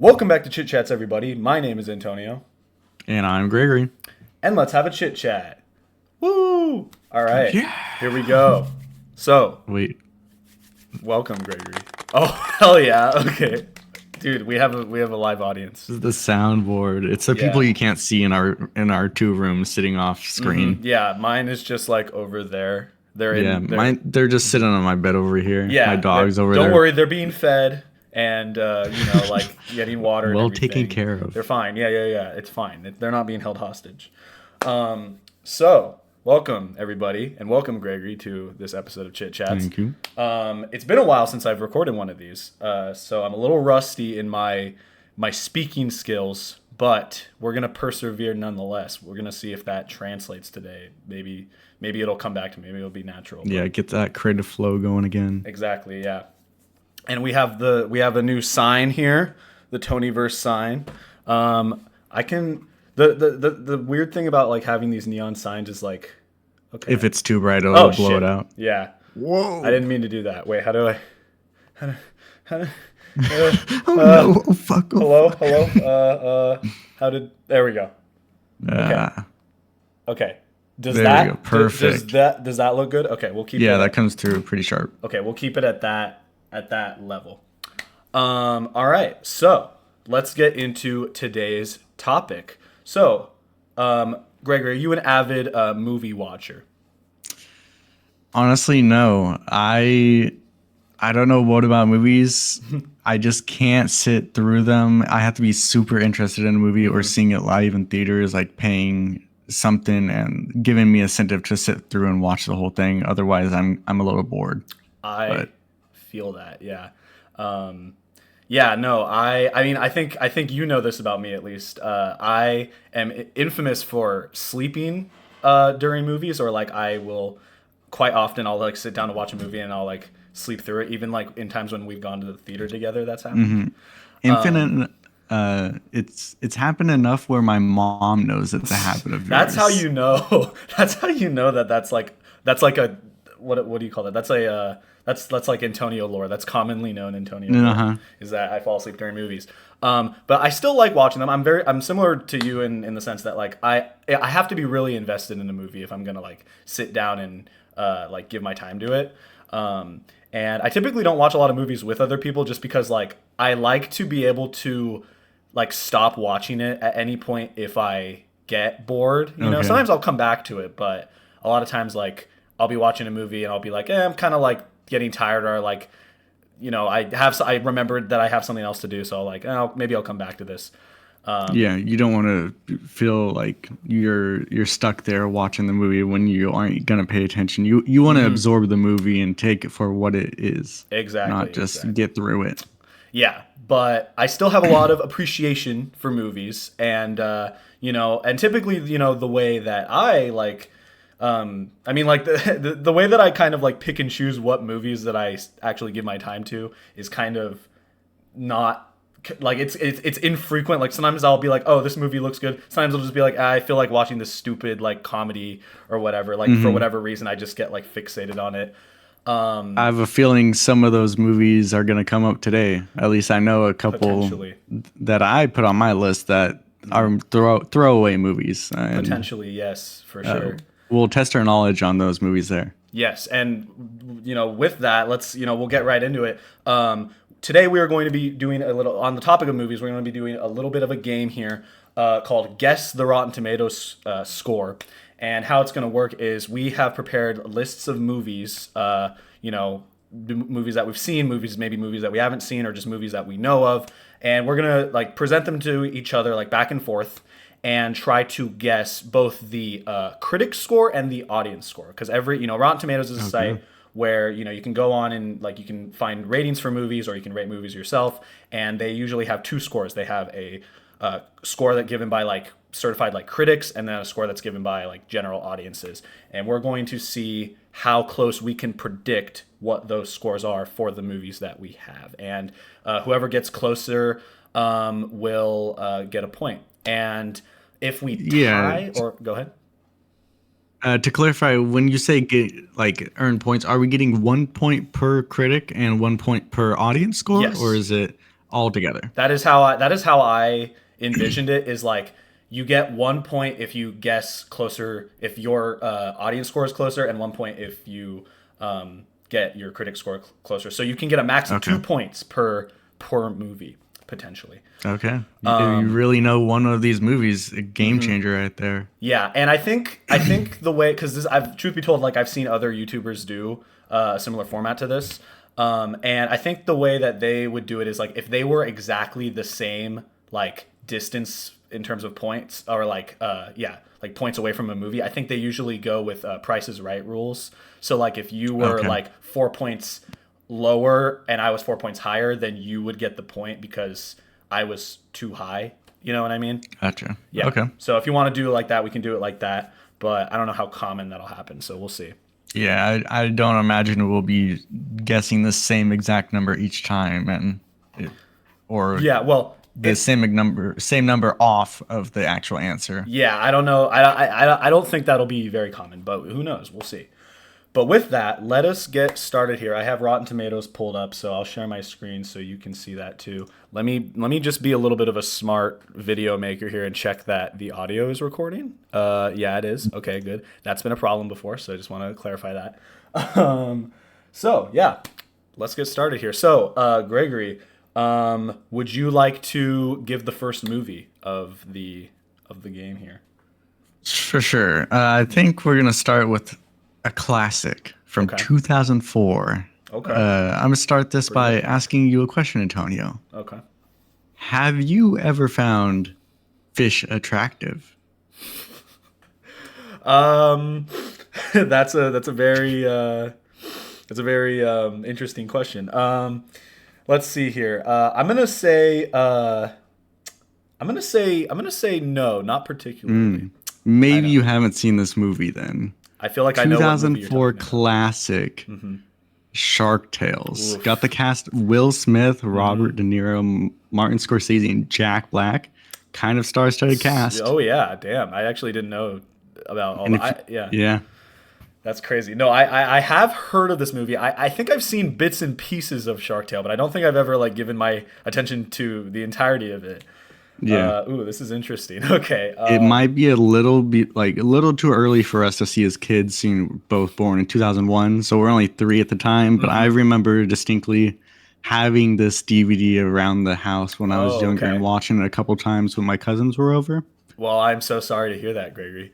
Welcome back to Chit Chats, everybody. My name is Antonio, And I'm Gregory. and let's have a chit chat. Woo! All right, Yeah. here we go. So, Wait. welcome, Gregory. Oh, hell yeah! Okay, dude, we have a live audience. This is the soundboard. It's the people Yeah, you can't see in our two rooms sitting off screen. yeah. Mine is just like over there. They're Yeah, in there. they're just sitting on my bed over here. My Yeah, dog's over don't there. worry, they're being fed and like getting water and Well taken everything. care They're of. fine. Yeah. It's fine. They're not being held hostage. So welcome everybody, and welcome Gregory to this episode of Chit Chats. Thank you. It's been a while since I've recorded one of these, so I'm a little rusty in my speaking skills, but we're gonna persevere nonetheless. We're gonna see if that translates today. Maybe it'll come back to me. Maybe it'll be natural. Yeah, get that creative flow going again. Exactly, yeah. And we have a new sign here, the Tonyverse sign. I can the weird thing about like having these neon signs is like, okay. If it's too bright, Oh it'll blow shit. it out. Yeah. Whoa. I didn't mean to do that. Wait, how do I how do, Oh no. Oh fuck. Oh, hello? There we go. Ah, Okay. Does There that we go. Perfect. does that look good? Okay, we'll keep yeah, it. that comes through pretty sharp. Okay, we'll keep it at that level. All right, so let's get into today's topic. So, Gregory, are you an avid movie watcher? Honestly, no. I don't know what about movies. I just can't sit through them. I have to be super interested in a movie or seeing it live in theaters, like paying something and giving me incentive to sit through and watch the whole thing. Otherwise, I'm a little bored. I But feel that, yeah. Yeah, no, I mean, I think you know this about me at least. I am infamous for sleeping during movies, or like I will quite often I'll like sit down to watch a movie and I'll like sleep through it, even like in times when we've gone to the theater together. That's happened. Infinite, it's happened enough where my mom knows it's a habit of That's how yours. you know. That's how you know that that's like a what do you call that? That's a that's like Antonio lore. That's commonly known Antonio lore. Uh-huh. Is that I fall asleep during movies. But I still like watching them. I'm similar to you in the sense that like I have to be really invested in a movie if I'm gonna like sit down and like give my time to it. And I typically don't watch a lot of movies with other people just because like I like to be able to like stop watching it at any point if I get bored. You know, Okay. sometimes I'll come back to it, but a lot of times like I'll be watching a movie and I'll be like, I'm kind of like getting tired, or like, I remembered that I have something else to do, so I'll like, maybe I'll come back to this. Yeah, you don't want to feel like you're stuck there watching the movie when you aren't gonna pay attention. You want to absorb the movie and take it for what it is, Exactly. not just Exactly. get through it. Yeah, but I still have a lot of appreciation for movies, and and typically, the way that I like, I mean, like the way that I kind of like pick and choose what movies that I actually give my time to is kind of not like it's infrequent. Like sometimes I'll be like, oh, this movie looks good. Sometimes I'll just be like, I feel like watching this stupid like comedy or whatever. Like for whatever reason, I just get like fixated on it. I have a feeling some of those movies are gonna come up today. At least I know a couple Potentially. that I put on my list that are throwaway movies, and Potentially, yes, for sure. we'll test our knowledge on those movies there. Yes, and with that, let's we'll get right into it. Today we are going to be doing a little on the topic of movies. We're going to be doing a little bit of a game here called Guess the Rotten Tomatoes score. And how it's going to work is we have prepared lists of movies, movies that we've seen, maybe movies that we haven't seen, or just movies that we know of, and we're going to like present them to each other like back and forth, and try to guess both the critic score and the audience score, because every Rotten Tomatoes is a site where you can go on and like you can find ratings for movies, or you can rate movies yourself, and they usually have two scores. They have a score that given by like certified like critics, and then a score that's given by like general audiences, and we're going to see how close we can predict what those scores are for the movies that we have, and whoever gets closer will get a point. And if we tie, Yeah. or go ahead. To clarify, when you say get like earn points, are we getting 1 point per critic and 1 point per audience score, Yes. or is it all together. That is how I envisioned it. Is like you get 1 point if you guess closer, if your audience score is closer, and 1 point if you get your critic score closer. So you can get a max of Okay. 2 points per movie potentially. Okay. You really know one of these movies, a game changer right there. Yeah, and I think the way, because I've, truth be told, like I've seen other YouTubers do a similar format to this, and I think the way that they would do it is like if they were exactly the same like distance in terms of points, or like like points away from a movie. I think they usually go with Price is Right rules. So like if you were Okay. like 4 points lower and I was 4 points higher, then you would get the point because I was too high. You know what I mean? Gotcha. Yeah. Okay. So if you want to do it like that, we can do it like that. But I don't know how common that'll happen. So we'll see. Yeah, I don't imagine we'll be guessing the same exact number each time, or Yeah. Well, the same number off of the actual answer. yeah. I don't know. I don't think that'll be very common, but who knows? We'll see. But with that, let us get started here. I have Rotten Tomatoes pulled up, so I'll share my screen so you can see that too. Let me just be a little bit of a smart video maker here and check that the audio is recording. Yeah, it is. Okay, good. That's been a problem before, so I just want to clarify that. So yeah, let's get started here. So Gregory, would you like to give the first movie of the game here? For sure. I think we're gonna start with a classic from Okay. 2004. Okay. I'm gonna start this by asking you a question, Antonio. Okay. Have you ever found fish attractive? Um, that's a very interesting question. Let's see here. I'm gonna say no, not particularly. Maybe you haven't seen this movie then. I feel like I know what movie you're 2004 talking about. classic Shark Tales. Oof. Got the cast Will Smith, Robert De Niro, Martin Scorsese, and Jack Black. Kind of star-studded cast. Oh yeah, damn! I actually didn't know about all And if that. Yeah, yeah. that's crazy. No, I have heard of this movie. I think I've seen bits and pieces of Shark Tale, but I don't think I've ever like given my attention to the entirety of it. Yeah. Ooh, this is interesting. Okay. It might be a little too early for us to see as kids, seeing both born in 2001. So we're only 3 at the time. But I remember distinctly having this DVD around the house when I was Oh, younger okay. and watching it a couple times when my cousins were over. Well, I'm so sorry to hear that, Gregory.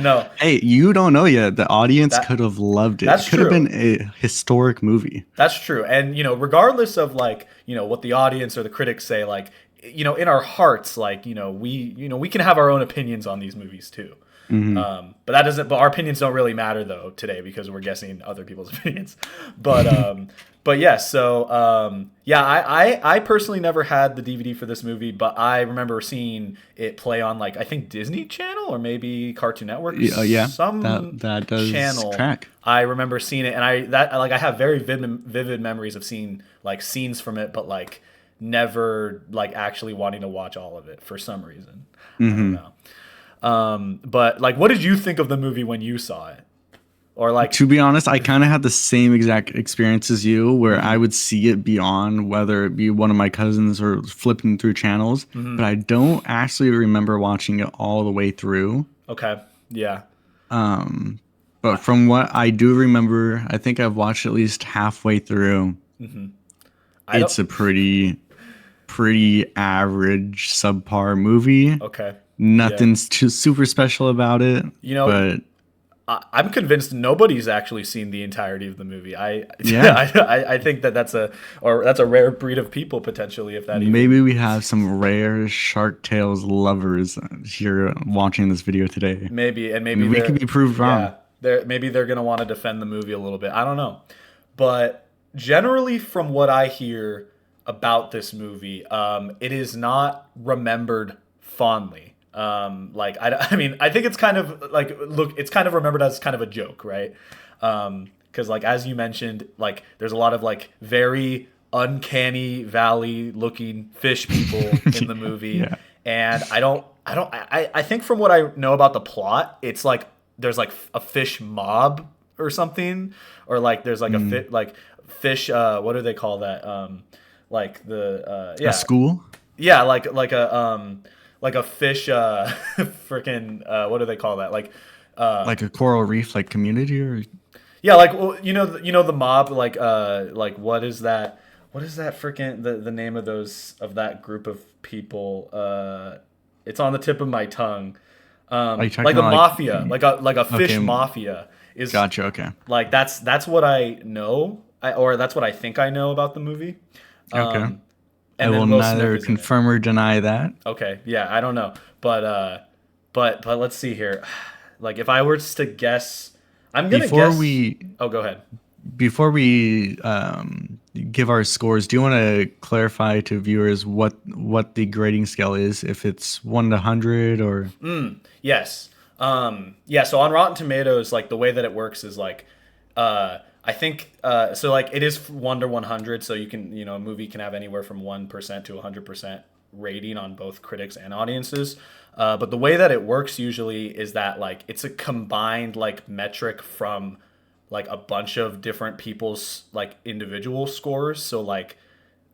No, Hey, you don't know yet. The audience That- could have loved it. that's It could have true. been a historic movie. that's true. And regardless of like what the audience or the critics say, like in our hearts, like we can have our own opinions on these movies too. But that doesn't. But our opinions don't really matter though today because we're guessing other people's opinions. But yeah. So yeah, I personally never had the DVD for this movie, but I remember seeing it play on like I think Disney Channel or maybe Cartoon Network. Yeah, some that does channel. track. I remember seeing it, and I have very vivid memories of seeing like scenes from it, but like never like actually wanting to watch all of it for some reason. I don't know. But like, what did you think of the movie when you saw it? Or like, To be honest, I kind of had the same exact experience as you, where I would see it be on, whether it be one of my cousins or flipping through channels, but I don't actually remember watching it all the way through. okay, yeah, But from what I do remember, I think I've watched at least halfway through. I It's a pretty average, subpar movie. okay. Nothing's too super special about it. You know, but I'm convinced nobody's actually seen the entirety of the movie. Yeah. I think that's a rare breed of people potentially, if that even. maybe we have some rare Shark Tales lovers here watching this video today. Maybe We they're- could be proved wrong. Yeah, maybe they're gonna want to defend the movie a little bit. I don't know, but generally, from what I hear about this movie, it is not remembered fondly. Like I mean, I think it's kind of like it's kind of remembered as kind of a joke, right? Because like as you mentioned, like there's a lot of like very uncanny valley looking fish people in the movie. Yeah. And I think from what I know about the plot, it's like there's like a fish mob or something, or like there's like a fish what do they call that? like the A yeah, school? yeah, like a fish freaking what do they call that? Like Like a coral reef, like community, or yeah, like well, you know the mob like what is that freaking the name of those of that group of people? It's on the tip of my tongue. are you Like talking the about like? mafia, like a fish Okay, mafia is gotcha. Okay, like that's what I know, or that's what I think I know about the movie. okay. Um, I and will then Will Smith neither is in it. confirm or deny that. Okay, yeah, I don't know, but let's see here. Like if I were to guess, I'm gonna Before guess. we Oh, go ahead. before we give our scores, do you want to clarify to viewers what the grading scale is? If it's 1 to 100 or Yes. Yeah, so on Rotten Tomatoes, like the way that it works is like I think so like it is 1 to 100, so you can, a movie can have anywhere from 1% to 100% rating on both critics and audiences. But the way that it works usually is that like it's a combined like metric from like a bunch of different people's like individual scores. So like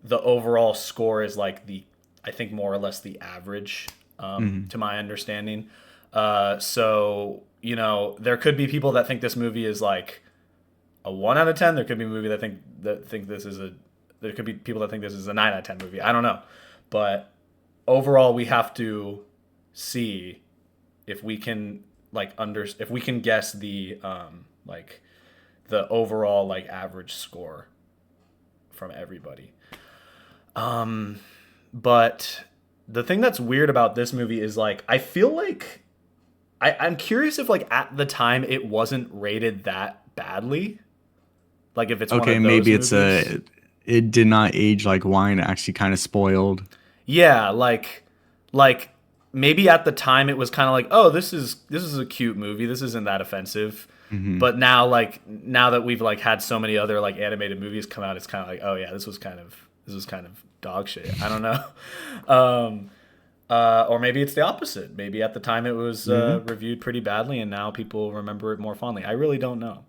the overall score is like the I think more or less the average, to my understanding. So there could be people that think this movie is like a 1 out of 10. There could be a movie that think this is a. There could be people that think this is a 9 out of 10 movie. I don't know, but overall, we have to see if we can if we can guess the like the overall like average score from everybody. But the thing that's weird about this movie is like I feel like I'm curious if like at the time it wasn't rated that badly. Like if it's one okay, of those maybe it's movies. a it did not age like wine, actually kind of spoiled. Yeah, like maybe at the time it was kind of like, "Oh, this is a cute movie. This isn't that offensive." Hmm. But now that we've like had so many other like animated movies come out, it's kind of like, "Oh yeah, this was kind of dog shit." I don't know. Um or maybe it's the opposite. Maybe at the time it was Hmm. reviewed pretty badly, and now people remember it more fondly. I really don't know.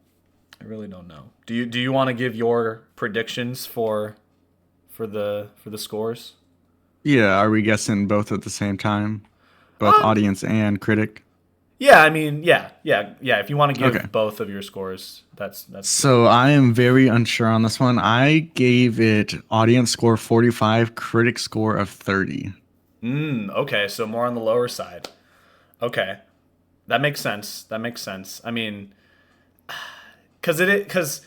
I really don't know. Do you want to give your predictions for the scores? Yeah, are we guessing both at the same time, both Um, audience and critic? yeah. I mean, yeah. If you want to Okay. give both of your scores, that's good. So I am very unsure on this one. I gave it audience score 45, critic score of 30. Okay, so more on the lower side. Okay, that makes sense. That makes sense. I mean, because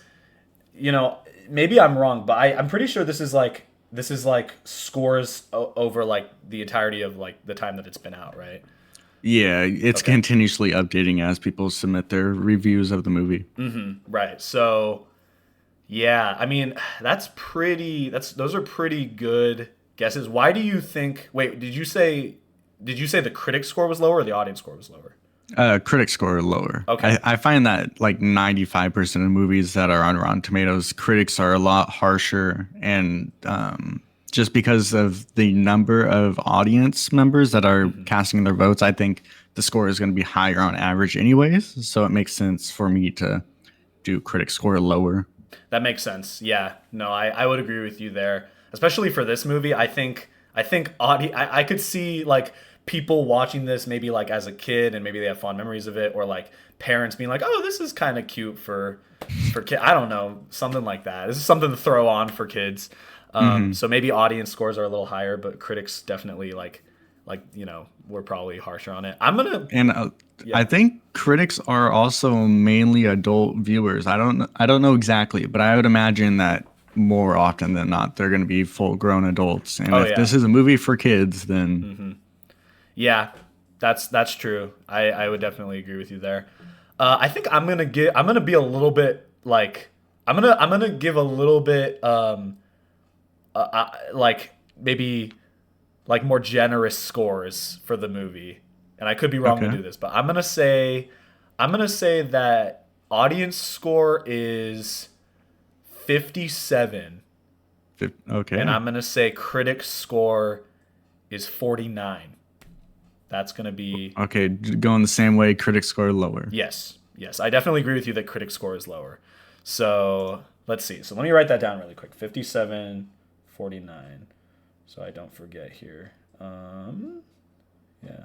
maybe I'm wrong, but I'm pretty sure this is like scores over like the entirety of like the time that it's been out, right? Yeah, it's Okay. continuously updating as people submit their reviews of the movie. Right. So yeah, I mean those are pretty good guesses. Why do you think? Wait, did you say the critic score was lower or the audience score was lower? Critic score lower. Okay. I find that like 95% of movies that are on Rotten Tomatoes, critics are a lot harsher, and just because of the number of audience members that are casting their votes, I think the score is going to be higher on average, anyways. So it makes sense for me to do critic score lower. That makes sense. Yeah. No, I would agree with you there. Especially for this movie, I think I could see like people watching this maybe like as a kid and maybe they have fond memories of it, or like parents being like, "Oh, this is kind of cute for kid." I don't know, something like that. This is something to throw on for kids. Hmm. So maybe audience scores are a little higher, but critics definitely we're probably harsher on it. I'm gonna And I Yeah. think critics are also mainly adult viewers. I don't know exactly, but I would imagine that more often than not they're going to be full grown adults. And Oh if yeah. this is a movie for kids, then Yeah, that's true. I would definitely agree with you there. I think I'm gonna be a little bit like I'm gonna give a little bit like maybe like more generous scores for the movie, and I could be wrong to okay. do this, but I'm gonna say that audience score is 57, and Okay. I'm gonna say critic score is 49. That's gonna be Okay, going the same way, critics score lower. Yes, yes, I definitely agree with you that critic score is lower. So let's see. So let me write that down really quick. 57, 49. So I don't forget here. Yeah.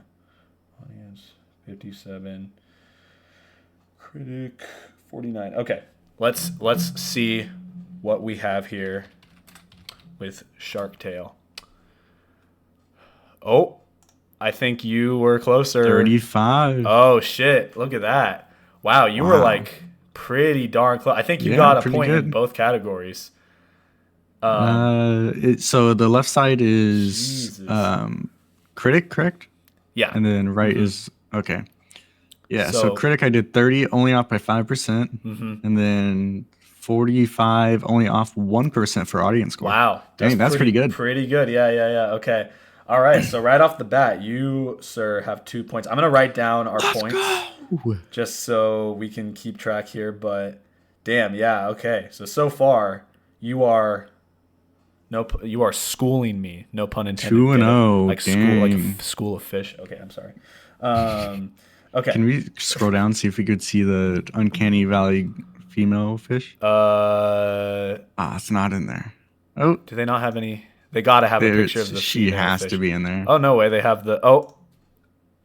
Audience 57. Critic 49. Okay. Let's see what we have here with Shark Tale. Oh, I think you were closer. 35. Oh shit! Look at that. Wow, you were Wow. like pretty darn close. I think you Yeah, got a pretty point in good. both categories. So the left side is Jesus. critic, correct? Yeah. And then right is okay. Yeah, so So, critic I did 30, only off by 5%. And then 45, only off 1% for audience score. wow, that's Dang, that's pretty good. pretty good. Yeah, yeah, yeah. Okay. All right. So right off the bat, you sir have 2 points. I'm gonna write down our Let's points go. just so we can keep track here. But damn, yeah. Okay. So far, you are you are schooling me. No pun intended. 2 and Get it? 0. Like school, like a Dang. school of fish. Okay, I'm sorry. Okay. Can we scroll down see if we could see the uncanny valley female fish? It's not in there. Oh, Do they not have any? They gotta have a picture of the she female has fish. to be in there. Oh no way! They have the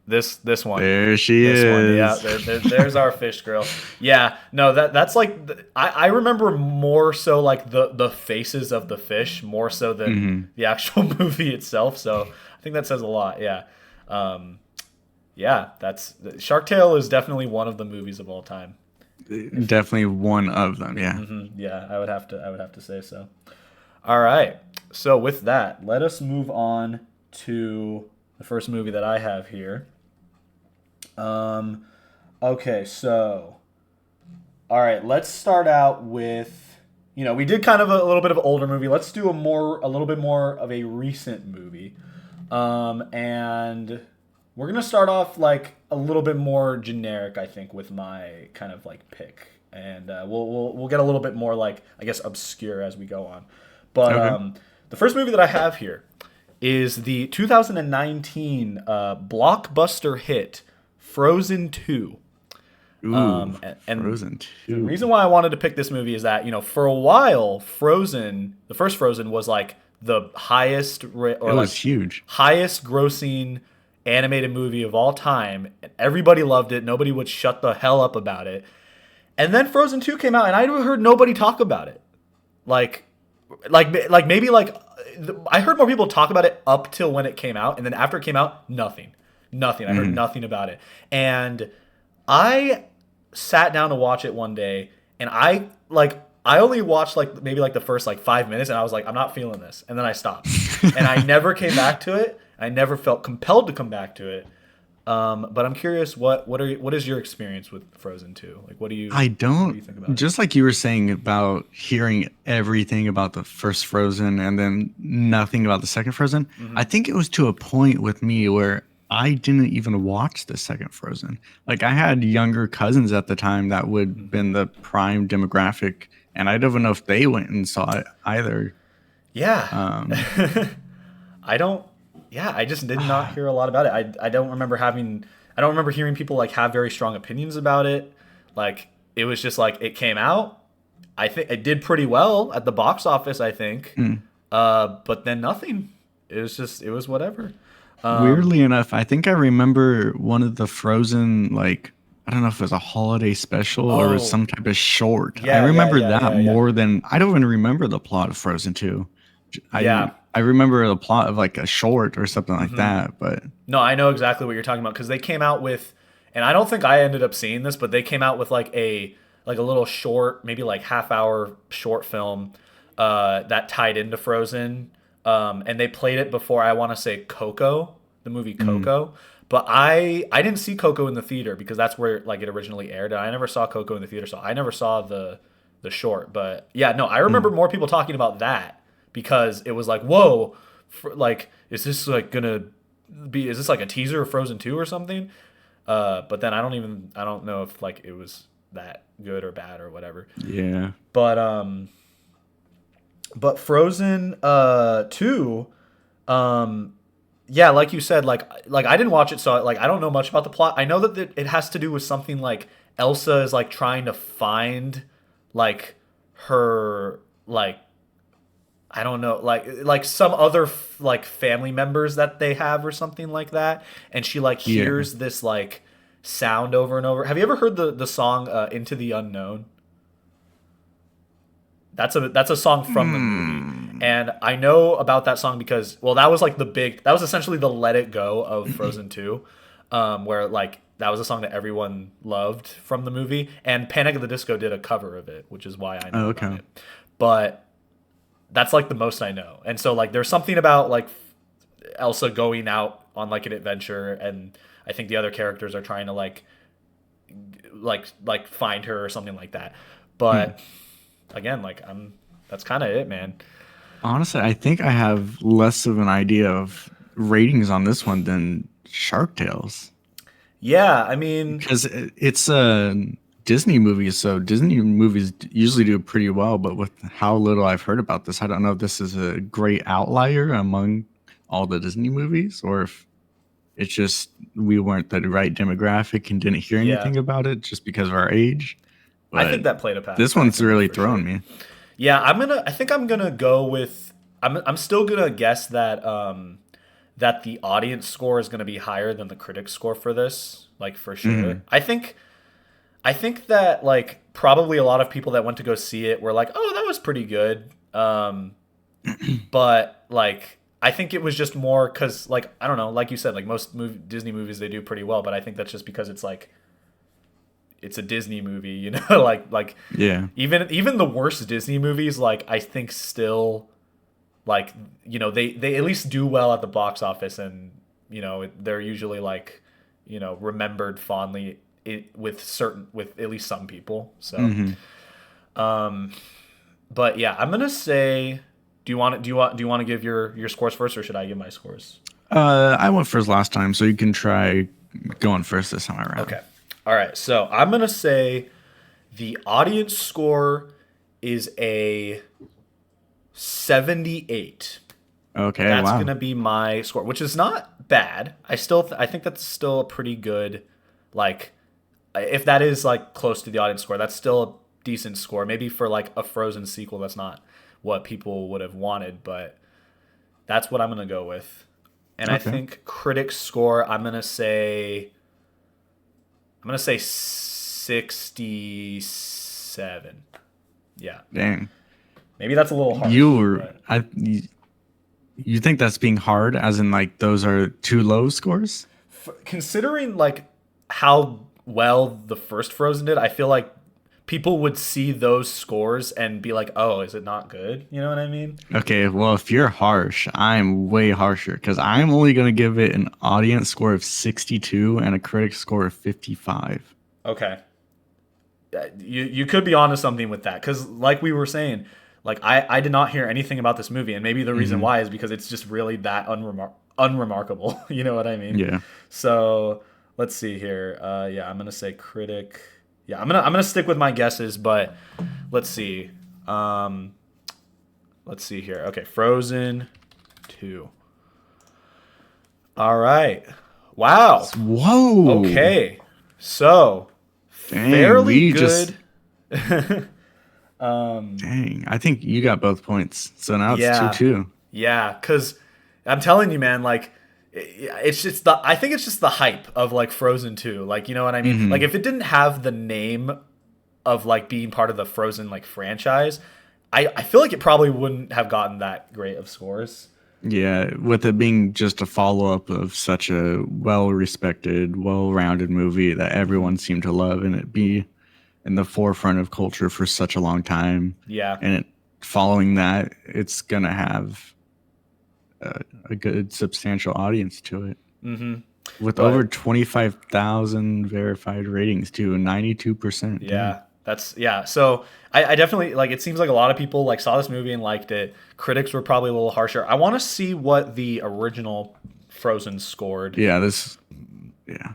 this one. There she This one, yeah. is. There's our fish girl. Yeah, no, that's like I remember more so like the faces of the fish more so than the actual movie itself. So I think that says a lot. Yeah, yeah. That's Shark Tale is definitely one of the movies of all time. Definitely one of them. Yeah. Yeah, I would have to say so. All right. So with that, let us move on to the first movie that I have here. Okay, so all right, let's start out with we did kind of a little bit of an older movie. Let's do a little bit more of a recent movie. And we're gonna start off like a little bit more generic, I think, with my kind of like pick, and we'll get a little bit more like I guess obscure as we go on. But Okay. the first movie that I have here is the 2019 blockbuster hit Frozen 2. Ooh, And Frozen the 2. reason why I wanted to pick this movie is that for a while, the first Frozen was like the highest It was huge. highest grossing animated movie of all time. Everybody loved it. Nobody would shut the hell up about it. And then Frozen 2 came out, and I heard nobody talk about it. Like maybe like I heard more people talk about it up till when it came out, and then after it came out, nothing. I heard nothing about it. And I sat down to watch it one day, and I only watched like maybe like the first like 5 minutes, and I was like, I'm not feeling this, and then I stopped, and I never came back to it. I never felt compelled to come back to it. But I'm curious, what is your experience with Frozen 2? Like, what do you I what do don't, you think about it? just like you were saying about hearing everything about the first Frozen and then nothing about the second Frozen. I think it was to a point with me where I didn't even watch the second Frozen. Like I had younger cousins at the time that would been the prime demographic, and I don't even know if they went and saw it either. Yeah. I don't. Yeah, I just did not hear a lot about it. I don't remember hearing people like have very strong opinions about it. Like it was just like it came out. I think it did pretty well at the box office, I think. But then nothing. It was whatever. Weirdly enough, I think I remember one of the Frozen, like, I don't know if it was a holiday special or it was Oh, some type of short. I yeah, yeah, remember yeah, that yeah, yeah. more than I don't even remember the plot of Frozen 2. I Yeah. I remember the plot of like a short or something like that, but No, I know exactly what you're talking about because they came out with, and I don't think I ended up seeing this, but they came out with like a little short, maybe like half-hour short film that tied into Frozen, and they played it before I want to say Coco, the movie Coco, but I didn't see Coco in the theater because that's where like it originally aired, and I never saw Coco in the theater, so I never saw the short. But yeah, no, I remember more people talking about that because it was like, whoa, like is this like gonna is this like a teaser of Frozen 2 or something? But then I don't know if like it was that good or bad or whatever. yeah. But Frozen 2, yeah, like you said, like I didn't watch it, so like I don't know much about the plot. I know that it has to do with something like Elsa is like trying to find like her like I don't know, like some other like family members that they have or something like that, and she like Yeah. hears this like sound over and over. Have you ever heard the song Into the Unknown? That's a song from the movie. Hmm. And I know about that song because well that was like that was essentially the Let It Go of Frozen 2. Where like that was a song that everyone loved from the movie and Panic at the Disco did a cover of it, which is why I know Oh, about okay. it. But that's like the most I know. And so like there's something about like Elsa going out on like an adventure and I think the other characters are trying to like find her or something like that. Hmm. But again, like I'm that's kind of it, man. Honestly, I think I have less of an idea of ratings on this one than Shark Tales. Yeah, I mean, Because it's a Disney movie, so Disney movies usually do pretty well. But with how little I've heard about this, I don't know if this is a great outlier among all the Disney movies, or if it's just we weren't the right demographic and didn't hear yeah. anything about it just because of our age. I think But that played a this one's factor really for thrown sure. me. Yeah, I think I'm gonna go with I'm still gonna guess that that the audience score is gonna be higher than the critic score for this, like for sure. Hmm. I think that like probably a lot of people that went to go see it were like, "Oh, that was pretty good." But like I think it was just more cuz like I don't know, like you said, like Disney movies they do pretty well, but I think that's just because it's like it's a Disney movie, you know, like Yeah. even the worst Disney movies like I think still like you know they at least do well at the box office and you know they're usually like you know remembered fondly with at least some people. So Hmm. but yeah, I'm gonna say do you want to give your scores first or should I give my scores? I went first last time, so you can try going first this time around. Okay. All right. So I'm gonna say the audience score is a 78. Okay. That's Wow. gonna be my score, which is not bad. I think that's still a pretty good, like, if that is like close to the audience score, that's still a decent score. Maybe for like a Frozen sequel, that's not what people would have wanted, but that's what I'm gonna go with. And I Okay. think critics score, I'm gonna say 67. Yeah, Dang. maybe that's a little harsh, You were but you think that's being hard, as in like those are too low scores? considering like how well the first Frozen did, I feel like people would see those scores and be like, "Oh, is it not good?" You know what I mean? Okay, well, if you're harsh, I'm way harsher because I'm only gonna give it an audience score of 62 and a critic score of 55. Okay, you could be onto something with that because, like we were saying, like I did not hear anything about this movie, and maybe the reason Hmm. why is because it's just really that unremarkable. You know what I mean? Yeah. So let's see here. Yeah, I'm gonna say critic. Yeah, I'm gonna stick with my guesses, but let's see. Um, let's see here. Okay, Frozen 2. All right. Wow. Whoa. Okay. So, Dang, fairly we just good. um, dang. I think you got both points. So now it's yeah. 2-2. Yeah, cuz I'm telling you man, like it's just the I think it's just the hype of like Frozen 2. Like, you know what I mean? Like Hmm. if it didn't have the name of like being part of the Frozen like franchise, I feel like it probably wouldn't have gotten that great of scores. Yeah, with it being just a follow-up of such a well-respected, well-rounded movie that everyone seemed to love and it be in the forefront of culture for such a long time. Yeah. And it, following that, it's going to have a good substantial audience to it. Mhm. With over But 25,000 verified ratings too, 92%. Dang. yeah, that's yeah. So I definitely like. It seems like a lot of people like saw this movie and liked it. Critics were probably a little harsher. I want to see what the original Frozen scored. Yeah, this yeah.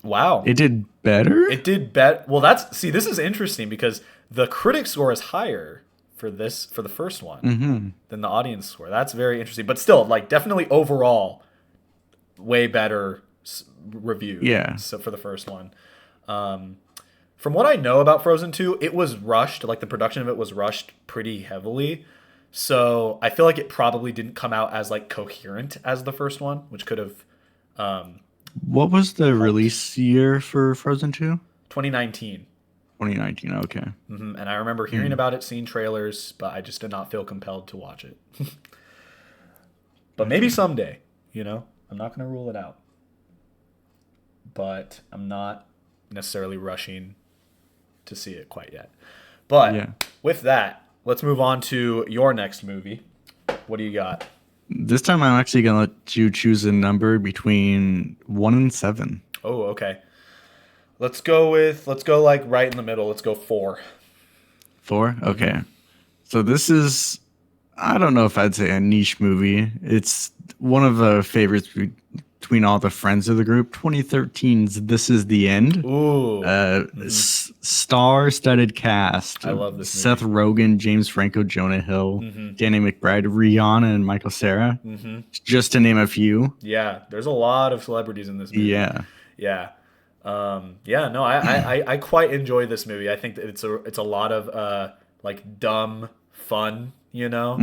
Wow, It did better? it did bet. Well, that's see. This is interesting because the critic score is higher for the first one Mhm. than the audience score. That's very interesting. But still, like definitely overall, way better reviewed. Yeah. So for the first one. Um, From what I know about Frozen 2, it was rushed. Like the production of it was rushed pretty heavily. So I feel like it probably didn't come out as like coherent as the first one, which could have um, What was the helped. release year for Frozen 2? 2019. 2019. Okay. And I remember hearing Hmm. about it, seeing trailers, but I just did not feel compelled to watch it. But maybe Gotcha. someday, you know? I'm not going to rule it out, but I'm not necessarily rushing to see it quite yet. But Yeah. with that, let's move on to your next movie. What do you got? This time I'm actually gonna let you choose a number between 1 and 7. Oh, okay. Let's go like right in the middle. Let's go 4. 4? Okay. So this is, I don't know if I'd say a niche movie. It's one of the favorites between all the friends of the group. 2013's This Is the End. Ooh, Star-studded cast I of love this Seth movie. Rogen, James Franco, Jonah Hill, Danny McBride, Rihanna, and Michael Cera, just to name a few. Yeah, there's a lot of celebrities in this movie. Yeah, Yeah. Yeah, no, I quite enjoy this movie. I think that it's a lot of like dumb fun, you know?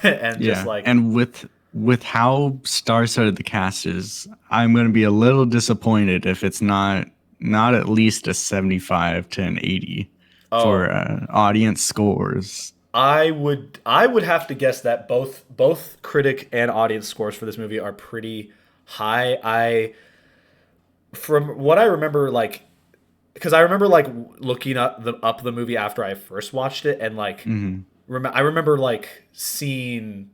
And just yeah. like And with how star-studded the cast is, I'm going to be a little disappointed if it's not at least a 75 to an 80 for oh, audience scores. I would have to guess that both critic and audience scores for this movie are pretty high. I from what I remember like because I remember like looking up the movie after I first watched it and like I remember like seeing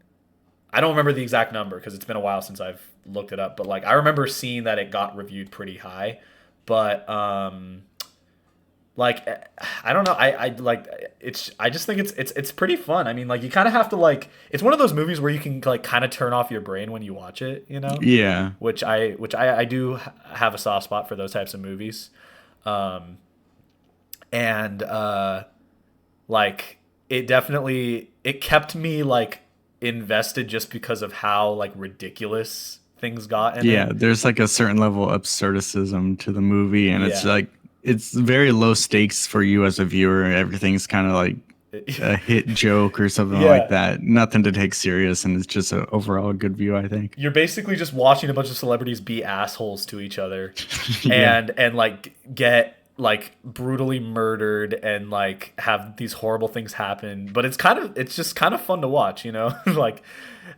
I don't remember the exact number because it's been a while since I've looked it up, but like I remember seeing that it got reviewed pretty high. But like I don't know, I like it's I just think it's pretty fun. I mean, like you kind of have to like it's one of those movies where you can like kind of turn off your brain when you watch it, you know? Yeah. Which I do have a soft spot for those types of movies. Um and like it kept me like invested just because of how like ridiculous things got in Yeah, it. there's like a certain level of absurdism to the movie, and it's Yeah. like it's very low stakes for you as a viewer. Everything's kind of like a hit joke or something like Yeah. that. Nothing to take serious, and it's just a overall good view, I think. You're basically just watching a bunch of celebrities be assholes to each other Yeah, and like get like brutally murdered and like have these horrible things happen, but it's just kind of fun to watch, you know? Like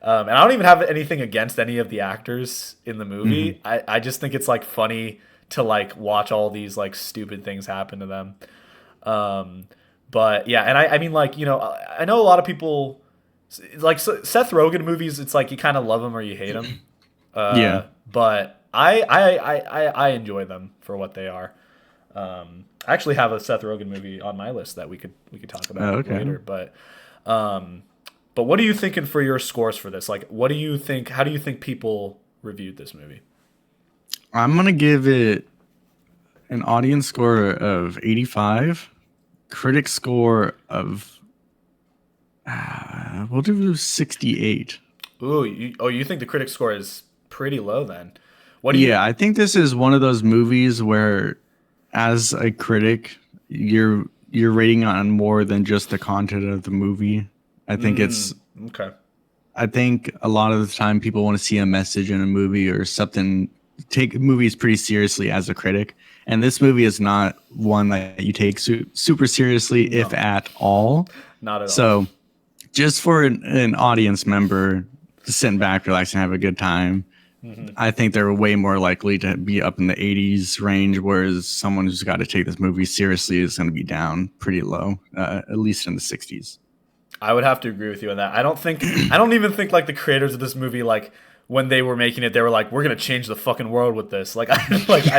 and I don't even have anything against any of the actors in the movie. I just think it's like funny to like watch all these like stupid things happen to them. um but yeah, and I mean like, you know, I know a lot of people like Seth Rogen movies, it's like you kind of love them or you hate them. yeah. But I enjoy them for what they are. I actually have a Seth Rogen movie on my list that we could talk about Okay, later. Um, but what are you thinking for your scores for this? Like, what do you think? How do you think people reviewed this movie? I'm gonna give it an audience score of 85, critic score of we'll do 68. Ooh, you think the critic score is pretty low then? What do you? Yeah, I think this is one of those movies where, as a critic, you're rating on more than just the content of the movie. I think it's Okay. I think a lot of the time people want to see a message in a movie or something. Take movies pretty seriously as a critic, and this movie is not one that you take super seriously, if No, at all. not at all. So, just for an audience member to sit back, relax, and have a good time, I think they're way more likely to be up in the 80s range, whereas someone who's got to take this movie seriously is going to be down pretty low, at least in the 60s. I would have to agree with you on that. I don't even think like the creators of this movie like when they were making it they were like we're going to change the fucking world with this. Like I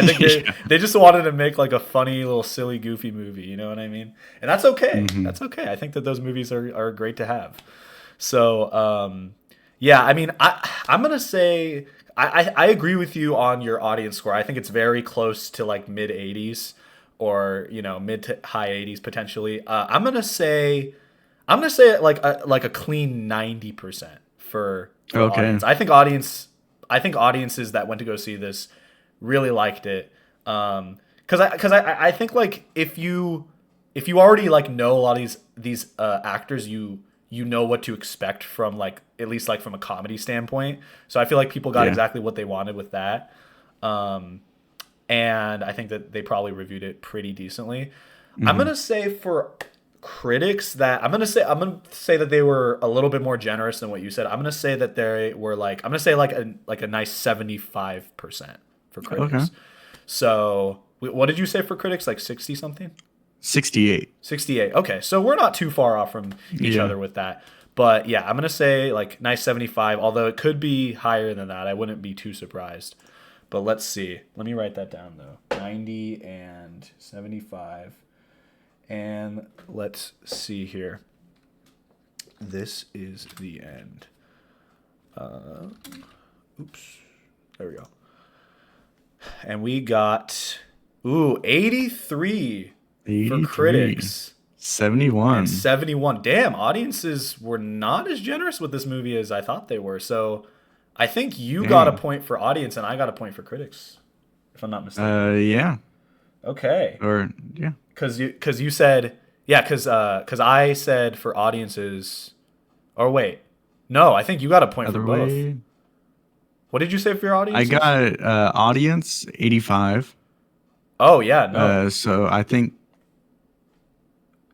think Yeah. they just wanted to make like a funny little silly goofy movie, you know what I mean? And that's okay. Hmm. That's okay. I think that those movies are great to have. So, yeah, I mean I'm going to say I agree with you on your audience score. I think it's very close to like mid 80s or, you know, mid to high 80s potentially. I'm gonna say like a clean 90% for Okay. audience. I think audiences that went to go see this really liked it. Because I think like if you already like know a lot of these actors, you know what to expect from like at least like from a comedy standpoint. So I feel like people got Yeah. exactly what they wanted with that. Um, and I think that they probably reviewed it pretty decently. I'm Hmm. gonna say for critics that I'm gonna say that they were a little bit more generous than what you said. I'm gonna say that they were like I'm gonna say like a nice 75% for Okay. critics. So what did you say for critics? Like 60 something? 68. 68. Okay, so we're not too far off from each Yeah. other with that. But yeah, I'm gonna say like nice 75. Although it could be higher than that, I wouldn't be too surprised. But let's see. Let me write that down though. 90 and 75. And let's see here. This is the end. Oops. There we go. And we got 83 for 83. critics and 71. 71. Damn, audiences were not as generous with this movie as I thought they were. So I think you got a Dang. point for audience and I got a point for critics, if I'm not mistaken. Yeah. Okay. Or yeah. Cause you said yeah, cause I said for audiences or wait. No, I think you got a point for Other both. way. What did you say for your I audiences? got audience 85. Oh yeah, no. So I think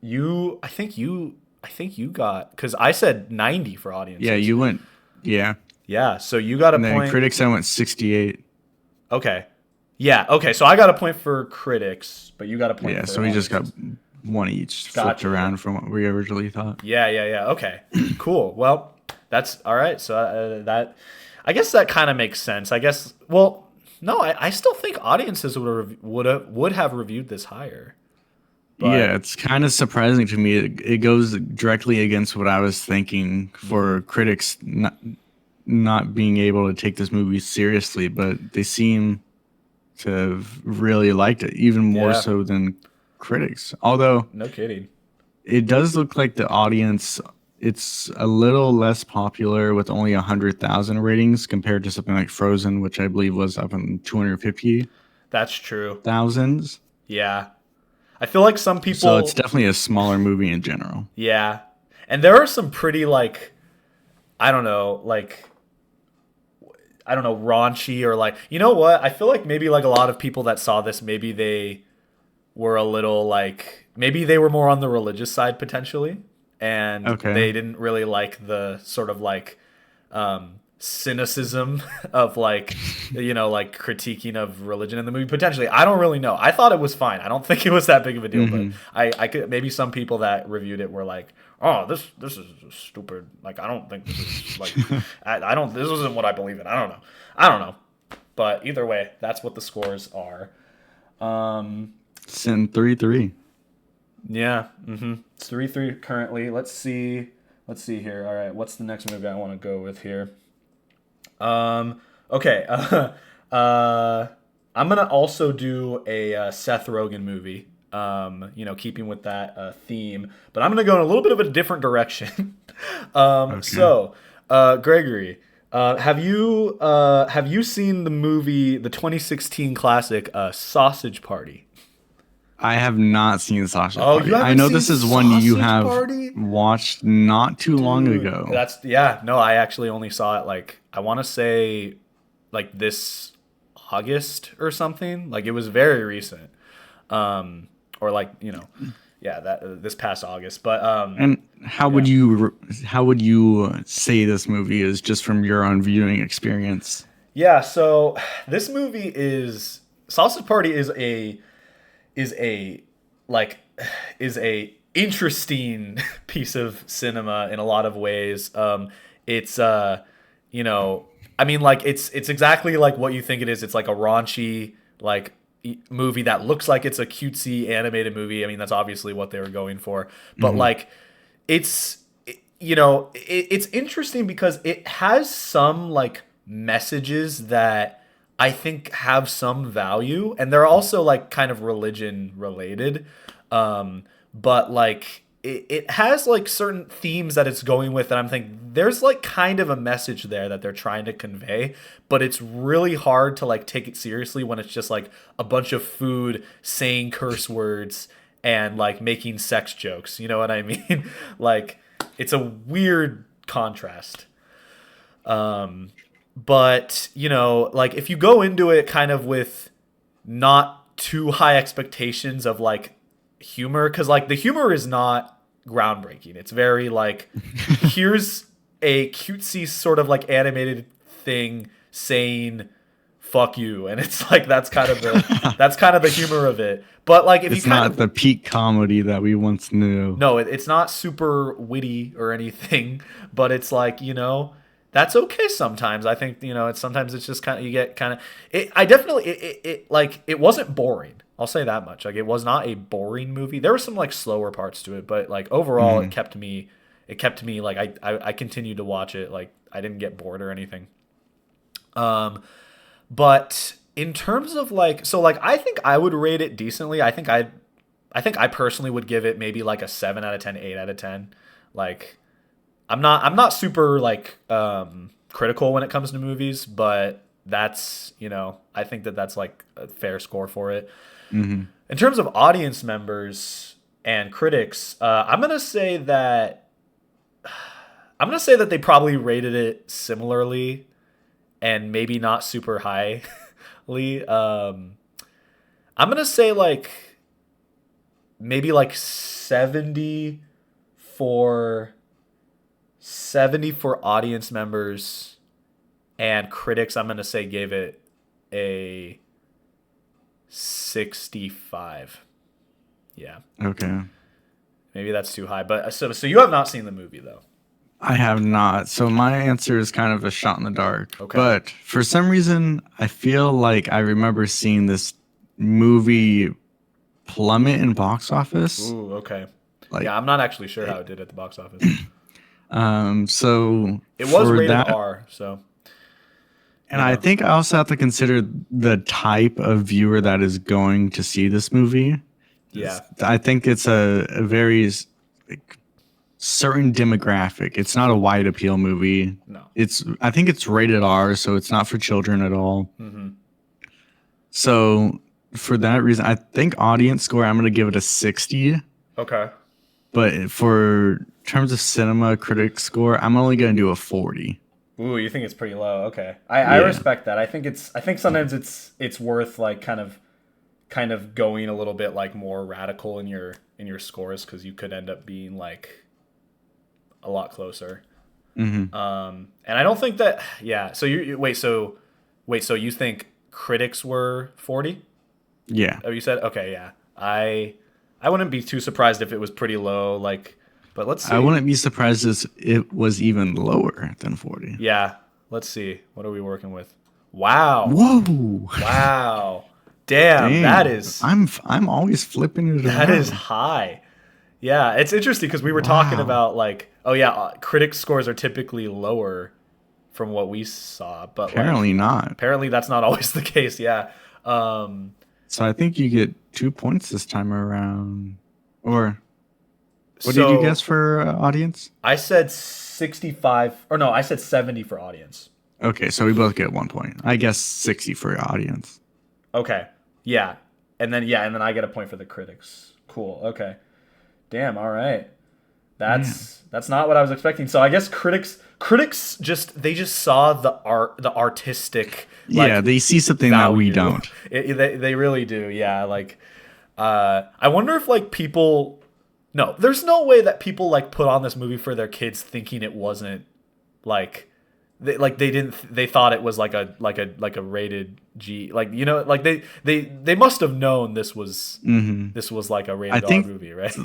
I think you got because I said 90 for yeah, audiences. you went yeah. Yeah, so you got a And then point. critics I went 68. Okay. Yeah, okay. So I got a point for critics, but you got a point Yeah, for so we just got audiences. one each flipped Gotcha. Yeah. around from what we originally thought. Yeah, yeah, yeah. Okay. Cool. Well, that's all right. So that I guess that kind of makes sense. I guess well, no, I still think audiences would have reviewed this higher. But Yeah, it's kind of surprising to me. It goes directly against what I was thinking for critics not being able to take this movie seriously, but they seem to have really liked it, even more yeah, so than critics. Although no kidding. it does look like the audience, it's a little less popular with only 100,000 ratings compared to something like Frozen, which I believe was up in 250,000. That's true. So Yeah. I feel like some it's people definitely a smaller movie in general. yeah. And there are some pretty like I don't know, like I don't know, raunchy or like you know what? I feel like maybe like a lot of people that saw this maybe they were a little like maybe they were more on the religious side potentially and Okay. they didn't really like the sort of like cynicism of like like critiquing of religion in the movie potentially. I don't really know. I thought it was fine. I don't think it was that big of a deal, but Hmm. I could maybe some people that reviewed it were like, oh, this is stupid, like I don't think this is like I don't this isn't what I believe in. I don't know, but either way that's what the scores are. Sin 3-3. Yeah, it's 3-3 currently. Let's see here. All right, what's the next movie I want to go with here? Okay. I'm gonna also do a Seth Rogen movie. Keeping with that theme, but I'm gonna go in a little bit of a different direction. Okay. Gregory, have you seen the movie, the 2016 classic, Sausage Party? I have not seen Sausage Oh, you Party. I haven't know seen this is one you Sausage have Party? watched not too long Dude, ago. that's yeah. No, I actually only saw it like I want to say like this August or something. Like it was very recent. Or like yeah, that this past August. But And how yeah, would you say this movie is just from your own viewing experience? yeah. So this movie is Sausage Party is a like is a interesting piece of cinema in a lot of ways. It's you know, I mean, like it's exactly like what you think it is. It's like a raunchy like movie that looks like it's a cutesy animated movie. I mean, that's obviously what they were going for, but Hmm. like it's it's interesting because it has some like messages that I think have some value, and they're also like kind of religion related. But like it has like certain themes that it's going with, and I'm thinking there's like kind of a message there that they're trying to convey, but it's really hard to like take it seriously when it's just like a bunch of food saying curse words and like making sex jokes. You know what I mean? like it's a weird contrast. But you know, like if you go into it kind of with not too high expectations of like humor, because like the humor is not groundbreaking. It's very like here's a cutesy sort of like animated thing saying fuck you, and it's like that's kind of the humor of it. But like if you It's kind not of the peak comedy that we once knew. no, it's not super witty or anything, but it's like, you know, that's okay sometimes. I think, you know, it's sometimes it's just kind of, you get kind of, I definitely, like, it wasn't boring. I'll say that much. Like, it was not a boring movie. There were some, like, slower parts to it, but, like, overall, it kept me, like, I continued to watch it. Like, I didn't get bored or anything. But in terms of, like, so, like, I think I would rate it decently. I think I personally would give it maybe like a 7 out of 10, 8 out of 10. Like I'm not super like critical when it comes to movies, but that's, you know, I think that that's like a fair score for it. Hmm. In terms of audience members and critics, I'm going to say that they probably rated it similarly and maybe not super highly. I'm going to say like maybe like for 70 for audience members, and critics I'm going to say gave it a 65. Yeah. Okay. Maybe that's too high, but so you have not seen the movie though. I have not. So my answer is kind of a shot in the dark. Okay. But for some reason, I feel like I remember seeing this movie plummet in box office. Ooh, okay. Like, Yeah, I'm not actually sure how it did at the box office. so It was for rated that, R, so and you I know. think I also have to consider the type of viewer that is going to see this movie. Yeah. I think it's a very like, certain demographic. It's not a wide appeal movie. No. I think it's rated R, so it's not for children at all. Mm-hmm. So for that reason, I think audience score, I'm going to give it a 60. Okay. But for terms of cinema critic score, I'm only going to do a 40. Ooh, you think it's pretty low? Okay, I Yeah. respect that. I think sometimes it's worth like kind of going a little bit like more radical in your scores, because you could end up being like a lot closer. Mm-hmm. And I don't think that. Yeah. So wait. So you think critics were 40? Yeah. Oh, you said okay. Yeah. I wouldn't be too surprised if it was pretty low. Like, but let's see. I wouldn't be surprised if it was even lower than 40. Yeah. Let's see. What are we working with? Wow. Whoa. Wow. Damn, Dang. that is I'm always flipping it that around. is high. Yeah, it's interesting because we were talking Wow. about like, oh yeah, critic scores are typically lower from what we saw, but Apparently like not. apparently that's not always the case. Yeah. So I think you get 2 points this time around. Or what So did you guess for audience? I said 65, or no, I said 70 for audience. Okay, so we both get 1 point. I guess 60 for audience. Okay. Yeah. And then I get a point for the critics. Cool. Okay. Damn, all right. That's not what I was expecting. So I guess critics just saw the artistic like, Yeah, they see something that we value. don't. They really do. Yeah, like I wonder if like people no, there's no way that people like put on this movie for their kids thinking it wasn't like they thought it was like a rated G, like, you know, like they must have known this was like a rated I think R movie, right?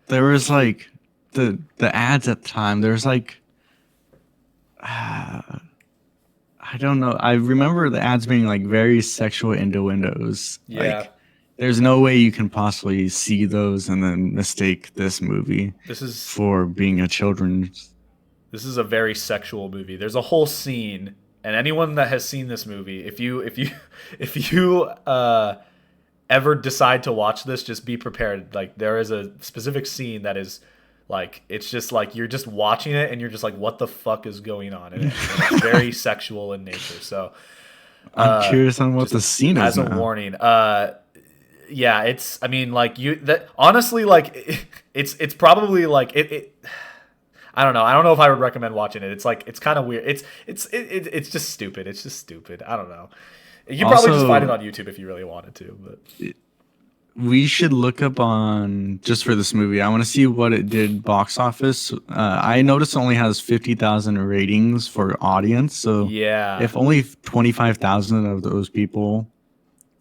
there was like the ads at the time. There's like I don't know. I remember the ads being like very sexual innuendos. Yeah. Like there's no way you can possibly see those and then mistake this movie This is for being a children's. This is a very sexual movie. There's a whole scene, and anyone that has seen this movie, if you ever decide to watch this, just be prepared. Like there is a specific scene that is like, it's just like you're just watching it and you're just like, what the fuck is going on in it? And it's very sexual in nature. So I'm curious on what the scene is as a now. warning, yeah, I mean, like honestly, like it's probably like it I don't know. I don't know if I would recommend watching it. It's like it's kind of weird. It's just stupid. It's just stupid. I don't know. You could probably just find it Also, on YouTube if you really wanted to. But we should look up on just for this movie. I want to see what it did box office. I noticed it only has 50,000 ratings for audience. So yeah, if only 25,000 of those people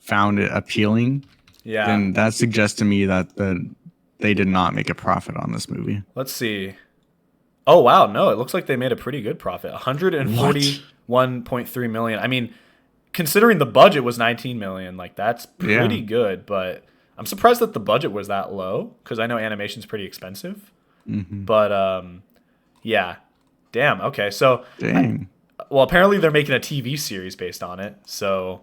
found it appealing, yeah. then that suggests to me that they did not make a profit on this movie. Let's see. Oh wow, no, it looks like they made a pretty good profit. What? 141.3 million. I mean, considering the budget was 19 million, like that's Yeah. pretty good, but I'm surprised that the budget was that low cuz I know animation's pretty expensive. Hmm. But yeah. Damn. Okay. So Dang. well, apparently they're making a TV series based on it. So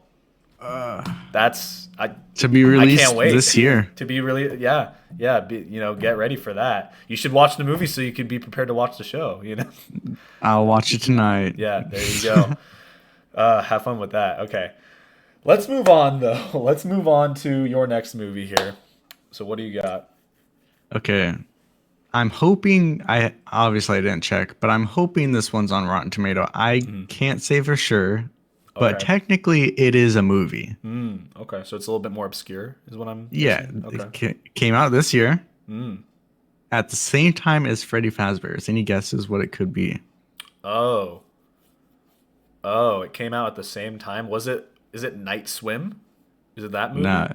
that's To be I released can't wait this year. to be really get ready for that. You should watch the movie so you can be prepared to watch the show, you know. I'll watch it tonight. Yeah, there you go. Have fun with that. Okay. Let's move on though. Let's move on to your next movie here. So what do you got? Okay. I'm hoping I didn't check, but I'm hoping this one's on Rotten Tomato. I can't say for sure, but Okay. technically it is a movie. Okay, so it's a little bit more obscure is what I'm Yeah, guessing. Okay. it came out this year at the same time as Freddy Fazbear's. Any guesses what it could be? Oh. Oh, it came out at the same time. Is it Night Swim? Is it that movie? Nah.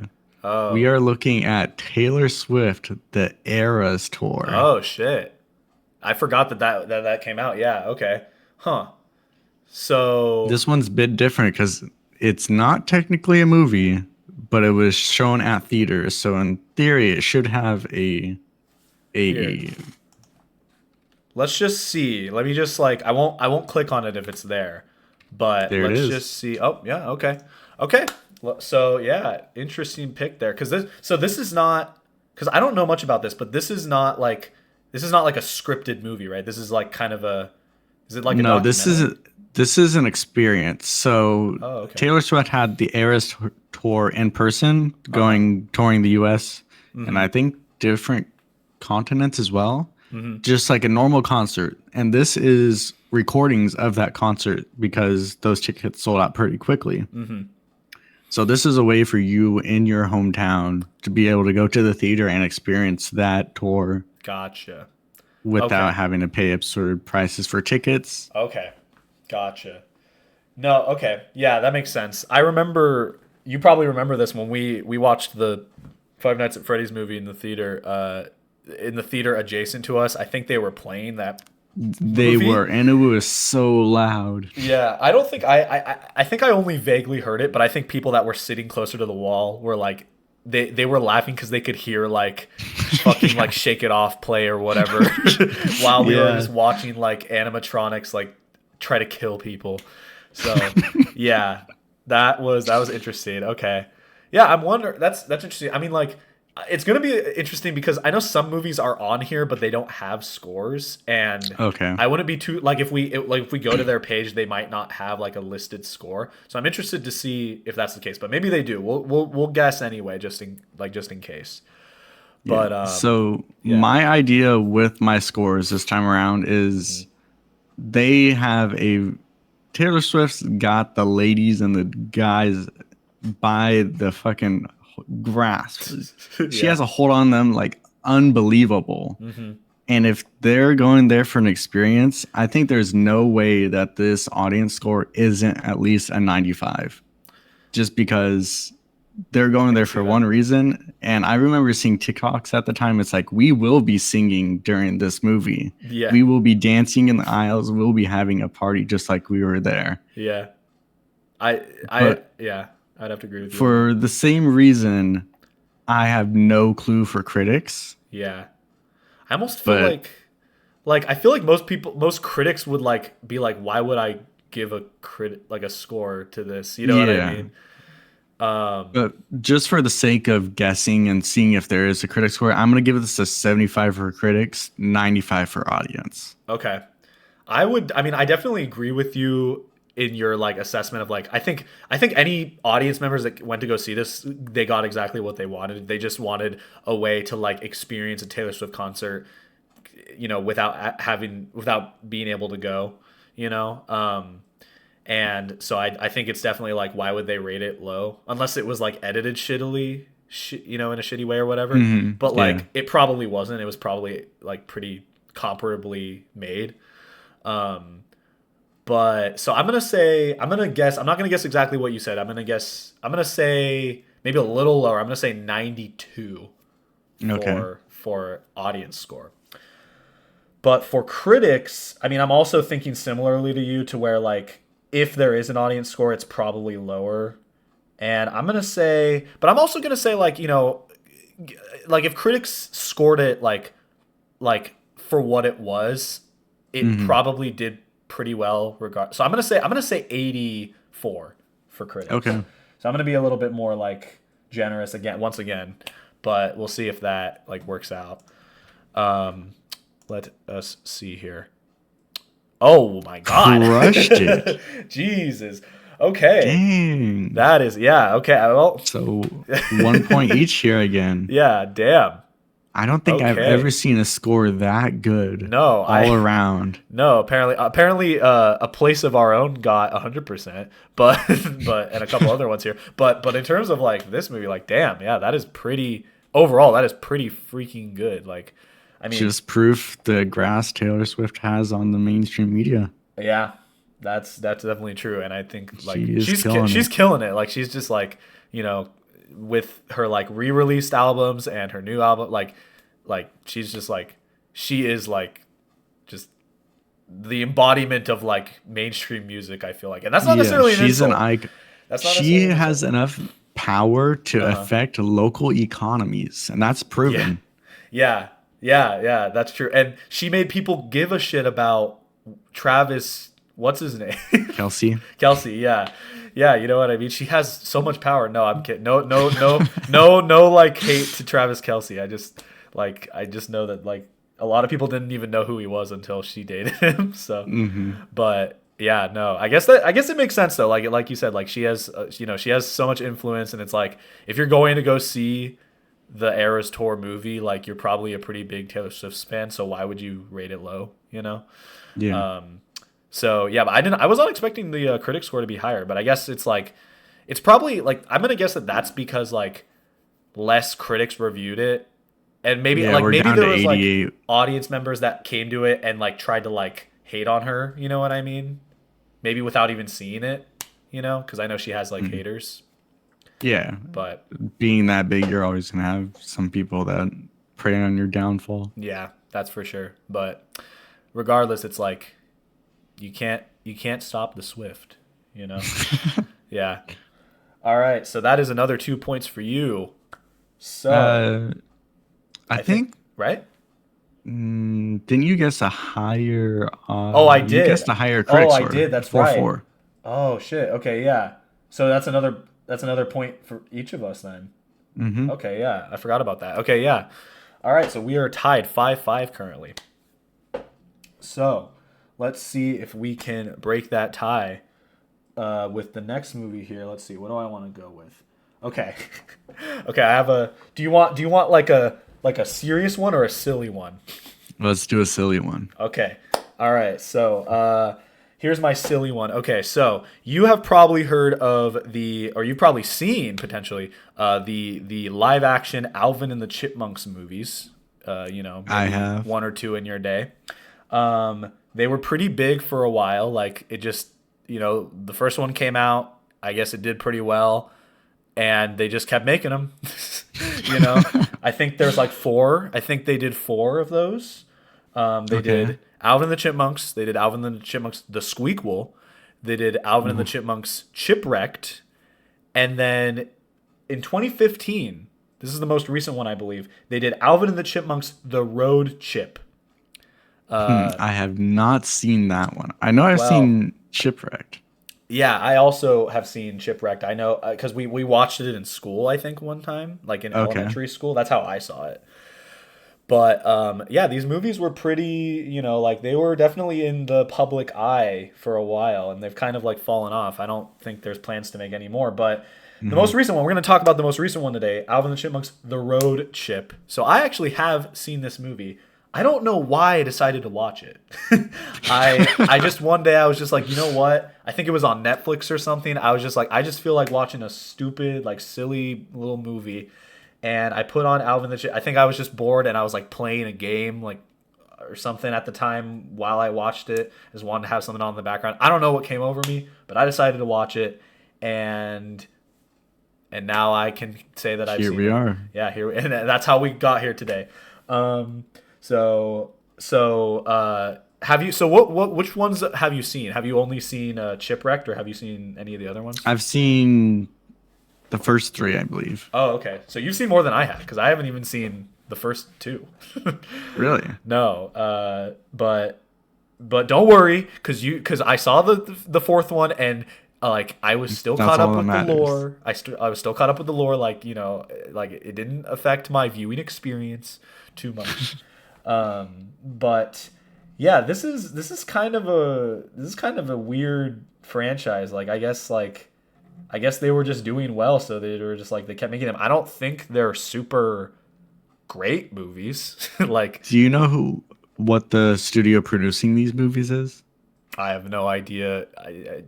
We Oh. are looking at Taylor Swift, the Eras tour. Oh shit. I forgot that came out. Yeah, okay. Huh. So, This one's a bit different because it's not technically a movie, but it was shown at theaters. So in theory, it should have weird. a Let's just see. Let me just like I won't click on it if it's there. But there it let's is. just see. Oh, yeah, okay. Okay. So, yeah, interesting pick there cuz this is not cuz I don't know much about this, but this is not like a scripted movie, right? This is like kind of a is it like a No, documentary? this is an experience. So Oh, okay. Taylor Swift had the Eras tour in person, going touring the U.S. and I think different continents as well, just like a normal concert. And this is recordings of that concert because those tickets sold out pretty quickly. So this is a way for you in your hometown to be able to go to the theater and experience that tour Gotcha. without Okay. having to pay absurd prices for tickets. Okay. Gotcha. No, okay. Yeah, that makes sense. I remember you probably remember this when we watched the Five Nights at Freddy's movie in the theater adjacent to us. I think they were playing that They movie. were, and it was so loud. Yeah, I don't think I think I only vaguely heard it, but I think people that were sitting closer to the wall were like they were laughing because they could hear like fucking like Shake It Off play or whatever while we were Yeah. just watching like animatronics like try to kill people. So yeah, that was interesting. Okay, yeah, I'm wondering that's interesting. I mean, like it's gonna be interesting because I know some movies are on here, but they don't have scores, and Okay. I wouldn't be too like if we go to their page, they might not have like a listed score. So I'm interested to see if that's the case, but maybe they do. We'll guess anyway, just in case. But So yeah. my idea with my scores this time around is they have a Taylor Swift's got the ladies and the guys by the fucking grasp. She Yeah. has a hold on them like unbelievable. And if they're going there for an experience, I think there's no way that this audience score isn't at least a 95. Just because they're going there see for that. one reason. And I remember seeing TikToks at the time. It's like, we will be singing during this movie. Yeah. We will be dancing in the aisles. We'll be having a party just like we were there. Yeah. Yeah, I'd have to agree with you. For the same reason, I have no clue for critics. Yeah. I almost feel But like I feel like most critics would like be like, why would I give a like a score to this? You know what I yeah. mean? But just for the sake of guessing and seeing if there is a critic score, I'm going to give this a 75 for critics, 95 for audience. Okay. I mean, I definitely agree with you in your like assessment of like I think any audience members that went to go see this, they got exactly what they wanted. They just wanted a way to like experience a Taylor Swift concert without being able to go, you know. And so I think it's definitely like, why would they rate it low unless it was like edited shittily, in a shitty way or whatever. But Yeah. like it probably wasn't. It was probably like pretty comparably made. But so I'm gonna guess. I'm not gonna guess exactly what you said. I'm gonna say maybe a little lower. I'm gonna say 92 Okay. for audience score. But for critics, I mean, I'm also thinking similarly to you, to where like if there is an audience score, it's probably lower. And but I'm also gonna say like, like if critics scored it like for what it was, it Hmm. probably did pretty well. So I'm gonna say 84 for critics. Okay. So I'm gonna be a little bit more like generous once again, but we'll see if that like works out. Um, let us see here. Oh my God, Crushed it. Jesus. Okay, Dang. that is, yeah. Okay, well, So 1 point each here again. yeah. Damn. I don't think I've Okay. ever seen a score that good No, all around. no. Apparently, a place of our own got 100%, but and a couple other ones here. But in terms of like this movie, like, damn, yeah, that is pretty. Overall, that is pretty freaking good. Like, I mean, Just proof the grass Taylor Swift has on the mainstream media. yeah, that's definitely true. And I think like She is killing she's it. killing it. Like, she's just like, you know, with her like re-released albums and her new album, like she's just like, she is like just the embodiment of like mainstream music, I feel like. And that's not Yeah, necessarily an she's an insult. icon. That's not She necessarily an has insult. enough power to Uh-huh. affect local economies, and that's Yeah. proven. Yeah. Yeah, that's true. And she made people give a shit about Travis, what's his name? Kelsey. Kelsey, yeah. Yeah, you know what I mean? She has so much power. No, I'm kidding. No, like hate to Travis Kelsey. I just know that like a lot of people didn't even know who he was until she dated him. So, Hmm. but yeah, no. I guess it makes sense though. Like you said, like she has she has so much influence, and it's like if you're going to go see the Eras Tour movie, like you're probably a pretty big Taylor Swift fan, so why would you rate it low, you know? Yeah. So yeah, but I was not expecting the critic score to be higher, but I guess it's like it's probably like I'm gonna guess that that's because like less critics reviewed it, and Yeah, we're maybe down there to was like 88. audience members that came to it and like tried to like hate on her, you know what I mean? Maybe without even seeing it, because I know she has like Mhm. haters, Yeah. but Being that big, you're always going to have some people that prey on your downfall. yeah, that's for sure. But regardless, it's like you can't stop the Swift, you know? Yeah. All right, so that is another 2 points for you. So Uh, I I think think, right. didn't you guess a higher, Oh, I you did. guessed a higher Oh, critic I score, did. That's 4 right. 4. Oh shit. Okay, yeah. So that's another point for each of us then. Mm-hmm. Okay, yeah. I forgot about that. Okay, yeah. All right, so we are tied 5-5 currently. So, let's see if we can break that tie with the next movie here. Let's see. What do I want to go with? Okay. Okay, I have a do you want like a serious one or a silly one? Let's do a silly one. Okay. All right. So here's my silly one. Okay. So you have probably heard of or you've probably seen potentially the live action Alvin and the Chipmunks movies. I Maybe have. one or two in your day. They were pretty big for a while. Like it just, the first one came out. I guess it did pretty well, and they just kept making them. you know, I think there's like four. I think they did four of those. They Okay. did Alvin and the Chipmunks. They did Alvin and the Chipmunks, The Squeakquel. They did Alvin and the Ooh. Chipmunks, Chipwrecked. And then in 2015, this is the most recent one, I believe, they did Alvin and the Chipmunks, The Road Chip. I have not seen that one. I know I've Well, seen Shipwrecked. yeah, I also have seen Chipwrecked. I know because we watched it in school, I think, one time, like in Okay. elementary school. That's how I saw it. But yeah, these movies were pretty, like they were definitely in the public eye for a while, and they've kind of like fallen off. I don't think there's plans to make any more. But the Hmm. most recent one, we're going to talk about the most recent one today, Alvin and the Chipmunks, The Road Chip. So I actually have seen this movie. I don't know why I decided to watch it. I just one day I was just like, you know what? I think it was on Netflix or something. I was just like, I just feel like watching a stupid, like silly little movie, and I put on Alvin the Chip. I think I was just bored and I was like playing a game like or something at the time while I watched it. Just wanted to have something on in the background. I don't know what came over me, but I decided to watch it, and now I can say that I've Here seen we it. are. Yeah, here, and that's how we got here today. Um, have you? So which ones have you seen? Have you only seen Chipwrecked, or have you seen any of the other ones? I've seen the first three, I believe. Oh, okay. So you've seen more than I have, because I haven't even seen the first two. Really? No, but don't worry, because I saw the fourth one, and like I was still That's caught up all that with the matters. lore. I was still caught up with the lore. Like like it didn't affect my viewing experience too much. But yeah, this is kind of a weird franchise. Like I guess they were just doing well, so they were just like they kept making them. I don't think they're super great movies. Like Do you know what the studio producing these movies is? I have no idea.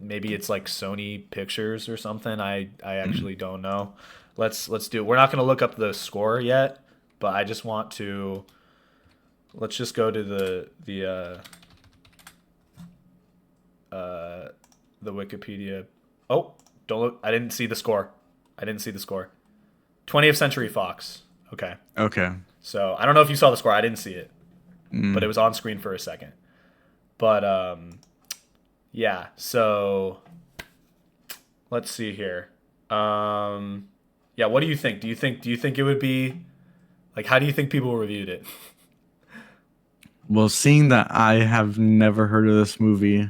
Maybe it's like Sony Pictures or something. I actually don't know. Let's do. We're not gonna look up the score yet, but I just want to. Let's just go to the Wikipedia. Oh, don't look. I didn't see the score. I didn't see the score. 20th Century Fox. Okay. Okay. So I don't know if you saw the score. I didn't see it, but it was on screen for a second. But yeah. So let's see here. Yeah. What do you think? Do you think it would be like? How do you think people reviewed it? Well, seeing that I have never heard of this movie,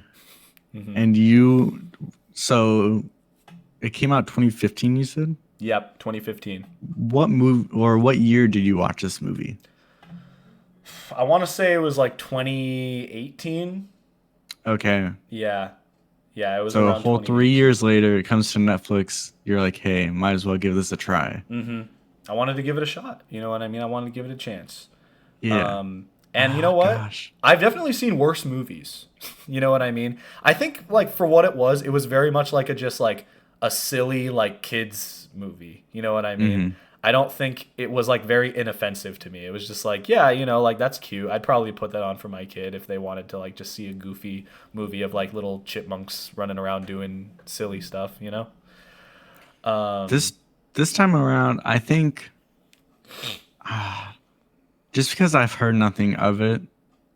and so it came out 2015, you said? Yep, 2015. What movie or what year did you watch this movie? I want to say it was like 2018. Okay. Yeah. Yeah, it was So a around whole 2018. 3 years later, it comes to Netflix. You're like, hey, might as well give this a try. I wanted to give it a shot. You know what I mean? I wanted to give it a chance. Yeah. And you know what? Gosh. I've definitely seen worse movies. You know what I mean? I think like for what it was very much like just like a silly like kids movie. You know what I mean? I don't think it was like very inoffensive to me. It was just like, yeah, you know, like that's cute. I'd probably put that on for my kid if they wanted to like just see a goofy movie of like little chipmunks running around doing silly stuff, you know? This time around, I think just because I've heard nothing of it,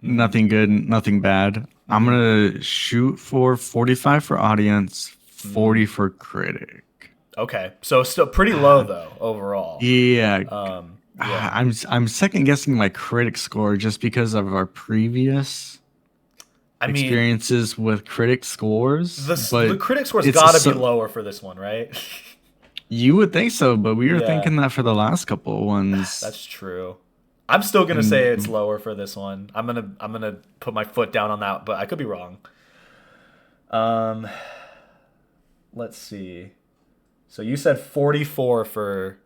nothing good, nothing bad, I'm gonna shoot for 45 for audience, 40 for critic. Okay. So still pretty low though overall. Yeah. Yeah. I'm second guessing my critic score just because of our previous I mean, experiences with critic scores. the But critic score's it's got to so- be lower for this one, right? You would think so, but we were Yeah. thinking that for the last couple of ones. That's true. I'm still gonna say it's lower for this one. I'm gonna put my foot down on that, but I could be wrong. Let's see. So you said 44 for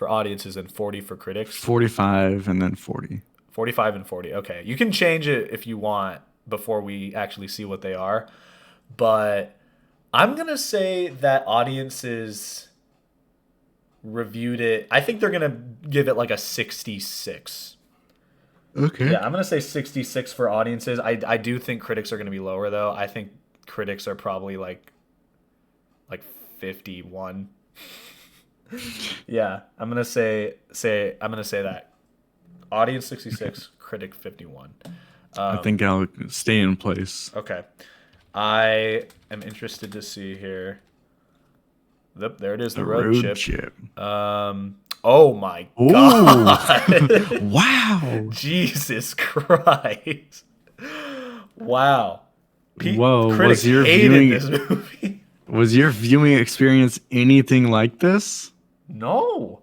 audiences and 40 for critics. 45 and then 40. 45 and 40. Okay. You can change it if you want before we actually see what they are. But I'm going to say that audiences reviewed it. I think they're going to give it like a 66. Okay. Yeah, I'm going to say 66 for audiences. I do think critics are going to be lower though. I think critics are probably like 51. Yeah, I'm going to say that. Audience 66, critic 51. I think I'll stay in place. Okay. I am interested to see here. There it is, the road chip. Oh my god. Wow. Jesus Christ. Wow. Whoa, Critics hated this movie. Was your viewing experience anything like this? No.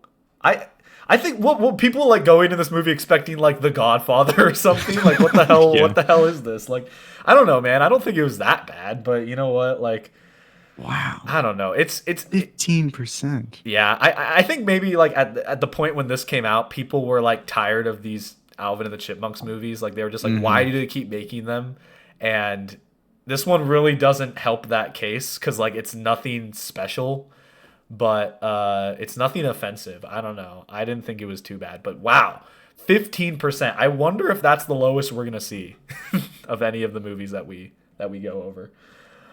I think what people like go into this movie expecting like The Godfather or something. Like what the hell Yeah. what the hell is this? Like I don't know, man. I don't think it was that bad, but you know what? Like Wow. I don't know. It's 15%. yeah, I think maybe like at the point when this came out, people were like tired of these Alvin and the Chipmunks movies. Like they were just like, why do they keep making them? And this one really doesn't help that case because like it's nothing special, but it's nothing offensive. I don't know. I didn't think it was too bad, but wow, 15%. I wonder if that's the lowest we're gonna see of any of the movies that we go over.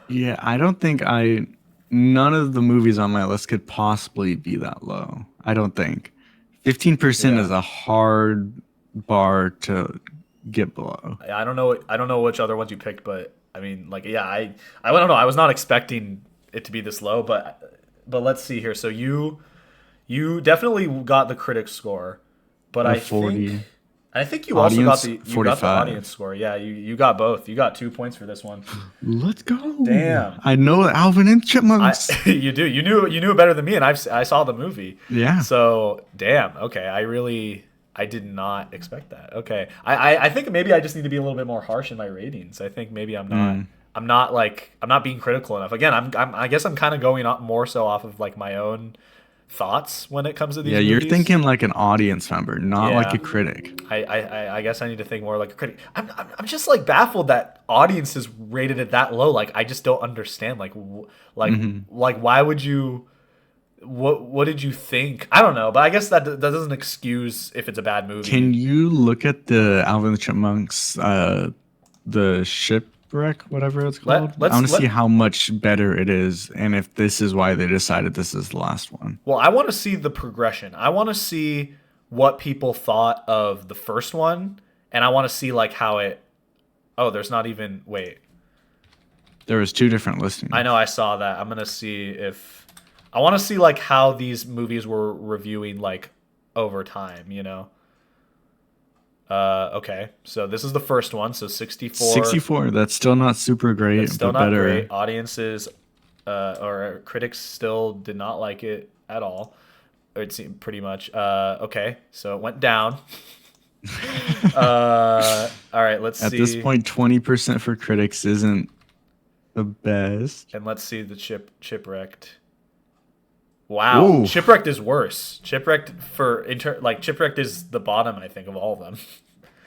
Yeah, I don't think I. None of the movies on my list could possibly be that low. I don't think. 15% Yeah. is a hard bar to get below. I don't know. I don't know which other ones you picked, but I mean, like, yeah, I don't know. I was not expecting it to be this low, but let's see here. So you definitely got the critic score, but A 40. I think you also got Audience, the 45. audience score. Yeah, you got both. You got 2 points for this one. Let's go. Damn. I know Alvin and Chipmunks. You do. You knew it better than me, and I saw the movie. Yeah. So damn. Okay. I did not expect that. Okay. I think maybe I just need to be a little bit more harsh in my ratings. I think maybe I'm not. I'm not being critical enough. Again, I guess I'm kind of going up more so off of like my own thoughts when it comes to these Yeah, movies. you're thinking like an audience member, not like Yeah. a critic. I guess I need to think more like a critic. I'm just like baffled that audiences rated it that low. Like I just don't understand. Like like why would you? What did you think? I don't know, but I guess that doesn't excuse if it's a bad movie. Can you look at the Alvin and the Chipmunks, the shipwreck, whatever it's called? I want to see how much better it is, and if this is why they decided this is the last one. Well, I want to see the progression. I want to see what people thought of the first one, and I want to see like how it. Oh, there's not even wait. There was 2 different listings. I know I saw that. I'm gonna see if I want to see like how these movies were reviewing like over time. You know. Okay, so this is the first one. So 64. 64. That's still not super great, It's still but not better. great. Audiences or critics still did not like it at all. It seemed pretty much. Okay, so it went down. All right, let's see. At this point, 20% for critics isn't the best. And let's see the Chipwrecked. Wow, Ooh. Chipwrecked is worse. Chipwrecked Chipwrecked is the bottom, I think, of all of them.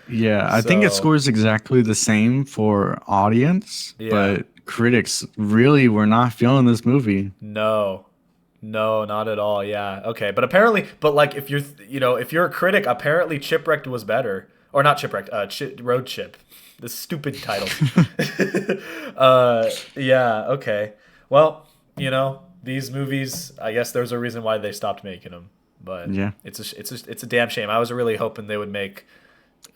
Yeah, I think it So- scores exactly the same for audience, Yeah. but critics really were not feeling this movie. No, not at all. Yeah, okay, but apparently, like if you're a critic, apparently Chipwrecked was better, or not Chipwrecked, Road Chip. The stupid title. Yeah, okay. Well, these movies, I guess there's a reason why they stopped making them, but Yeah. it's a damn shame. I was really hoping they would make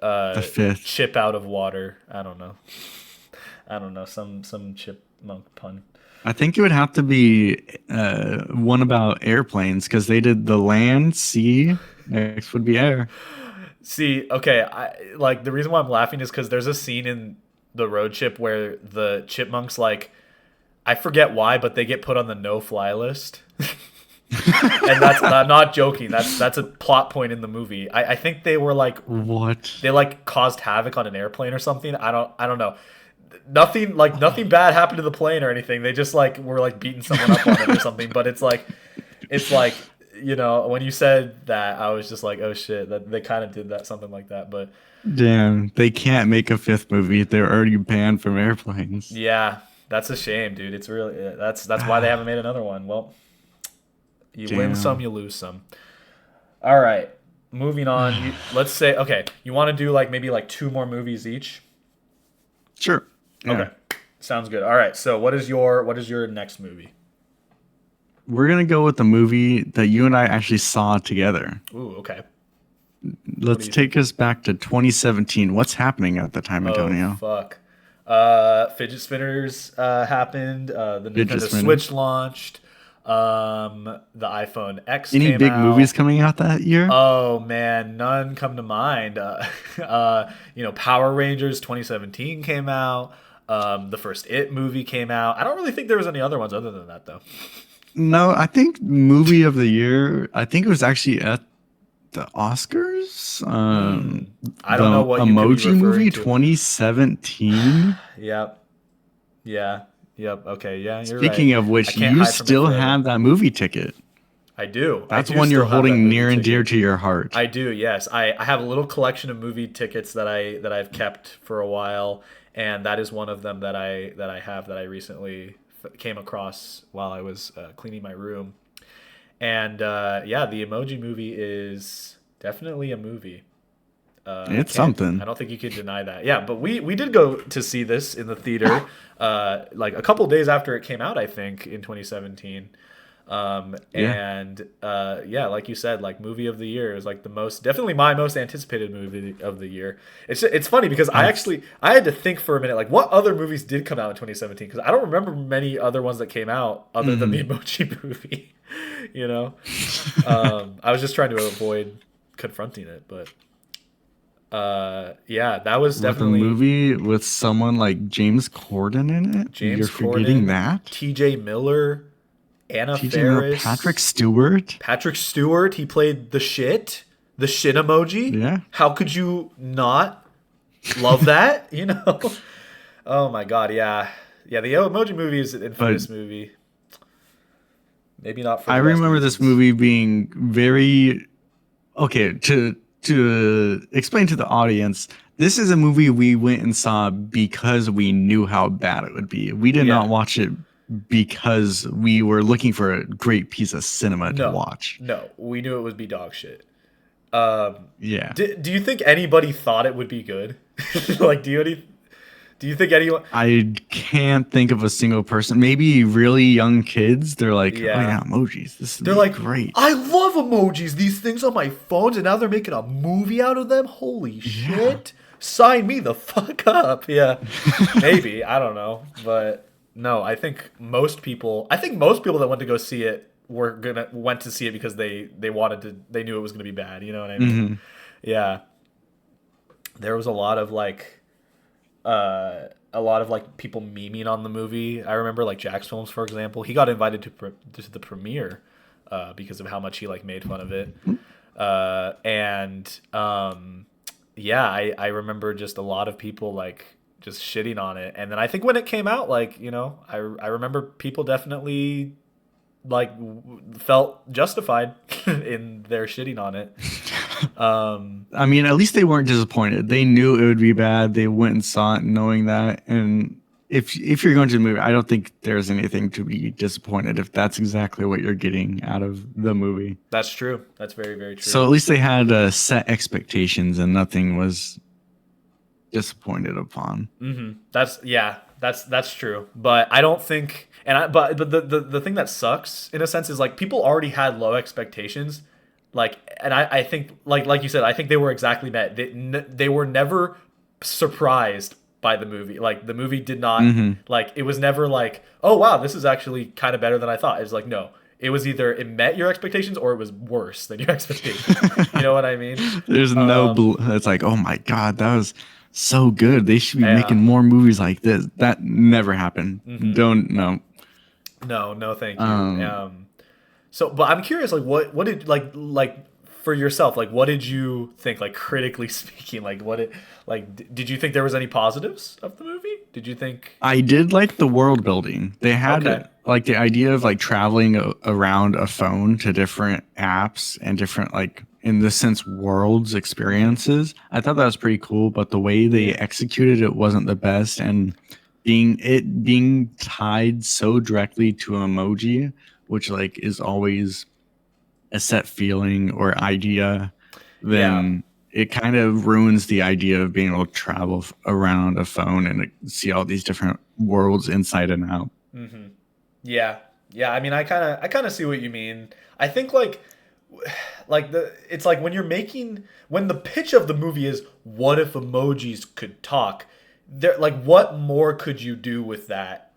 The 5th. Chip out of water. I don't know, some chipmunk pun. I think it would have to be one about airplanes because they did the land, sea, next would be air. See, okay, like the reason why I'm laughing is because there's a scene in the road trip where the chipmunks like, I forget why, but they get put on the no-fly list. And I'm not joking. That's a plot point in the movie. I think they were like What? they like caused havoc on an airplane or something. I don't know. Nothing bad happened to the plane or anything. They just like were like beating someone up on it or something. But it's like when you said that, I was just like, oh shit, that they kind of did that, something like that. But Damn, they can't make a 5th movie. They're already banned from airplanes. yeah, that's a shame, dude. It's really that's why they haven't made another one. Well, you win Damn. some, you lose some. All right, moving on. Let's say, okay, you want to do like maybe like 2 more movies each? Sure. Yeah. Okay, sounds good. All right, so what is your next movie? We're going to go with the movie that you and I actually saw together. Ooh, okay. Let's take us back to 2017. What's happening at the time, Antonio? Oh, fuck. Fidget spinners happened. The Fidget Nintendo spinners. Switch launched. The iPhone X Any came big out. movies coming out that year? Oh man, none come to mind. Power Rangers 2017 came out. The first It movie came out. I don't really think there was any other ones other than that though. No, I think movie of the year. I think it was actually at the Oscars. I don't know what you could be Emoji movie referring to. 2017. Yep. Yeah. Yep. Okay. Yeah. You're Speaking right. of which, I can't you hide from it still forever. have that movie ticket. I do. I That's do one still you're have that holding movie near and dear ticket. to your heart. I do, yes. I have a little collection of movie tickets that I've kept for a while, and that is one of them that I recently came across while I was cleaning my room. And yeah, the Emoji Movie is definitely a movie. It's I something. don't think you could deny that. Yeah, but we did go to see this in the theater, like a couple days after it came out, I think, in 2017. Yeah. And yeah, like you said, like movie of the year is like the most definitely my most anticipated movie of the year. It's funny because That's I had to think for a minute, like what other movies did come out in 2017, because I don't remember many other ones that came out other than the mhm. Emoji Movie. You know, I was just trying to avoid confronting it, but yeah, that was With a definitely movie with someone like James Corden in it. You're James forgetting Corden, that? T.J. Miller, Anna TJ Miller, Patrick Faris. Stewart. Patrick Stewart, he played the shit emoji. Yeah. How could you not love that? You know? Oh my god, yeah. Yeah, the Emoji Movie is an But infamous movie. Maybe not for I the best remember this reasons. movie being very okay. To explain to the audience, this is a movie we went and saw because we knew how bad it would be. We did not Yeah. watch it because we were looking for a great piece of cinema to No. watch. No. We knew it would be dog shit. Um Yeah. do you think anybody thought it would be good? Like do you think anyone I can't think of a single person. Maybe really young kids. They're like, oh Yeah. yeah, emojis. This would They're be like, great. I love emojis, these things on my phones, and now they're making a movie out of them? Holy Yeah. shit. Sign me the fuck up. Yeah. Maybe. I don't know. But no, I think most people that went to go see it went to see it because they knew it was gonna be bad. You know what I mean? Hmm. Yeah. There was a lot of like people memeing on the movie. I remember like Jack's Films, for example. He got invited to the premiere because of how much he like made fun of it. And yeah, I remember just a lot of people like just shitting on it. And then I think when it came out, like I remember people definitely like felt justified in their shitting on it. I mean, at least they weren't disappointed. They knew it would be bad. They went and saw it knowing that. And if you're going to the movie, I don't think there's anything to be disappointed if that's exactly what you're getting out of the movie. That's true. That's very, very true. So at least they had set expectations and nothing was disappointed upon. That's true. But I don't think, but the thing that sucks in a sense is like people already had low expectations, like, and I think like you said, I think they were exactly met. They were never surprised by the movie. Like the movie did not Hmm. like it was never like, oh wow, this is actually kind of better than I thought. It's like no. It was either it met your expectations or it was worse than your expectations. You know what I mean? There's no, Um, it's like, oh my God, that was so good. They should be yeah. making more movies like this. That never happened. Don't know. No, no, thank you. Um, So, but I'm curious, like, what did like for yourself, like, what did you think, like, critically speaking, like, did you think there was any positives of the movie? Did you think? I did like the world building. They Okay, had like the idea of like traveling around a phone to different apps and different like in the sense worlds experiences. I thought that was pretty cool, but the way they yeah, executed it wasn't the best. And being tied so directly to emoji, which like is always a set feeling or idea, yeah. then it kind of ruins the idea of being able to travel around a phone and see all these different worlds inside and out. Yeah. Yeah, I mean, I kind of see what you mean. I think like the it's like when the pitch of the movie is what if emojis could talk? There like what more could you do with that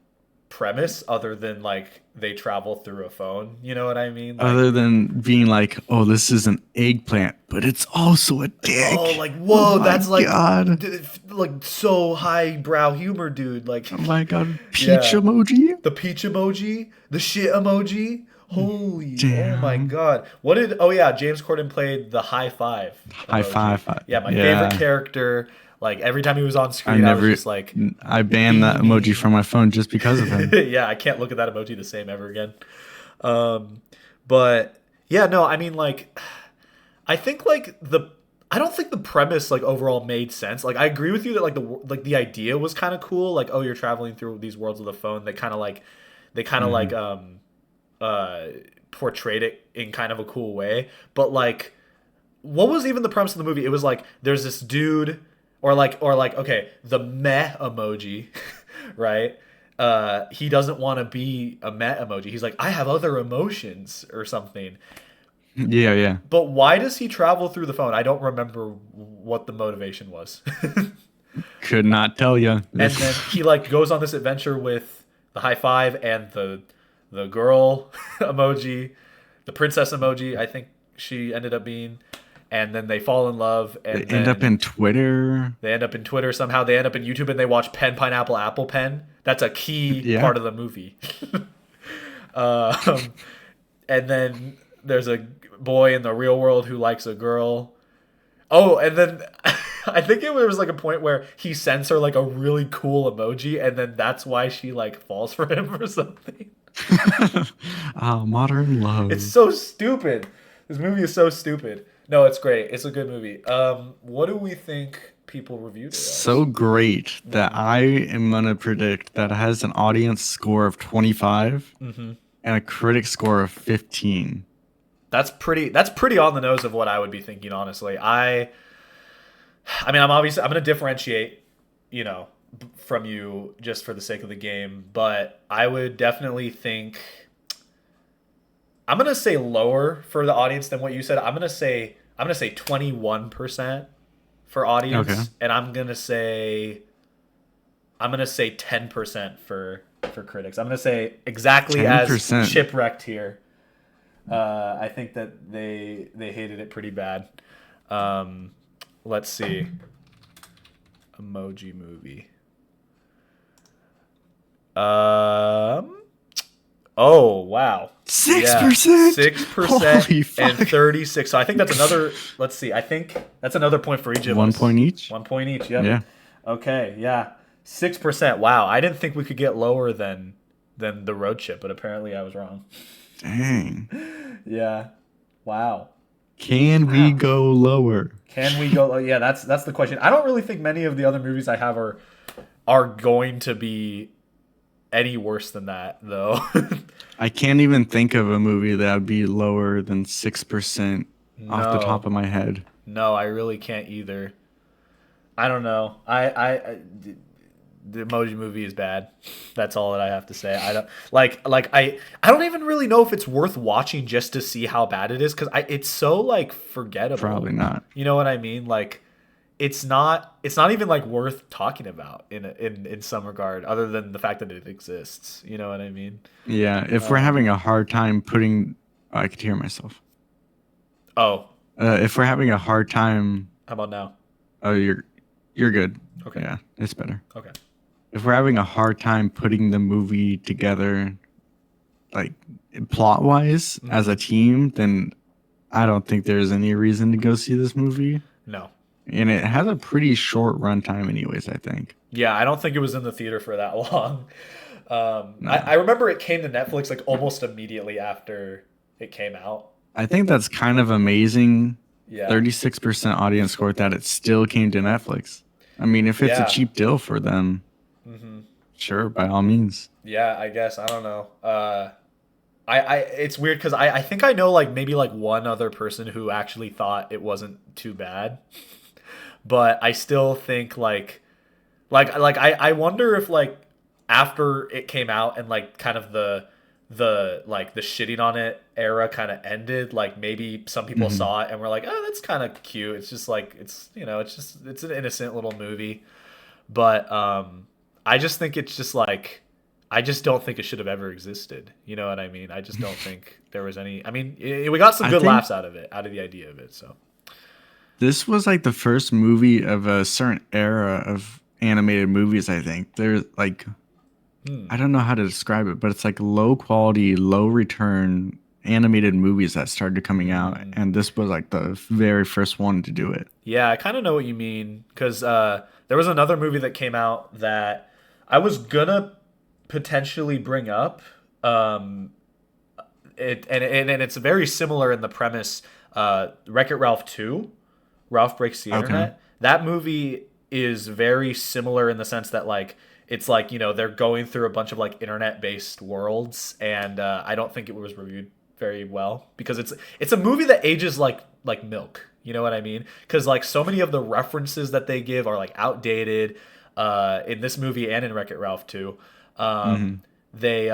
premise other than like they travel through a phone? You know what I mean? Like Other than being like, oh, this is an eggplant, but it's also a oh, dick. like Oh whoa, my that's like God. like so highbrow humor, dude. Like Oh my God. Peach yeah. emoji? The peach emoji, the shit emoji. Holy, oh my Damn. god. What did, oh yeah, James Corden played the high five High emoji. five. Yeah, my favorite Yeah. character. Like every time he was on I screen, I was never, just like, I banned that emoji from beaming. my phone just because of him. Yeah, I can't look at that emoji the same ever again. Um, but Yeah, no, I mean like I think like the I don't think the premise like overall made sense. Like I agree with you that like the idea was kind of cool. Like oh, you're traveling through these worlds with a phone. They kind of like Hmm. uh portrayed it in kind of a cool way. But like what was even the premise of the movie? It was like there's this dude or like okay, the meh emoji, right? He doesn't want to be a meh emoji. He's like I have other emotions or something. Yeah, yeah. But why does he travel through the phone? I don't remember what the motivation was. Could not tell you. And then he like goes on this adventure with the high five and the girl emoji, the princess emoji. I think she ended up being, and then they fall in love, They and end up then in Twitter. they end up in Twitter somehow. They end up in YouTube, and they watch Pen Pineapple Apple Pen. That's a key Yeah. part of the movie. um, and then there's a boy in the real world who likes a girl. Oh, and then I think it was like a point where he sends her like a really cool emoji, and then that's why she like falls for him or something. Ah, modern It's love. so stupid. This movie is so stupid. No, it's great. It's a good movie. What do we think people reviewed it So as? great that I am gonna predict that it has an audience score of 25 Hmm. and a critic score of 15. That's pretty on the nose of what I would be thinking, honestly. I mean, I'm gonna differentiate, you know, from you just for the sake of the game, but I would definitely think I'm gonna say lower for the audience than what you said. I'm gonna say 21% for Okay. audience, and I'm gonna say 10% for critics. I'm gonna say exactly as 10%. Chipwrecked here. I think that they hated it pretty bad. Um, let's see, Emoji Movie. Um, Oh wow. Yeah, 6%? 6% Holy and fuck. 36. So I think that's another. Let's see. I think that's another point for each of 1 point us. each? 1 point each. Yep. Yeah. Okay. Yeah. 6%. Wow. I didn't think we could get lower than the road trip, but apparently I was wrong. Dang. Yeah. Wow. Can we Wow. go lower? Can we go? Oh, yeah. That's the question. I don't really think many of the other movies I have are going to be any worse than that, though. I can't even think of a movie that would be lower than 6% off the top No. of my head. No, I really can't either. I don't know. The Emoji Movie is bad. That's all that I have to say. I don't I don't even really know if it's worth watching just to see how bad it is because it's so like forgettable. Probably not. You know what I mean? Like it's not even like worth talking about in some regard other than the fact that it exists. You know what I mean? Yeah, if we're Um, having a hard time putting, oh, I could hear myself. oh, If we're having a hard time, how about now? oh, you're good. Okay. Yeah, it's better. Okay. If we're having a hard time putting the movie together, like plot wise as Hmm. a team, then I don't think there's any reason to go see this movie. No. And it has a pretty short runtime, anyways. I think. Yeah, I don't think it was in the theater for that long. No, I remember it came to Netflix like almost immediately after it came out. I think that's kind of amazing. Yeah. 36% audience score that it still came to Netflix. I mean, if it's a Yeah. cheap deal for them, Hmm. sure, by all means. Yeah, I guess. I don't know. It's weird because I think I know like maybe like one other person who actually thought it wasn't too bad, but I still think I wonder if like after it came out and like kind of the shitting on it era kind of ended, like maybe some people Hmm. saw it and were like, oh, that's kind of cute. It's just like it's an innocent little movie, but I just think it's just like I just don't think it should have ever existed. You know what I mean? I just don't think there was any. I mean, we got some I good think laughs out of it, out of the idea of it. So. this was like the first movie of a certain era of animated movies. I think they're like, Hmm. I don't know how to describe it, but it's like low quality, low return animated movies that started coming out, Hmm. and this was like the very first one to do it. Yeah, I kind of know what you mean because there was another movie that came out that I was gonna potentially bring up. Um, and it's very similar in the premise. Wreck-It Ralph 2, Ralph Breaks the Okay. Internet. That movie is very similar in the sense that like it's like they're going through a bunch of like internet based worlds, and I don't think it was reviewed very well because it's a movie that ages like milk. You know what I mean? Because like so many of the references that they give are like outdated in this movie and in Wreck-It Ralph 2. Hmm. They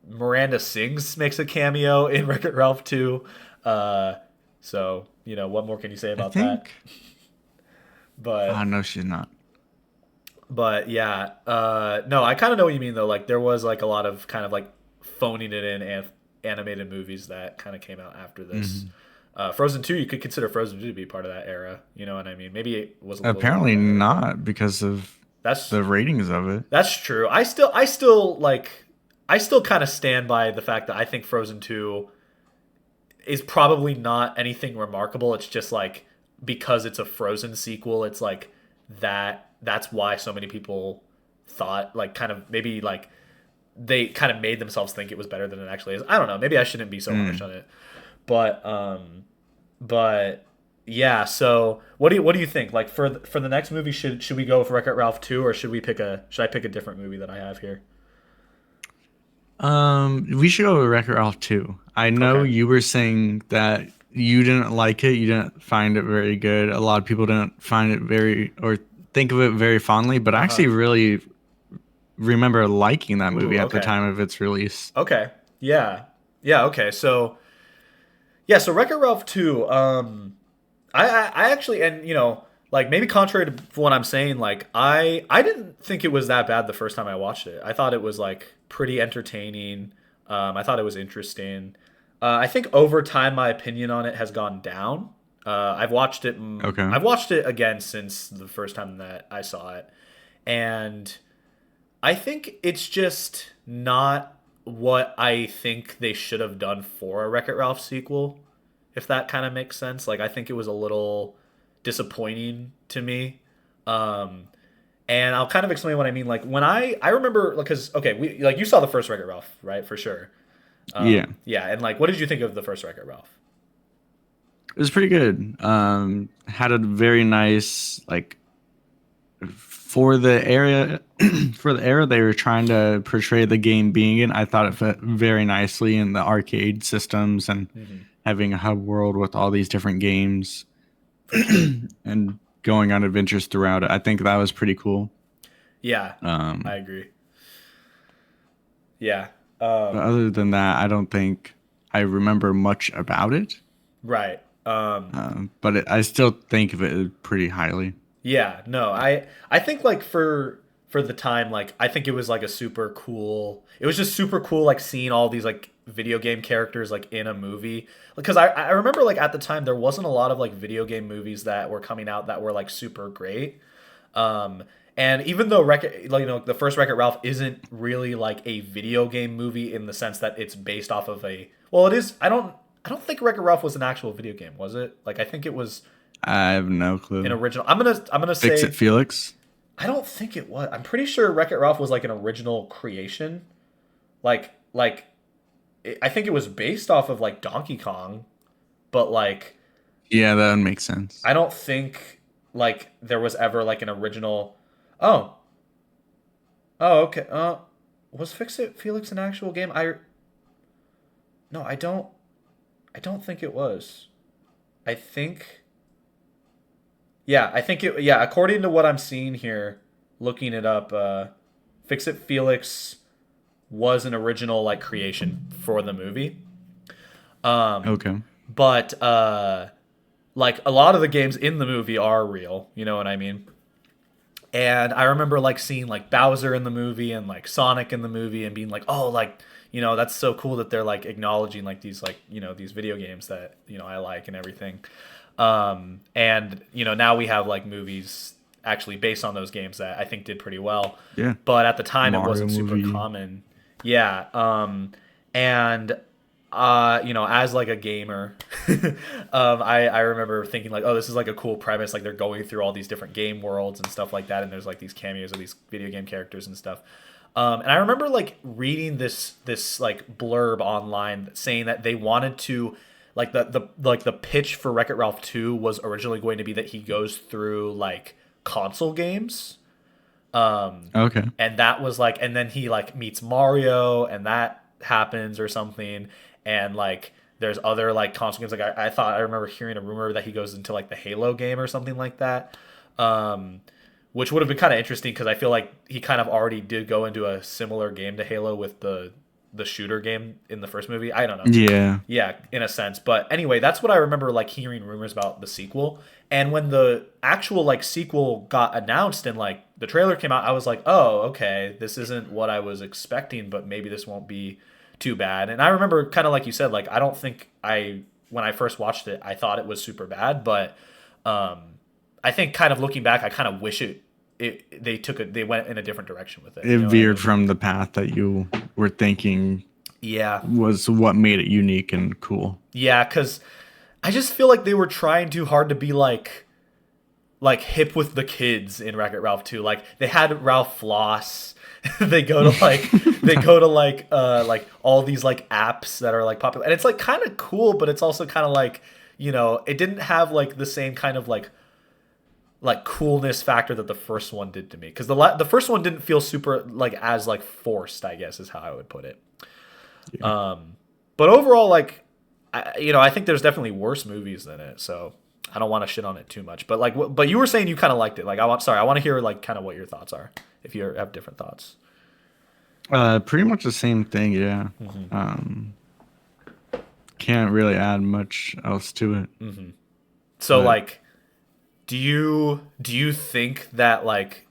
Miranda Sings makes a cameo in Wreck-It Ralph 2. Uh, so what more can you say I about that? think. But No, she's not. yeah, no, I kind of know what you mean though. Like there was like a lot of kind of like phoning it in animated movies that kind of came out after this. Hmm. Frozen 2, you could consider Frozen 2 to be part of that era. You know what I mean? Maybe it was a little bit Apparently later, but not because of that's the ratings of it. that's true. I still kind of stand by the fact that I think Frozen 2 is probably not anything remarkable. It's just like because it's a Frozen sequel, it's like that's why so many people thought like kind of maybe like they kind of made themselves think it was better than it actually is. I don't know. Maybe I shouldn't be so harsh Mm. on it. But yeah, so what do you think? Like for the next movie should we go with Wreck-It Ralph 2 or should I pick a different movie that I have here? We should go with Wreck-It Ralph 2. I know Okay. you were saying that you didn't like it, you didn't find it very good. A lot of people didn't find it very or think of it very fondly, but I Uh-huh. actually really remember liking that movie Ooh, at the okay. time of its release. Okay. Yeah. Yeah, okay. So yeah, so Wreck-It Ralph 2, I actually, and like maybe contrary to what I'm saying, like I didn't think it was that bad the first time I watched it. I thought it was like pretty entertaining. I thought it was interesting. I think over time my opinion on it has gone down. Okay. I've watched it again since the first time that I saw it, and I think it's just not what I think they should have done for a Wreck-It Ralph sequel, if that kind of makes sense. Like I think it was a little disappointing to me. Um, and I'll kind of explain what I mean. Like when I remember like cuz okay, we like you saw the first Wreck-It Ralph, right? For sure. Yeah. Yeah, and like what did you think of the first Wreck-It Ralph? It was pretty good. Had a very nice like for the area for the era they were trying to portray the game being in. I thought it fit very nicely in the arcade systems and Hmm. having a hub world with all these different games For sure. and going on adventures throughout it. I think that was pretty cool. Yeah, I Um, agree. Yeah. but other than that, I don't think I remember much about it. Right. I still think of it pretty highly. Yeah, no, I think like for the time, like I think it was like a super cool. It was just super cool, like seeing all these like video game characters like in a movie. Because I remember like at the time there wasn't a lot of like video game movies that were coming out that were like super great. Um, and even though like, the first Wreck-It Ralph isn't really like a video game movie in the sense that it's based off of a well, it is. I don't think Wreck-It Ralph was an actual video game, was it? Like I think it was I have no an clue. original. I'm gonna Fix It say Felix. I don't think it was. I'm pretty sure Wreck It Ralph was like an original creation. I think it was based off of like Donkey Kong, but like Yeah, that would make sense. I don't think like there was ever like an original. Oh, oh, okay. Was Fix It Felix an actual game? No, I don't. I don't think it was. I think yeah, I think it yeah. According to what I'm seeing here, looking it up, Fix It Felix was an original like creation for the movie. Okay. But like a lot of the games in the movie are real, you know what I mean? And I remember like seeing like Bowser in the movie and like Sonic in the movie and being like, "Oh, like, that's so cool that they're like acknowledging like these like, these video games that, I like and everything." And now we have like movies actually based on those games that I think did pretty well. Yeah. But at the time it Mario wasn't super movie. common. Yeah. And as like a gamer, I remember thinking like, oh, this is like a cool premise. Like they're going through all these different game worlds and stuff like that, and there's like these cameos of these video game characters and stuff. And I remember like reading this like blurb online saying that they wanted to like the pitch for Wreck-It Ralph 2 was originally going to be that he goes through like console games. Okay. And that was like, and then he like meets Mario and that happens or something. And like there's other like console games. Like I thought I remember hearing a rumor that he goes into like the Halo game or something like that. Um, which would have been kind of interesting because I feel like he kind of already did go into a similar game to Halo with the shooter game in the first movie. I don't know. Yeah. Yeah, in a sense. But anyway, that's what I remember like hearing rumors about the sequel. And when the actual like sequel got announced and like the trailer came out, I was like, "Oh, okay, this isn't what I was expecting, but maybe this won't be too bad." And I remember kind of like you said, like I don't think I when I first watched it, I thought it was super bad, but um I think kind of looking back, I kind of wish they went in a different direction with it. It You know what I veered mean? from the path that you were thinking Yeah. was what made it unique and cool. Yeah, cuz I just feel like they were trying too hard to be like hip with the kids in Wreck-It Ralph 2. Like they had Ralph Floss. They go to like all these like apps that are like popular. And it's like kind of cool, but it's also kind of like, it didn't have like the same kind of like coolness factor that the first one did to me cuz the first one didn't feel super like as like forced, I guess is how I would put it. Yeah. But overall like I think there's definitely worse movies than it. So I don't want to shit on it too much, but like, but you were saying you kind of liked it. Like, I want to hear like kind of what your thoughts are, if you have different thoughts. Pretty much the same thing. Yeah. Can't really add much else to it. So But like, do you think that like,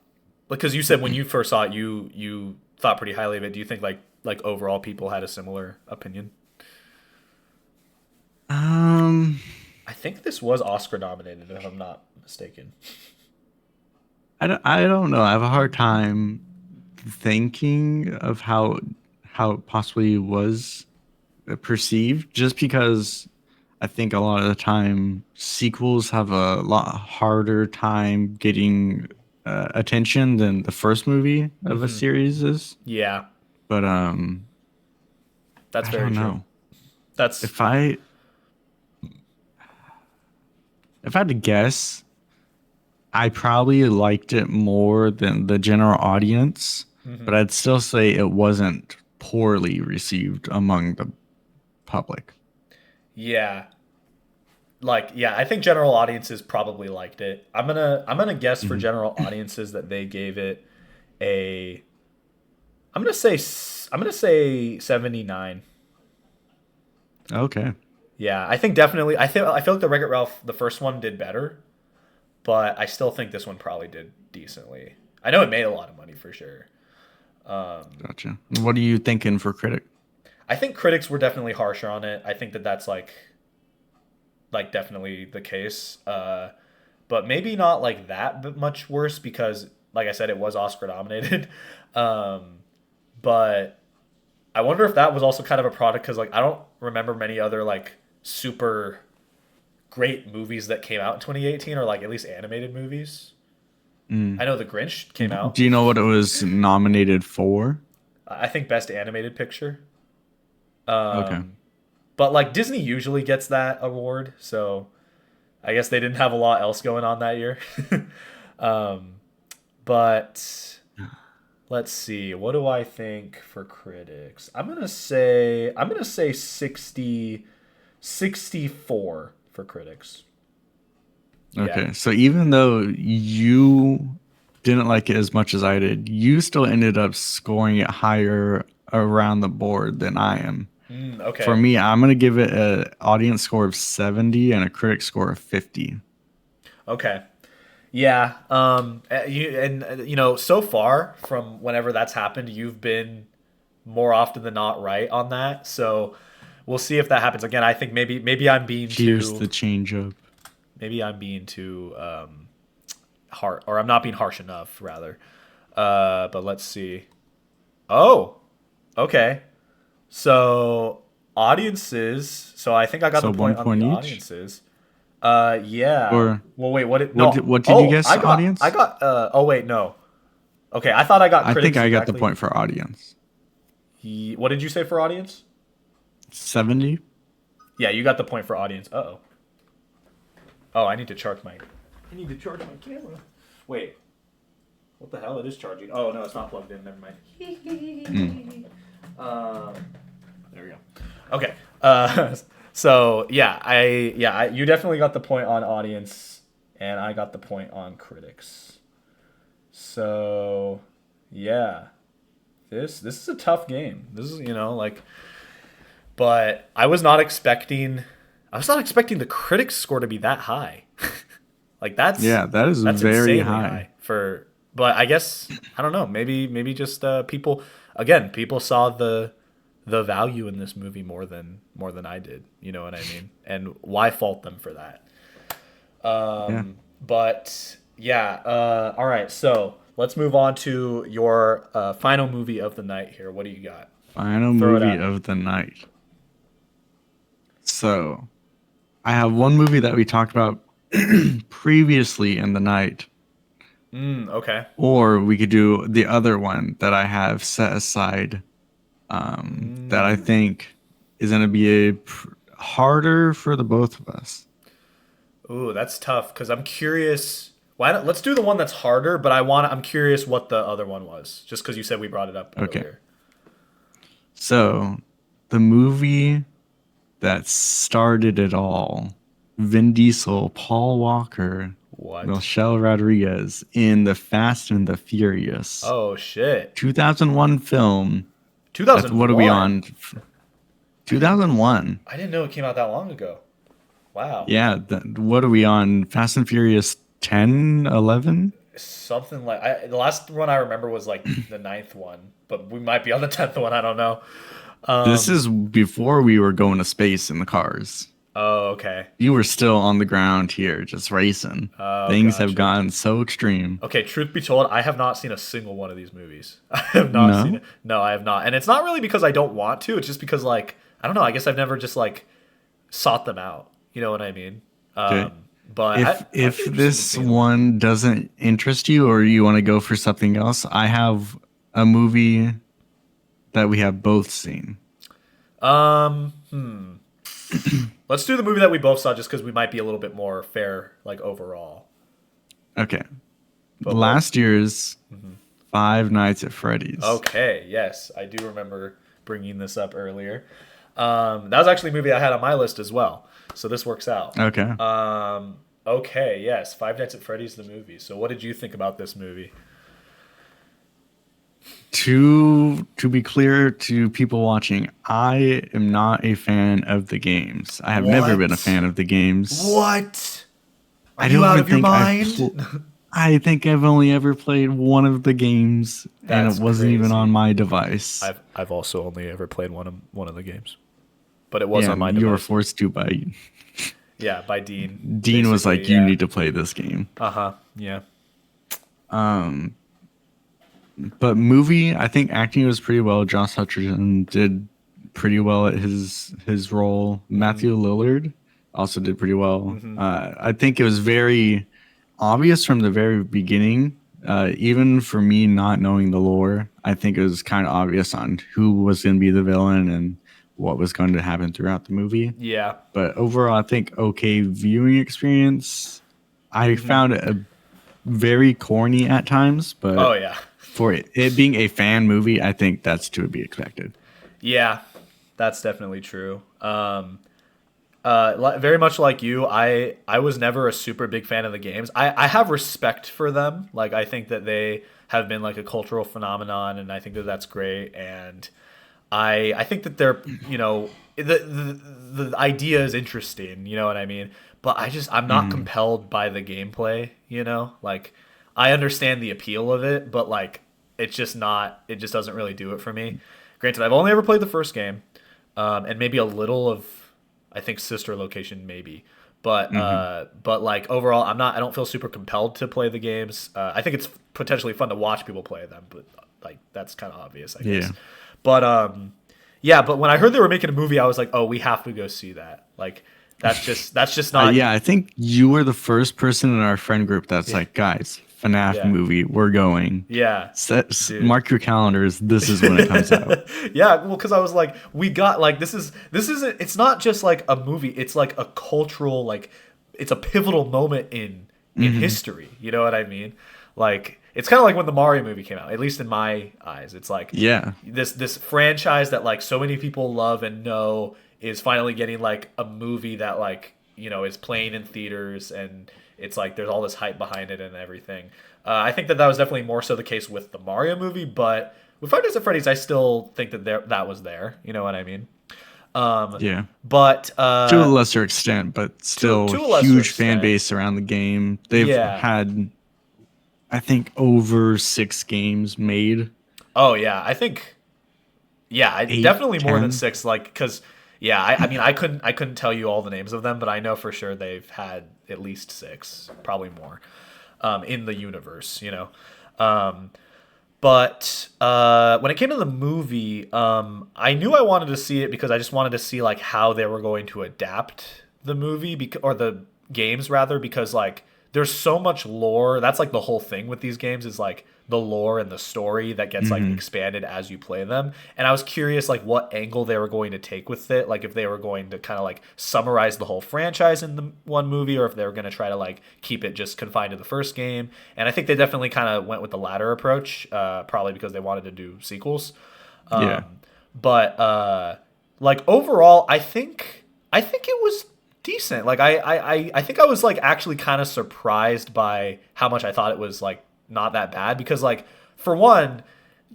because you said when you first saw it, you thought pretty highly of it. Do you think like overall people had a similar opinion? um, I think this was Oscar nominated, if I'm not mistaken. I don't know. I have a hard time thinking of how it possibly was perceived, just because I think a lot of the time sequels have a lot harder time getting attention than the first movie of a series is. Yeah, But that's I very don't true. know. That's If I had to guess, I probably liked it more than the general audience, but I'd still say it wasn't poorly received among the public. yeah. Like yeah, I think general audiences probably liked it. I'm gonna guess for Mhm. general audiences that they gave it a I'm gonna say 79. Okay. Yeah, I think definitely I feel like the Wreck-It Ralph the first one did better, but I still think this one probably did decently. I know it made a lot of money for sure. Gotcha. What are you thinking for critic? I think critics were definitely harsher on it. I think that that's like definitely the case. But maybe not like that much worse because, like I said, it was Oscar nominated. um, but I wonder if that was also kind of a product because like I don't remember many other like super great movies that came out in 2018 or like at least animated movies. Mm. I know The Grinch came out. Do you know what it was nominated for? I think Best Animated Picture. Okay. But like Disney usually gets that award, so I guess they didn't have a lot else going on that year. um, but let's see. What do I think for critics? I'm gonna say 64 for critics. Yeah. Okay. So even though you didn't like it as much as I did, you still ended up scoring it higher around the board than I am. For Okay. me, I'm gonna give it an audience score of 70 and a critic score of 50. Okay. Yeah. So far from whenever that's happened, you've been more often than not right on that. So we'll see if that happens again. I think maybe I'm being Here's too the change up. maybe I'm being too hard, or I'm not being harsh enough rather. But let's see. Oh, okay. So audiences. So I think I got So the one point on the point each. audiences. Yeah. Or Well, wait. What? what? No. What did you Oh, guess? I got. I Audience? got. Oh, wait. No. Okay, I thought I got I think critics I got the exactly. point for audience. What did you say for audience? 70? Yeah, you got the point for audience. Uh-oh. Oh, I need to charge my. I need to charge my camera. Wait. What the hell? It is charging. Oh no, it's not plugged in. Never mind. Um, there we go. Okay. So yeah, you definitely got the point on audience, and I got the point on critics. So yeah, this is a tough game. This is like, but I was not expecting the critics score to be that high. Like Yeah, that is that's very insanely high. high for. But I guess I don't know. Maybe just people. Again, people saw the value in this movie more than I did. You know what I mean? And why fault them for that? Yeah. But yeah. All right. So let's move on to your final movie of the night here. What do you got? Final Throw it movie at me. of the night. So, I have one movie that we talked about previously in the night, Okay. or we could do the other one that I have set aside that I think is going to be harder for the both of us. Ooh, that's tough because I'm curious. Why not? Let's do the one that's harder, but I'm curious what the other one was, just because you said we brought it up Okay. earlier. So, the movie that started it all, Vin Diesel, Paul Walker, What? Michelle Rodriguez in The Fast and the Furious Oh shit. 2001 film. That's what are we 2001. on? 2001. I didn't know it came out that long ago. Wow. Yeah, what are we on? Fast and Furious 10, 11? Something like the last one I remember was like the ninth one, but we might be on the 10th one. I don't know. This is before we were going to space in the cars. Oh, okay. You were still on the ground here, just racing. Oh, Things have gotcha. gotten so extreme. Okay, truth be told, I have not seen a single one of these movies. I have not seen No? it. No, I have not. And it's not really because I don't want to. It's just because, like, I don't know. I guess I've never just, like, sought them out. You know what I mean? Okay. But If I'd be interested in this seeing them. one doesn't interest you or you want to go for something else, I have a movie that we have both seen. Let's do the movie that we both saw just because we might be a little bit more fair, like, overall. Okay. But Last year's Five Nights at Freddy's. okay, yes. I do remember bringing this up earlier. That was actually a movie I had on my list as well. So this works out. Okay. Okay, yes. Five Nights at Freddy's, the movie. So what did you think about this movie? To be clear to people watching, I am not a fan of the games. I have never been a What? fan of the games. What? Are I you don't out even of your think mind? I think I've only ever played one of the games, and That's it wasn't even crazy. on my device. I've also only ever played one of the games, but it was Yeah, on my you were device. forced to by Yeah, by Dean. Dean was like, basically, "You yeah. need to play this game." Yeah. But movie, I think acting was pretty well. Josh Hutcherson did pretty well at his role. Matthew Lillard also did pretty well. I think it was very obvious from the very beginning. Even for me, not knowing the lore, I think it was kind of obvious on who was going to be the villain and what was going to happen throughout the movie. Yeah. But overall, I think okay viewing experience. I found it very corny at times, Oh but yeah. for it being a fan movie, I think that's to be expected. Yeah, that's definitely true. Very much like you, I was never a super big fan of the games. I have respect for them. Like I think that they have been like a cultural phenomenon, and I think that that's great. And I think that they're the idea is interesting. You know what I mean? But I'm not compelled by the gameplay. Like I understand the appeal of it, but like it's just not. It just doesn't really do it for me. Granted, I've only ever played the first game, and maybe a little of I think Sister Location maybe. But like overall, I don't feel super compelled to play the games. I think it's potentially fun to watch people play them, but like that's kind of obvious, I guess. Yeah. But yeah. But when I heard they were making a movie, I was like, oh, we have to go see that. Like that's just not. Yeah, I think you were the first person in our friend group that's like, guys, FNAF Yeah. movie. We're going. Yeah. Dude. Mark your calendars. This is when it comes out. Yeah, well, because I was like, we got like this isn't it's not just like a movie, it's like a cultural like it's a pivotal moment in Hmm. history. You know what I mean? Like it's kind of like when the Mario movie came out, at least in my eyes. It's like Yeah. this franchise that like so many people love and know is finally getting like a movie that like is playing in theaters, and it's like there's all this hype behind it and everything. I think that that was definitely more so the case with the Mario movie, but with Five Nights at Freddy's, I still think that that was there. You know what I mean? Um, Yeah. but To a lesser extent, but still to a lesser huge fan extent, base around the game. They've yeah. had, I think, over 6 games made. Oh yeah, I think yeah, Eight, definitely more than 10. six. Like because yeah, I mean I couldn't tell you all the names of them, but I know for sure they've had at least six, probably more, in the universe. Um, But when it came to the movie, I knew I wanted to see it because I just wanted to see like how they were going to adapt the movie or the games rather, because like there's so much lore. That's like the whole thing with these games is like the lore and the story that gets like Hmm. expanded as you play them. And I was curious like what angle they were going to take with it, like if they were going to kind of like summarize the whole franchise in the one movie, or if they were going to try to like keep it just confined to the first game. And I think they definitely kind of went with the latter approach, probably because they wanted to do sequels. Yeah. But like overall, I think it was decent. Like I think I was like actually kind of surprised by how much I thought it was like not that bad, because like for one,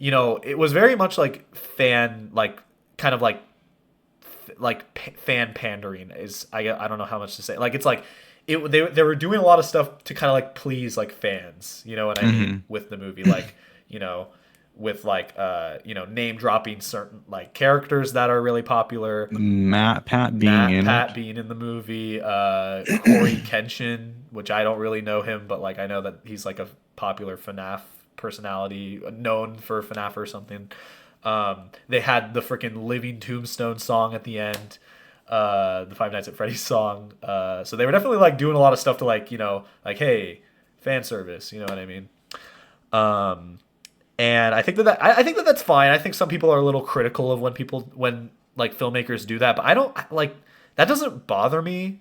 it was very much like fan like kind of fan pandering is I don't know how much to say. Like it's like they were doing a lot of stuff to kind of like please like fans, you know what I mean, Hmm. with the movie, like you know with like name dropping certain like characters that are really popular. Matt Pat being Matt in Pat it. being in the movie, Corey Kenshin, which I don't really know him, but like I know that he's like a popular FNAF personality, known for FNAF or something. They had the freaking Living Tombstone song at the end, the Five Nights at Freddy's song. So they were definitely like doing a lot of stuff to like like hey, fan service, you know what I mean? And I think I think that that's fine. I think some people are a little critical of when like filmmakers do that, but I don't like that doesn't bother me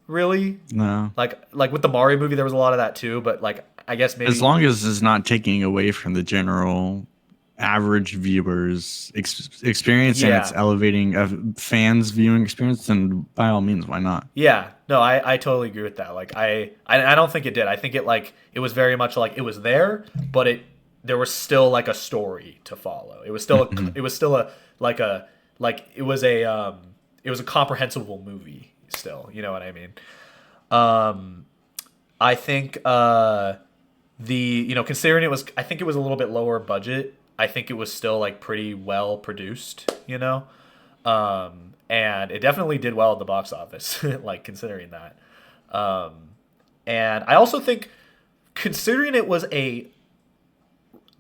really. No. Like with the Mario movie, there was a lot of that too, but like I guess As maybe long as it's not taking away from the general average viewers experience, and it's yeah. elevating a fans viewing experience, then by all means, why not? Yeah, no, I totally agree with that. Like I don't think it did. I think it was very much like it was there, but there was still like a story to follow. Hmm. It was still a like a like it was a comprehensible movie still. You know what I mean? Um, I think the considering I think it was a little bit lower budget. I think it was still like pretty well produced. And it definitely did well at the box office, like considering that. And I also think, considering it was a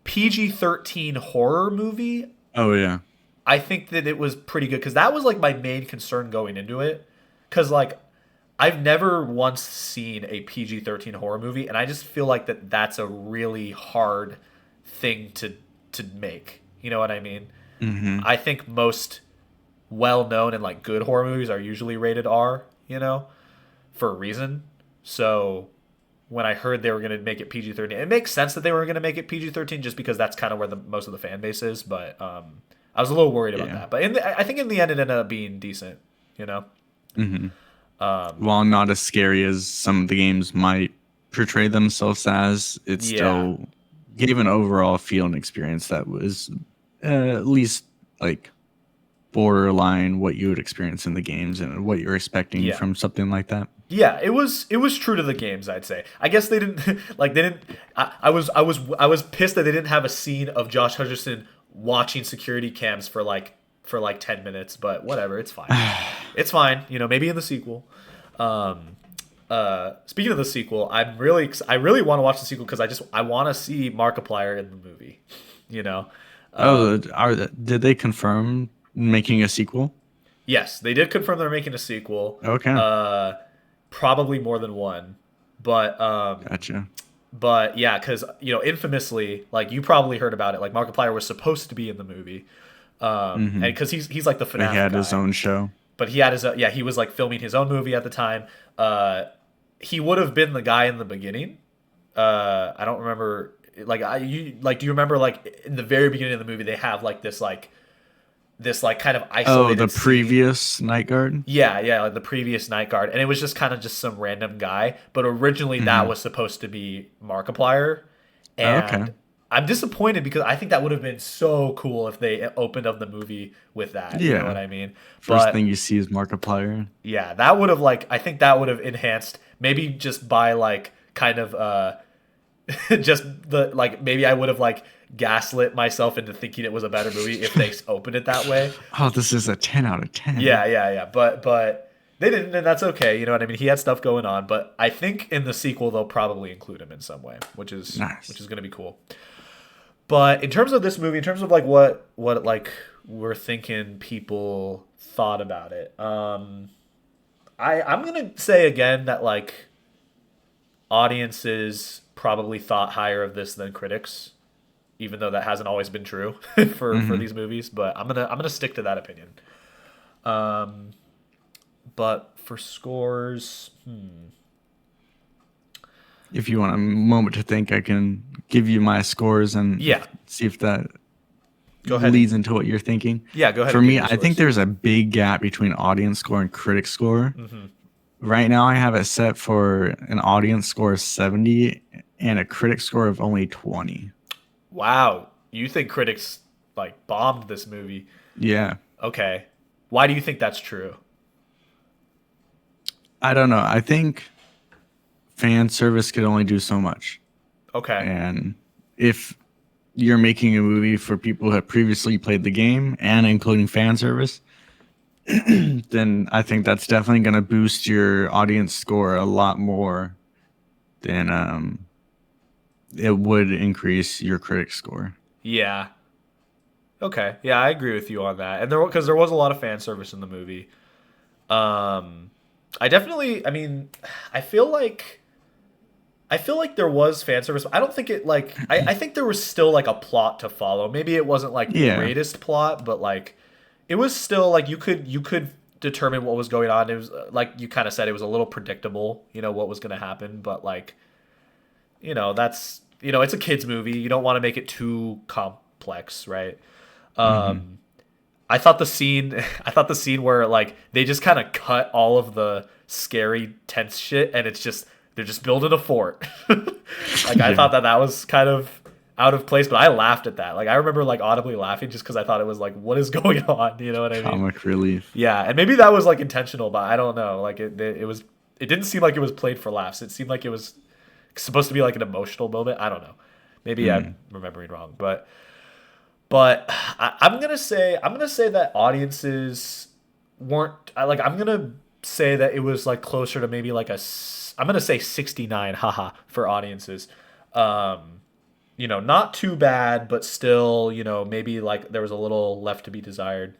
PG-13 horror movie, Oh yeah. I think that it was pretty good because that was like my main concern going into it. Because like I've never once seen a PG-13 horror movie, and I just feel like that's a really hard thing to make. You know what I mean? Hmm. I think most well known and like good horror movies are usually rated R, for a reason. So when I heard they were going to make it PG-13, it makes sense that they were going to make it PG-13 just because that's kind of where the most of the fan base is. But I was a little worried about Yeah. that. But I think in the end it ended up being decent. You know? Hmm. While not as scary as some of the games might portray themselves as, it Yeah. still gave an overall feel and experience that was at least like borderline what you would experience in the games and what you're expecting Yeah. from something like that. Yeah, it was true to the games, I'd say. I guess they didn't like they didn't I was pissed that they didn't have a scene of Josh Hutcherson watching security cams for like 10 minutes, but whatever, it's fine. It's fine, maybe in the sequel. Speaking of the sequel, I really want to watch the sequel because I want to see Markiplier in the movie, you know. Oh, did they confirm making a sequel? Yes, they did confirm they're making a sequel. Okay, Uh probably more than one. But gotcha. But yeah, because infamously, like you probably heard about it. Like Markiplier was supposed to be in the movie, and because he's like the But he FNAF had his guy, own show. but he had his yeah, he was like filming his own movie at the time. He would have been the guy in the beginning. I don't remember. Do you remember like in the very beginning of the movie they have like this kind of Oh, the isolated scene. previous Night Guard. Yeah, like the previous night guard, and it was just kind of just some random guy. But originally, that Mm-hmm. was supposed to be Markiplier, Oh, okay. and I'm disappointed because I think that would have been so cool if they opened up the movie with that. You know what Yeah. I mean? First thing But you see is Markiplier. yeah, that would have I think that would have enhanced maybe just by like kind of just the like maybe I would have like gaslit myself into thinking it was a better movie if they opened it that way. Oh, this is a 10 out of 10. Yeah. But they didn't, and that's okay. You know what I mean? He had stuff going on, but I think in the sequel they'll probably include him in some way, which Nice. is going to be cool. But in terms of this movie, in terms of like what like we're thinking people thought about it, I'm gonna say again that like audiences probably thought higher of this than critics, even though that hasn't always been true for Hmm. these movies. But I'm gonna stick to that opinion. But for scores, If you want a moment to think, I can give you my scores and yeah, see if that go ahead. leads into what you're thinking. Yeah, go ahead For and give me, your I think scores. there's a big gap between audience score and critic score. Right now, I have it set for an audience score of 70 and a critic score of only 20. Wow, you think critics like bombed this movie? Yeah. Okay, why do you think that's true? I don't know. I think fan service could only do so much. Okay, And if you're making a movie for people who have previously played the game and including fan service, then I think that's definitely going to boost your audience score a lot more than it would increase your critic score. yeah, okay, yeah, I agree with you on that. And there was a lot of fan service in the movie. Um, I definitely, I mean, I feel like I feel like there was fan service. But I don't think it like I think there was still like a plot to follow. Maybe it wasn't like the Yeah. greatest plot, but like it was still like you could determine what was going on. It was like you kind of said it was a little predictable, what was going to happen, but like that's it's a kids movie. You don't want to make it too complex, right? Hmm. I thought the scene I thought the scene where like they just kind of cut all of the scary tense shit and it's just they're just building a fort. Like I Yeah. thought that was kind of out of place, but I laughed at that. Like I remember like audibly laughing just cuz I thought it was like what is going on, you know what I mean? Comic relief. Yeah, and maybe that was like intentional, but I don't know. Like it didn't seem like it was played for laughs. It seemed like it was supposed to be like an emotional moment. I don't know. Maybe I'm Mm. remembering wrong, but I'm gonna say that audiences weren't like I'm gonna say that it was like closer to maybe like I'm gonna say 69 haha for audiences. Not too bad, but still, maybe like there was a little left to be desired.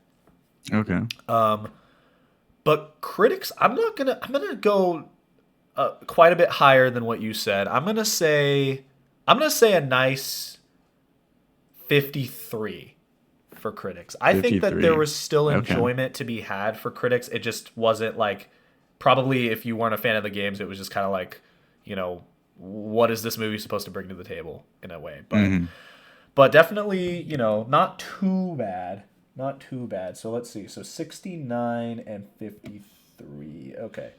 Okay. But critics, I'm gonna go quite a bit higher than what you said. I'm gonna say a nice 53 for critics. I think that there 53. was still Okay. enjoyment to be had for critics. It just wasn't like probably if you weren't a fan of the games, it was just kind of like, what is this movie supposed to bring to the table in a way. Hmm. But definitely, not too bad. Not too bad. So let's see. So 69 and 53. Okay.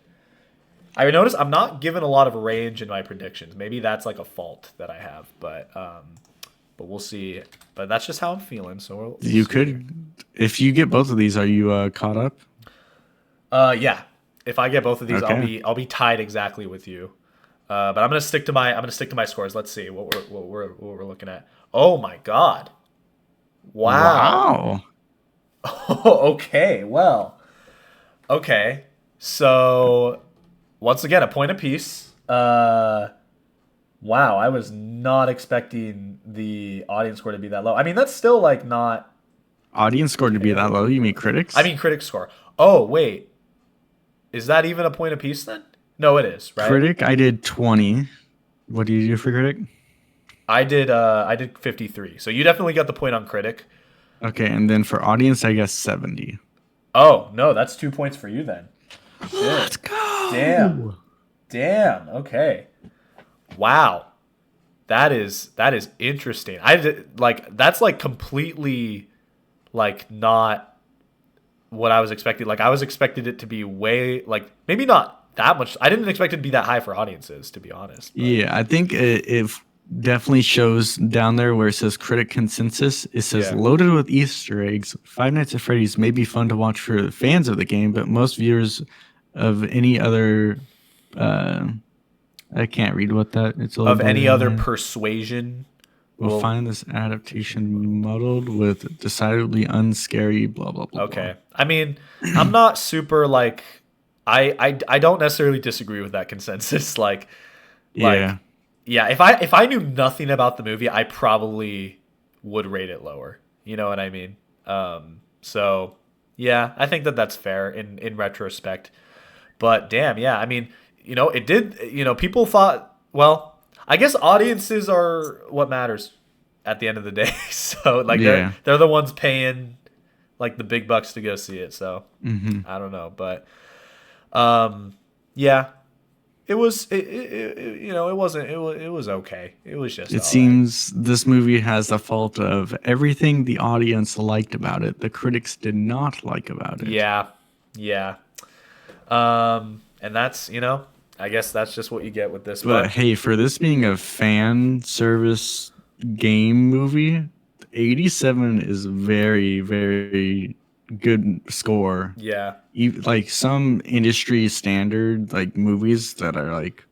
I notice I'm not given a lot of range in my predictions. Maybe that's like a fault that I have, but we'll see. But that's just how I'm feeling. So we'll You see. could, if you get both of these, are you caught up? Yeah. If I get both of these, I'll Okay. be I'll be tied exactly with you. But I'm gonna stick to my scores. Let's see what we're looking at. Oh my god! Wow. Wow. Okay. Well. Okay. So once again, a point apiece. Wow. I was not expecting the audience score to be that low. I mean, that's still like not Audience score to be that low? You mean terrible. I critics? mean, critic score. Oh wait, is that even a point apiece then? No, it is right. Critic, I did 20. What do you do for critic? I did 53. So you definitely got the point on critic. Okay, and then for audience, I guess 70. Oh, no, that's 2 points for you then. Let's Shit. Damn. go. Damn. Okay. Wow. That is interesting. Like that's like completely like not what I was expecting. Like I was expected it to be way like maybe not that much. I didn't expect it to be that high for audiences, to be honest. But Yeah, I think it definitely shows down there where it says critic consensus. It says yeah. loaded with Easter eggs. Five Nights at Freddy's may be fun to watch for fans of the game, but most viewers of any other, uh, I can't read what that. It's a little Of blurry any on other my. persuasion, Will will find this adaptation muddled with decidedly unscary. Blah blah blah blah. okay. I mean, I'm not super like I don't necessarily disagree with that consensus. Like Yeah, yeah, if I knew nothing about the movie, I probably would rate it lower. You know what I mean? So yeah, I think that that's fair in retrospect. But damn, yeah, I mean, it did. People thought. Well, I guess audiences are what matters at the end of the day. So like they're yeah. they're the ones paying like the big bucks to go see it. So Hmm. I don't know, but yeah, it wasn't it was okay. It was just It all right. seems this movie has the fault of everything the audience liked about it, the critics did not like about it. Yeah, yeah. And that's I guess that's just what you get with this. But But hey, for this being a fan service game movie, 87 is very, very good score. yeah, Like some industry standard, like movies that are like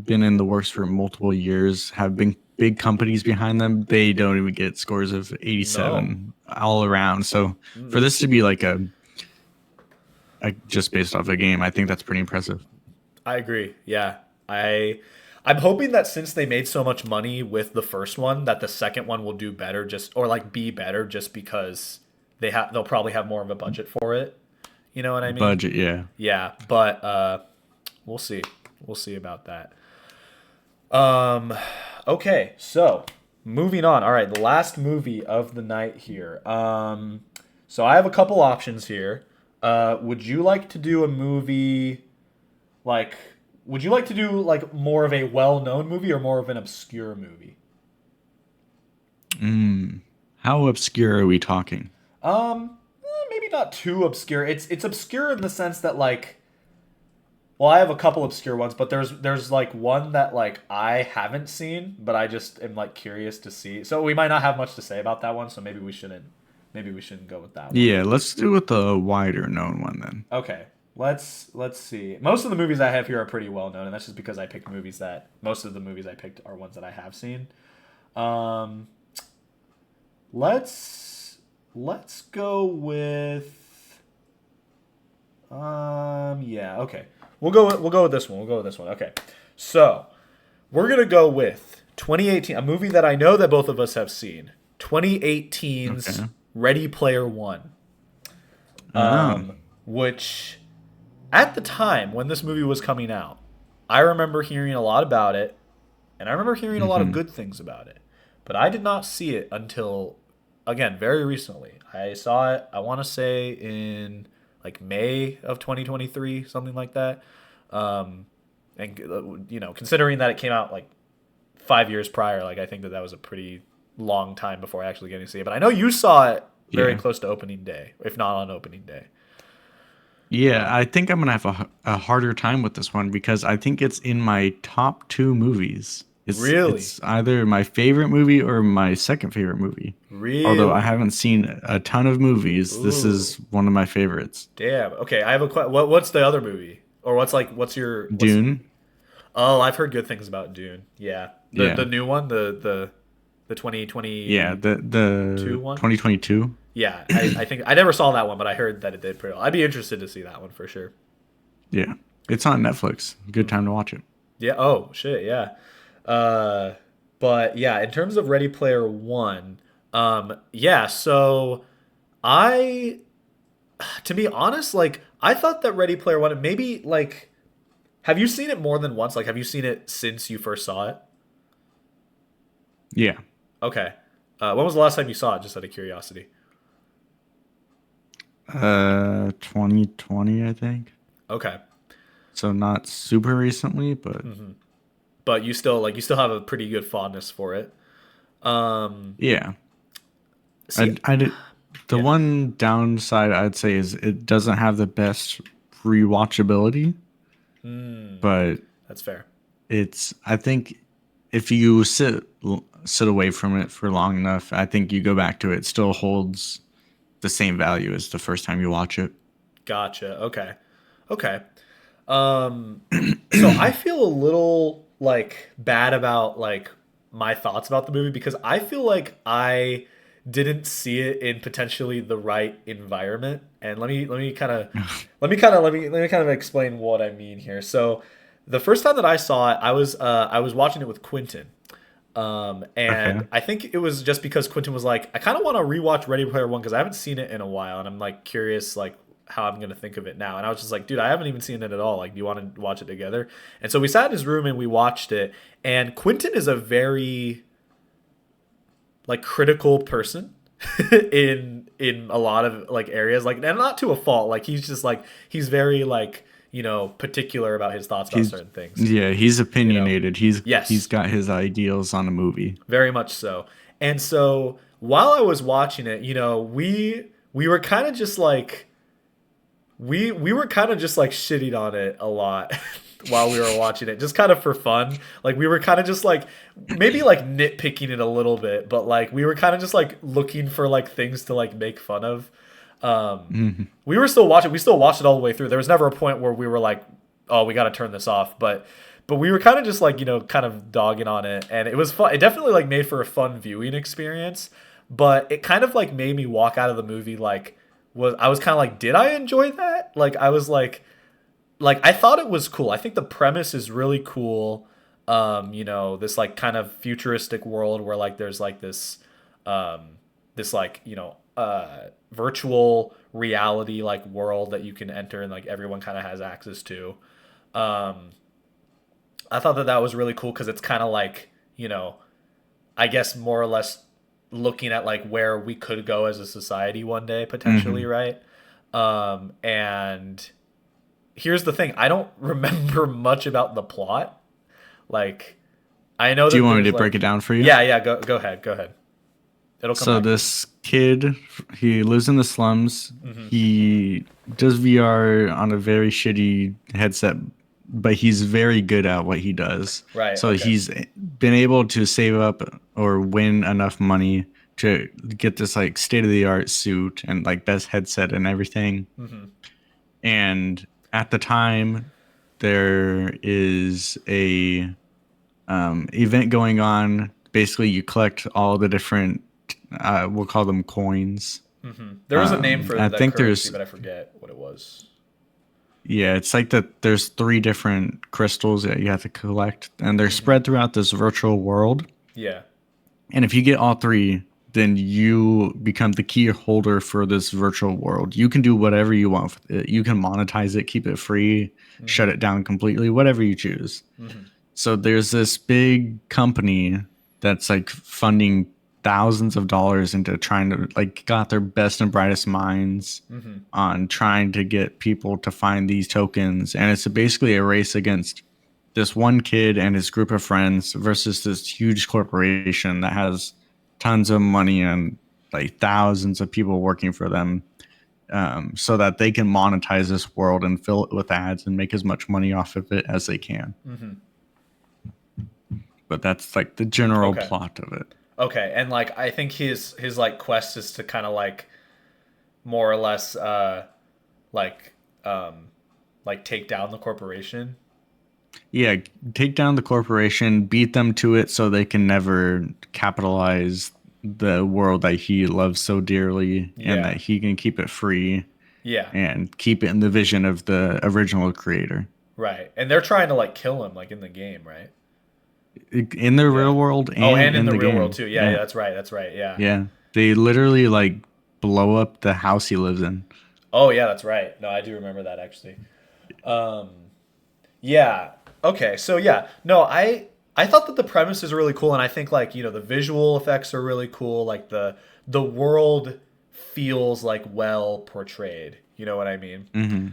been in the works for multiple years, have been big companies behind them, they don't even get scores of no, 87 all around. So for this to be like a just based off a game, I think that's pretty impressive. I agree. Yeah, I'm hoping that since they made so much money with the first one, that the second one will do better, just or like be better, just because they'll probably have more of a budget for it. You know what I mean? Budget, yeah. Yeah, but we'll see. We'll see about that. Um, okay, so moving on. All right, the last movie of the night here. So I have a couple options here. Would you like to do a movie like? Would you like to do like more of a well-known movie or more of an obscure movie? How obscure are we talking? Maybe not too obscure. It's obscure in the sense that like well, I have a couple obscure ones, but there's like one that like I haven't seen, but I just am like curious to see. So we might not have much to say about that one, so maybe we shouldn't go with that one. Yeah, let's do with the wider known one then. Okay. Let's see. Most of the movies I have here are pretty well known, and that's just because I picked movies that most of the movies I picked are ones that I have seen. Um let's go with yeah, okay. We'll go with this one. We'll go with this one. Okay. So, we're going to go with 2018, a movie that I know that both of us have seen. 2018's Okay. Ready Player One. Oh. Which at the time when this movie was coming out, I remember hearing a lot about it, and I remember hearing a lot of Hmm. good things about it. But I did not see it until, again, very recently. I saw it, I want to say, in like May of 2023, something like that. And, considering that it came out like 5 years prior, like I think that was a pretty long time before I actually getting to see it. But I know you saw it very Yeah. close to opening day, if not on opening day. Yeah, I think I'm gonna have a harder time with this one because I think it's in my top two movies. Really? It's either my favorite movie or my second favorite movie. Although I Really? haven't seen a ton of movies, this Ooh. is one of my favorites. Damn. Okay, I have a what's the other movie? Or what's Dune. Oh, I've heard good things about Dune. Yeah. The Yeah. new one, the 2022 Yeah, the one? 2022. Yeah, I think I never saw that one, but I heard that it did pretty well. I'd be interested to see that one for sure. Yeah. It's on Netflix. Good time to watch it. Yeah. Oh shit. Yeah. Uh, but yeah, in terms of Ready Player One, yeah. So I, to be honest, like I thought that Ready Player One maybe like Have you seen it more than once? Like, have you seen it since you first saw it? Yeah. Okay. When was the last time you saw it? Just out of curiosity. 2020, I think. Okay. So not super recently, but But you still have a pretty good fondness for it. Um, yeah. see, I did. The yeah. one downside I'd say is it doesn't have the best rewatchability, Mm, but that's fair. I think if you sit away from it for long enough, I think you go back to it, it still holds the same value as the first time you watch it. Gotcha. Okay. Okay. Um, so I feel a little like bad about like my thoughts about the movie because I feel like I didn't see it in potentially the right environment. And let me kind of explain what I mean here. So the first time that I saw it, I was watching it with Quentin. Okay. And I think it was just because Quentin was like, I kind of want to rewatch Ready Player One because I haven't seen it in a while, and I'm like curious like how I'm gonna think of it now. And I was just like, dude, I haven't even seen it at all. Like, do you want to watch it together? And so we sat in his room and we watched it. And Quentin is a very like critical person in a lot of like areas, like and not to a fault. Like he's just like he's very like particular about his thoughts about He's certain things. yeah, he's You know, opinionated. He's yes, got his ideals on a movie. very much so. And so while I was watching it, we were kind of just like we were kind of just like shitting on it a lot while we were watching it, just kind of for fun. Like we were kind of just like maybe like nitpicking it a little bit, but like we were kind of just like looking for like things to like make fun of. Mhm. We were still watching. We still watched it all the way through. There was never a point where we were like, "Oh, we got to turn this off." But we were kind of just like kind of dogging on it, and it was fun. It definitely like made for a fun viewing experience. But it kind of like made me walk out of the movie like I was kind of like, did I enjoy that? Like I was like I thought it was cool. I think the premise is really cool. This like kind of futuristic world where like there's like this like virtual reality like world that you can enter and like everyone kind of has access to. Um, I thought that that was really cool because it's kind of like I guess more or less looking at like where we could go as a society one day potentially, Mhm. right? And here's the thing: I don't remember much about the plot. Like I know Do you that want me there's to break it like down for you? yeah, go ahead. It'll come So back to me. this kid, he lives in the slums. He does VR on a very shitty headset, but he's very good at what he does. Right. So Okay. he's been able to save up or win enough money to get this like state of the art suit and like best headset and everything. And at the time, there is a event going on. Basically, you collect all the different, we'll call them coins. There was a name for I the think currency, there's, but I forget what it was. yeah, it's like that. There's three different crystals that you have to collect, and they're Hmm. spread throughout this virtual world. Yeah. And if you get all three, then you become the key holder for this virtual world. You can do whatever you want with it. You can monetize it, keep it free, shut it down completely, whatever you choose. So there's this big company that's like funding thousands of dollars into trying to like got their best and brightest minds on trying to get people to find these tokens, and it's basically a race against this one kid and his group of friends versus this huge corporation that has tons of money and like thousands of people working for them, so that they can monetize this world and fill it with ads and make as much money off of it as they can. But that's like the general Okay. plot of it. Okay. And like I think his like quest is to kind of like more or less like um like take down the corporation. Yeah, take down the corporation, beat them to it so they can never capitalize the world that he loves so dearly and Yeah. that he can keep it free Yeah. and keep it in the vision of the original creator. Right. And they're trying to like kill him like in the game, right? In the Yeah. real world Oh, and and in in the the real world game. too. Yeah, yeah, Yeah. that's right. That's right. Yeah. Yeah. They literally like blow up the house he lives in. Oh, yeah, that's right. No, I do remember that actually. Um Yeah. Okay. So yeah, no, I thought that the premise is really cool, and I think like the visual effects are really cool. Like the world feels like well portrayed. You know what I mean? Hmm.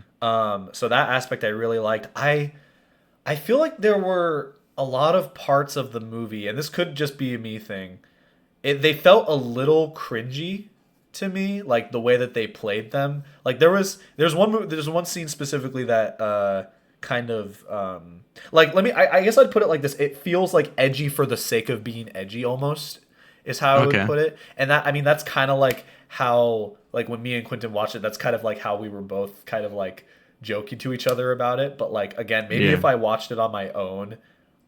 So that aspect I really liked. I feel like there were a lot of parts of the movie, and this could just be a me thing. They felt a little cringy to me, like the way that they played them. Like there's one scene specifically that kind of like I guess I'd put it like this. It feels like edgy for the sake of being edgy almost is how I would Okay. put it. And that I mean that's kind of like how like when me and Quentin watched it, that's kind of like how we were both kind of like joking to each other about it. But like again, maybe Yeah. if I watched it on my own,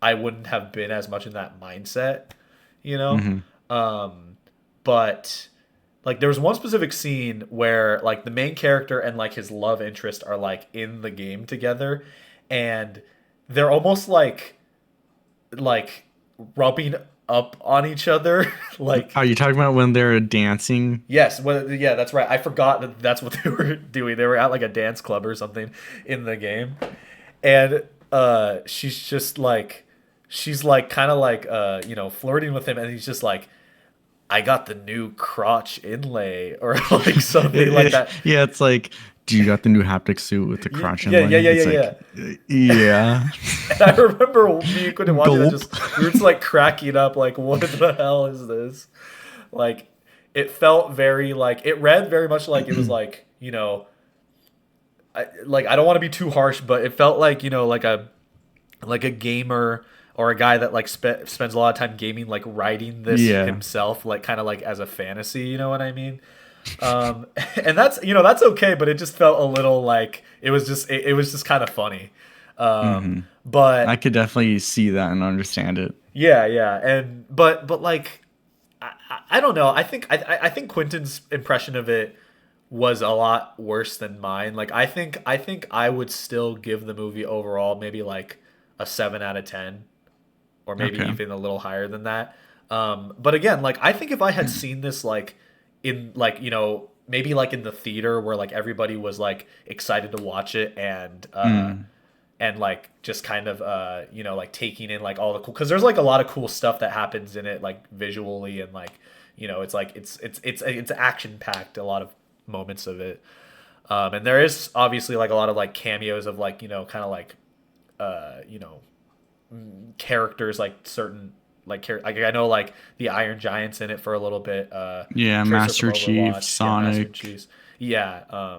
I wouldn't have been as much in that mindset, you know? Hmm. But like there was one specific scene where like the main character and like his love interest are like in the game together, and they're almost like rubbing up on each other like Are you talking about when they're dancing? yes, well, yeah, that's right. I forgot that that's what they were doing. They were at like a dance club or something in the game, and she's like kind of like flirting with him, and he's just like, I got the new crotch inlay or like something like that. Yeah, it's like, do you got the new haptic suit with the crotch Yeah, yeah, inlay? yeah, yeah, It's yeah. like, yeah. And I remember me and Quentin watching that, Gulp. just we were just like cracking up, like, what the hell is this? Like, it felt very like it read very much like it was like I don't want to be too harsh, but it felt like like a gamer or a guy that like spends a lot of time gaming, like writing this Yeah. himself, like kind of like as a fantasy. You know what I mean? Um, and that's okay, but it just felt a little like it was just kind of funny. Hmm. I But could definitely see that and understand it. yeah, yeah, and but like I don't know. I think Quentin's impression of it was a lot worse than mine. Like I think I would still give the movie overall maybe like a 7 out of 10, or maybe Okay. even a little higher than that. But again, like I think if I had seen this like in like maybe like in the theater where like everybody was like excited to watch it, Mm. and like just kind of like taking in like all the cool, because there's like a lot of cool stuff that happens in it like visually, and like it's like it's action packed, a lot of moments of it. And there is obviously like a lot of like cameos of like kind of like uh you know characters, like certain like I know like the Iron Giant's in it for a little bit. Yeah, Tracer from Master Chief, Overwatch, yeah, Master Sonic. Chiefs, yeah.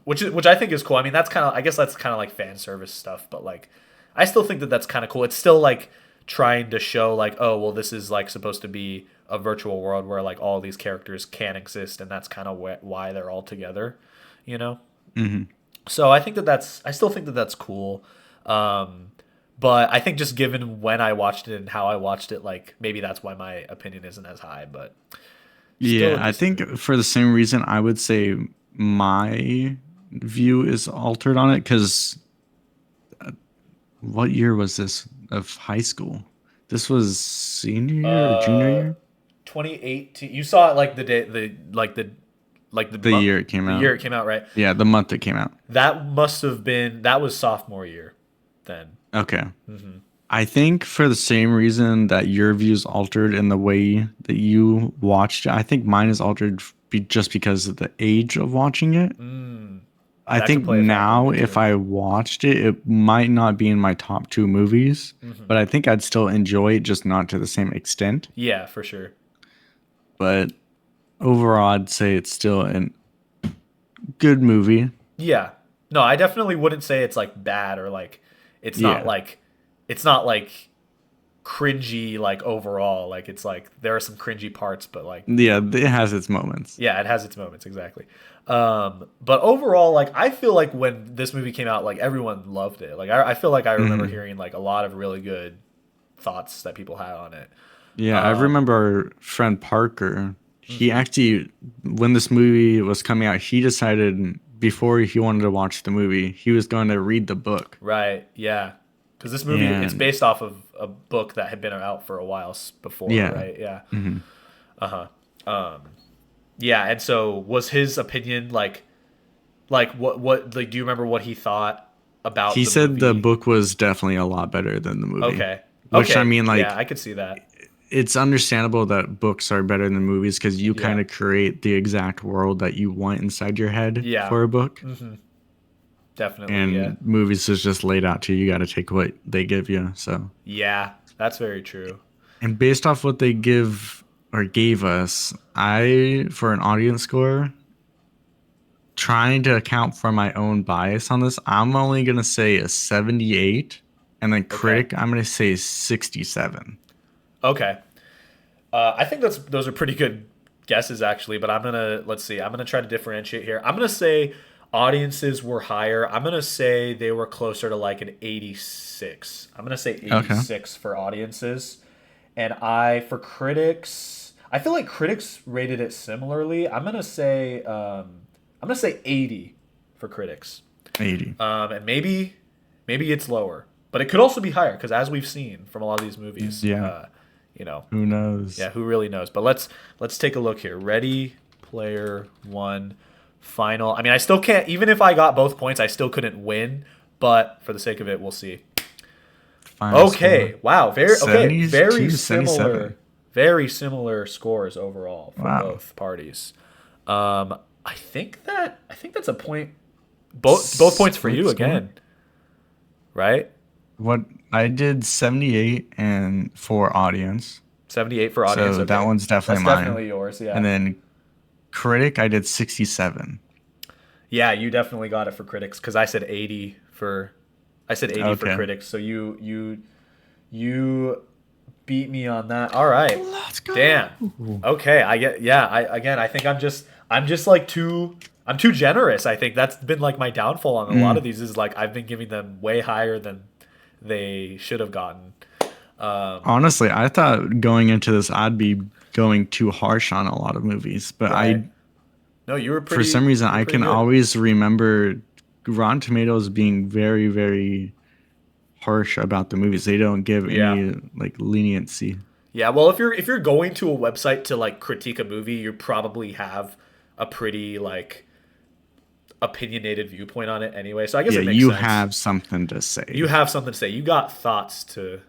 Which I think is cool. I mean, that's kind of I guess that's kind of like fan service stuff, but like I still think that that's kind of cool. It's still like trying to show like, oh well, this is like supposed to be a virtual world where like all these characters can exist, and that's kind of why they're all together, you know. Hmm. So I still think that that's cool. Um, but I think just given when I watched it and how I watched it, like maybe that's why my opinion isn't as high. But still Yeah, a I decent think movie. for the same reason, I would say my view is altered on it because what year was this of high school? This was senior year or junior Uh, year? 2018. You saw it like the day the The month year it came the out. year it came out, right? Yeah, the month it came out. That was sophomore year then. Okay. I think for the same reason that your views altered in the way that you watched it, I think mine is altered just because of the age of watching it. I That could think play a factor in now it if too. I watched it, it might not be in my top two movies, but I think I'd still enjoy it, just not to the same extent. Yeah, for sure. But overall, I'd say it's still a good movie. Yeah. No, I definitely wouldn't say it's like bad, or like it's not Yeah. like it's not like cringy like overall. Like it's like there are some cringy parts, but like Yeah, it has its moments. yeah, it has its moments exactly. But overall, like I feel like when this movie came out, like everyone loved it. Like I feel like I remember Hmm. hearing like a lot of really good thoughts that people had on it. Yeah, I Um, remember our friend Parker. He mhm. actually, when this movie was coming out, he decided before he wanted to watch the movie, he was going to read the book. Right, yeah, because this movie it's And based off of a book that had been out for a while before, yeah, right? Yeah. hmm Uh huh. Yeah, and so was his opinion like what like do you remember what he thought? about He the said the movie. book was definitely a lot better than the movie. Okay. Which, I Okay. mean, Yeah, like, I could see that. it's understandable that books are better than movies because you kind Yeah. of create the exact world that you want inside your head Yeah. for a book. Definitely. Yeah. And movies is just laid out to you. You got to take what they give you. So, Yeah. That's very true. and based off what they give or gave us, for an audience score, trying to account for my own bias on this, I'm only going to say a 78. And then Okay. critic, I'm going to say 67. Okay. I think those are pretty good guesses actually, but let's see. I'm gonna try to differentiate here. I'm gonna say audiences were higher. I'm gonna say they were closer to like an 86. I'm gonna say Okay. 86 for audiences, and I for critics. I feel like critics rated it similarly. I'm gonna say 80 for critics, 80. and maybe it's lower, but it could also be higher because as we've seen from a lot of these movies, Yeah. you know, Who knows? yeah, who really knows? But let's take a look here. Ready Player One, final. I mean, I still can't. Even if I got both points, I still couldn't win. But for the sake of it, we'll see. Final Okay, score. wow, very 77. very similar scores overall for Wow. both parties. I think that's a point. Both points for you Split score? again, right? What I did 78 and for audience. 78 for audience. So that Okay, one's definitely that's mine. definitely yours. Yeah. And then critic, I did 67. Yeah, you definitely got it for critics because I said 80 for for Okay. critics. So you beat me on that. All right. Let's go. Damn. Okay, I think I'm just like I'm too generous. I think that's been like my downfall on a lot of these is like I've been giving them way higher than they should have gotten. Honestly, I thought going into this I'd be going too harsh on a lot of movies, but Right. No, for some reason you were I pretty can good. always remember Rotten Tomatoes being very, very harsh about the movies. They don't give Yeah. any like leniency. Yeah, well, if you're going to a website to like critique a movie, you probably have a pretty like opinionated viewpoint on it anyway. So I guess Yeah, it makes you sense. have something to say. You have something to say. You got thoughts to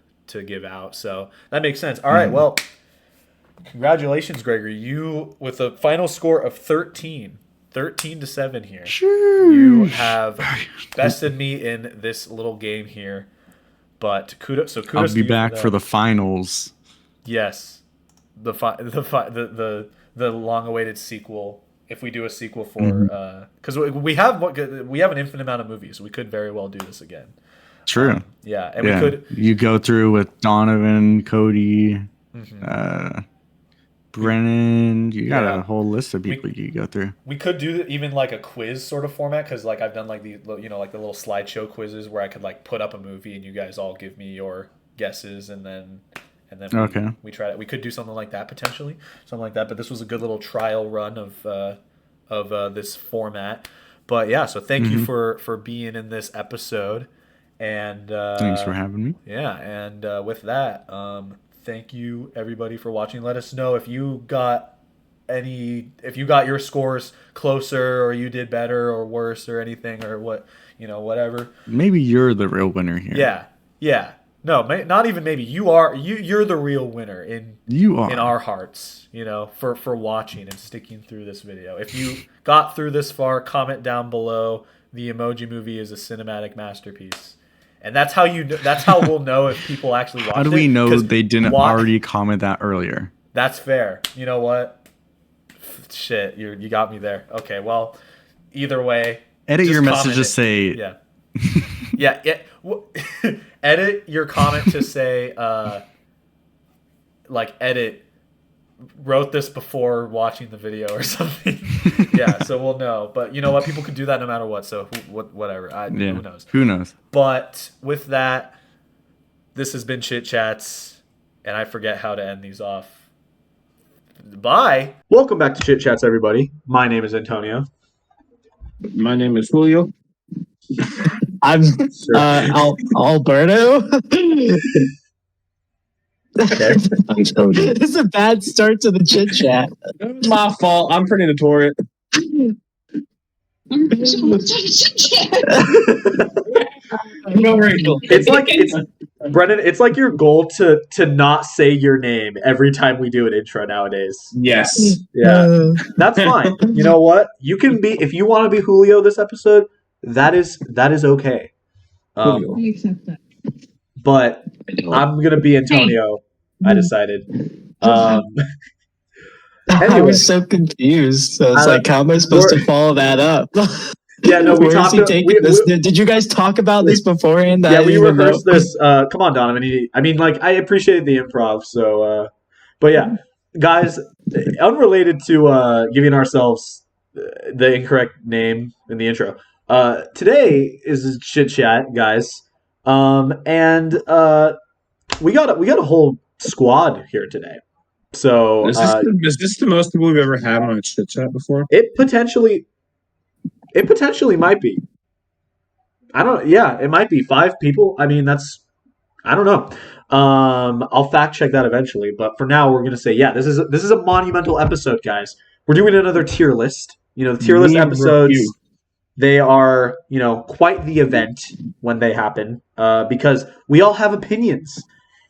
give out. So that makes sense. All right, well, congratulations, Gregory. You with a final score of 13 to 7 here. You have bested me in this little game here. But kudos I'll to be you back for that. the finals. Yes, the long-awaited sequel. If we do a sequel for, because we have an infinite amount of movies, we could very well do this again. True. Yeah, and Yeah. we could. You go through with Donovan, Cody, Brennan. You got Yeah. a whole list of people you go through. We could do even like a quiz sort of format because like I've done like the like the little slideshow quizzes where I could like put up a movie and you guys all give me your guesses and then Okay. we try it. We could do something like that potentially, something like that. But this was a good little trial run of this format. But yeah, so thank you for being in this episode, and Thanks for having me. yeah, and with that, thank you everybody for watching. Let us know if you got your scores closer or you did better or worse or anything or whatever. Maybe you're the real winner here. Yeah. No, not even maybe. You're the real winner You are. in our hearts, for watching and sticking through this video. If you got through this far, comment down below. The Emoji Movie is a cinematic masterpiece. And that's how we'll know if people actually watched it. How do we know 'Cause they didn't already comment that earlier? That's fair. You know what? Shit, you got me there. Okay, well, either way, Edit just your comment message to it. say, Yeah. Edit your comment to say, edit, wrote this before watching the video or something. Yeah, so we'll know. But you know what? People could do that no matter what, so whatever. Who knows? Who knows? But with that, this has been Chit Chats, and I forget how to end these off. Bye. Welcome back to Chit Chats, everybody. My name is Antonio. My name is Julio. I'm Alberto. Okay. I'm Cody. This is a bad start to the chit chat. My fault. I'm pretty notorious. Rachel, what's up, Chit Chat? No, Rachel. It's Brennan. It's like your goal to not say your name every time we do an intro nowadays. Yes. Yeah, that's fine. You know what? You can be if you want to be Julio this episode. That is okay. I accept that. But I'm gonna be Antonio. I decided. I Anyway, was so confused. So it's like, how am I supposed to follow that up? Yeah, no, we Where is talked. he taking this? Did you guys talk about this beforehand? Yeah, we rehearsed this. Come on, Donovan. I mean, like, I appreciated the improv. So, but yeah, guys, unrelated to giving ourselves the incorrect name in the intro. Today is Chit Chat, guys, and we got a whole squad here today. So, Is this the most people we've ever had on a Chit Chat before? It potentially might be. It might be 5 people. I mean, I don't know. I'll fact check that eventually, but for now, we're gonna say, this is a monumental episode, guys. We're doing another tier list. You know, the tier list episodes. They are, quite the event when they happen, because we all have opinions,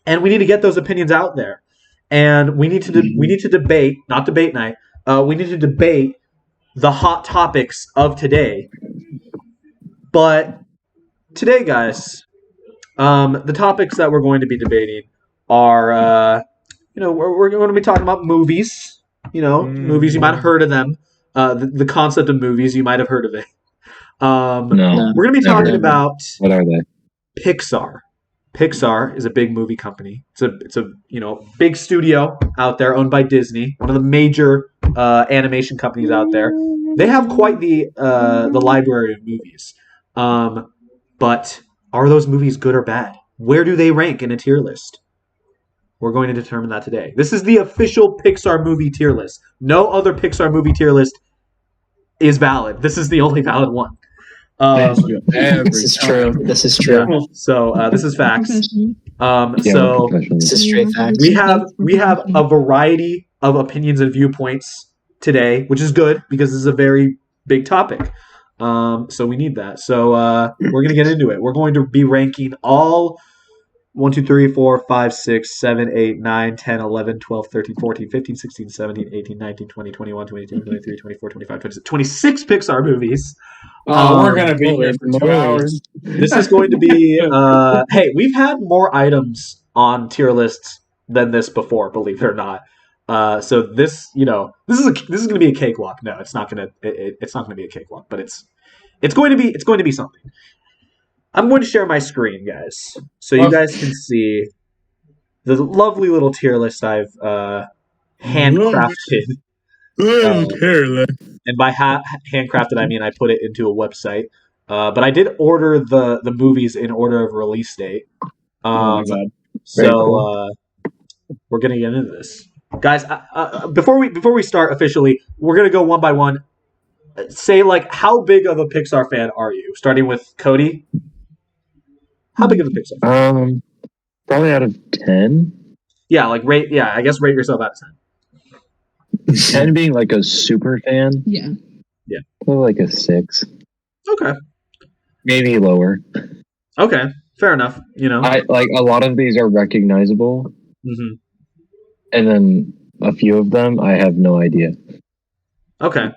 and we need to get those opinions out there, and we need to debate, not debate night. We need to debate the hot topics of today. But today, guys, the topics that we're going to be debating are, we're going to be talking about movies. Movies, you might have heard of them. The concept of movies, you might have heard of it. No. We're going to be talking about What are they? Pixar. Pixar is a big movie company. It's a big studio out there owned by Disney, one of the major animation companies out there. They have quite the library of movies. But are those movies good or bad? Where do they rank in a tier list? We're going to determine that today. This is the official Pixar movie tier list. No other Pixar movie tier list is valid. This is the only valid one. This is true. This is true. Yeah. So this is facts. So This is straight facts. we have a variety of opinions and viewpoints today, which is good because this is a very big topic. So we need that. So we're going to get into it. We're going to be ranking all 1, 2, 3, 4, 5, 6, 7, 8, 9, 10, 11, 12, 13, 14, 15, 16, 17, 18, 19, 20, 21, 22, 23, 24, 25, 26, 26 Pixar movies. We're going to be here for 2 hours. This is going to be... hey, we've had more items on tier lists than this before, believe it or not. So this is going to be a cakewalk. No, it's not going to be a cakewalk, but it's going to be something. I'm going to share my screen, guys, so you guys can see the lovely little tier list I've handcrafted. And by handcrafted, I mean I put it into a website. But I did order the movies in order of release date. Oh my God. So we're gonna get into this, guys. Before we start officially, we're gonna go one by one. Say, like, how big of a Pixar fan are you? Starting with Cody. How big of a Pixar fan? Probably out of 10. Yeah, like rate. Yeah, I guess rate yourself out of 10. 10 being like a super fan. Yeah. Probably like a 6. Okay. Maybe lower. Okay. Fair enough. I like a lot of these are recognizable, Mm-hmm. and then a few of them I have no idea. Okay.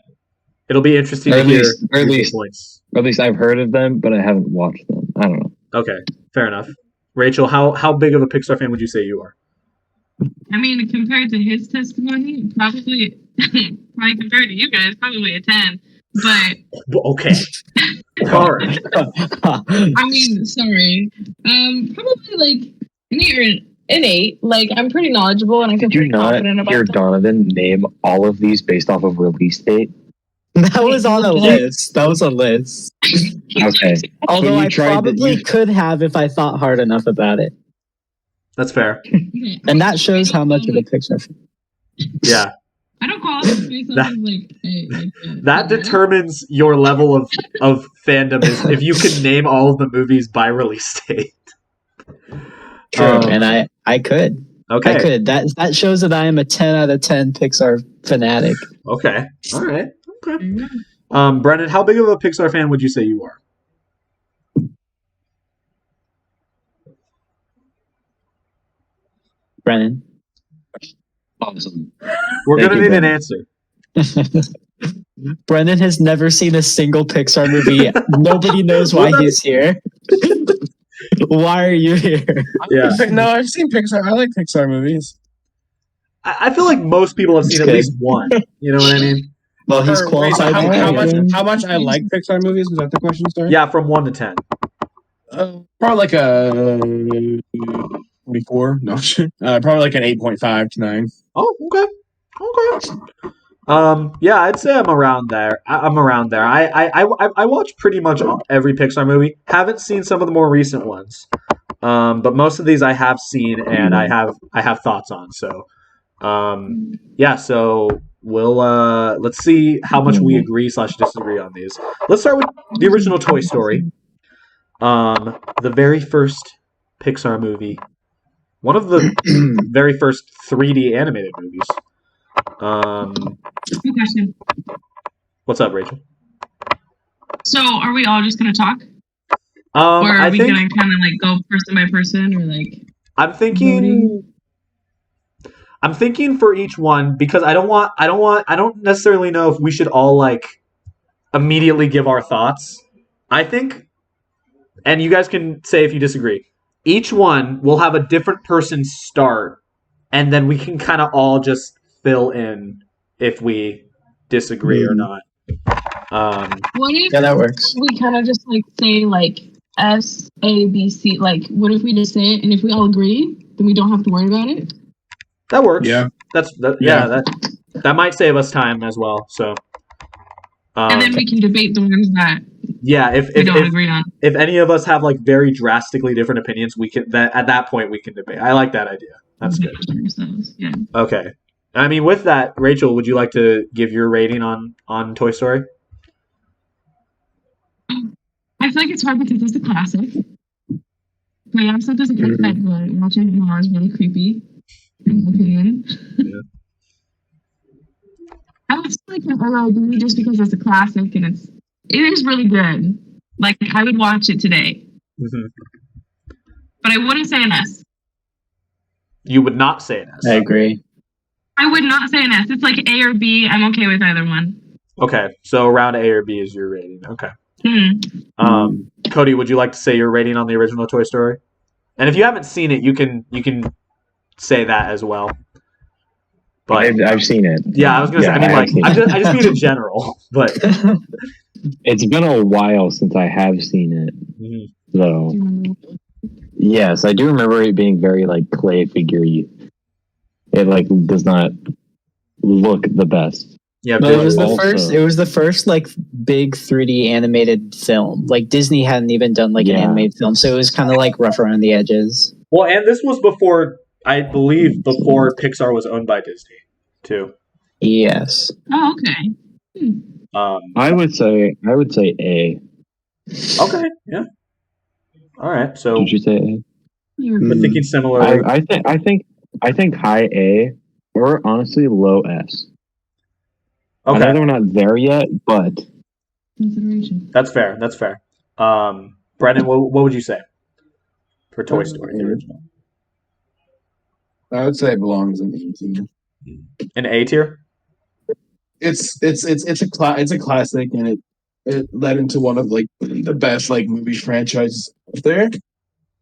It'll be interesting Or to at hear least- or at your least- points. Or at least I've heard of them, but I haven't watched them. I don't know. Okay. Fair enough. Rachel, how big of a Pixar fan would you say you are? I mean, compared to his testimony, probably compared to you guys, probably a 10. But Okay. All right. I mean, sorry. Probably like an 8. Like, I'm pretty knowledgeable and I feel Did you pretty not confident about hear them. Donovan name all of these based off of release date? That was on a list. That was a list. Okay. Although you I tried to- probably you- could have if I thought hard enough about it. That's fair. And that shows how much of a Pixar fan. Yeah. I don't call it based off of like That determines your level of fandom is if you can name all of the movies by release date. True. And I could. Okay. I could. That shows that I am a 10 out of 10 Pixar fanatic. Okay. All right. Okay. Brendan, how big of a Pixar fan would you say you are? Brennan. Awesome. We're Thank gonna you, need an Brennan. answer. Brendan has never seen a single Pixar movie. Nobody knows why Well, he's here. Why are you here? Yeah. No, I've seen Pixar. I like Pixar movies. I feel like most people have seen That's at good. least one. You know what I mean? Well, he's Or, wait, qualified to how much? pick. How much I like Pixar movies? Was that the question, sir? Yeah, from 1 to 10. Probably like a maybe 4. No, probably like an 8.5 to 9. Oh, okay. Yeah, I'd say I'm around there. I'm around there. I watch pretty much every Pixar movie. Haven't seen some of the more recent ones, but most of these I have seen and I have thoughts on. So, yeah. So we'll let's see how much we agree / disagree on these. Let's start with the original Toy Story. The very first Pixar movie, one of the very first 3D animated movies. Good question. What's up, Rachel? So, are we all just gonna talk, or are I we think gonna kind of like go person by person, or like? I'm thinking. I'm thinking for each one because I don't necessarily know if we should all like immediately give our thoughts. I think, and you guys can say if you disagree. Each one will have a different person start, and then we can kind of all just fill in if we disagree or not. What if Yeah, that works. we kind of just like say like S A B C? Like, what if we just say it, and if we all agree, then we don't have to worry about it. That works. Yeah. Yeah. That might save us time as well. So. And then we can debate the ones that Yeah, if we don't agree on. if any of us have like very drastically different opinions, we can at that point we can debate. I like that idea. That's good. Yeah. Okay. I mean, with that, Rachel, would you like to give your rating on Toy Story? I feel like it's hard because it's a classic. But it also doesn't look that good. Watching it now is really creepy, in my opinion. Yeah. I would say like an OLD just because it's a classic and it is really good. Like I would watch it today. Mm-hmm. But I wouldn't say an S. You would not say an S. I agree. I would not say an S. It's like A or B. I'm okay with either one. Okay, so around A or B is your rating. Okay. Hmm. Cody, would you like to say your rating on the original Toy Story? And if you haven't seen it, you can say that as well. But I've seen it. yeah, I was gonna say. I mean, like, I just mean in general. But It's been a while since I have seen it, though. Yes, I do remember it being very like clay figure-y. It like does not look the best. yeah, But it was the Also- first. It was the first like big 3D animated film. Like Disney hadn't even done like an Yeah. animated film, so it was kind of like rough around the edges. well, and this was before, I believe, before Pixar was owned by Disney, too. Yes. Oh, okay. I would say A. Okay, yeah. All right, so Did you say A? we're thinking similarly. I think high A or honestly low S. I know Okay, they're not there yet, but Consideration. that's fair. That's fair. Brendan, what would you say for Toy Story, the original? I would say it belongs in 18. An A tier? It's a classic, and it led into one of like the best like movie franchises out there.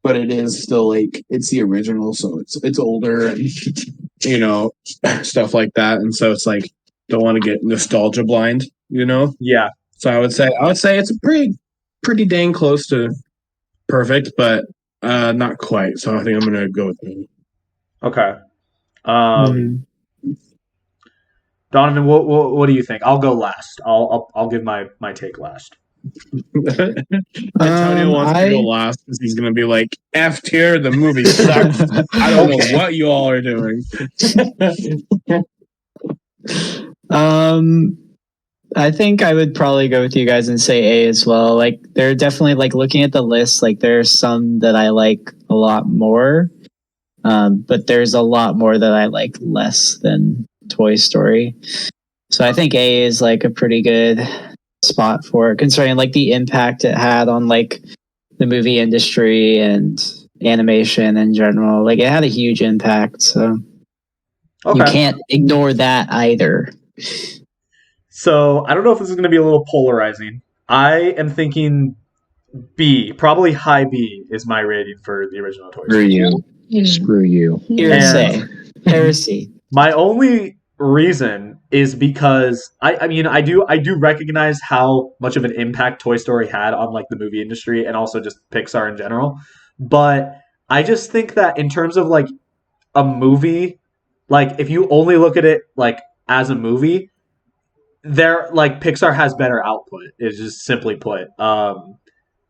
But it is still like it's the original, so it's older and stuff like that, and so it's like don't want to get nostalgia blind, Yeah. So I would say it's a pretty dang close to perfect, but not quite. So I think I'm gonna go with A. Okay. Donovan, what do you think? I'll go last. I'll give my take last. Antonio wants to go last because he's gonna be like F tier. The movie sucks. I don't know what you all are doing. I think I would probably go with you guys and say A as well. Like, they're definitely like looking at the list. Like, there's some that I like a lot more, but there's a lot more that I like less than Toy Story. So I think A is like a pretty good spot for it, considering like the impact it had on like the movie industry and animation in general. Like it had a huge impact, so you Okay. can't ignore that either. So I don't know if this is going to be a little polarizing. I am thinking B, probably high B is my rating for the original Toy Screw Story. you. Screw you. Hearsay. Heresy. My only reason is because I mean I do recognize how much of an impact Toy Story had on like the movie industry and also just Pixar in general. But I just think that in terms of like a movie, like if you only look at it like as a movie, there like Pixar has better output. Is just simply put.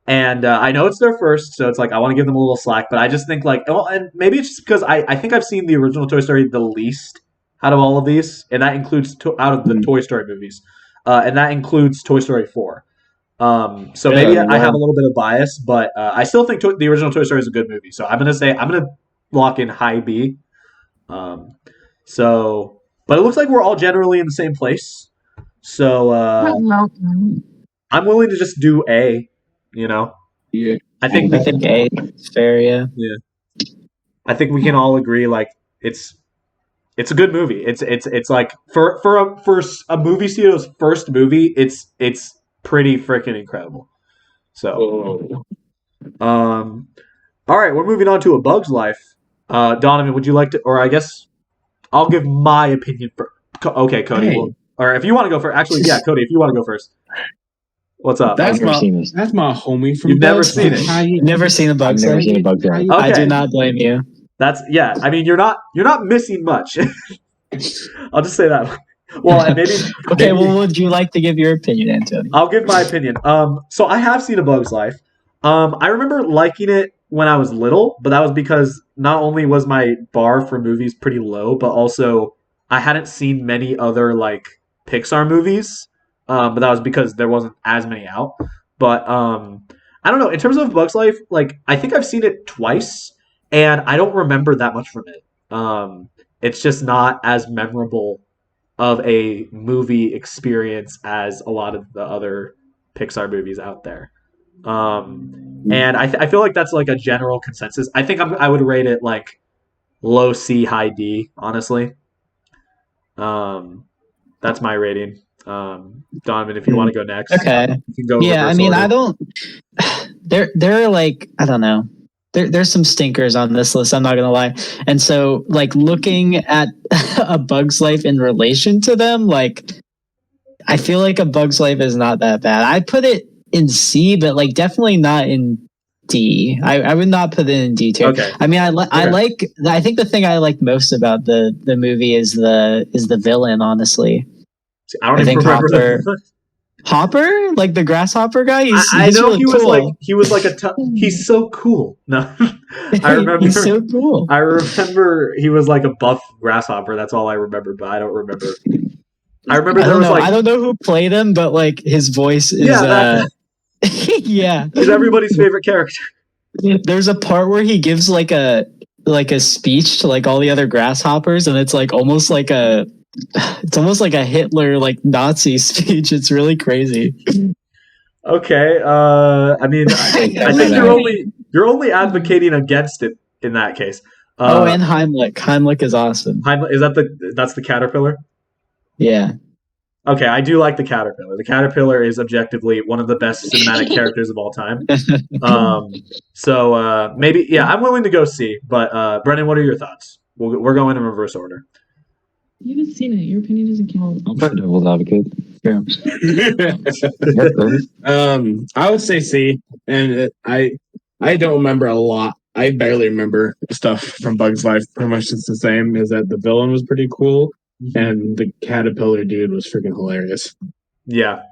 And I know it's their first, so it's like I want to give them a little slack. But I just think like, well, and maybe it's just because I think I've seen the original Toy Story the least out of all of these, and that includes out of the Toy Story movies, and that includes Toy Story 4. So maybe I have a little bit of bias, but I still think the original Toy Story is a good movie. So I'm gonna lock in high B. So, but it looks like we're all generally in the same place. So I'm willing to just do A. You know, Yeah. I think I think A is fair, yeah. I think we can all agree like it's a good movie. It's like for a movie studio's first movie, it's pretty freaking incredible. So, all right, we're moving on to A Bug's Life. Donovan, would you like to, or I guess I'll give my opinion for. Okay, Cody. Hey. Well, or if you want to go first, actually, yeah, Cody, if you want to go first. What's up? That's never seen this. That's my homie from You've never Bugs seen Life. it? How you- Never seen a I've Bug's never Life. seen a Bug's Life. Okay. I do not blame you. That's yeah. I mean, you're not missing much. I'll just say that. Well, and maybe Okay, well, would you like to give your opinion, Antonio? I'll give my opinion. So I have seen A Bug's Life. I remember liking it when I was little, but that was because not only was my bar for movies pretty low, but also I hadn't seen many other like Pixar movies. But that was because there wasn't as many out. But I don't know. In terms of Bug's Life, like I think I've seen it twice, and I don't remember that much from it. It's just not as memorable of a movie experience as a lot of the other Pixar movies out there. And I feel like that's like a general consensus. I think I would rate it like low C, high D, honestly. That's my rating. Donovan, if you want to go next, Okay. you can go. Yeah, I reverse mean, order. I don't. There are like I don't know. There's some stinkers on this list. I'm not gonna lie. And so, like looking at A Bug's Life in relation to them, like I feel like A Bug's Life is not that bad. I put it in C, but like definitely not in D. I would not put it in D tier. Okay. I mean, I think the thing I like most about the movie is the villain. Honestly, I don't I even think remember. Hopper, like the grasshopper guy. He's I know really he was cool. like he's so cool. No, I remember. He's so cool. I remember he was like a buff grasshopper. That's all I remember, but I don't remember. I remember there was like I don't know who played him, but like his voice is yeah. he's everybody's favorite character. There's a part where he gives like a speech to like all the other grasshoppers, and it's like almost like a Hitler like Nazi speech. It's really crazy. Okay, I mean, I think you're only advocating against it in that case. And Heimlich. Heimlich is awesome. Is that's the caterpillar? Yeah. Okay, I do like the caterpillar. The caterpillar is objectively one of the best cinematic characters of all time. So maybe I'm willing to go C. But Brennan, what are your thoughts? We're going in reverse order. You haven't seen it. Your opinion doesn't count. I'll play devil's advocate. Yeah. I would say C, and I don't remember a lot. I barely remember stuff from Bug's Life. Pretty much it's the same. Is that the villain was pretty cool, and the caterpillar dude was freaking hilarious. Yeah.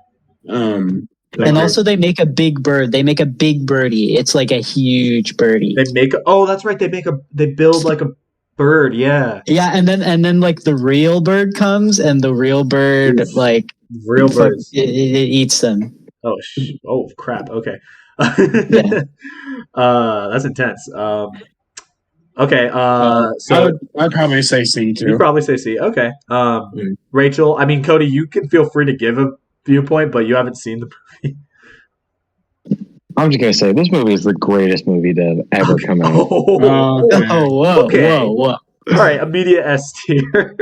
And also they make a big bird. They make a big birdie. It's like a huge birdie. That's right. They build like a bird. Yeah. Yeah, and then like the real bird comes, and the real bird like real birds. It eats them. Oh crap. Okay. Yeah. That's intense. Okay. So I'd probably say C too. you probably say C. Okay. Rachel, I mean Cody, you can feel free to give viewpoint, but you haven't seen the movie. I'm just gonna say this movie is the greatest movie to have ever come out. Oh, Oh, whoa, Okay. whoa, all right, immediate S tier.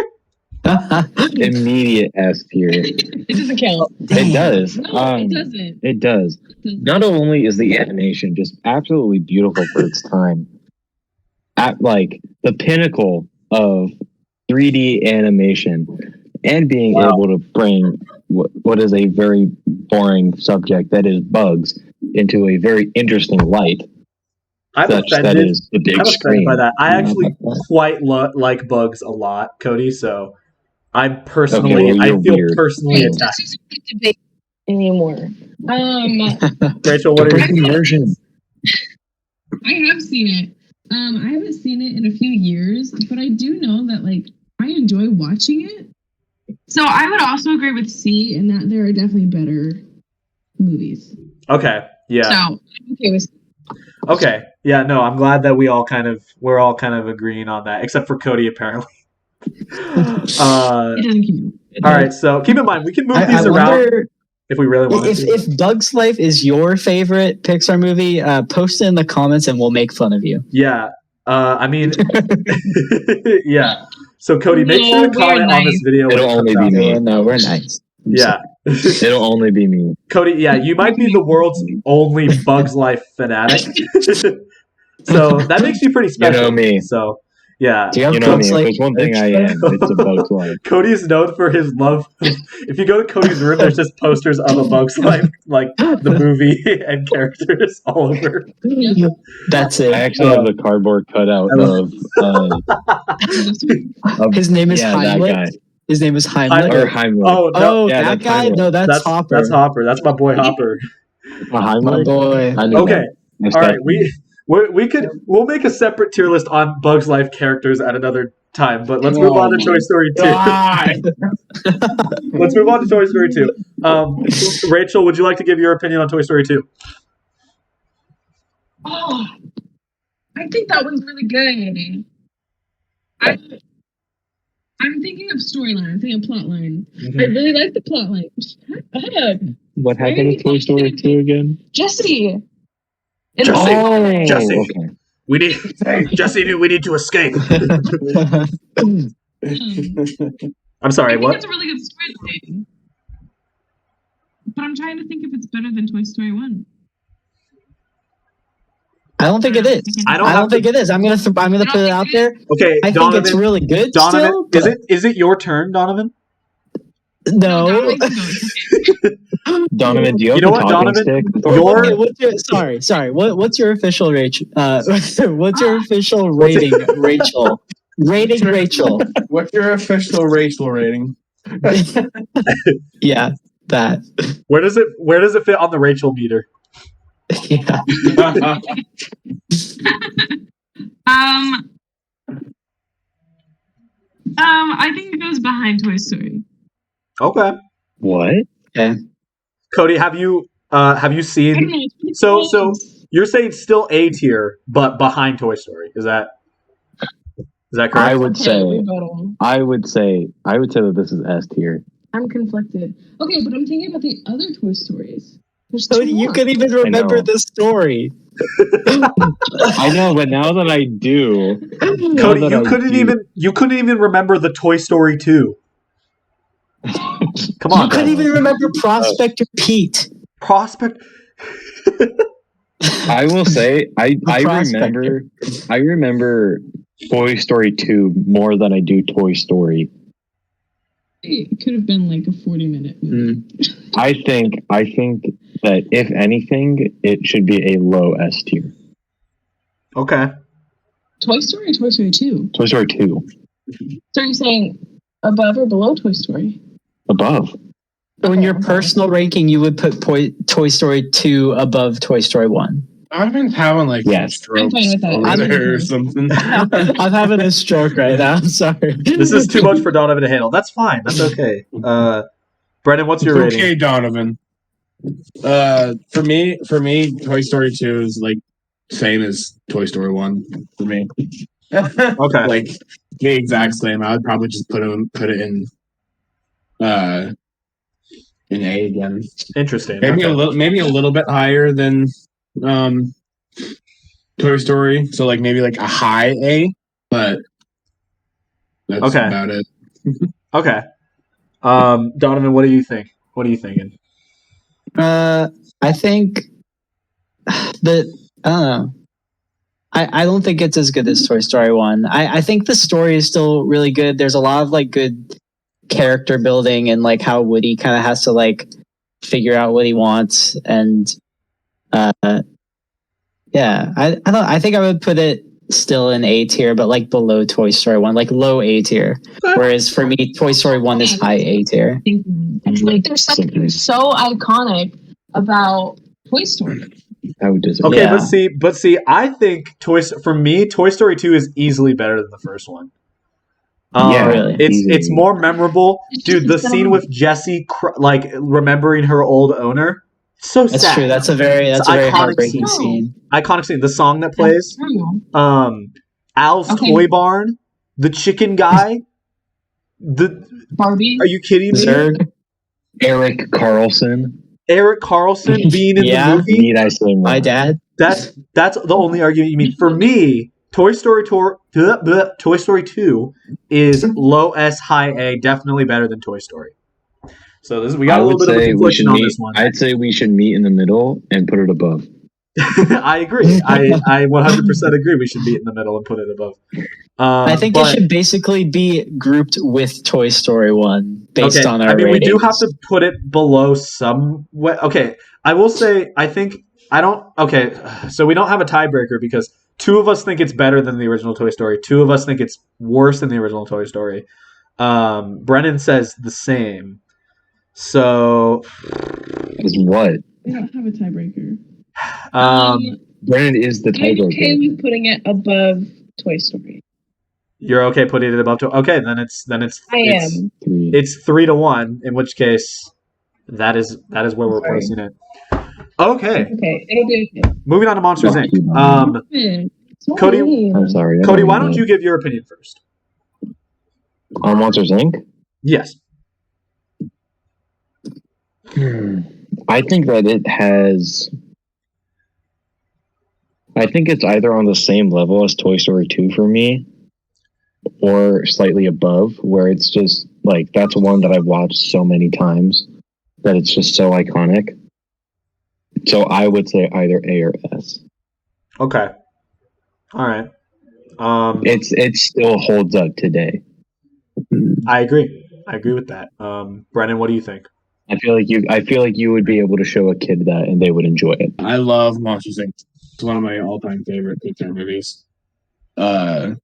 whoa. Immediate S tier. It doesn't count. It does. No, it doesn't. It does. Not only is the animation just absolutely beautiful for its time, at like the pinnacle of 3D animation, and being able to bring what is a very boring subject that is bugs into a very interesting light. I'm Such offended. that is the big I'm offended screen. by that. I actually quite like bugs a lot, Cody. So I'm personally, Okay, well, I you're feel weird. personally Yeah. attacked. Debate anymore. Rachel, what The are Britain you? version. I have seen it. I haven't seen it in a few years, but I do know that like I enjoy watching it. So I would also agree with C in that there are definitely better movies. Okay, yeah. So I'm okay with. Okay, yeah. No, I'm glad that we're all kind of agreeing on that, except for Cody apparently. It doesn't count. All right, so keep in mind we can move I these around wonder if we really want to. if Bugs Life is your favorite Pixar movie. Post it in the comments and we'll make fun of you. Yeah. I mean, yeah. So Cody, make sure to No, we're comment on this nice. video when it It'll comes only out. be me. No, we're nice. Yeah. It'll only be me. Cody, yeah, you might be the world's only Bugs Life fanatic. So that makes you pretty special. know me. So yeah. Do you have You know me. Bugs If Life? there's one thing I am, it's a Bug's Life. Cody is known for his love. If you go to Cody's room, there's just posters of A Bug's Life, like the movie and characters all over. That's I it. actually have the cardboard cutout of His name is that Heimlich. guy. His name is Heimlich. Or Heimlich. Oh no, Oh, yeah, that that's guy? Heimlich. No, that's Hopper. that's Hopper. That's my boy Hopper. Heimlich? My boy. I knew Okay, that. all right. We'll make a separate tier list on Bugs Life characters at another time. But let's move on to Toy Story 2. Let's move on to Toy Story 2. Rachel, would you like to give your opinion on Toy Story 2? Oh, I think that one's really good. I'm thinking of storyline. I'm thinking of plotline. I really like the plotline. Shut up. What happened to Toy Story 2 again? Jesse. Jesse. Jesse. Okay. We need Jesse. We need to escape. I'm sorry. I think What? it's a really good storyline. But I'm trying to think if it's better than Toy Story 1. I don't think it is. I don't I don't think it is. I'm gonna put it out there. Okay, I Donovan. think it's really good. Donovan, Still, is it your turn, Donovan? no. Donovan, do you have You know a what, talking Donovan? stick? Your Sorry. What's your official Rachel? What's your official rating, Rachel? Rating Rachel. What's your official Rachel rating? Yeah, that. where does it fit on the Rachel meter? Yeah. I think it goes behind Toy Story. Okay. What? Okay. Cody, have you I don't seen? know. It's So close. you're saying still A tier, but behind Toy Story. Is that correct? I would Okay, say rebuttal. that this is S tier. I'm conflicted. Okay, but I'm thinking about the other Toy Stories. There's So two you more. could even remember know. the story. I know, but now that I do, Cody, you couldn't even remember the Toy Story 2. Come on, You couldn't even remember Prospector Pete. Prospect. I will say I Prospector. remember Toy Story 2 more than I do Toy Story. It could have been like a 40-minute movie. I think that if anything, it should be a low S tier. Okay. Toy Story or Toy Story 2? Toy Story 2 So you're saying above or below Toy Story? above. So in Okay, your okay. personal ranking, you would put Toy Story 2 above Toy Story 1. I've been having like Yes. strokes I'm fine with that. over I'm there or okay. something. I'm having a stroke right now. I'm sorry. This is too much for Donovan to handle. That's fine. That's okay. Brendan, what's your rating? Okay, Donovan. For me, Toy Story 2 is like same as Toy Story 1 for me. Okay. Like the exact same. I would probably just put it in an A again. Interesting. Maybe Okay. maybe a little bit higher than Toy Story. So like maybe like a high A, but that's Okay. about it. Okay. Donovan, what do you think? What are you thinking? I think that I don't know. I don't think it's as good as Toy Story 1. I think the story is still really good. There's a lot of like good character building and like how Woody kind of has to like figure out what he wants and uh yeah, I think I would put it still in A tier, but like below Toy Story 1, like low A tier. Whereas for me, Toy Story 1 is high A tier. Like there's something so iconic about Toy Story. I would disagree. Okay, Yeah. but see, I think Toy Story 2 is easily better than the first one. Yeah, Really? It's easily. more memorable, dude. The scene with Jessie, like remembering her old owner, it's so That's sad. true. That's a very It's an iconic heartbreaking scene. scene. Iconic scene. The song that plays, Al's Okay. Toy Barn, the chicken guy. Barbie. Are you kidding me? Zurg. Eric Carlson. Eric Carlson being in Yeah. the movie. Need I say more? My dad. That's the only argument you mean. For me, Toy Story 2 is low S, high A, definitely better than Toy Story. So we got I a little would bit of a say we should confliction on meet. this one. I'd say we should meet in the middle and put it above. I agree. I 100% agree. We should be in the middle and put it above. I think it should basically be grouped with Toy Story 1 based on our ratings. we do have to put it below some way. Okay, I will say so we don't have a tiebreaker because two of us think it's better than the original Toy Story. Two of us think it's worse than the original Toy Story. Brennan says the same. So Is what? We don't have a tiebreaker. Brennan is the I'm okay tiebreaker. with putting it above Toy Story. You're okay putting it above okay, then it's I am. It's 3-1, in which case that is where we're placing it. Okay. Okay, it'll be okay. Moving on to Monsters Inc. Cody, I'm sorry. Cody, why don't you give your opinion first? On Monsters Inc. Yes. I think that it has. I think it's either on the same level as Toy Story 2 for me, or slightly above, where it's just like that's one that I've watched so many times that it's just so iconic. So I would say either A or S. Okay. All right. It still holds up today. I agree. I agree with that. Brennan, what do you think? I feel like you would be able to show a kid that and they would enjoy it. I love Monsters Inc. It's one of my all-time favorite Pixar movies. I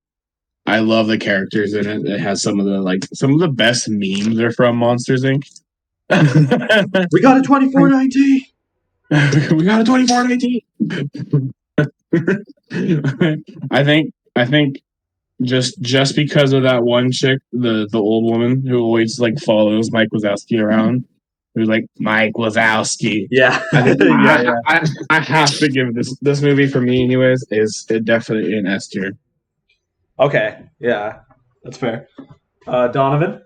love the characters in it. It has some of the best memes are from Monsters Inc. We got a 2419. We got a 2419. I think just because of that one chick, the old woman who always like follows Mike Wazowski around, who's like Mike Wazowski. Yeah. I have to give this movie for me anyways is definitely an S tier. Okay. Yeah. That's fair. Donovan?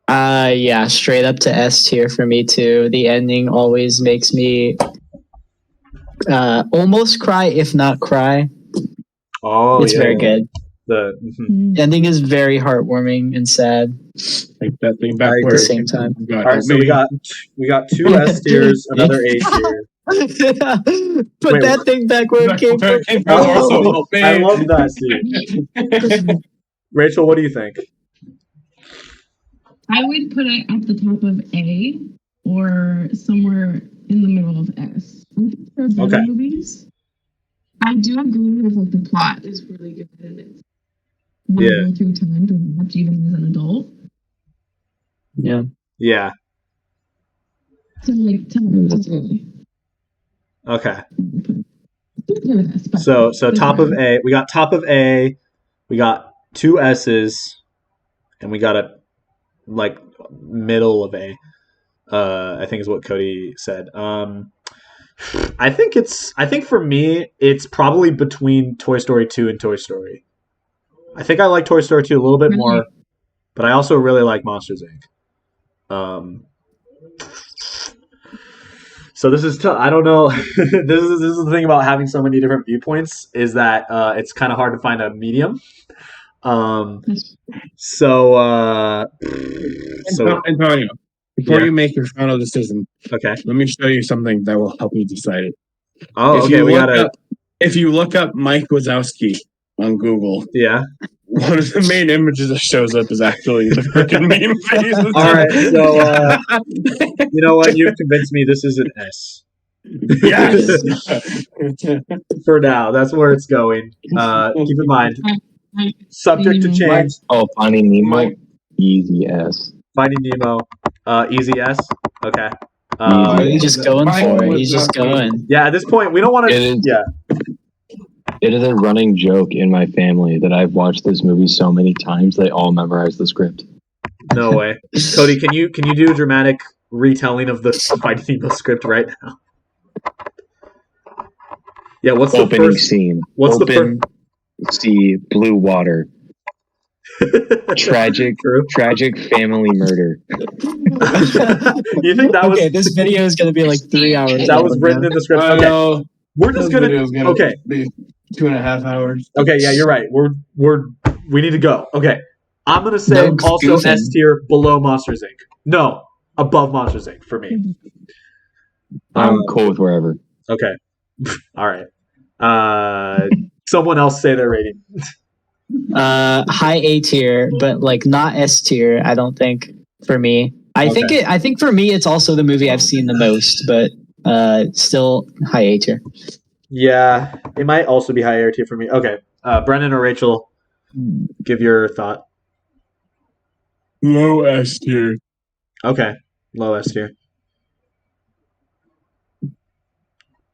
Yeah, straight up to S tier for me too. The ending always makes me almost cry, if not cry. Oh, it's very good. The ending is very heartwarming and sad. Like that thing back at the same time. All right, so we got two S tiers, another A tier. Put that thing back where it came from. I love that scene. Rachel, what do you think? I would put it at the top of A or somewhere in the middle of S. For better movies, I do agree with like the plot is really good and it's well through time to watch even as an adult. Yeah. Yeah. So like Okay. So top of A, we got top of A, we got two S's, and we got a like middle of A. I think is what Cody said. I think for me it's probably between Toy Story 2 and Toy Story. I think I like Toy Story 2 a little bit more, but I also really like Monsters Inc. So this is tough. I don't know. This is the thing about having so many different viewpoints is that it's kind of hard to find a medium. Um, so Antonio, before Yeah. you make your final decision, okay. let me show you something that will help you decide it. Oh, If okay. you We look gotta. up, if you look up Mike Wazowski on Google, Yeah. one of the main images that shows up is actually the freaking meme face. All right. So you know what? You've convinced me. This is an S. Yes. For now, that's where it's going. Keep in mind, subject to change. Oh, Finding Nemo, Mike. easy S. Finding Nemo, easy S. Okay. Oh, Easy. he's just going for it. He's just going. Yeah. At this point, we don't want It to. is. Yeah. It is a running joke in my family that I've watched this movie so many times they all memorize the script. No way. Cody, can you do a dramatic retelling of the Finding Nemo script right now? Yeah. What's the Opening first? scene. What's the Open sea, blue water. Tragic family murder. You think that was Okay, this video is gonna be like 3 hours. that was long written now. in the script? I Okay. know. We're just gonna. Okay. Be 2.5 hours. Okay. Yeah, you're right. We need to go. Okay. I'm gonna say No also goofing. S tier below Monsters Inc. No, above Monsters Inc. for me. I'm cool with wherever. Okay. All right. Someone else say their rating. High A tier, but like not S tier. I don't think for me. I think for me it's also the movie I've seen the most, but still high A tier. Yeah, it might also be higher tier for me. Okay. Brennan or Rachel, give your thought. Low S tier. Okay. Low S tier.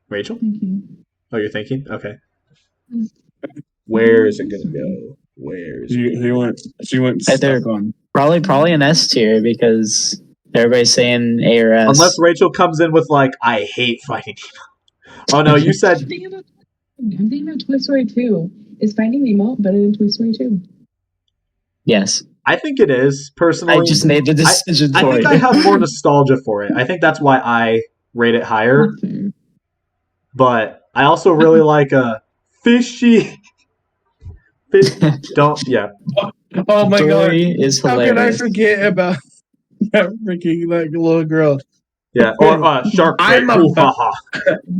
Rachel? Oh, you're thinking? Okay. Where is it gonna go? Where is it? She went Either- stuck on. Probably an S tier because everybody's saying A or S. Unless Rachel comes in with like, I hate Finding Nemo. Oh no, you said I'm thinking about Toy Story 2. Is Finding Nemo better than Toy Story 2? Yes, I think it is personally. I just made the decision I for think you. I have more nostalgia for it. I think that's why I rate it higher. Not fair. But I also really like a fishy. Don't yeah. Oh my god! Dory is How could I hilarious. forget about that freaking like little girl? Yeah, or shark bait. I'm a- Ooh, ha, ha.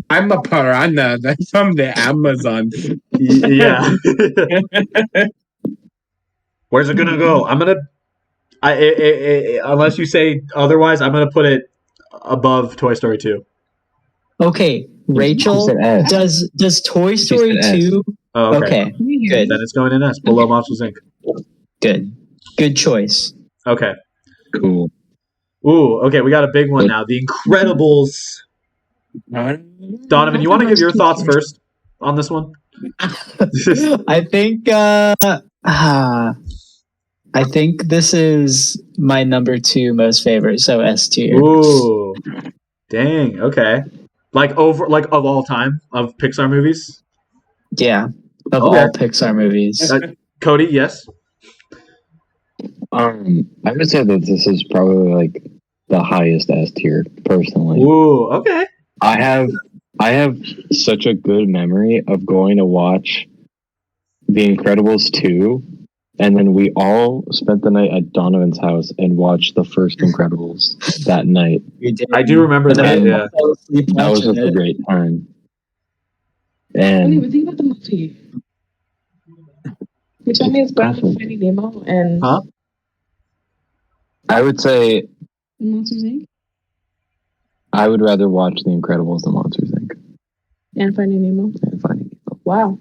I'm a piranha. That's from the Amazon. Yeah. Where's it gonna go? I'm gonna. Unless you say otherwise, I'm gonna put it above Toy Story 2. Okay, Rachel, She said S. does Toy She Story said S. 2? Oh, okay. Okay, good, Then it's going in S below Monsters Inc. good choice. Okay. Cool. Ooh, okay, we got a big one now. The Incredibles. Donovan, you want to give your thoughts first on this one? I think this is my number 2 most favorite, so S tier. Ooh, dang. Okay, like of all time of Pixar movies. Yeah, of Okay. all Pixar movies. Cody, yes. I would say that this is probably like the highest S tier personally. Ooh, okay. I have such a good memory of going to watch The Incredibles 2, and then we all spent the night at Donovan's house and watched the first Incredibles that night. We did. I do remember And that. then Yeah. I fell asleep That was watching just a it. great time. Wait, And but think about the movie. Which one is better than Finding Nemo and Huh? I would say Monsters Inc. I would rather watch The Incredibles than Monsters Inc. And Finding Nemo. and Finding Nemo. Wow.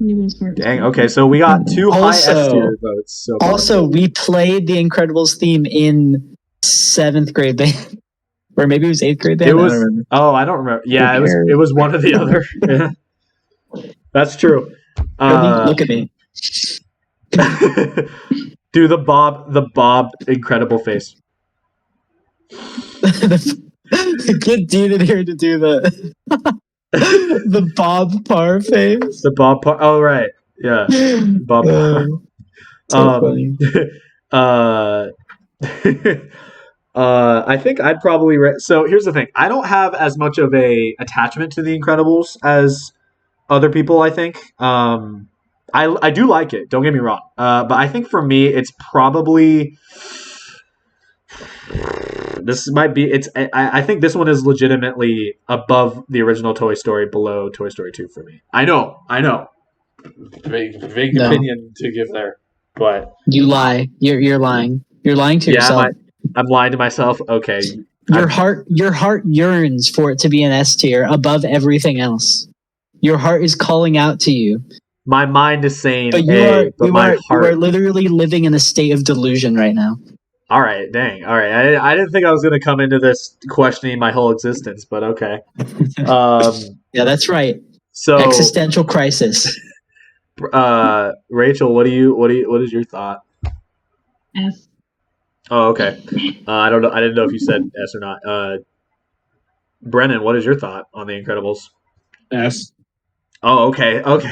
Nemo's heart. Dang. Okay, so we got 2 high S Also- tier votes. So far. Also, we played the Incredibles theme in 7th grade band. Or maybe it was 8th grade band. It I was. don't remember. Oh, I don't remember. Yeah, Who it was. cares? It was one or the other. Yeah. That's true. Look at me. Do the Bob incredible face. Get Dean in here to do the the Bob Parr face. The Bob. Oh right. Yeah. Bob. So funny. I think I'd probably. So here's the thing: I don't have as much of a attachment to The Incredibles as other people. I think. I do like it. Don't get me wrong. But I think for me, it's probably this might be. It's. I think this one is legitimately above the original Toy Story, below Toy Story 2 for me. I know. Vague No. opinion to give there, but You lie. You're lying. You're lying to yeah, yourself. I'm lying to myself. Okay, Your heart yearns for it to be an S tier above everything else. Your heart is calling out to you. my mind is saying But A, but my you heart. are literally living in a state of delusion right now. All right, dang. All right, I didn't think I was going to come into this questioning my whole existence, but okay. Yeah, that's right. So Existential crisis. Rachel, what is your thought? S. Oh, okay. I don't know. I didn't know if you said S or not. Brennan, what is your thought on The Incredibles? S. Oh, okay. Okay.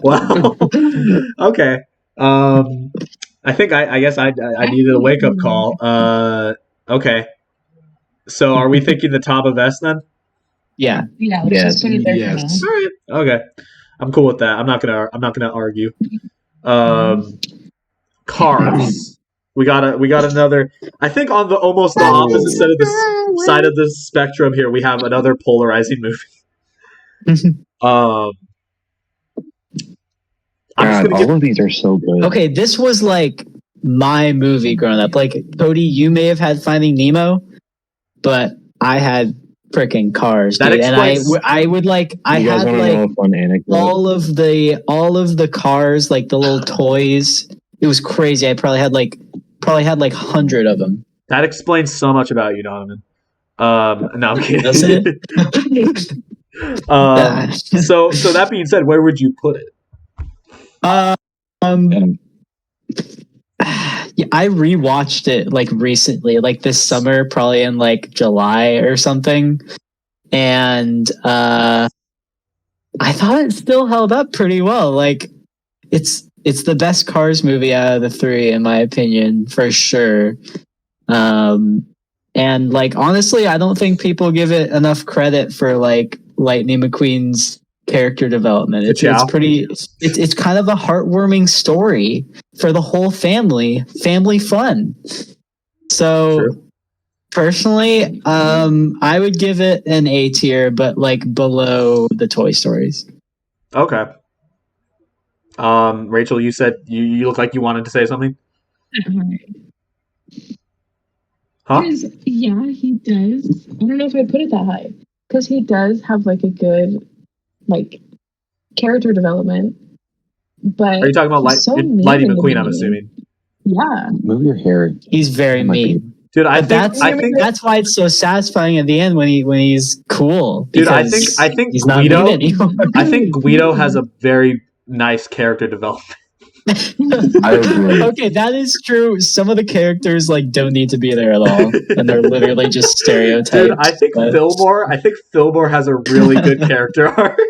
Wow. Okay. I think I guess I needed a wake up call. Okay. So are we thinking the top of S then? Yeah. Yeah, let's Yes. just put it there Yes. for All right. Okay. I'm cool with that. I'm not gonna argue. Cars. We got another. I think on the almost the opposite side of the spectrum here, we have another polarizing movie. I'm just God, gonna give. all of these are so good. Okay, this was like my movie growing up. Like Cody, you may have had Finding Nemo, but I had freaking Cars, That dude. And explains. I would like I You guys had want to know like a fun anecdote? all of the cars, like the little toys. It was crazy. I probably had like 100 of them. That explains so much about you, Donovan. No, I'm kidding. Doesn't it? So that being said, where would you put it? Um, yeah, I rewatched it like recently, like this summer, probably in like July or something, and I thought it still held up pretty well. Like it's the best Cars movie out of the three, in my opinion, for sure. And like honestly, I don't think people give it enough credit for like Lightning McQueen's character development. It's it's kind of a heartwarming story for the whole family fun. So True. personally, I would give it an A tier, but like below the Toy Stories. Okay. Rachel, you said you look like you wanted to say something. Huh? Because yeah, he does. I don't know if I'd put it that high. Because he does have like a good like character development. But Are you talking about he's so mean Lightning in the McQueen? I'm beginning. assuming. Yeah. Move your hair. He's very Oh my mean. Dude, I But think that's why it's so satisfying at the end when he's cool. Dude, I because think he's not Guido. mean anymore. I think Guido has a very nice character development. I agree. Okay, that is true. Some of the characters like don't need to be there at all, and they're literally just stereotyped. Dude, I think Fillmore has a really good character arc.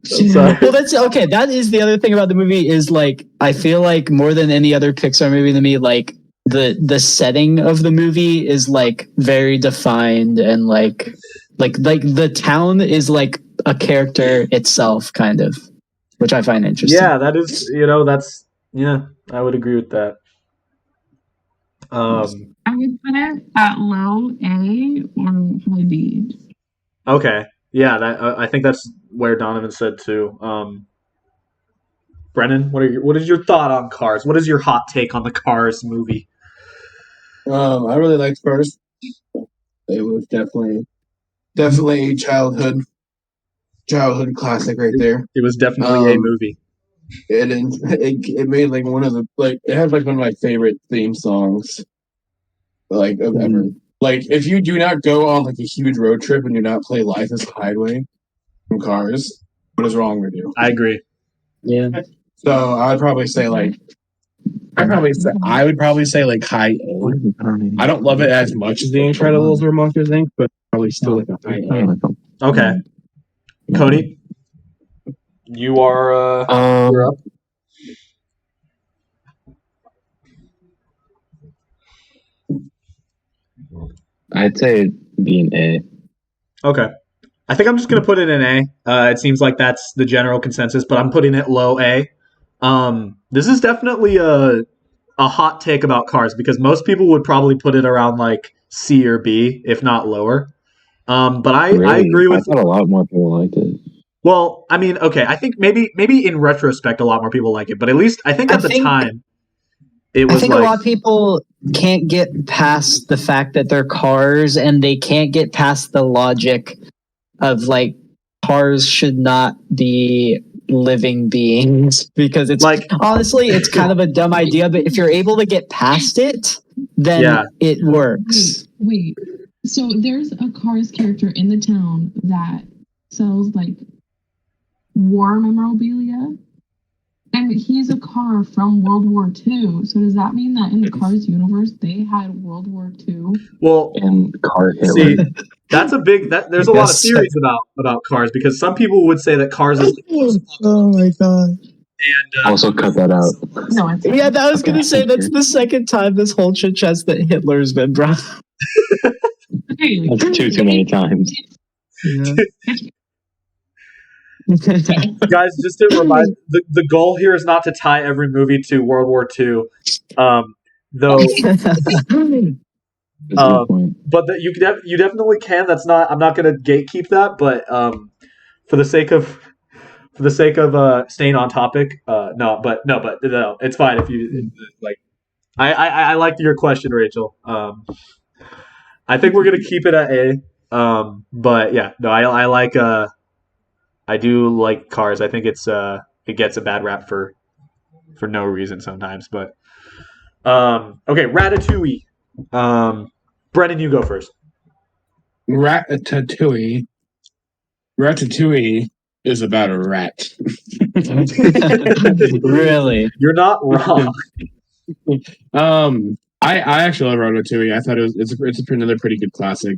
Sorry. Well, that's okay. That is the other thing about the movie is like I feel like more than any other Pixar movie to me, like the setting of the movie is like very defined and like the town is like a character itself, kind of, which I find interesting. Yeah, that is, I would agree with that. I would put it at low A or high B. Okay, yeah, I think that's where Donovan said too. Brennan, what is your thought on Cars? What is your hot take on the Cars movie? I really liked Cars. It was definitely a childhood classic right there. It was definitely a movie. It made like one of the it had like one of my favorite theme songs of ever. Like if you do not go on like a huge road trip and do not play Life is a Highway from Cars, what is wrong with you? I agree. Yeah. So I'd probably say like I would probably say like high A. I don't love it as much as The Incredibles or Monsters Inc., but probably still like a high A. Okay, Cody, you are you're up. I'd say it'd be an A. Okay. I think I'm just gonna put it in A. It seems like that's the general consensus, but I'm putting it low A. This is definitely a hot take about Cars because most people would probably put it around like C or B, if not lower. But I Really? agree I with. thought a lot more people liked it. Well, I mean, okay, I think maybe in retrospect a lot more people like it, but at least I think I at the think time it I was think a like lot of people can't get past the fact that they're cars, and they can't get past the logic of like cars should not be living beings because it's like honestly it's kind of a dumb idea, but if you're able to get past it, then yeah. it works. Wait. So there's a Cars character in the town that sells like war memorabilia, and he's a car from World War II. So does that mean that in the Cars universe they had World War II? Well, And Car see, Hitler. that's a big. There's a lot of Yes. theories about Cars because some people would say that Cars is like Oh my god. and Also cut that out. No, it's Yeah, I was Okay, gonna say thank that's you. the second time this whole chit chat's that Hitler's been brought up. okay. That's too many times. Yeah. guys. Just to remind, the goal here is not to tie every movie to World War II. Though That's a good point. but that you definitely can. That's not. I'm not going to gatekeep that. But for the sake of staying on topic, no, it's fine if you like. I liked your question, Rachel. I think we're gonna keep it at A. But yeah, no, I like. I do like Cars. I think it gets a bad rap for no reason sometimes. But okay, Ratatouille. Brendan, you go first. Ratatouille. Ratatouille is about a rat. Really? You're not wrong. I actually love Ratatouille. I thought it's another pretty good classic.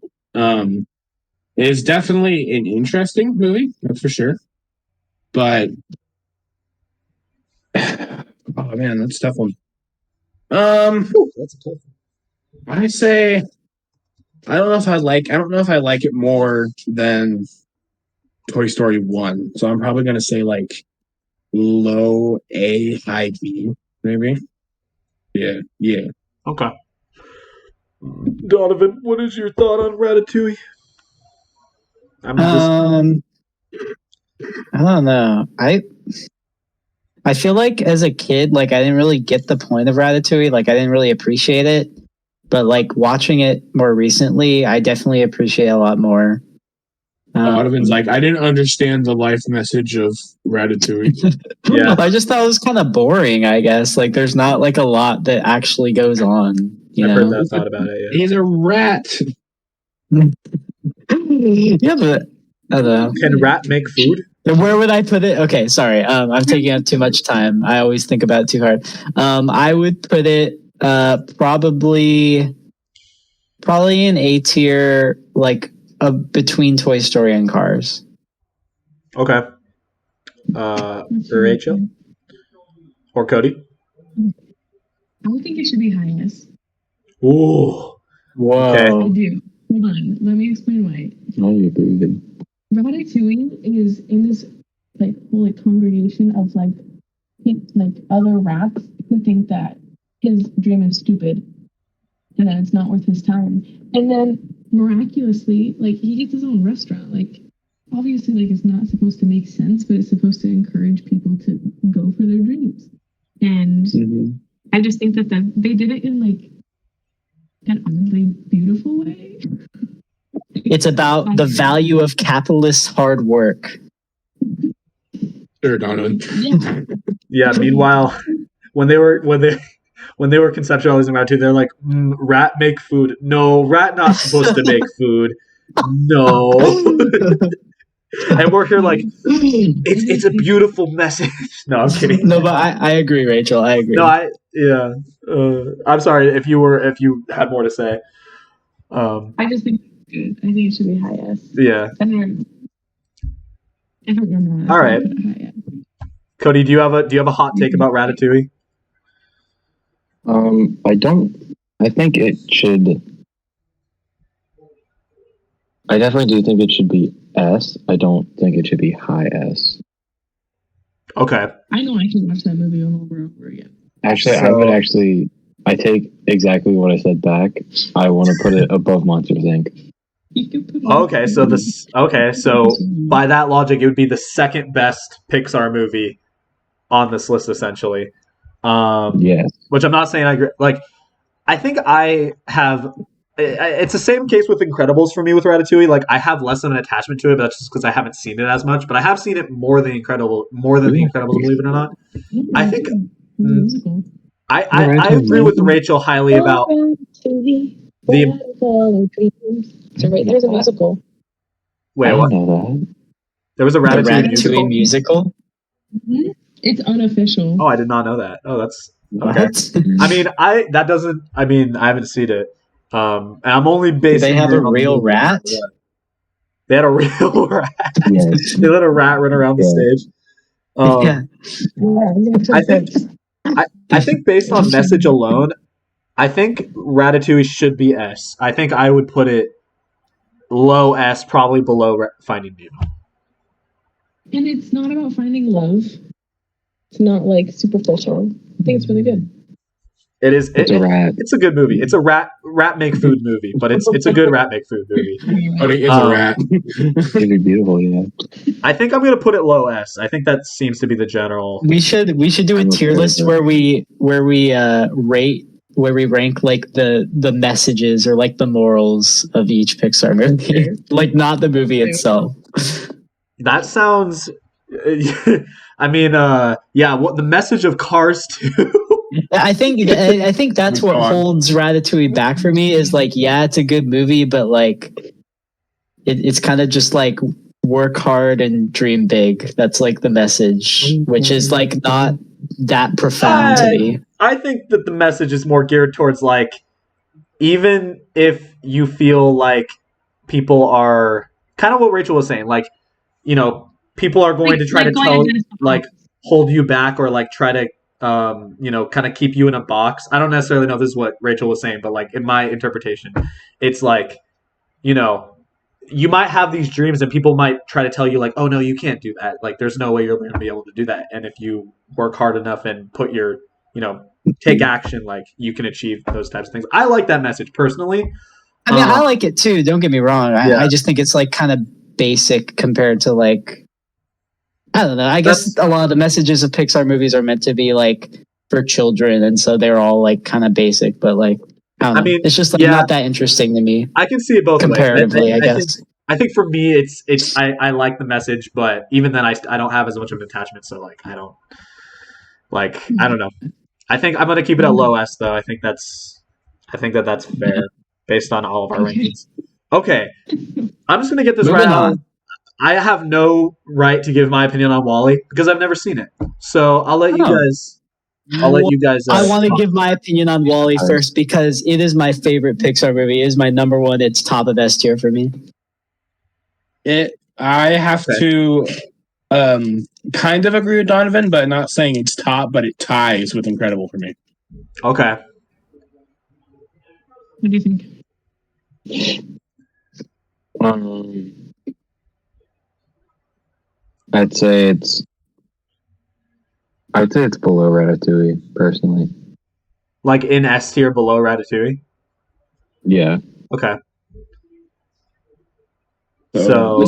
It is definitely an interesting movie, that's for sure. But oh man, that's a tough one. That's a tough one. I say I don't know if I like it more than Toy Story 1. So I'm probably gonna say like low A, high B, maybe. Yeah. Okay. Donovan, what is your thought on Ratatouille? I don't know. I feel like as a kid, like I didn't really get the point of Ratatouille. Like I didn't really appreciate it. But like watching it more recently, I definitely appreciate it a lot more. Donovan's like, I didn't understand the life message of Ratatouille. Yeah. I just thought it was kind of boring, I guess. Like there's not like a lot that actually goes on. You I've know? heard that thought about it. Yeah. He's a rat. Yeah, but I don't know. Can rat make food? Where would I put it? Okay, sorry. I'm taking up too much time. I always think about it too hard. I would put it probably in A tier, like between Toy Story and Cars. Okay. Rachel or Cody? I would think it should be highest. Ooh. Whoa. Okay. I do. Hold on. Let me explain why. I agree with you. Ratatouille is in this like whole like congregation of like other rats who think that his dream is stupid and that it's not worth his time. And then miraculously, like he gets his own restaurant. Like obviously, like it's not supposed to make sense, but it's supposed to encourage people to go for their dreams. And I just think that they did it in like an oddly beautiful way. It's about the value of capitalist hard work. Sure, Donovan. Yeah. Yeah. Meanwhile, when they were conceptualizing Ratatouille, they're like, rat make food. No, rat not supposed to make food. No. And we're here like, it's a beautiful message. No, I'm kidding. No, but I agree, Rachel. I agree. No, I'm sorry if you had more to say. I just think it's good. I think it should be highest. Yeah. And I don't remember. All right. Cody, do you have a hot take about Ratatouille? I don't. I think it should I definitely do think it should be S. I don't think it should be high S. Okay. I know I can watch that movie over and over again. Actually, I take exactly what I said back. I want to put it above Monsters Inc. You can put Okay, so by that logic, it would be the second best Pixar movie on this list, essentially. Yes. Which I'm not saying I agree. Like, I think I have. It's the same case with Incredibles for me with Ratatouille. Like, I have less of an attachment to it, but that's just because I haven't seen it as much. But I have seen it more than the Incredibles, believe it or not. I think I agree with Rachel highly about the. So right there's a musical. Wait, I what? don't know that. There was a The Ratatouille musical. It's unofficial. Oh, I did not know that. Oh, that's What? okay. I mean, I haven't seen it. And I'm only basing. They have it a on the real movie. rat? They had a real rat. Yes. They let a rat run around the stage. I think based on message alone, I think Ratatouille should be S. I think I would put it low S, probably below Finding Nemo. And it's not about finding love. It's not like superficial. I think it's really good. It is. It's a rat. It's a good movie. It's a rat make food movie, but it's a good rat make food movie. But it is a rat. It'd be beautiful, yeah. I think I'm gonna put it low S. I think that seems to be the general. We should do a tier list where we rate where we rank like the messages or like the morals of each Pixar movie, like not the movie itself. That sounds. I mean, yeah. What the message of Cars 2? I think that's what holds Ratatouille back for me is like, yeah, it's a good movie, but like it's kind of just like work hard and dream big. That's like the message, which is like not that profound to me. I think that the message is more geared towards like, even if you feel like people are kind of what Rachel was saying, like, you know, people are going to try to tell, like, hold you back or like try to, you know, kind of keep you in a box. I don't necessarily know if this is what Rachel was saying, but like in my interpretation, it's like, you know, you might have these dreams and people might try to tell you like, oh no, you can't do that. Like there's no way you're going to be able to do that. And if you work hard enough and put your, you know, take action, like you can achieve those types of things. I like that message personally. I mean, I like it too. Don't get me wrong. I just think it's like kind of basic compared to like, I don't know. I guess a lot of the messages of Pixar movies are meant to be like for children. And so they're all like kind of basic, but like, I mean, it's just like not that interesting to me. I can see it both comparatively, ways. I guess. I think for me, it's I like the message, but even then, I don't have as much of an attachment. So like, I don't know. I think I'm gonna keep it at low S though. I think that's fair based on all of our rankings. Okay, I'm just gonna get this right out. I have no right to give my opinion on WALL-E because I've never seen it. So I'll let you guys. I want to give my opinion on WALL-E first because it is my favorite Pixar movie. It is my number one. It's top of S tier for me. I have to kind of agree with Donovan, but not saying it's top, but it ties with Incredible for me. Okay. What do you think? I'd say it's below Ratatouille, personally. Like in S tier below Ratatouille? Yeah. Okay. So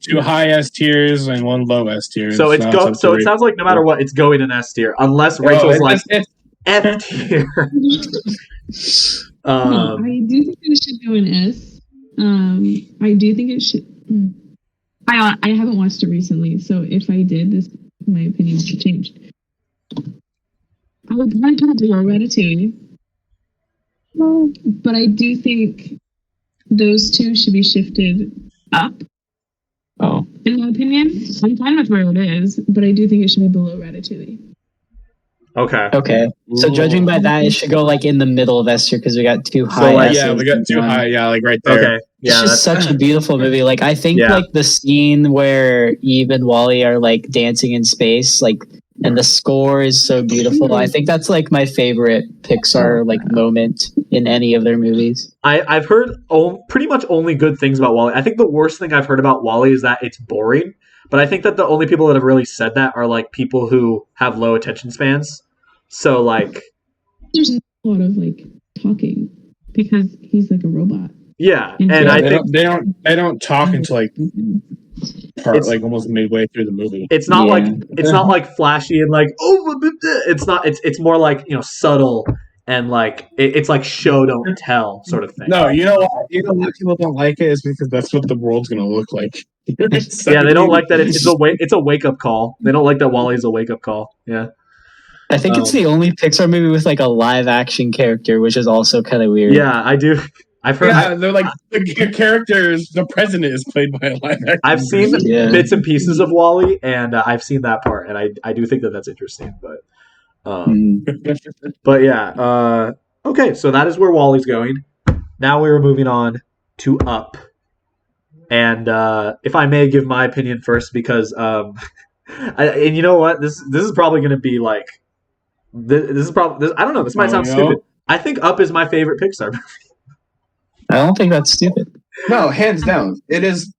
two high S tiers and one low S tier. So it sounds like no matter what, it's going in S tier, unless Rachel's like F tier. I do think it should go in S. I do think it should. I haven't watched it recently, so if I did, my opinion would have changed. I would probably put it below Ratatouille, but I do think those two should be shifted up. Oh, in my opinion, I'm fine with where it is, but I do think it should be below Ratatouille. Okay. So judging by that, it should go like in the middle of S tier because we got two high. We got two high. Yeah, like right there. Okay. Yeah, it's just such a beautiful movie. Like I think like the scene where Eve and Wally are like dancing in space, like and the score is so beautiful. I think that's like my favorite Pixar like moment in any of their movies. I've heard pretty much only good things about Wall-E. I think the worst thing I've heard about Wall-E is that it's boring. But I think that the only people that have really said that are like people who have low attention spans. So like, there's a lot of like talking because he's like a robot. Yeah, and Yeah, I think they don't talk until like like almost midway through the movie. It's not like flashy and like it's more like subtle and like it's like show don't tell sort of thing. No, you know why people don't like it is because that's what the world's gonna look like. Yeah, they don't like that it's a wake up call. They don't like that Wall-E's a wake up call. Yeah. I think it's the only Pixar movie with like a live action character, which is also kind of weird. Yeah, I do. I've heard. Yeah, they're like the characters. The president is played by a live actor. I've seen bits and pieces of Wall-E, and I've seen that part, and I do think that that's interesting. But yeah. Okay, so that is where Wall-E's going. Now we are moving on to Up, and if I may give my opinion first, because and you know what, this is probably going to be like this is probably I don't know. This might sound stupid. I think Up is my favorite Pixar movie. I don't think that's stupid. No, hands down. It is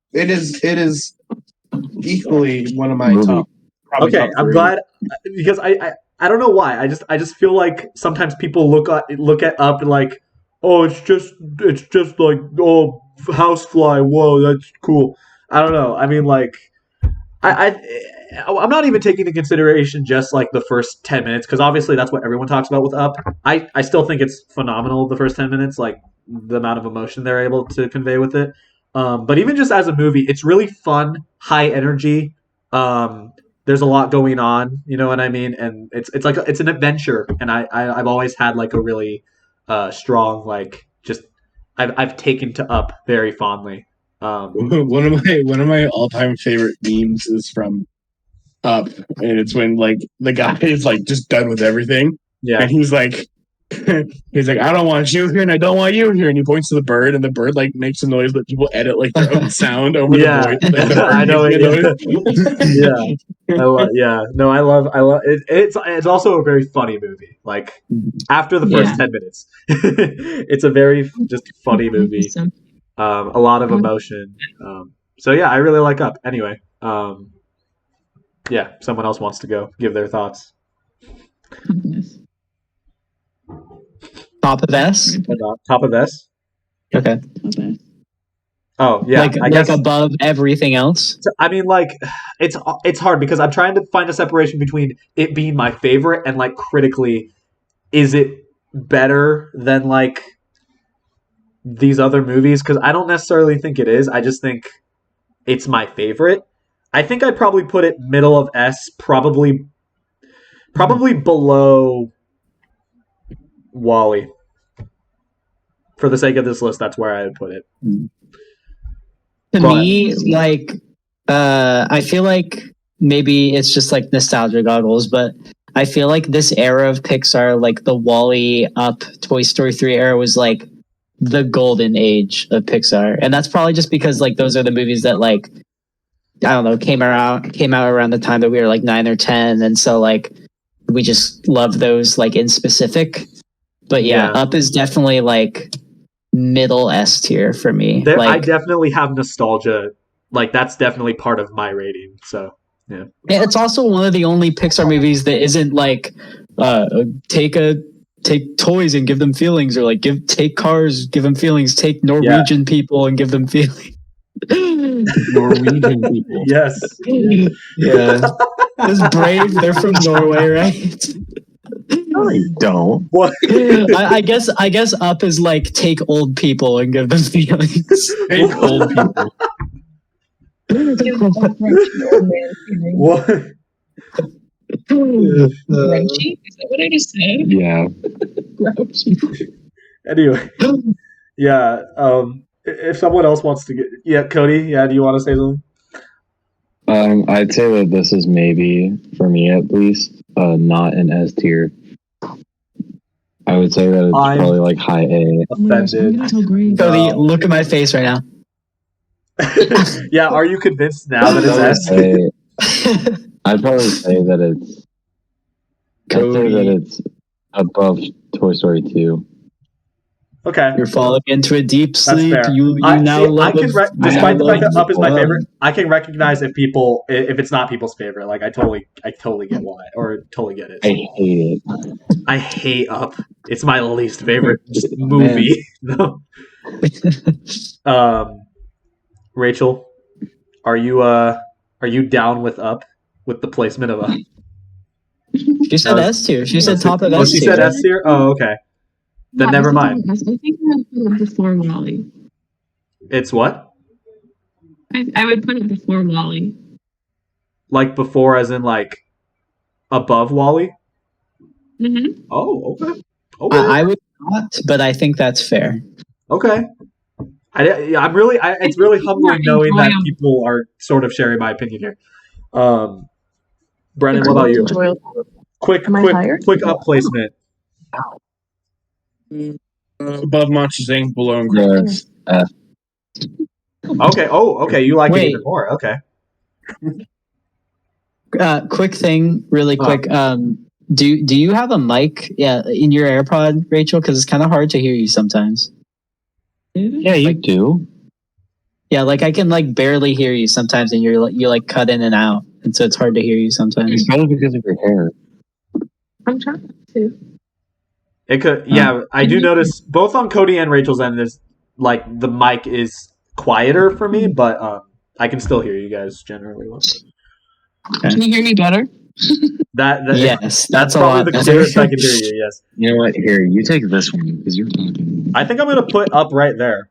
equally one of my top. Okay, top I'm glad because I don't know why. I just feel like sometimes people look at Up and like, oh, it's just like, oh, housefly, whoa, that's cool. I don't know. I mean, like, I'm not even taking into consideration just like the first 10 minutes because obviously that's what everyone talks about with Up. I still think it's phenomenal the first 10 minutes, like the amount of emotion they're able to convey with it. But even just as a movie, it's really fun, high energy. There's a lot going on, you know what I mean? And it's like it's an adventure, and I've always had like a really strong like just I've taken to Up very fondly. One of my all-time favorite memes is from Up, and it's when like the guy is like just done with everything, and he's like, I don't want you here, and I don't want you here, and he points to the bird, and the bird like makes a noise, but people edit like their own sound over the voice. Like, the I know it. I love it. It's also a very funny movie. Like after the first 10 minutes, it's a very just funny movie. A lot of emotion. So yeah, I really like Up. Anyway, yeah, someone else wants to go give their thoughts. Top of S? Top of S? Okay. Oh, yeah. I guess above everything else? I mean, like, it's hard because I'm trying to find a separation between it being my favorite and, like, critically, is it better than, like, these other movies? Because I don't necessarily think it is. I just think it's my favorite. I think I'd probably put it middle of S, probably below Wall-E. For the sake of this list, that's where I would put it. To me, like, I feel like maybe it's just like nostalgia goggles, but I feel like this era of Pixar, like the Wall-E, Up, Toy Story 3 era, was like the golden age of Pixar. And that's probably just because like those are the movies that like, I don't know, came out around the time that we were like 9 or 10. And so like we just love those like in specific. But yeah, Up is definitely like middle S tier for me. I definitely have nostalgia. Like that's definitely part of my rating. So yeah. It's also one of the only Pixar movies that isn't like take toys and give them feelings, or like take cars, give them feelings, take Norwegian people and give them feelings. Norwegian people. Yes. Yeah. It's Brave, they're from Norway, right? No, they don't. What? I guess Up is like take old people and give them feelings. Take old people. What? Grouchy? Is that what I just said? Yeah. Grouchy. Anyway, yeah. If someone else wants to get, Cody, do you want to say something? I'd say that this is maybe, for me at least, not an S tier. I would say that it's probably like high A. Offended. Cody, look at my face right now. Yeah, are you convinced now that it's S? I'd probably say that it's I'd say that Cody. it's above Toy Story 2. Okay. You're falling into a deep That's sleep. fair. You I now see. love Despite the fact that Up is my love- favorite, I can recognize if it's not people's favorite. Like I totally get why, or totally get it. I hate it. I hate Up. It's my least favorite Oh, movie. No. Rachel, are you down with Up, with the placement of Up? She said S tier. She said top of Oh, S she tier. said S tier. Oh, okay. Then Yeah, never I mind. think I would put it before Wally. It's what? I would put it before Wally. Like before, as in like above Wally. Mm-hmm. Oh, okay. Okay. I would not, but I think that's fair. Okay. It's really humbling knowing that people are sort of sharing my opinion here. Brennan, what about you? Quick Up placement. Above Monsters Inc., below Incredibles. Yes. Okay. Oh, okay. You like it Wait. even more. Okay. Quick thing, really quick. Do you have a mic? Yeah, in your AirPod, Rachel? Because it's kind of hard to hear you sometimes. Yeah, you do. Yeah, like I can like barely hear you sometimes, and you like cut in and out, and so it's hard to hear you sometimes. It's probably because of your hair. I'm trying to. It could. Yeah, I do notice both on Cody and Rachel's end. There's like the mic is quieter for me, but I can still hear you guys generally well. Can you hear me better? That Yes, that's a probably lot the better. clearest I can hear you. Yes. You know what? Here, you take this one because you're talking. I think I'm gonna put Up right there.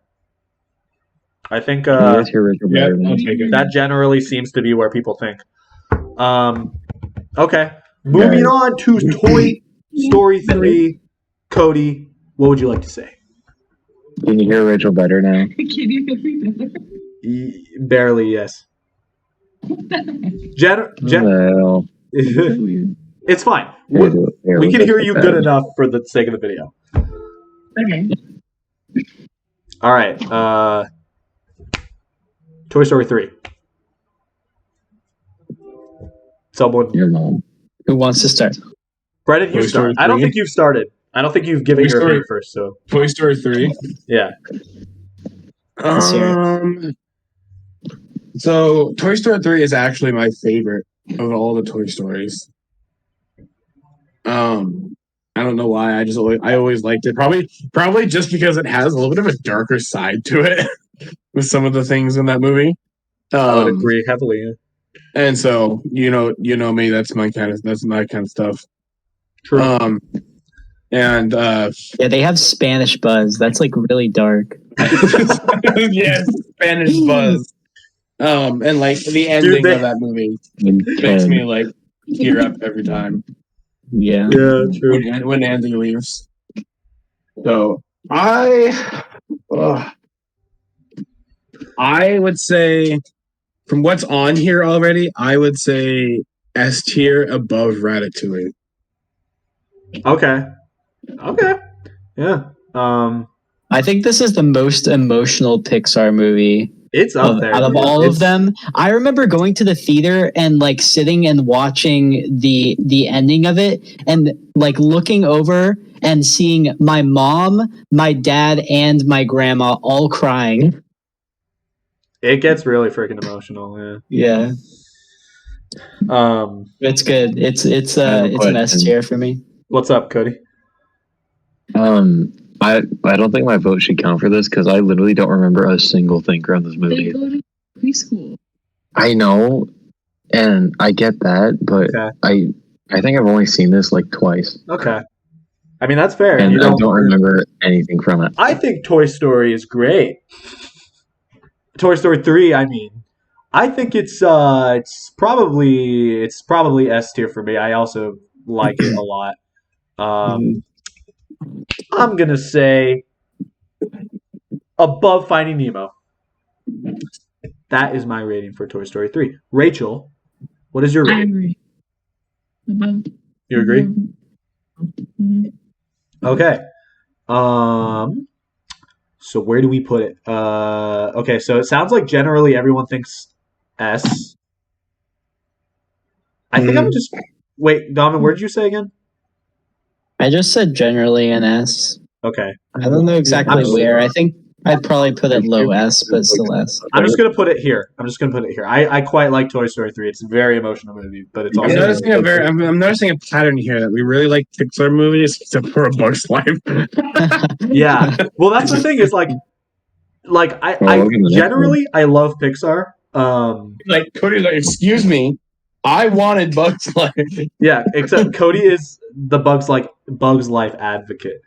I think You guys hear Rachel Yeah, better than okay, good. that generally seems to be where people think. Okay. Moving on to Toy Story 3. Cody, what would you like to say? Can you hear Rachel better now? Can you hear me better? Barely, yes. Well, It's fine. here, We can let's hear get you that. good enough for the sake of the video. Okay. All right. Toy Story 3. Someone. Your mom. Who wants to start? Brennan, you Toy Story start. I don't 3? think you've started. I don't think you've given Toy your Story- opinion first. So Toy Story 3. yeah. Let's hear So Toy Story 3 is actually my favorite of all the Toy Stories. I don't know why. I always liked it. Probably just because it has a little bit of a darker side to it with some of the things in that movie. I would agree heavily. Yeah. And so you know me. That's my kind of stuff. True. And Yeah, they have Spanish buzz. That's like really dark. yes, Spanish buzz. And like the ending of that movie makes me like tear up every time. Yeah. Yeah, true. When Andy leaves. So I would say, from what's on here already, I would say S tier above Ratatouille. Okay. Yeah. I think this is the most emotional Pixar movie It's up there. out of dude. all It's- of them. I remember going to the theater and like sitting and watching the ending of it and like looking over and seeing my mom, my dad, and my grandma all crying. It gets really freaking emotional. Yeah, Yeah. it's good. It's have a it's an S question. tier for me. What's up, Cody? I don't think my vote should count for this because I literally don't remember a single thing around this They movie. go to preschool. I know, and I get that, but Okay. I think I've only seen this like twice, Okay. I mean, that's fair. and You I don't remember anything from it. I think Toy Story is great. Toy Story 3, I mean. I think it's probably S tier for me. I also like it a lot. I'm gonna say above Finding Nemo. That is my rating for Toy Story 3. Rachel, what is your I rating? agree. Above. You agree? Mhm. Okay. So where do we put it? Okay, so it sounds like generally everyone thinks S. I think I'm just wait, Donovan, where did you say again? I just said generally an S. Okay. I don't know exactly where. I think I'd probably put it low S, but still S. I'm just gonna put it here. I quite like Toy Story 3. It's a very emotional movie, but it's also I'm noticing a pattern here that we really like Pixar movies except for A Bug's Life. Yeah. Well, that's the thing is like I generally I love Pixar. Like Cody's like, excuse me, I wanted Bug's Life. Yeah, except Cody is the Bugs Life advocate.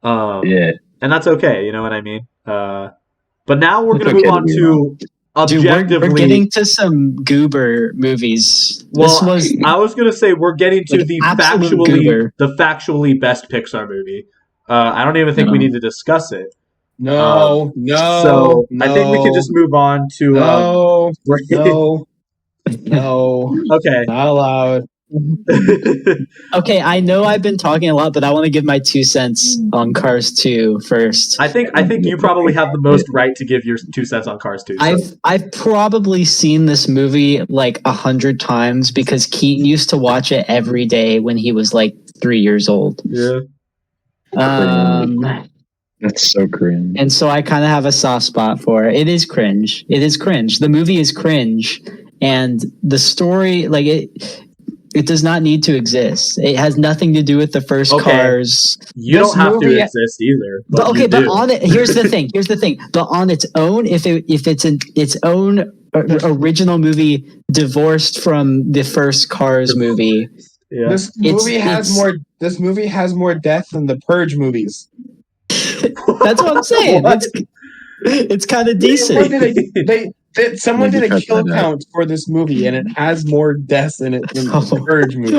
Yeah. And that's okay, you know what I mean? But now we're going to move on to objectively. Dude, we're getting to some goober movies. Well, I was going to say we're getting to the factually best Pixar movie. I don't even think we need to discuss it. No. So I think we can just move on to. No. Okay. Not allowed. Okay, I know I've been talking a lot, but I want to give my 2 cents on Cars 2 first. I think you probably have the most right to give your 2 cents on Cars 2. So. I've probably seen this movie like 100 times because Keaton used to watch it every day when he was like 3 years old. Yeah. That's so cringe. And so I kind of have a soft spot for it. It is cringe. The movie is cringe, and the story, like it does not need to exist. It has nothing to do with the first Cars. You don't have to exist either. But on it, here's the thing. But on its own, if it's its own original movie divorced from the first Cars movie, yeah. This movie has more death than the Purge movies. That's what I'm saying. It's kind of decent. Someone did a kill count for this movie, and it has more deaths in it than the Purge movie.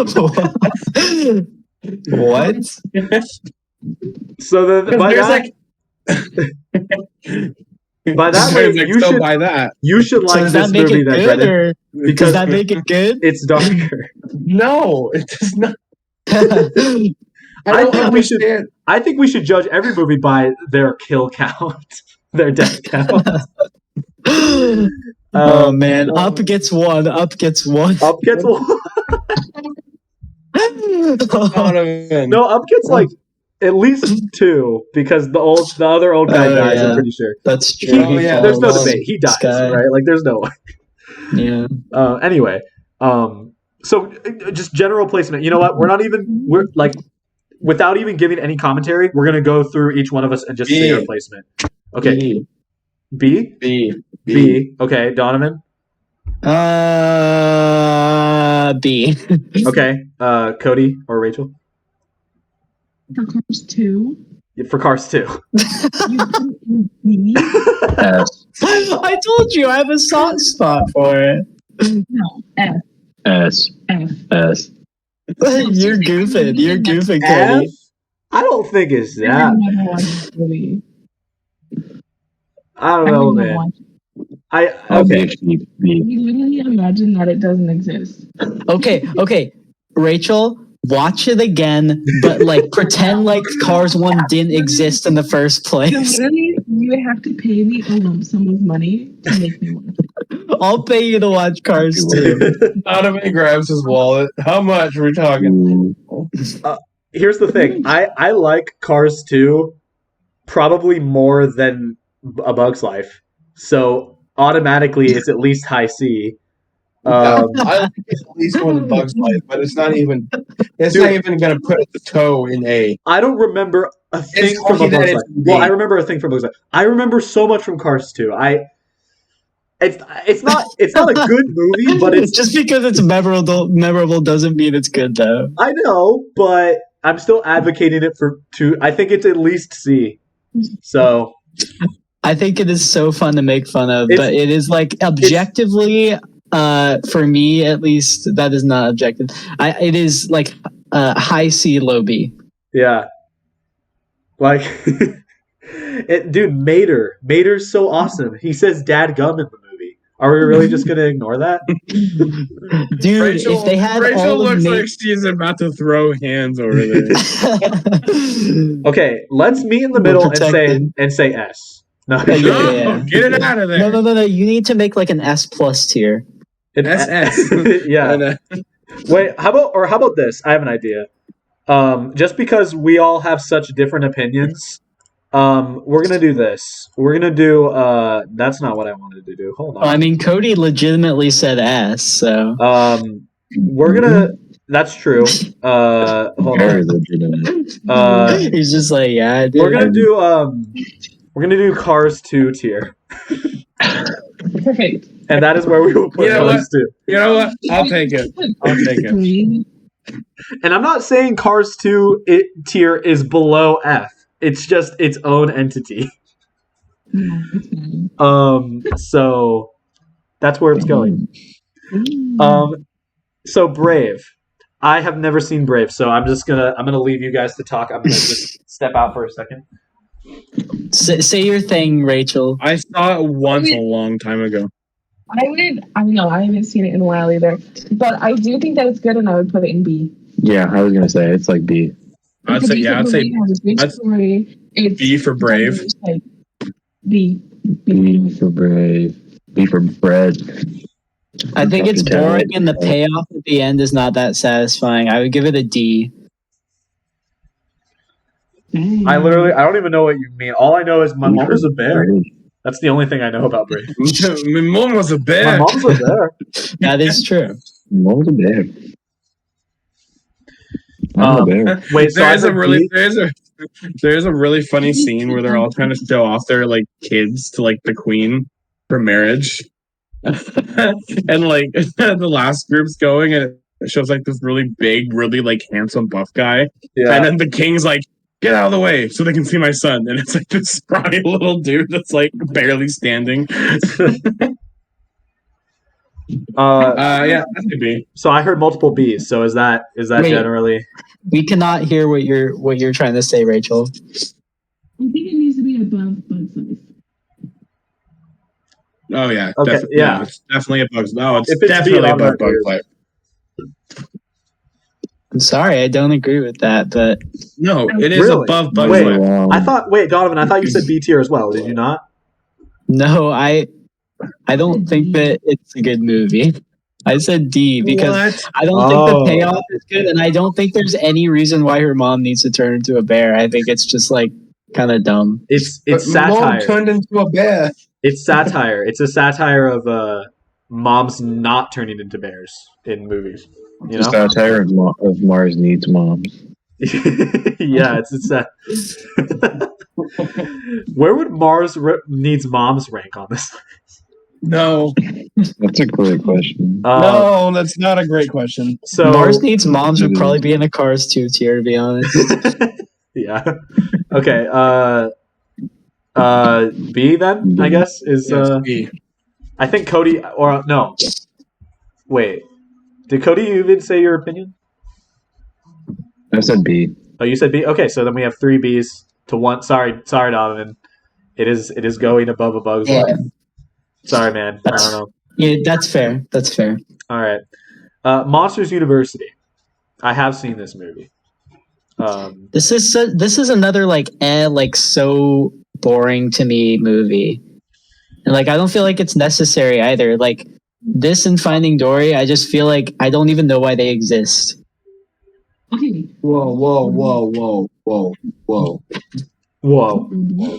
What? So then, by that way, you should like this movie then, Brendan. Does that make it good? It's darker. No, it does not. I think we should judge every movie by their kill count, their death count. Oh man, Up gets one. No, Up gets like at least 2 because the other old guy dies. Yeah. I'm pretty sure. That's true. There's no debate. He dies, right? Like there's no way. Yeah. Anyway, so just general placement. You know what? We're like without even giving any commentary. We're gonna go through each one of us and just say our placement. Okay. B. Okay, Donovan. B. Okay, Cody or Rachel. For Cars 2. For Cars 2. S. I told you I have a soft spot for it. No, F. S. F. S. You're goofing, F? Cody. I don't think it's that. I never watched this movie. I don't know, man. Okay. You literally imagine that it doesn't exist. Okay. Rachel, watch it again, but like pretend like Cars 1 didn't exist in the first place. So literally, you would have to pay me a lump sum of money to make me watch it. I'll pay you to watch Cars 2. Donovan grabs his wallet. How much are we talking? Here's the thing. I like Cars 2 probably more than A Bug's Life. So automatically it's at least high C. I like it at least more than Bug's Life, but it's not even gonna put a toe in A. I don't remember a thing from A Bug's Life. Well, I remember a thing from Bug's Life. I remember so much from Cars 2. It's not a good movie, but it's just because it's memorable doesn't mean it's good though. I know, but I'm still advocating it for 2. I think it's at least C. So I think it is so fun to make fun of, but it is like objectively, for me at least, that is not objective. It is like high C, low B. Yeah, like dude, Mater's so awesome. He says "Dad gum" in the movie. Are we really just gonna ignore that? Dude, Rachel, if they had Rachel all looks of like she's about to throw hands over there. Okay, let's meet in the middle and say S. No, yeah. Get it out of there. No. You need to make like an S plus tier. SS. Yeah. Wait, how about this? I have an idea. just because we all have such different opinions, we're gonna do this. We're gonna do. That's not what I wanted to do. Hold on. Well, I mean, Cody legitimately said S, so. We're gonna. That's true. Hold Very on. legitimate. He's just like, yeah, I did. We're gonna do. We're gonna do Cars 2 tier, Perfect. and that is where we will put You know what? Cars 2. You know what? I'll take it. I'll take it. And I'm not saying Cars 2 tier is below F. It's just its own entity. No, it's fine. So that's where it's going. So Brave. I have never seen Brave, so I'm gonna leave you guys to talk. I'm gonna just step out for a second. Say your thing, Rachel. I saw it once a long time ago. I know, I haven't seen it in a while either. But I do think that it's good and I would put it in B. Yeah, I was gonna say it's like B. I'd say yeah. I'd say It has a good I'd- story. It's B for Brave. like, B. B for Brave. B for Bread. I think it's Dr. Talent. boring and the payoff at the end is not that satisfying. I would give it a D. I don't even know what you mean. All I know is my mom is a bear. That's the only thing I know about Brave. My mom was a My bear. mom's a bear. That is true. Mom's a bear. I'm a bear. Wait, so There's I a heard really B? there's a really funny scene where they're all trying to show off their like kids to like the queen for marriage. And like the last group's going and it shows like this really big, really like handsome buff guy. Yeah. And then the king's like, get out of the way so they can see my son. And it's like this scrawny little dude that's like barely standing. Yeah, that's a B. So I heard multiple Bs. So is that Wait. generally? We cannot hear what you're trying to say, Rachel. I think it needs to be above Bug's Life. Oh yeah. Okay, yeah. No, it's definitely a Bug's. No, it's If it's definitely B, I'm above not Bug's weird. Life. I'm sorry, I don't agree with that, but No, it is Really? above Bug's Wait. Life. Donovan, I thought you said B tier as well. Did you not? no, I don't think that it's a good movie. I said D because What? I don't think the payoff is good, and I don't think there's any reason why her mom needs to turn into a bear. I think it's just like kind of dumb. It's But Mom satire. turned into a bear. It's satire. It's a satire of moms not turning into bears in movies. You Just know? satire of Mars Needs Moms. Yeah, it's that. Where would Mars Needs Moms rank on this? No, That's a great question. no, that's not a great question. So Mars Needs Moms would probably be in a Cars 2 tier, to be honest. yeah. Okay. B then I guess is. Yes, B. I think Cody or no. Wait. Did Cody even say your opinion? I said B. Oh, you said B. Okay, so then we have 3 Bs to 1. Sorry, Donovan. It is going above a Bug's Yeah. Life. Sorry, man. I don't know. Yeah, that's fair. That's fair. All right. Monsters University. I have seen this movie. This is another like so boring to me movie, and like I don't feel like it's necessary either. Like this and Finding Dory, I just feel like I don't even know why they exist. Okay. Whoa, whoa, whoa, whoa, whoa, whoa. Whoa.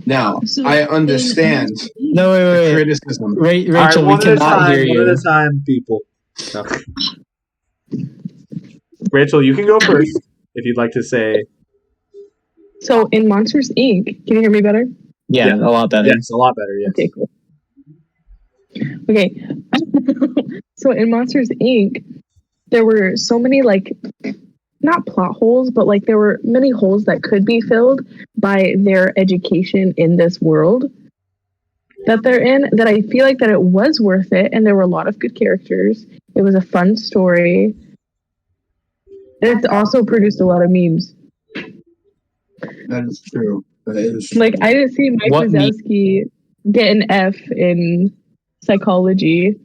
Now, So- I understand No, wait, the wait, wait. criticism. Rachel, All right, we one at a cannot time. hear One at you. a time, people. No. Rachel, you can go first if you'd like to say. So in Monsters Inc., can you hear me better? Yeah, a lot better. Yes, a lot better. Yes. Okay, cool. Okay. So in Monsters Inc., there were so many like not plot holes, but like there were many holes that could be filled by their education in this world that they're in, that I feel like that it was worth it, and there were a lot of good characters. It was a fun story. And it's also produced a lot of memes. That is true. That is Like I didn't see Mike What meme? Wazowski get an F in psychology.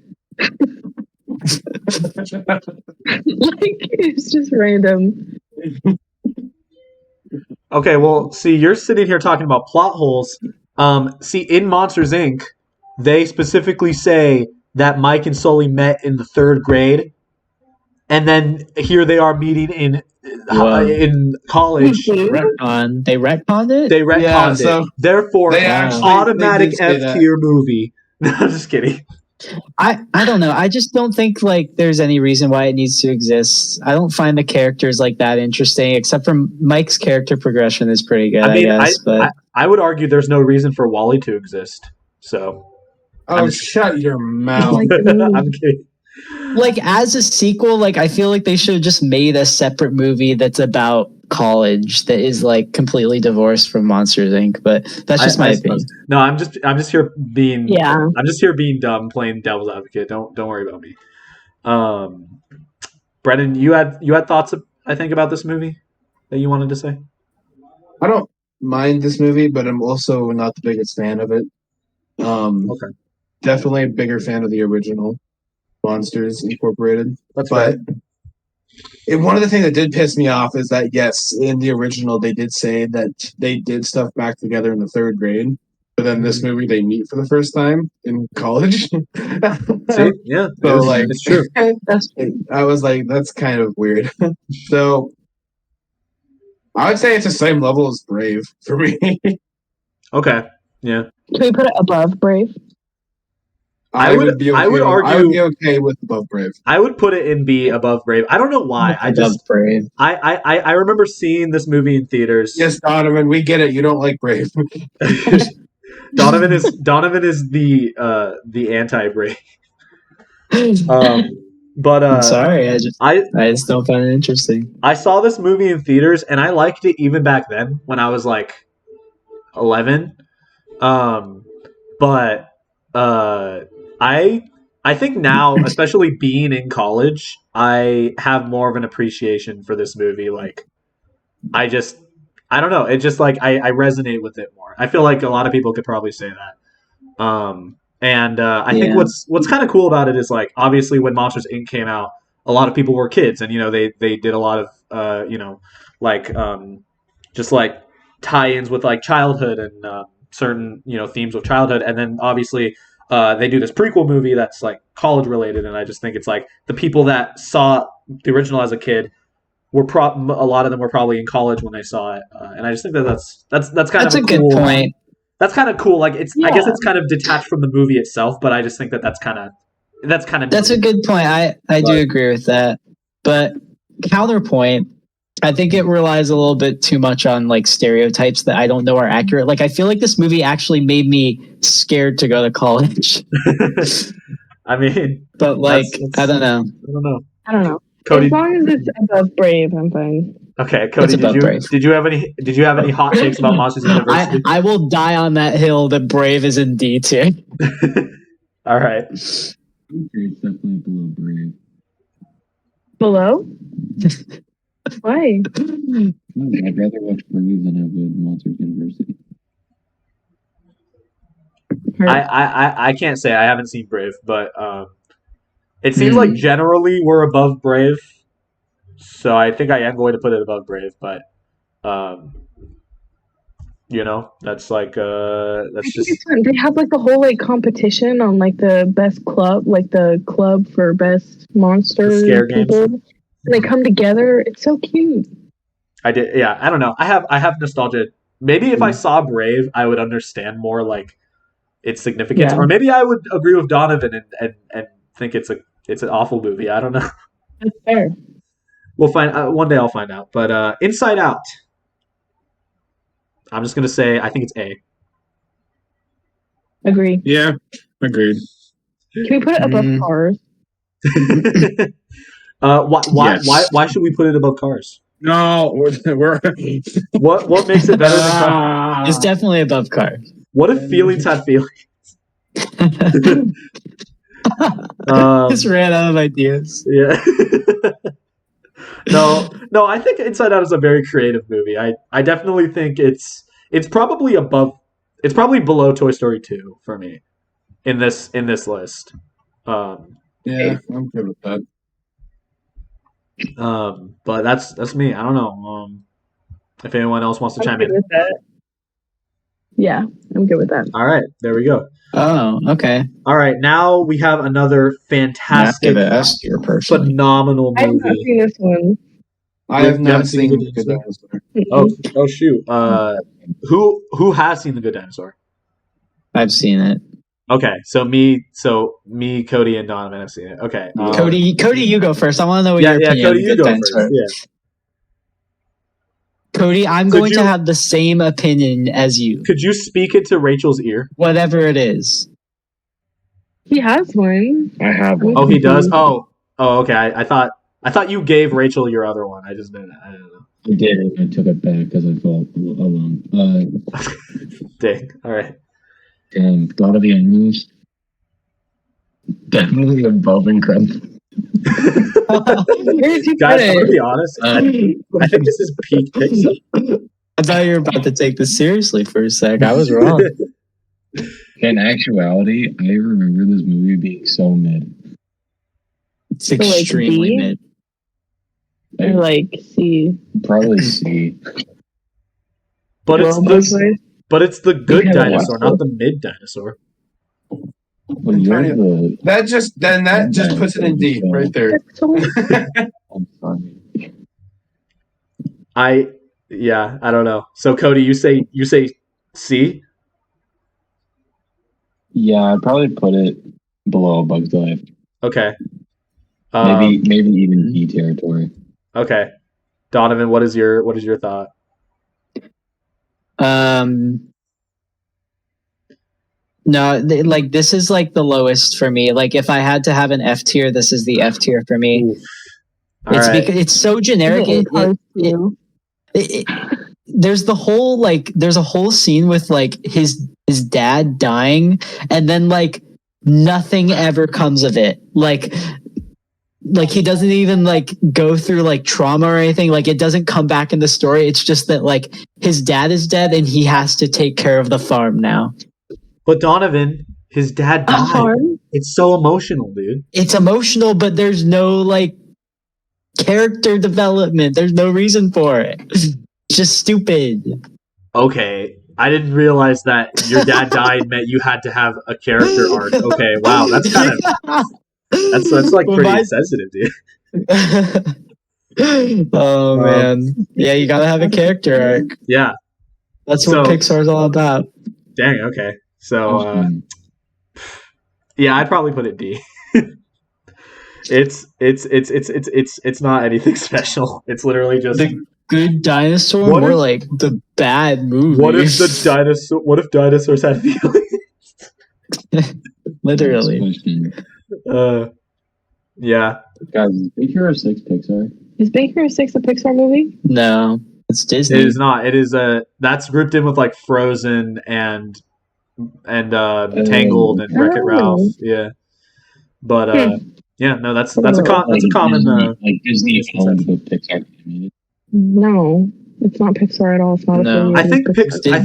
Like it's just random. Okay, well, see, you're sitting here talking about plot holes. See, in Monsters Inc., they specifically say that Mike and Sully met in the 3rd grade, and then here they are meeting in college. Retcon. They retconned it. They retconned it. Therefore, they actually automatic they did say F that. tier movie. No, I'm just kidding. I don't know. I just don't think like there's any reason why it needs to exist. I don't find the characters like that interesting, except for Mike's character progression is pretty good. I guess, but I would argue there's no reason for Wally to exist. So, Shut your mouth. I'm kidding. like as a sequel, like I feel like they should have just made a separate movie that's about college that is like completely divorced from Monsters Inc. But that's just my opinion. No, I'm just here being Yeah. I'm just here being dumb, playing devil's advocate. Don't worry about me. Brennan, you had thoughts I think about this movie that you wanted to say? I don't mind this movie, but I'm also not the biggest fan of it. Okay. Definitely a bigger fan of the original Monsters Incorporated. That's but fair. one of the things that did piss me off is that yes, in the original they did say that they did stuff back together in the 3rd grade, but then this movie they meet for the first time in college. See, yeah, So like it's true. I was like, that's kind of weird. So I would say it's the same level as Brave for me. Okay, yeah. Can we put it above Brave? I would be okay with above Brave. I would put it in B above Brave. I don't know why. Brave. I remember seeing this movie in theaters. Yes, Donovan, we get it. You don't like Brave. Donovan is the anti-Brave. But I'm sorry, I just don't find it interesting. I saw this movie in theaters and I liked it even back then when I was like 11. But I think now, especially being in college, I have more of an appreciation for this movie. Like, I don't know. It just like I resonate with it more. I feel like a lot of people could probably say that. I think what's kind of cool about it is like obviously when Monsters Inc. came out, a lot of people were kids, and they did a lot of just like tie-ins with like childhood and certain themes of childhood, and then obviously they do this prequel movie that's like college related, and I just think it's like the people that saw the original as a kid were a lot of them were probably in college when they saw it, and I just think that's kind of a good cool point. That's kind of cool. Like I guess it's kind of detached from the movie itself, but I just think that's kind of that's a good point. I do agree with that. But counterpoint, I think it relies a little bit too much on like stereotypes that I don't know are accurate. Like I feel like this movie actually made me scared to go to college. I mean, but like I don't know. I don't know. Cody, as long as it's above Brave, I'm fine. Okay, Cody, did you have any hot takes about Monsters University? I will die on that hill that Brave is in D tier. All right. It's definitely below Brave. Below? Why? I'd rather watch Brave than I would Monsters University. I can't say I haven't seen Brave, but it seems like generally we're above Brave. So I think I am going to put it above Brave, but that's like that's just they have like the whole like competition on like the best club, like the club for best monster scare people. games. And they come together. It's so cute. I don't know. I have nostalgia. Maybe if I saw Brave, I would understand more like its significance, or maybe I would agree with Donovan and think it's an awful movie. I don't know. That's fair. We'll find one day. I'll find out. But Inside Out, I'm just gonna say I think it's A. Agreed. Yeah, agreed. Can we put it above Cars? Why should we put it above Cars? No, we're what makes it better than Cars? It's definitely above Cars. What if Feelings had feelings? Just ran out of ideas. Yeah. No, I think Inside Out is a very creative movie. I definitely think it's probably above. It's probably below Toy Story 2 for me in this list. Yeah, I'm good with that. But that's me. I don't know. If anyone else wants to chime in. With that. Yeah, I'm good with that. All right, there we go. Oh, okay. All right, now we have another Not fantastic, give it S tier personally. phenomenal I have not movie. seen this one. I have You haven't not seen The The Good Dinosaur. Oh shoot. Who has seen The Good Dinosaur? I've seen it. Okay, so me, Cody, and Donovan have seen it. Okay, Cody, you go first. I want to know what yeah, your opinion Cody, of you the Good go Dinosaur. first. Yeah. Cody, I'm Could going to you- have the same opinion as you. Could you speak into Rachel's ear? Whatever it is. He has one. I have one. Oh, he does. Oh, okay. I thought you gave Rachel your other one. I just didn't. I don't know. I did it. I took it back because I felt alone. Dang. All right. And God of the Animals. Definitely above Incredible. Guys, I'm gonna be honest. I think this is peak Pixar. I thought you were about to take this seriously for a sec. I was wrong. In actuality, I remember this movie being so mid. It's So, like, extremely B? mid. Or like C. Probably C. But it's the good Yeah, dinosaur, wow. not the mid dinosaur. Well, you're the. That just puts it in D right there. I'm sorry. I don't know. So Cody, you say C? Yeah, I'd probably put it below Bug's Life. Okay. Maybe even E territory. Okay. Donovan, what is your thought? No, like this is like the lowest for me. Like if I had to have an F tier, this is the F tier for me. Oof. All It's right. because it's so generic. There's the whole there's a whole scene with like his dad dying, and then like nothing ever comes of it. Like he doesn't even like go through like trauma or anything. Like it doesn't come back in the story. It's just that like his dad is dead and he has to take care of the farm now. But Donovan, his dad died. It's so emotional, dude. It's emotional, but there's no like character development. There's no reason for it. It's just stupid. Okay. I didn't realize that your dad died meant you had to have a character arc. Okay, wow, that's kind of that's like pretty sensitive, dude. Oh man. Yeah, you gotta have a character arc. Yeah. That's what Pixar's all about. Dang, okay. So yeah, I'd probably put it D. It's not anything special. It's literally just The Good Dinosaur, more like the bad movie. What if dinosaurs had feelings? Literally. Yeah. Guys, is Big Hero 6 Pixar? Is Big Hero 6 a Pixar movie? No, it's Disney. It is not. It is that's grouped in with like Frozen and Tangled and Wreck-It Ralph. Yeah. But yeah, no, that's a common like Disney owned with Pixar animated. No, it's not Pixar at all. It's not No. I think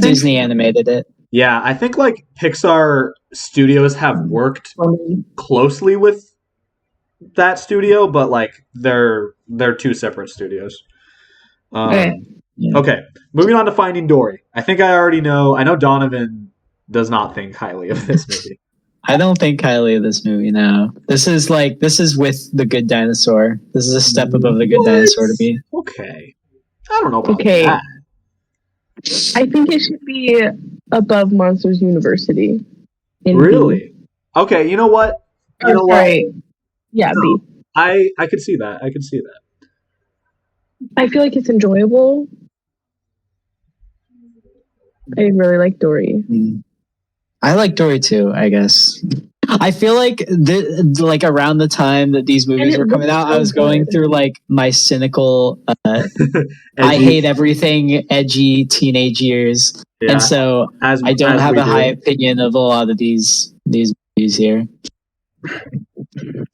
Disney animated it. Yeah, I think like Pixar studios have worked closely with that studio, but like they're two separate studios. Okay, moving on to Finding Dory. I think I already know. I know Donovan does not think highly of this movie. I don't think highly of this movie. No, this is with The Good Dinosaur. This is a step above The Good Dinosaur to me. Okay, I don't know about that. I think it should be above Monsters University. Really? B. Okay, you know what? Right. Yeah, B. I could see that. I feel like it's enjoyable. I really like Dory. I like Dory too, I guess. I feel like like around the time that these movies were coming out, I was going through like my cynical I hate everything edgy teenage years. Yeah. And so I don't have a high opinion of a lot of these movies here.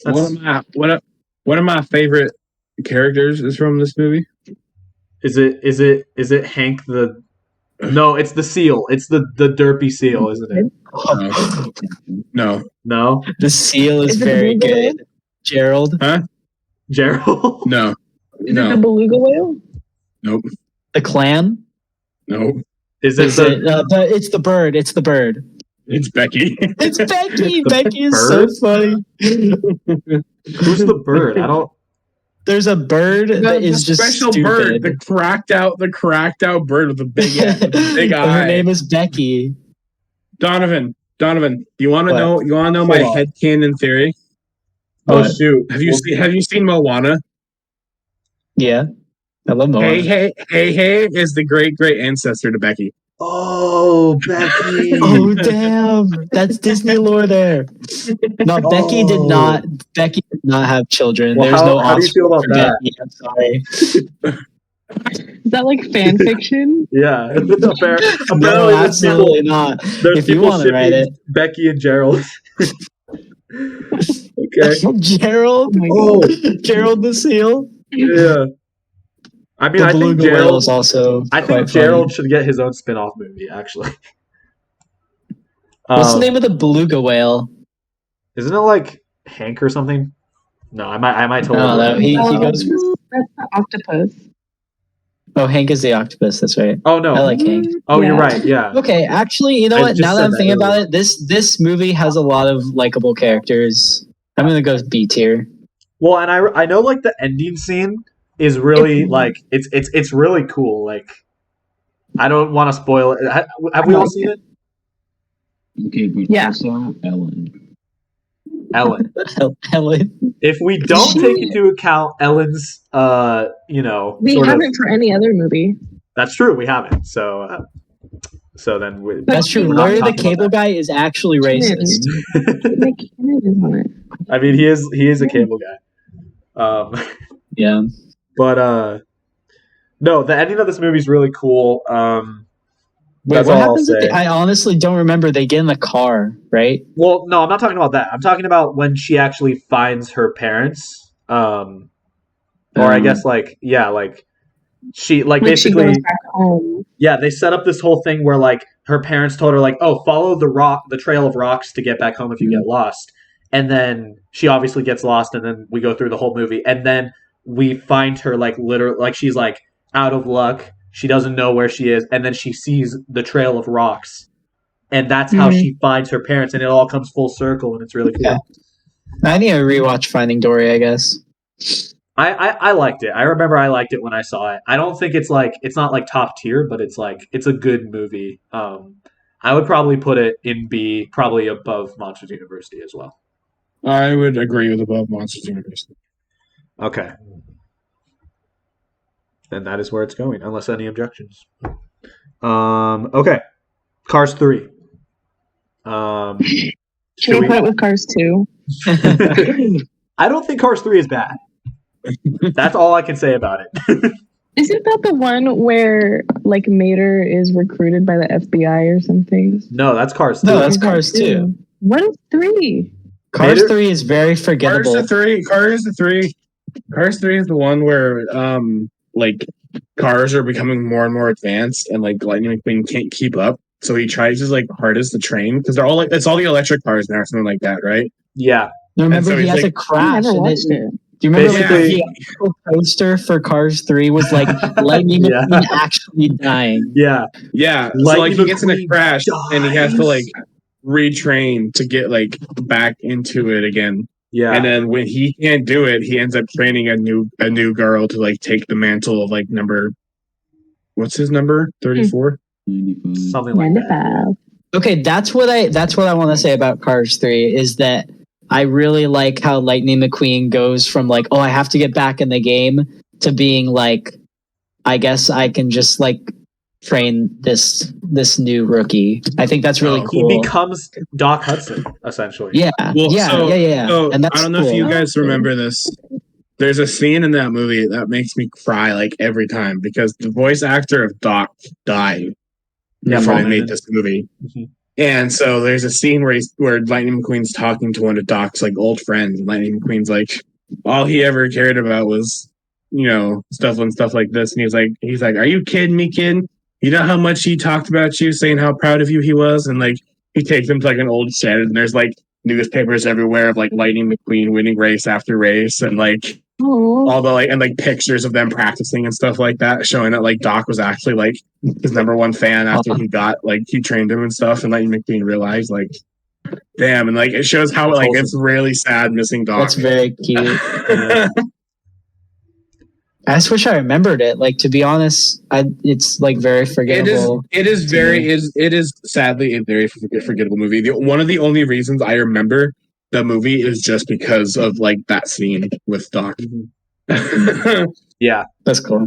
One of my favorite characters is from this movie. Is it Hank the? No, it's the seal. It's the derpy seal, isn't it? No. The seal is very good. Gerald? Huh? Gerald? No. Is it the beluga whale? Nope. The clam? Nope. Is it Is it? It's the bird. It's the bird. It's Becky. It's Becky. The Becky is bird? so funny. Who's the bird? I don't. There's a bird that is just special stupid. bird, the cracked out bird with the big big And eye. her name is Becky. Donovan, do you want to What? know? You want to know my Hold on. headcanon theory? Oh What? shoot! Have you seen Moana? Yeah, I love Moana. Hey is the great ancestor to Becky. Oh, Becky. Oh damn, that's Disney lore there. No, Becky did not. Becky did not have children. Well, There's no how do you feel offspring about for that? Becky. I'm sorry. Is that like fan fiction? Yeah, No, apparently there's absolutely not. There's If you people want to write shipping it, Becky and Gerald. Okay. Gerald. Oh, Gerald the seal. yeah. I mean, The I think beluga whale Gerald. is also. I quite think Gerald should get his own spin-off movie. Actually. Funny. What's the name of the beluga whale? Isn't it like Hank or something? No, I might totally. Oh, no, he goes. That's the octopus. Oh, Hank is the octopus. That's right. Oh no. I like Hank. Oh, Yeah. you're right. Yeah. Okay, actually, you know I what? just Now that said I'm that thinking about earlier. it, this movie has a lot of likable characters. I'm gonna go with B tier. Well, and I know like the ending scene is really like it's really cool. Like, I don't want to spoil it. Have we all seen it? Okay, but Yeah. also Ellen. Ellen. Helen. If we don't take into account Ellen's, We sort of, haven't for any other movie. that's true. We haven't. So then That's true. we're not Larry the talking about Cable Guy is actually racist. that. McKinnon is on it. I mean, he is a cable guy. Yeah. But no, the ending of this movie is really cool. Wait, That's what all I'll happens say. I honestly don't remember. They get in the car, right? Well, no, I'm not talking about that. I'm talking about when she actually finds her parents. Or I guess like she like When she basically goes back home. yeah, they set up this whole thing where like her parents told her like, "Oh, follow the trail of rocks to get back home if you get lost." And then she obviously gets lost, and then we go through the whole movie, and then we find her like literally like she's like out of luck. She doesn't know where she is, and then she sees the trail of rocks, and that's how she finds her parents, and it all comes full circle, and it's really cool. Yeah. I need to rewatch Finding Dory, I guess. I liked it. I remember I liked it when I saw it. I don't think it's not like top tier, but it's a good movie. I would probably put it in B, probably above Monsters University as well. I would agree with above Monsters University. Okay. Then that is where it's going, unless any objections. Okay. Cars 3. Can we put it with Cars 2? I don't think Cars 3 is bad. That's all I can say about it. Isn't that the one where like Mater is recruited by the FBI or something? No, that's Cars 3. No, that's Cars 2. What is 3? Cars Mater? 3 is very forgettable. Cars 3 is the one where like cars are becoming more and more advanced, and like Lightning McQueen can't keep up, so he tries his like hardest to train because they're all like it's all the electric cars now or something like that, right? Yeah. Remember, so he he's has like- a crash. I never and watched it. Do you remember Basically- the actual poster for Cars 3 was like Lightning Yeah. McQueen actually dying? Yeah. Yeah, so Lightning like he gets in a McQueen crash and he has to dies. like retrain to get like back into it again. Yeah. And then when he can't do it, he ends up training a new girl to like take the mantle of like what's his number? 34? Something like that. 95. Okay, that's what I want to say about Cars 3 is that I really like how Lightning McQueen goes from like, oh, I have to get back in the game to being like, I guess I can just like train this new rookie. I think that's really He cool. becomes Doc Hudson, essentially. Yeah, Well, yeah. So, And that's I don't know if cool. you guys remember this. There's a scene in that movie that makes me cry like every time because the voice actor of Doc died before they made this movie. Mhm. And so there's a scene where Lightning McQueen's talking to one of Doc's like old friends, and Lightning McQueen's like, all he ever cared about was, stuff like this. And he's like, are you kidding me, kid? You know how much he talked about you, saying how proud of you he was, and like he takes him to like an old shed, and there's like newspapers everywhere of like Lightning McQueen winning race after race, and like all the like and like pictures of them practicing and stuff like that, showing that like Doc was actually like his number one fan after he trained him and stuff, and like making realize like, damn, and like it shows how like it's really sad missing Doc. That's very cute. I just wish I remembered it. Like, to be honest, it's like very forgettable. It is sadly a very forgettable movie. One of the only reasons I remember the movie is just because of like that scene with Doc. Yeah, that's cool.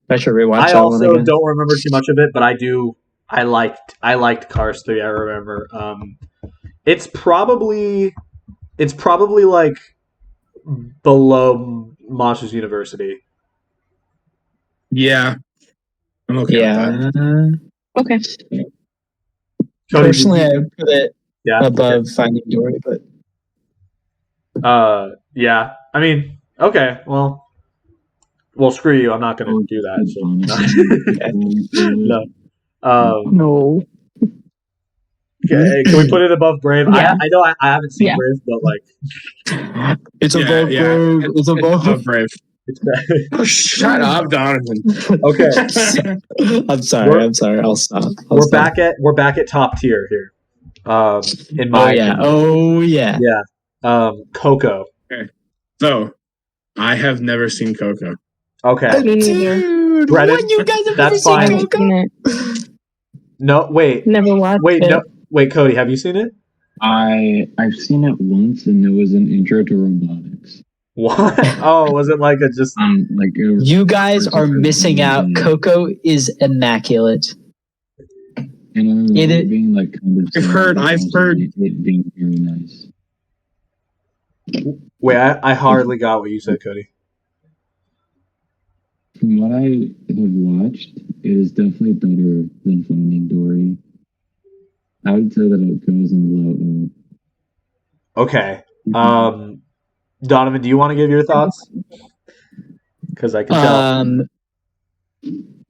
I should rewatch. I also don't remember too much of it, but I do. I liked Cars 3. I remember. It's probably like below Monsters University. Yeah. I'm okay with that. Okay. Personally, I put it above Finding Dory, but yeah. I mean, okay. Well, screw you. I'm not going to do that. So. No. Okay, can we put it above Brave? Yeah. I know I haven't seen Brave, but like it's above Brave. It's above Brave. Oh, shut up, Donovan. Okay. I'm sorry. I'll stop. We're back at top tier here. In my opinion. Oh yeah. Yeah. Coco. Okay. So I have never seen Coco. Okay. Dude, Brennan, what? You guys have that's never fine. seen Coco? No, wait. Never watched it. No, wait, Cody, have you seen it? I've seen it once, and it was an intro to robotics. What? Oh, was it like a just like you guys are missing out. Coco is immaculate. And I remember being like kind of I've heard it being very nice. Wait, I hardly got what you said, Cody. From what I have watched, it is definitely better than Finding Dory. I would say that it goes in the low. Okay. Donovan, do you want to give your thoughts? Because I can tell.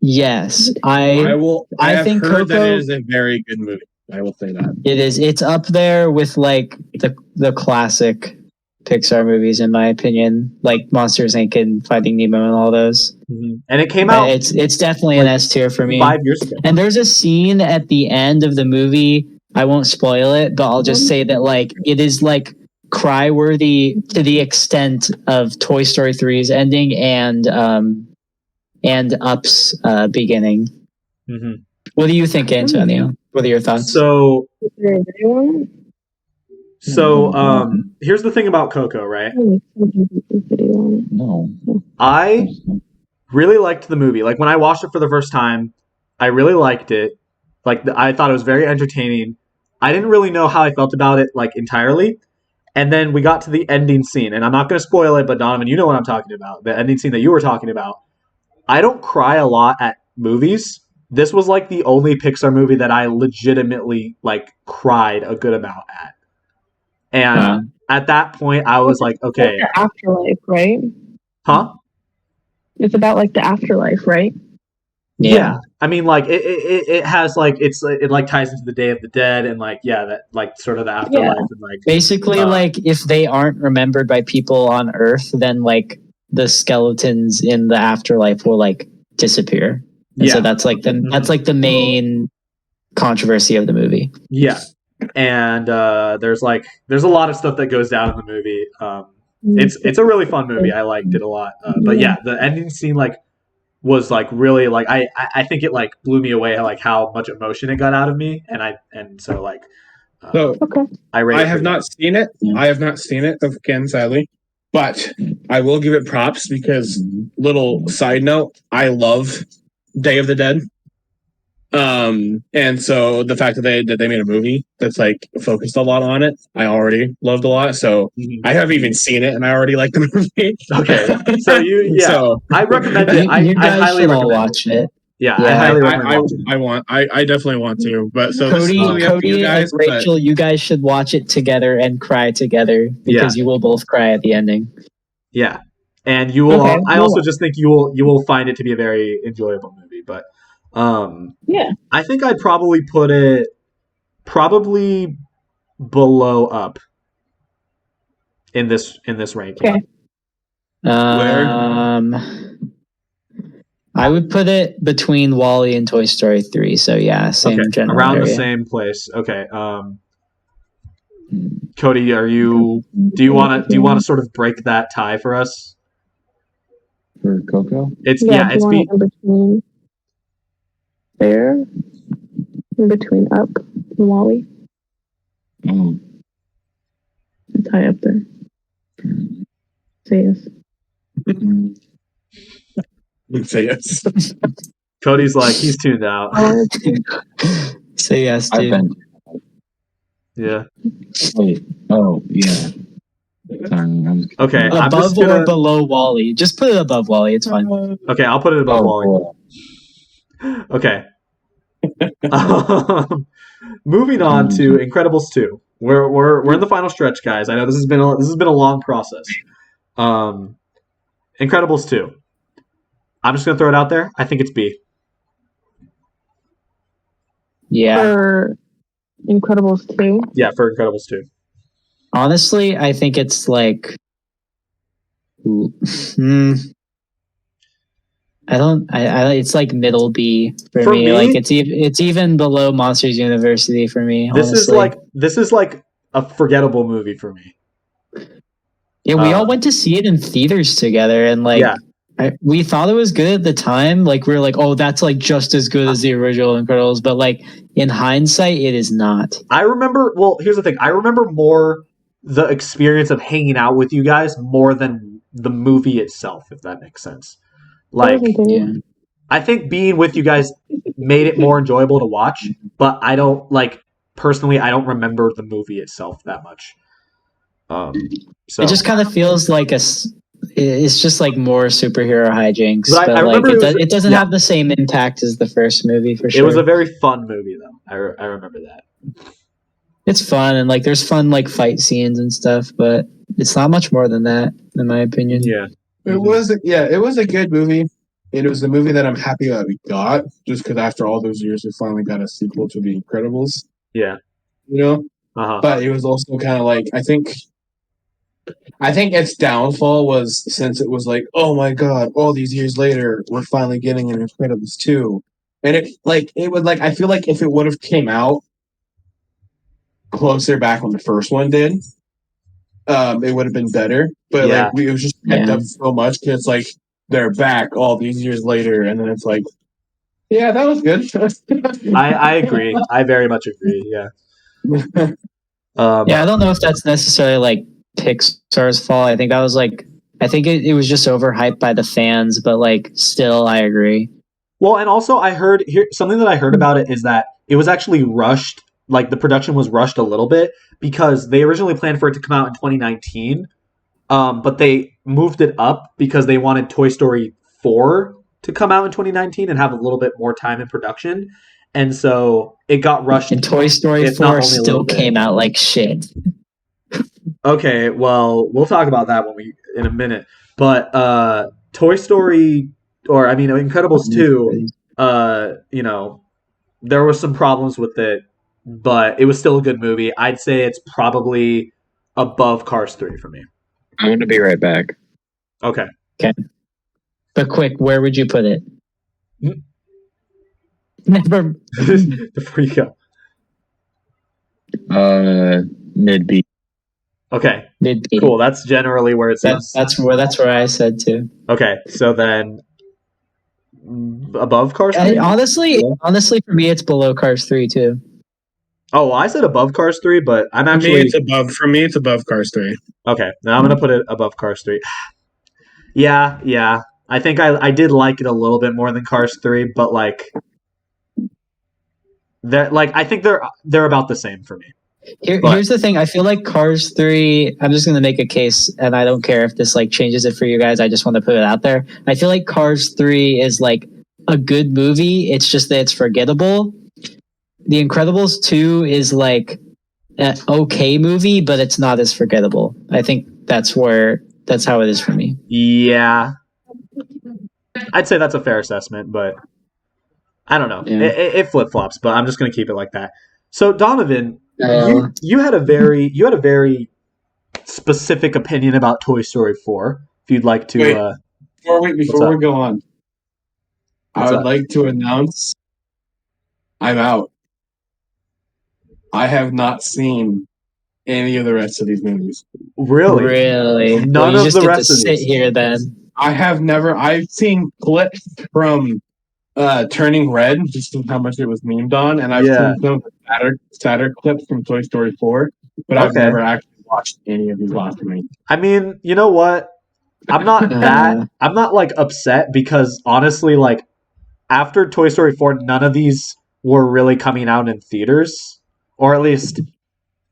Yes, I will. I have think heard Coco, that it is a very good movie. I will say that it is. It's up there with like the classic Pixar movies, in my opinion, like Monsters Inc. and Finding Nemo and all those. Mm-hmm. And it came out. It's definitely an S tier for me. 5 years ago. And there's a scene at the end of the movie. I won't spoil it, but I'll just say that like it is like cry worthy to the extent of Toy Story 3's ending and Up's beginning. Mm-hmm. What do you think, Antonio? What are your thoughts? So here's the thing about Coco, right? No. I really liked the movie. Like when I watched it for the first time, I really liked it. Like I thought it was very entertaining. I didn't really know how I felt about it like entirely. And then we got to the ending scene, and I'm not going to spoil it, but Donovan, you know what I'm talking about. The ending scene that you were talking about. I don't cry a lot at movies. This was like the only Pixar movie that I legitimately like cried a good amount at. And at that point, I was like, okay. Like the afterlife, right? Huh? It's about like the afterlife, right? Yeah. I mean, like it has like it like ties into the Day of the Dead and like that like sort of the afterlife and like basically like if they aren't remembered by people on Earth, then like the skeletons in the afterlife will like disappear. And so that's like the main controversy of the movie. Yeah. And there's a lot of stuff that goes down in the movie. It's a really fun movie. I liked it a lot. But yeah, the ending scene like was like really like I think it like blew me away like how much emotion it got out of me I have not seen it. I have not seen it again, sadly, but I will give it props because little side note, I love Day of the Dead. And so the fact that they made a movie that's like focused a lot on it, I already loved a lot. So I haven't even seen it, and I already like the movie. Okay, so I recommend it. I highly recommend watch it. Yeah, I highly recommend it. I definitely want to. But so Cody you guys, and Rachel, you guys should watch it together and cry together because you will both cry at the ending. Yeah, and you will. Okay, I also just think you will find it to be a very enjoyable movie, but. I think I'd probably put it below Up in this ranking. Okay. I would put it between Wall-E and Toy Story 3. So yeah, same Okay, general around area. the same place. Okay. Cody, do you want to sort of break that tie for us? For Coco? It's Yeah, it's do you want it in between there? In between Up and Wally? Oh, It's high up there. Say yes. Say yes. Cody's like he's tuned out. I wanted to. Say yes, I've dude. been. Yeah. Wait. Oh, yeah. Sorry, I'm just Okay. I'm Above just gonna, or below Wally? Just put it above Wally. It's fine. Okay, I'll put it above Wally. Okay. Moving on to Incredibles 2. We're in the final stretch, guys. I know this has been a long process. Incredibles 2. I'm just gonna throw it out there. I think it's B. Yeah. For Incredibles 2. Yeah, for Incredibles 2. Honestly, I think it's like. It's like middle B for me. Like it's even below Monsters University for me. This honestly. is like a forgettable movie for me. Yeah, we all went to see it in theaters together, and like we thought it was good at the time. Like we were like, oh, that's like just as good as the original Incredibles, but like in hindsight, it is not. I remember. Well, here's the thing. I remember more the experience of hanging out with you guys more than the movie itself, if that makes sense. Like, I think being with you guys made it more enjoyable to watch, but I don't personally. I don't remember the movie itself that much. So it just kind of feels like it's just like more superhero hijinks, but I remember it doesn't have the same impact as the first movie for sure. It was a very fun movie though. I remember that. It's fun and like there's fun like fight scenes and stuff, but it's not much more than that, in my opinion. Yeah. It was a good movie. It was the movie that I'm happy that we got, just because after all those years, we finally got a sequel to The Incredibles. Yeah. You know? But it was also kind of like, I think its downfall was since it was like, oh my god, all these years later, we're finally getting an Incredibles 2. And I feel like if it would have came out closer back when the first one did, it would have been better. But it was just kept up so much because it's like they're back all these years later, and then it's like, yeah, that was good. I agree. I very much agree. Yeah. I don't know if that's necessarily like Pixar's fault. I think that was like it was just overhyped by the fans, but like still, I agree. Well, and also I heard something that I heard about it is that it was actually rushed. Like the production was rushed a little bit because they originally planned for it to come out in 2019, but they moved it up because they wanted Toy Story 4 to come out in 2019 and have a little bit more time in production, and so it got rushed. And Toy Story 4 still came out like shit. Okay, well, we'll talk about that in a minute. But Toy Story, Incredibles 2, there were some problems with it, but it was still a good movie. I'd say it's probably above Cars 3 for me. I'm going to be right back. Okay. But quick, where would you put it? Never. Before you go. Mid B. Okay. Mid B. Cool. That's generally where it's. That's where I said too. Okay, so then above Cars 3? Honestly, for me, it's below Cars 3 too. Oh, well, I said above Cars 3, but I'm actually. For me, it's above Cars 3. Okay, now I'm gonna put it above Cars 3. Yeah. I think I did like it a little bit more than Cars 3, but I think they're about the same for me. Here's the thing. I feel like Cars 3, I'm just going to make a case, and I don't care if this changes it for you guys. I just want to put it out there. I feel like Cars 3 is a good movie. It's just that it's forgettable. The Incredibles 2 is an okay movie, but it's not as forgettable. I think that's how it is for me. Yeah. I'd say that's a fair assessment, but I don't know. Yeah. It flip-flops, but I'm just going to keep it like that. So Donovan, you had a very specific opinion about Toy Story 4. if you'd like to. Wait, before we go on, What's I would up? like to announce I'm out. I have not seen any of the rest of these movies. Really? Really? None Well, you of just the get to rest of sit these. here then. I've seen clips from Turning Red, just how much it was memed on, and I've Yeah. seen some sadder clips from Toy Story 4, but I've Okay. never actually watched any of these last movies. I mean, you know what? I'm not I'm not like upset because honestly, like after Toy Story 4, none of these were really coming out in theaters, or at least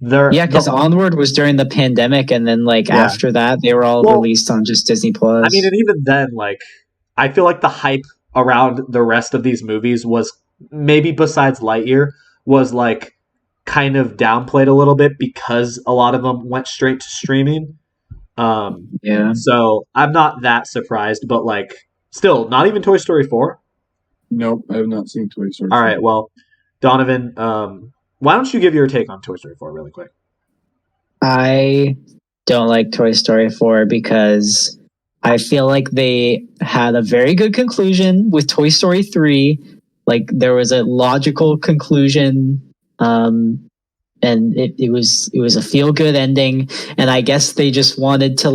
they're Yeah, because Onward was during the pandemic, and then like Yeah. after that, they were all Well, released on just Disney Plus. I mean, and even then, like I feel like the hype around the rest of these movies was maybe besides Lightyear was like kind of downplayed a little bit because a lot of them went straight to streaming. Yeah. So I'm not that surprised, but like still, not even Toy Story 4. Nope, I have not seen Toy Story All 4. right, well, Donovan, why don't you give your take on Toy Story 4 really quick? I don't like Toy Story 4 because I feel like they had a very good conclusion with Toy Story 3. Like there was a logical conclusion, and it was a feel good ending. And I guess they just wanted to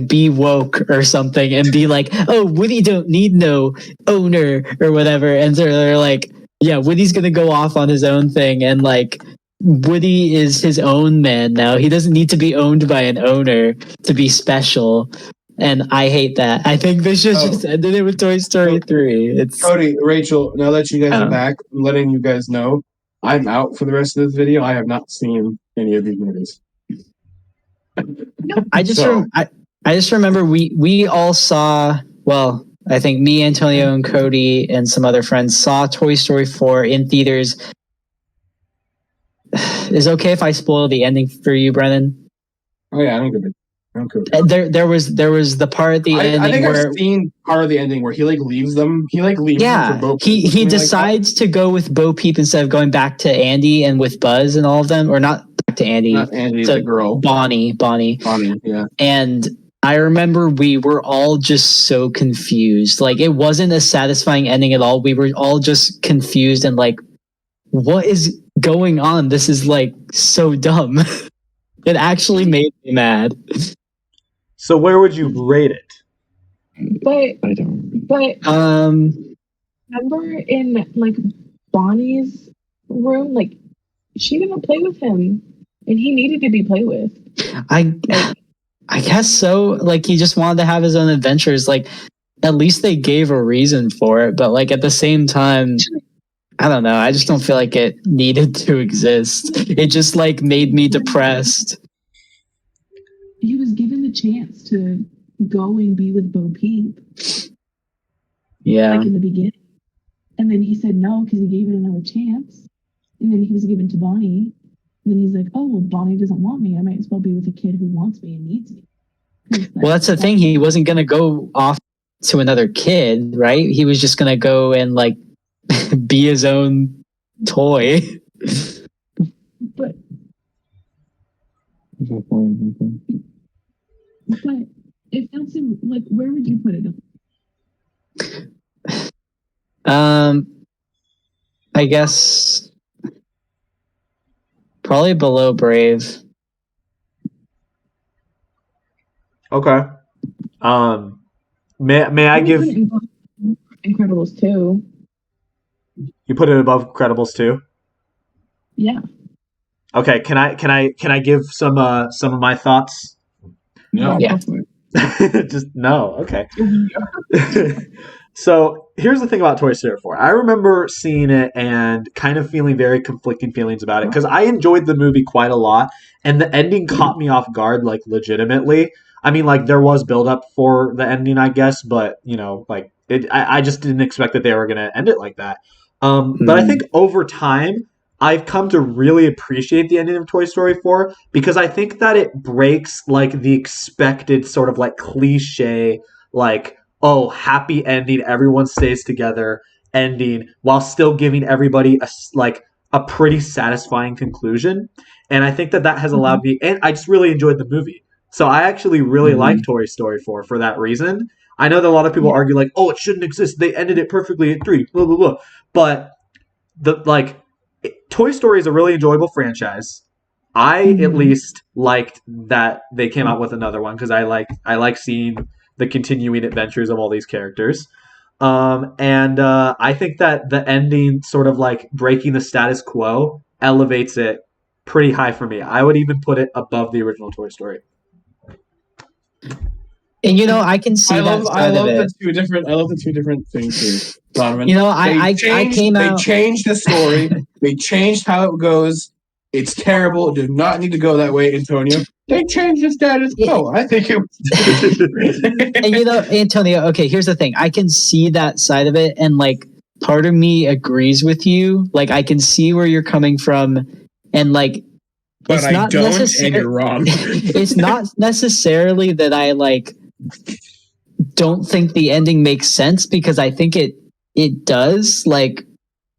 be woke or something and be like, oh, Woody don't need no owner or whatever. And so they're like, yeah, Woody's gonna go off on his own thing, and like Woody is his own man now. He doesn't need to be owned by an owner to be special. And I hate that. I think they should just ended it with Toy Story 3. It's Cody, Rachel, now that you guys are back, I'm letting you guys know I'm out for the rest of this video. I have not seen any of these movies. I just remember we all saw, well, I think me, Antonio, and Cody and some other friends saw Toy Story 4 in theaters. Is it okay if I spoil the ending for you, Brennan? Oh yeah, I don't give a Okay. There was the part at the ending I think where I've seen part of the ending where he like leaves them. He like leaves them for Bo Peep. He decides to go with Bo Peep instead of going back to Andy and with Buzz and all of them, or not back to Andy. Not Andy, to the girl. Bonnie, yeah. And I remember we were all just so confused. Like it wasn't a satisfying ending at all. We were all just confused and like, what is going on? This is like so dumb. It actually made me mad. So where would you rate it? But I don't. but remember in like Bonnie's room, like she didn't play with him, and he needed to be played with. I guess so. Like he just wanted to have his own adventures. Like at least they gave a reason for it, but like at the same time, I don't know. I just don't feel like it needed to exist. It just like made me depressed. He was given the chance to go and be with Bo Peep. Yeah. Like in the beginning. And then he said no because he gave it another chance. And then he was given to Bonnie. And then he's like, oh, well, Bonnie doesn't want me. I might as well be with a kid who wants me and needs me. Well, that's the thing. He wasn't going to go off to another kid, right? He was just going to go and like be his own toy. But if that's like, where would you put it? I guess probably below Brave. Okay. May I give Incredibles 2? you put it above Credibles too? Yeah. Okay, can I give some of my thoughts? No. Yeah. Just no. Okay. So here's the thing about Toy Story 4. I remember seeing it and kind of feeling very conflicting feelings about it because I enjoyed the movie quite a lot, and the ending caught me off guard, like legitimately. I mean, like there was build up for the ending, I guess, but you know, like I just didn't expect that they were gonna end it like that. But I think over time, I've come to really appreciate the ending of Toy Story 4 because I think that it breaks like the expected sort of like cliche, like, oh, happy ending, everyone stays together ending while still giving everybody a pretty satisfying conclusion. And I think that has allowed me, and I just really enjoyed the movie. So I actually really like Toy Story 4 for that reason. I know that a lot of people argue like, oh, it shouldn't exist. They ended it perfectly at 3, blah blah blah. But Toy Story is a really enjoyable franchise. I at least liked that they came out with another one because I like seeing the continuing adventures of all these characters. And I think that the ending sort of like breaking the status quo elevates it pretty high for me. I would even put it above the original Toy Story. And I can see that side of it. I love the two different things here, Donovan. I came out. They changed the story. They changed how it goes. It's terrible. It did not need to go that way, Antonio. They changed the status quo. I think it was. And Antonio. Okay, here's the thing. I can see that side of it, and like part of me agrees with you. Like I can see where you're coming from, and like. But I don't, and you're wrong. It's not necessarily that I like don't think the ending makes sense, because I think it does. Like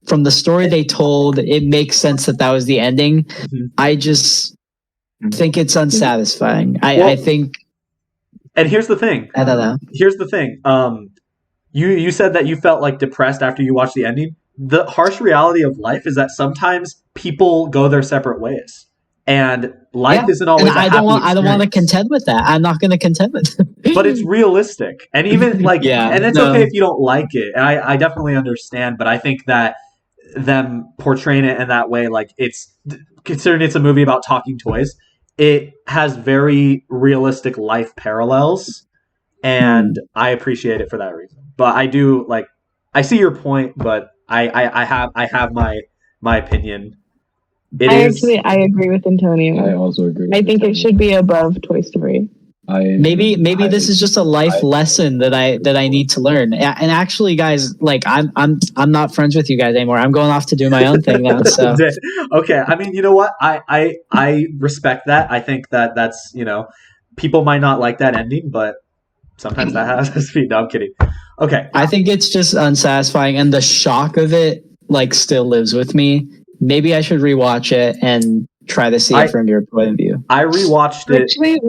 from the story they told, it makes sense that was the ending. I just think it's unsatisfying. I think. And here's the thing. I don't know. Here's the thing. You said that you felt like depressed after you watched the ending. The harsh reality of life is that sometimes people go their separate ways. And life isn't always. I don't want to contend with that. I'm not going to contend with it. But it's realistic, and even like, and it's okay if you don't like it. And I definitely understand. But I think that them portraying it in that way, like it's considering it's a movie about talking toys, it has very realistic life parallels, and I appreciate it for that reason. But I do I see your point, but I have my opinion. I agree with Antonio. I also agree. I think it should be above Toy Story. Maybe this is just a life lesson that I need to learn. And actually, guys, like I'm not friends with you guys anymore. I'm going off to do my own thing now. So okay, I mean, you know what? I respect that. I think that's people might not like that ending, but sometimes that has to be. No, I'm kidding. Okay, I think it's just unsatisfying, and the shock of it still lives with me. Maybe I should rewatch it and try to see it from your point of view. I rewatched it. Actually,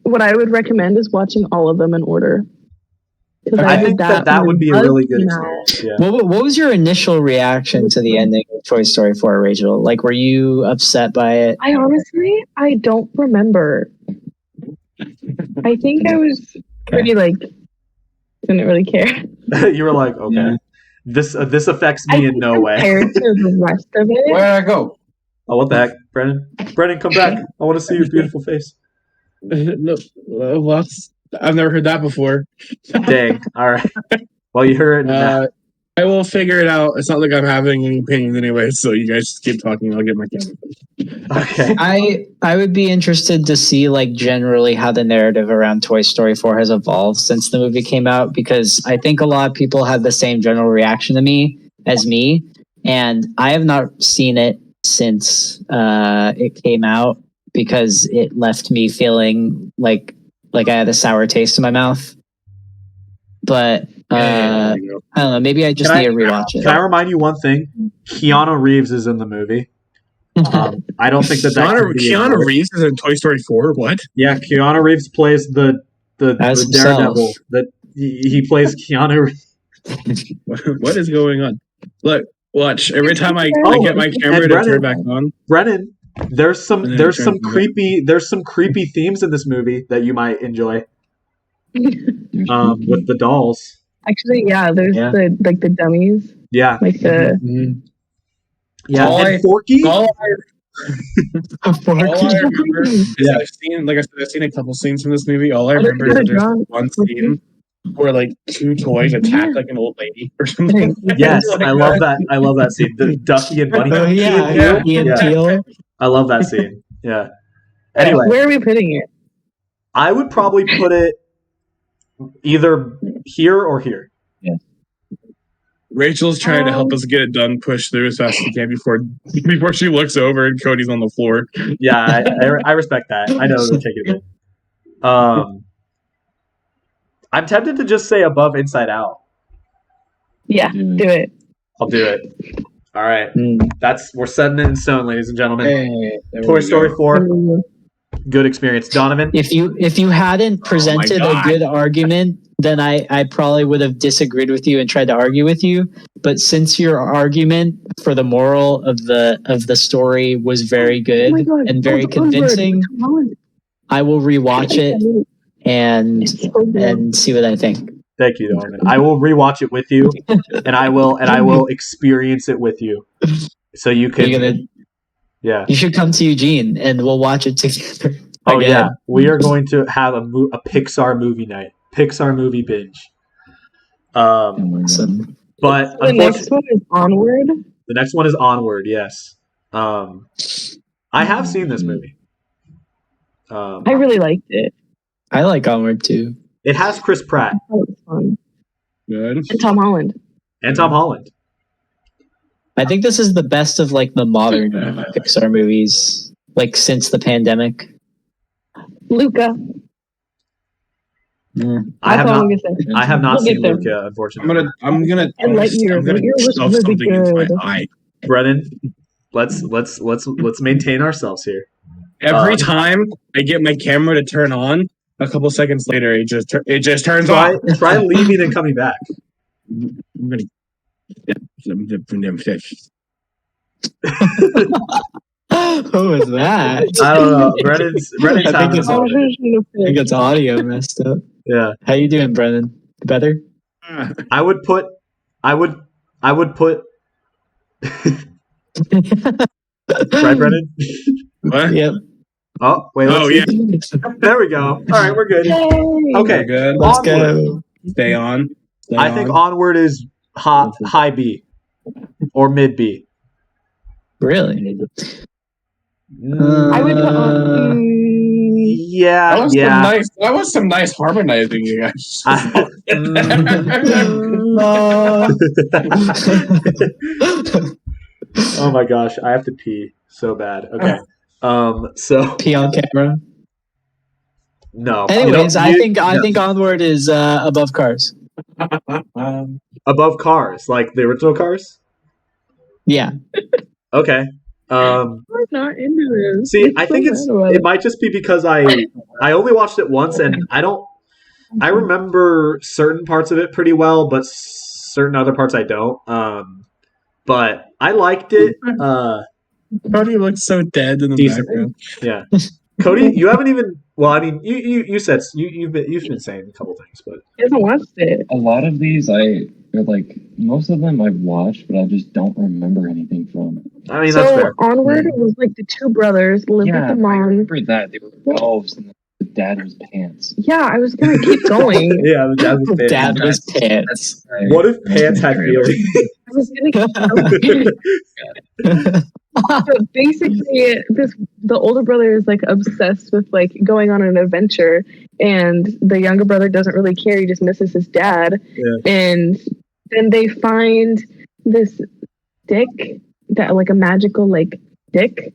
what I would recommend is watching all of them in order. I think that would be a really good experience. Yeah. What was your initial reaction to the ending of Toy Story 4, Rachel? Like, were you upset by it? I don't remember. I think I was pretty didn't really care. You were like, okay. Yeah. This affects me in no way. Compared to the rest of it. Where did I go? Oh, what the heck, Brennan? Brennan, come back! I want to see your beautiful face. No, I've never heard that before. Dang! All right. Well, you heard it now. I will figure it out. It's not like I'm having any opinions anyway, so you guys just keep talking. I'll get my camera. Okay. I would be interested to see generally how the narrative around Toy Story 4 has evolved since the movie came out, because I think a lot of people had the same general reaction to me as me, and I have not seen it since it came out, because it left me feeling like I had a sour taste in my mouth. But I don't know. Maybe I just need to rewatch it. Can I remind you one thing? Keanu Reeves is in the movie. I don't think that Keanu Reeves is in Toy Story 4. What? Yeah, Keanu Reeves plays the Daredevil. That he plays Keanu Reeves. What is going on? Look, watch. Every time I get my camera to turn back on, Brennan, there's some creepy themes in this movie that you might enjoy. With the dolls. Actually, there's the dummies. Yeah. Like the and Forky. All I remember is I've seen a couple scenes from this movie. All I remember is that there's one scene where two toys attack an old lady or something. Yes, I love that. I love that scene. The Ducky and Bunny. Yeah. I love that scene. Yeah. Anyway, where are we putting it? I would probably put it either here or here. Yeah. Rachel's trying to help us get it done, push through as fast as she can before she looks over and Cody's on the floor. Yeah, I respect that. I know it'll take a bit. I'm tempted to just say above Inside Out. Yeah, do it. I'll do it. All right. We're setting it in stone, ladies and gentlemen. Hey, Toy Story 4. good experience. Donovan? If you hadn't presented a good argument, then I probably would have disagreed with you and tried to argue with you. But since your argument for the moral of the story was very good and very convincing, I will rewatch it and see what I think. Thank you, Donovan. I will rewatch it with you, and I will experience it with you, so you can. Yeah. You should come to Eugene and we'll watch it together. Oh yeah, we are going to have a Pixar movie night, Pixar movie binge. Awesome. But the next one is Onward. The next one is Onward. Yes. I have seen this movie. I really liked it. I like Onward too. It has Chris Pratt. That was fun. Good. And Tom Holland. I think this is the best of like the modern Pixar movies, like since the pandemic. Luca. I have not We'll seen get there. Luca, unfortunately. I'm gonna And Lightyear. Lightyear was shove really something into my good. eye. Brennan, let's maintain ourselves here. Every time I get my camera to turn on, a couple seconds later, it just turns Try off. try leaving and coming back. I'm gonna. Who was that? I don't know. Brennan's I think having it's a all- moment. I think it's audio messed up. Yeah. How you doing, Brennan? Better? I would put right, Brennan? What? Yep. Oh, wait, Oh, let's see. There we go. All right, we're good. Yay! Okay. Good. Let's Onward. go. Stay on. Stay I think on. Onward is high B or mid B. Really? I would put on. Yeah, That was some nice harmonizing, you guys. Oh my gosh, I have to pee so bad. Okay. So Pee on camera. no. Anyways, I think Onward is above Cars. Above Cars, like the original Cars. Yeah. Okay. I'm not into this. See, I think it might just be because I only watched it once, and I remember certain parts of it pretty well, but certain other parts I don't. But I liked it. Cody looks so dead in the Decent. background. Yeah. Cody, you haven't even. Well, I mean, you said you've been saying a couple things, but I haven't watched it. A lot of these, most of them I've watched, but I just don't remember anything from it. I mean that's So fair. Onward was like the two brothers live with the I mom. remember that. They were elves and the dad was pants. Yeah, I was gonna keep going. Yeah, the dad was Dad was pants. What if Pants had feelings? I was gonna keep going. So basically, the older brother is like obsessed with like going on an adventure, and the younger brother doesn't really care. He just misses his dad, and then they find this stick that like a magical like stick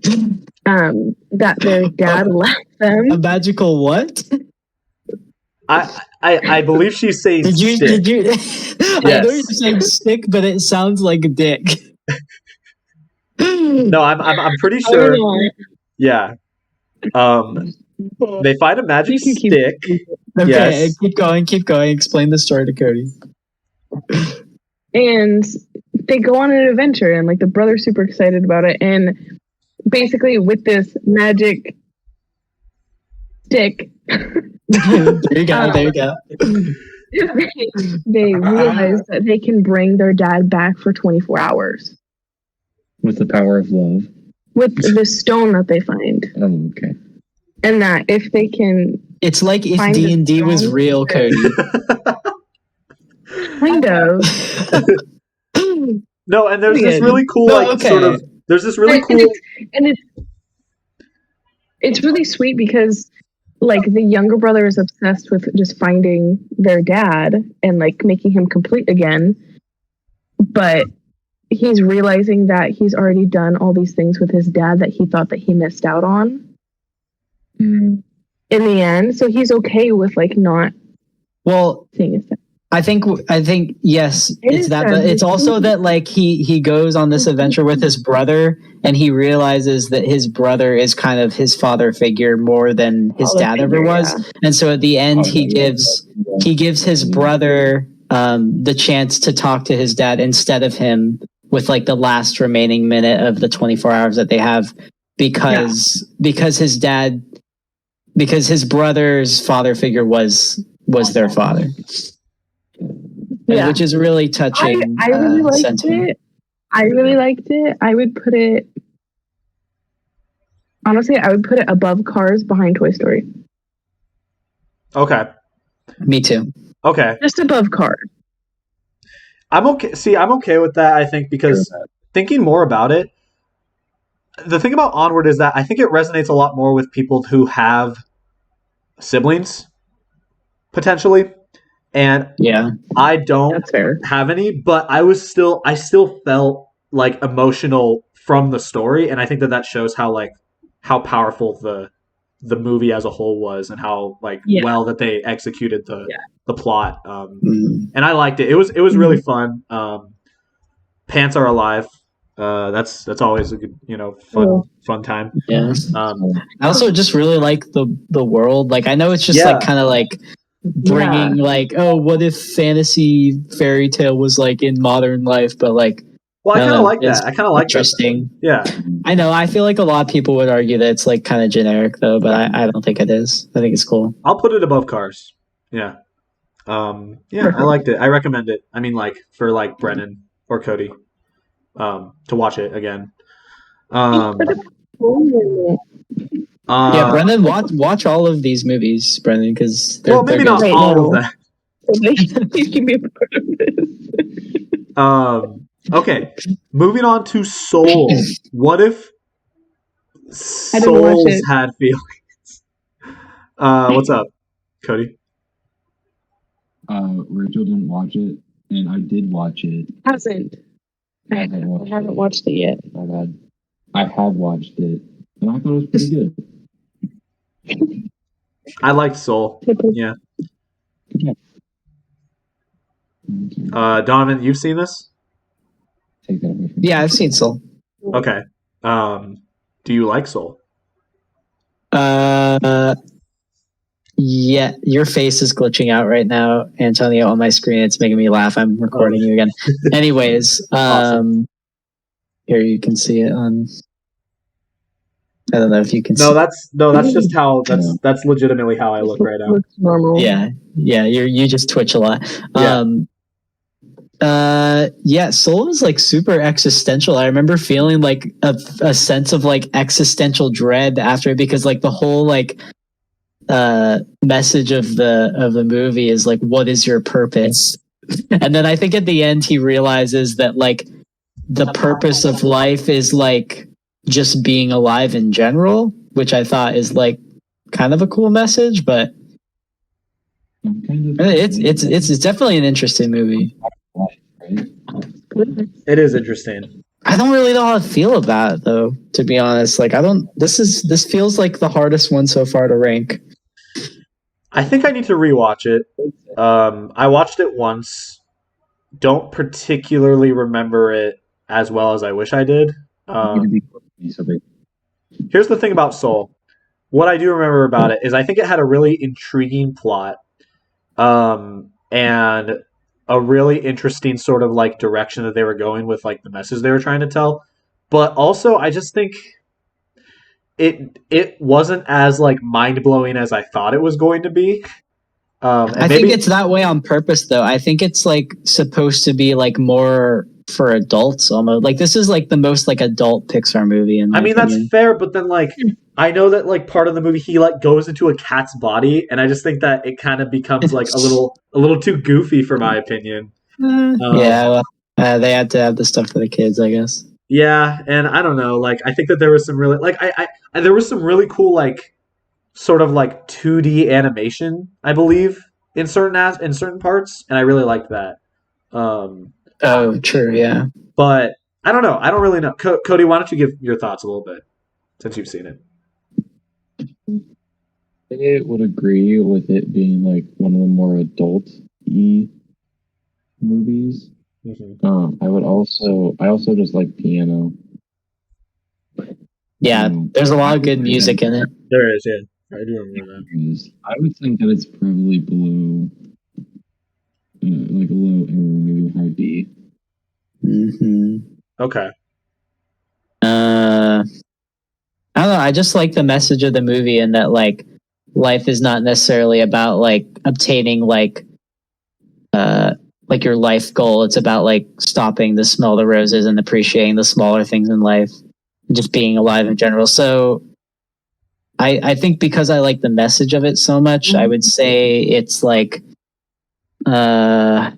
that their dad left them. A magical what? I believe she's saying stick. Did you? I know you're saying stick, but it sounds like a dick. No, I'm pretty I sure. don't know. Yeah. They find a magic You can keep- stick. Okay, Yes. keep going. Explain the story to Cody. And they go on an adventure, and like the brother's super excited about it. And basically, with this magic stick, There you go. they realize that they can bring their dad back for 24 hours With the power of love. with the stone that they find. Oh, okay. And that if they can It's like if Find a D&D was stone. real, Cody. kind of No, and there's this Good. really cool, No, like okay. sort of. There's this really cool. and it's really sweet because like the younger brother is obsessed with just finding their dad and like making him complete again, but he's realizing that he's already done all these things with his dad that he thought that he missed out on in the end. So he's okay with like not Well, seeing his dad. I think yes, it's that, but it's also that like he goes on this adventure with his brother, and he realizes that his brother is kind of his father figure more than his dad ever was, and so at the end he gives his brother the chance to talk to his dad instead of him with like the last remaining minute of the 24 hours that they have, because his brother's father figure was their father. Which is really touching. I really liked it. I really liked it. I would put it, honestly, above Cars, behind Toy Story. Okay. Me too. Okay. Just above Cars. I'm okay. See, I'm okay with that, I think, because thinking more about it, the thing about Onward is that I think it resonates a lot more with people who have siblings, potentially. And yeah, I don't have any, but I still felt like emotional from the story, and I think that shows how powerful the movie as a whole was, and how well that they executed the plot. And I liked it. It was really fun. Pants are alive. That's always a good fun time. Yeah. I also just really like the world. Like I know it's just like kind of like bringing like, oh, what if fantasy fairy tale was like in modern life, but like, well, I kind of like that. I kind of like interesting. Yeah, I know. I feel like a lot of people would argue that it's like kind of generic though, but I don't think it is. I think it's cool. I'll put it above Cars. Yeah. I liked it. I recommend it. I mean, like for like Brennan or Cody, to watch it again. Yeah, Brendan, watch all of these movies, Brendan, because maybe not all of them. You can be a part of this. Okay, moving on to Soul. What if souls had feelings? What's up, Cody? Rachel didn't watch it, and I did watch it. Hasn't. I haven't watched it yet. My bad. I have watched it, and I thought it was pretty good. I liked Soul. Yeah. Donovan, you've seen this? Take that away from Yeah, I've seen Soul. Okay. Do you like Soul? Yeah, your face is glitching out right now, Antonio, on my screen. It's making me laugh. I'm recording you again. Anyways, awesome. Here you can see it on. I don't know if you can. That's just how that's legitimately how I look right now. Looks normal. Yeah. You just twitch a lot. Soul was like super existential. I remember feeling like a sense of like existential dread after it, because like the whole like message of the movie is like, what is your purpose? And then I think at the end he realizes that like the purpose of life is like just being alive in general, which I thought is like kind of a cool message, but it's definitely an interesting movie. It is interesting. I don't really know how to feel about it though, to be honest. Like this feels like the hardest one so far to rank. I think I need to rewatch it. I watched it once. Don't particularly remember it as well as I wish I did. Here's the thing about Soul. What I do remember about it is I think it had a really intriguing plot, and a really interesting sort of like direction that they were going with, like the message they were trying to tell. But also, I just think it wasn't as like mind blowing as I thought it was going to be. I think it's that way on purpose, though. I think it's like supposed to be like more for adults, almost. Like this is like the most like adult Pixar movie. In my opinion. That's fair, but then like I know that like part of the movie he like goes into a cat's body, and I just think that it kind of becomes like a little too goofy for my opinion. They had to have the stuff for the kids, I guess. Yeah, and I don't know. Like I think that there was some really like I there was some really cool like sort of like 2D animation, I believe, in certain parts, and I really liked that. Oh, true, yeah. But I don't know. I don't really know. Cody, why don't you give your thoughts a little bit since you've seen it? I would agree with it being like one of the more adult-y movies. Mhm. I also just like piano. Yeah, there's a lot of good music in it. There is, yeah. I do remember that. I would think that it's probably below, like a low A, maybe high B. Okay. I don't know. I just like the message of the movie and that like life is not necessarily about like obtaining like your life goal. It's about like stopping to smell the roses and appreciating the smaller things in life, and just being alive in general. So I think because I like the message of it so much, I would say it's like below.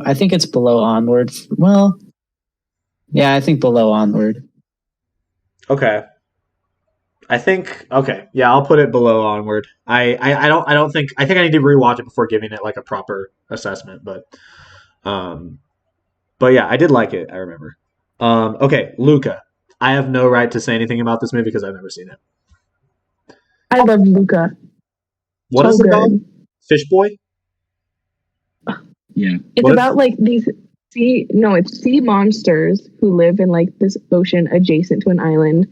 I think it's below Onward. Well, yeah, I think below Onward. Okay. I think okay, yeah, I'll put it below Onward. I don't think I think I need to rewatch it before giving it like a proper assessment, um but yeah, I did like it, I remember. Okay, Luca. I have no right to say anything about this movie because I've never seen it. I love Luca. What So is it good. about? Fish Boy? Yeah. It's What about like these it's sea monsters who live in like this ocean adjacent to an island,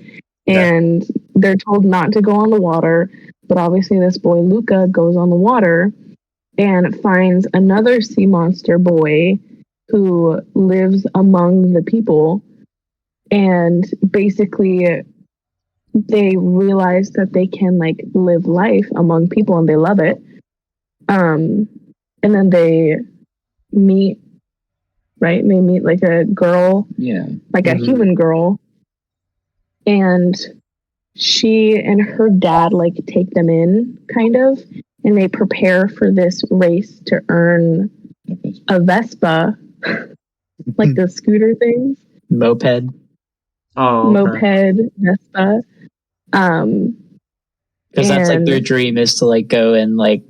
and they're told not to go on the water. But obviously, this boy Luca goes on the water and finds another sea monster boy who lives among the people, and basically they realize that they can like live life among people and they love it. And then they meet, right? They meet like a girl, Yeah. like a human girl, and she and her dad like take them in kind of, and they prepare for this race to earn a Vespa, like the scooter things, Moped. Oh, okay. moped Vespa. Because that's like their And dream is to like go and like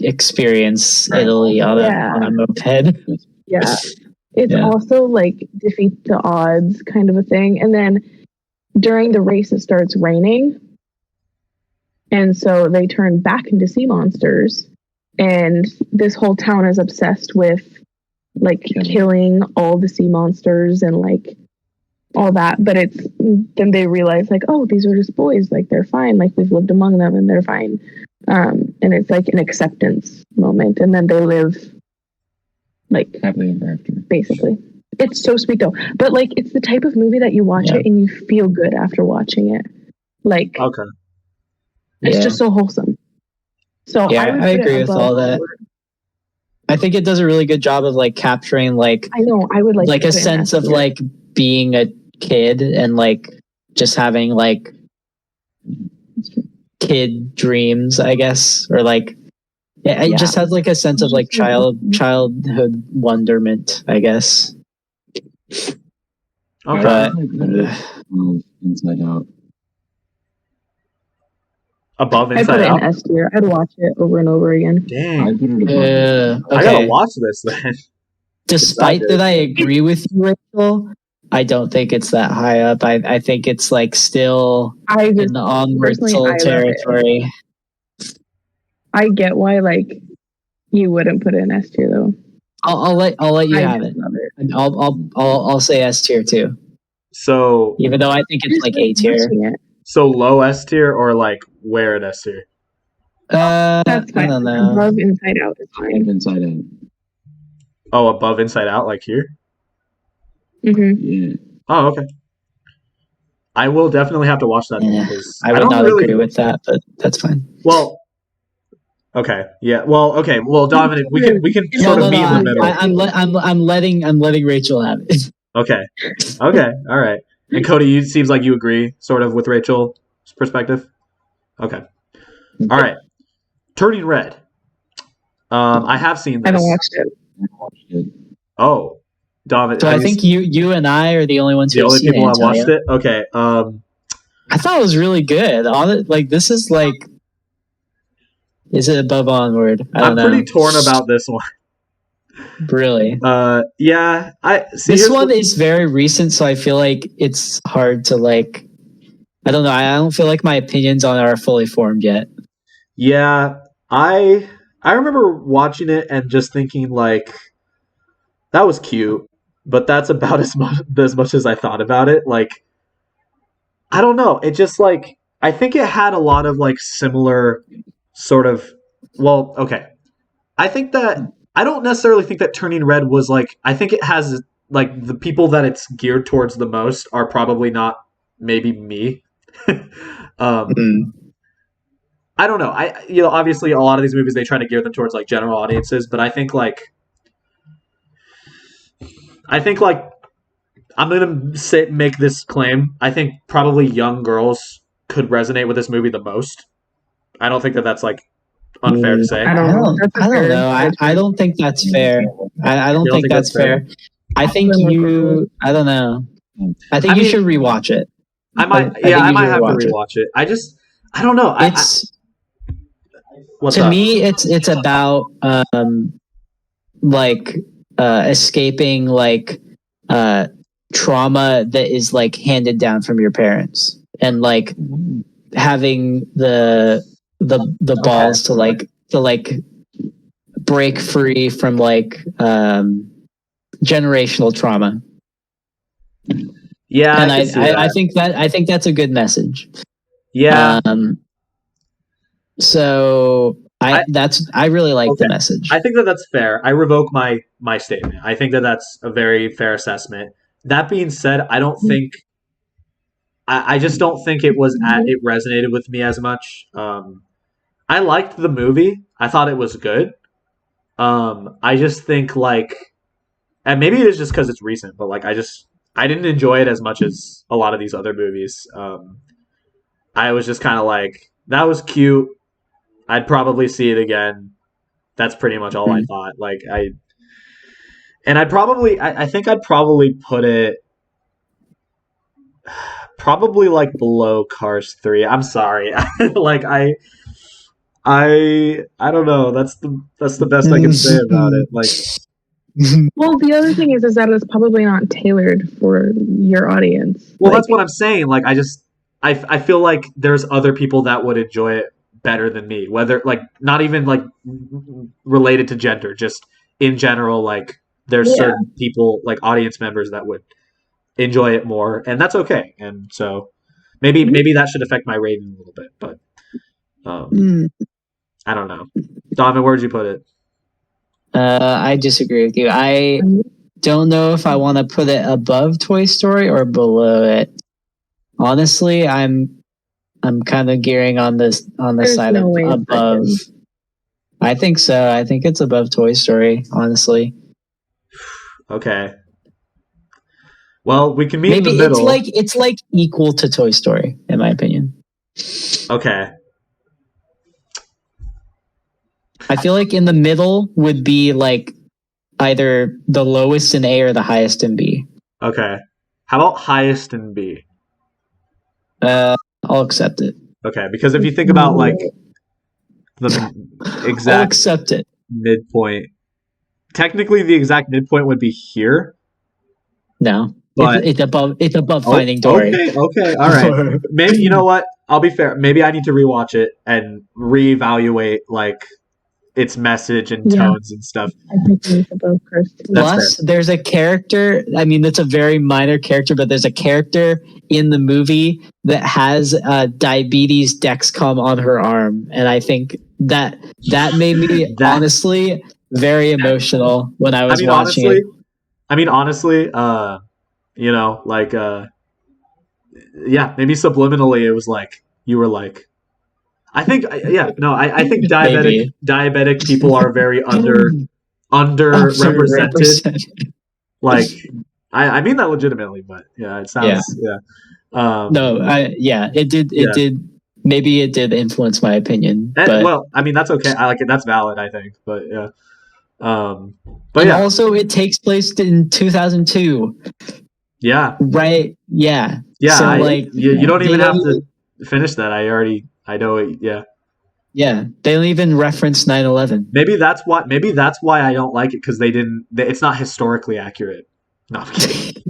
experience Italy on a moped. yeah, it's also like defeat the odds kind of a thing. And then during the race, it starts raining, and so they turn back into sea monsters. And this whole town is obsessed with like killing all the sea monsters and like all that. But it's then they realize like, oh, these are just boys. Like they're fine. Like we've lived among them and they're fine. And it's like an acceptance moment. And then they live like happily ever after. Basically. It's so sweet though. But like it's the type of movie that you watch it and you feel good after watching it. Like Okay. it's just so wholesome. So yeah, I agree with all that. Onward. I think it does a really good job of like capturing like I know I would like a sense of like being a kid and like just having like kid dreams, I guess, or like it just has like a sense of like childhood wonderment, I guess. Okay. But Inside Out. Above I Inside put it Out? in S tier. I'd watch it over and over again. Dang. I put it above. I gotta watch this then. Despite that I agree with you, Rachel, I don't think it's that high up. I think it's like still in the Onward Soul territory. I get why like you wouldn't put it in S tier though. I'll let you have it. And I'll say S tier too. So even though I think it's like A tier. So low S tier or like where at S tier? That's fine. I don't know. Above Inside Out is fine. Inside Out. Oh, above Inside Out, like here? Yeah. Oh, okay. I will definitely have to watch that because I would not agree with that, but that's fine. Well, okay, yeah. Well, okay. Well, Dominic, we can sort of meet in the middle. I'm letting Rachel have it. Okay. All right. And Cody, you seems like you agree sort of with Rachel's perspective. Okay. All right. Turning Red. I have seen this. I haven't watched it. Oh, Dominic. So I think you and I are the only ones who have seen it. The only people that watched it. Okay. I thought it was really good. Like this is like, is it above Onward? I'm pretty torn about this one. Really? Yeah. This one is very recent, so I feel like it's hard to like. I don't know. I don't feel like my opinions on it are fully formed yet. Yeah, I I remember watching it and just thinking like that was cute, but that's about as much as I thought about it. Like I don't know. It just like I think it had a lot of like similar sort of well, okay. I think that I don't necessarily think that Turning Red was like I think it has like the people that it's geared towards the most are probably not maybe me. um Mm. I don't know. Obviously a lot of these movies they try to gear them towards like general audiences, but I think like I'm gonna make this claim. I think probably young girls could resonate with this movie the most. I don't think that that's like unfair to say. I don't know. That's a I don't fair know. I judgment. don't think that's fair. I don't You don't think think that's that's fair? fair. I think I don't know. I think I you mean, should rewatch it. I might, I think I you might should have to rewatch it. rewatch it. I don't know. It's What's to up? me, it's about like escaping like trauma that is like handed down from your parents, and like having the balls to like break free from like generational trauma. Yeah, And I can see that. I think that's a good message. Yeah, So I really like the message. I think that that's fair. I revoke my statement. I think that that's a very fair assessment. That being said, I don't think I just don't think it resonated with me as much. I liked the movie. I thought it was good. I just think like, and maybe it is just because it's recent, but like I didn't enjoy it as much as a lot of these other movies. I was just kind of like that was cute. I'd probably see it again. That's pretty much all I thought. Like I think I'd probably put it probably like below Cars 3. I'm sorry. like I don't know. That's the best I can say about it. Like Well, the other thing is that it's probably not tailored for your audience. well, that's what I'm saying. Like I feel like there's other people that would enjoy it better than me. Whether like not even like related to gender, just in general like there's certain people like audience members that would enjoy it more, and that's okay. And so maybe that should affect my rating a little bit, but I don't know. Donovan, where'd you put it? I disagree with you. I don't know if I want to put it above Toy Story or below it. Honestly, I'm kind of gearing on the side of above. I think so. I think it's above Toy Story, honestly. Okay. Well, we can meet in the Maybe middle. it's like equal to Toy Story, in my opinion. Okay. I feel like in the middle would be like either the lowest in A or the highest in B. Okay. How about highest in B? I'll accept it. Okay, because if you think about like the exact I'll accept it. midpoint, technically the exact midpoint would be here. No, but it's above Finding Dory. Okay, all right. Maybe you know what? I'll be fair. Maybe I need to rewatch it and reevaluate like its message and tones and stuff. I think it's above Cars 2. Plus, there's a character. I mean, that's a very minor character, but there's a character in the movie that has diabetes Dexcom on her arm, and I think that made me honestly very emotional when I was watching it. I mean, honestly, you know, like, yeah, maybe subliminally, it was like you were like. I think, yeah, no, I think diabetic people are very underrepresented. Like, I mean that legitimately, but yeah, it sounds it did. Maybe it did influence my opinion. But well, I mean that's okay. I like it. That's valid, I think. But yeah, but also it takes place in 2002. Yeah. Right. Yeah. Yeah. So like you don't even have to finish that. I know it. Yeah. Yeah, they don't even reference 9/11. Maybe that's why I don't like it because it's not historically accurate. No, I'm kidding.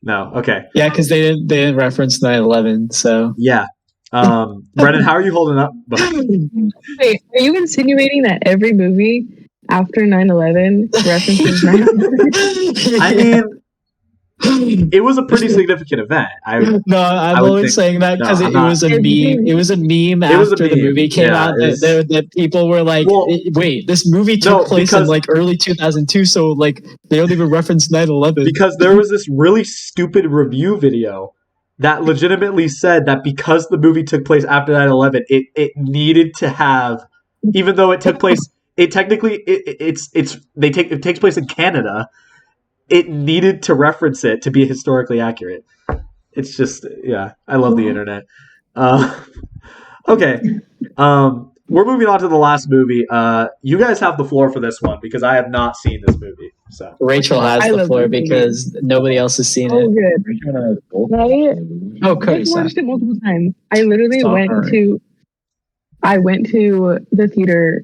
No, okay. Yeah, because they didn't reference 9/11. So yeah, Brennan, how are you holding up? Wait, are you insinuating that every movie after 9/11 references 9/11? I mean, it was a pretty significant event. No, I'm I would only think- saying that no, because I'm it not- was a meme. It was a meme It was a after the meme. movie came Yeah, out. it was- That people were like, Well, "Wait, this movie took no, place in because- like early 2002, so like they don't even reference 9/11." Because there was this really stupid review video that legitimately said that because the movie took place after 9/11, it needed to have, even though it took place, it takes place in Canada, it needed to reference it to be historically accurate. It's just, yeah, I love the internet. Okay, we're moving on to the last movie. You guys have the floor for this one because I have not seen this movie. So Rachel has I the love floor this movie. because nobody else has seen Oh, it. good. Rachel and I have both Right? seen it. Oh, I've Cody, watched it multiple times. I literally Sorry. I went to the theater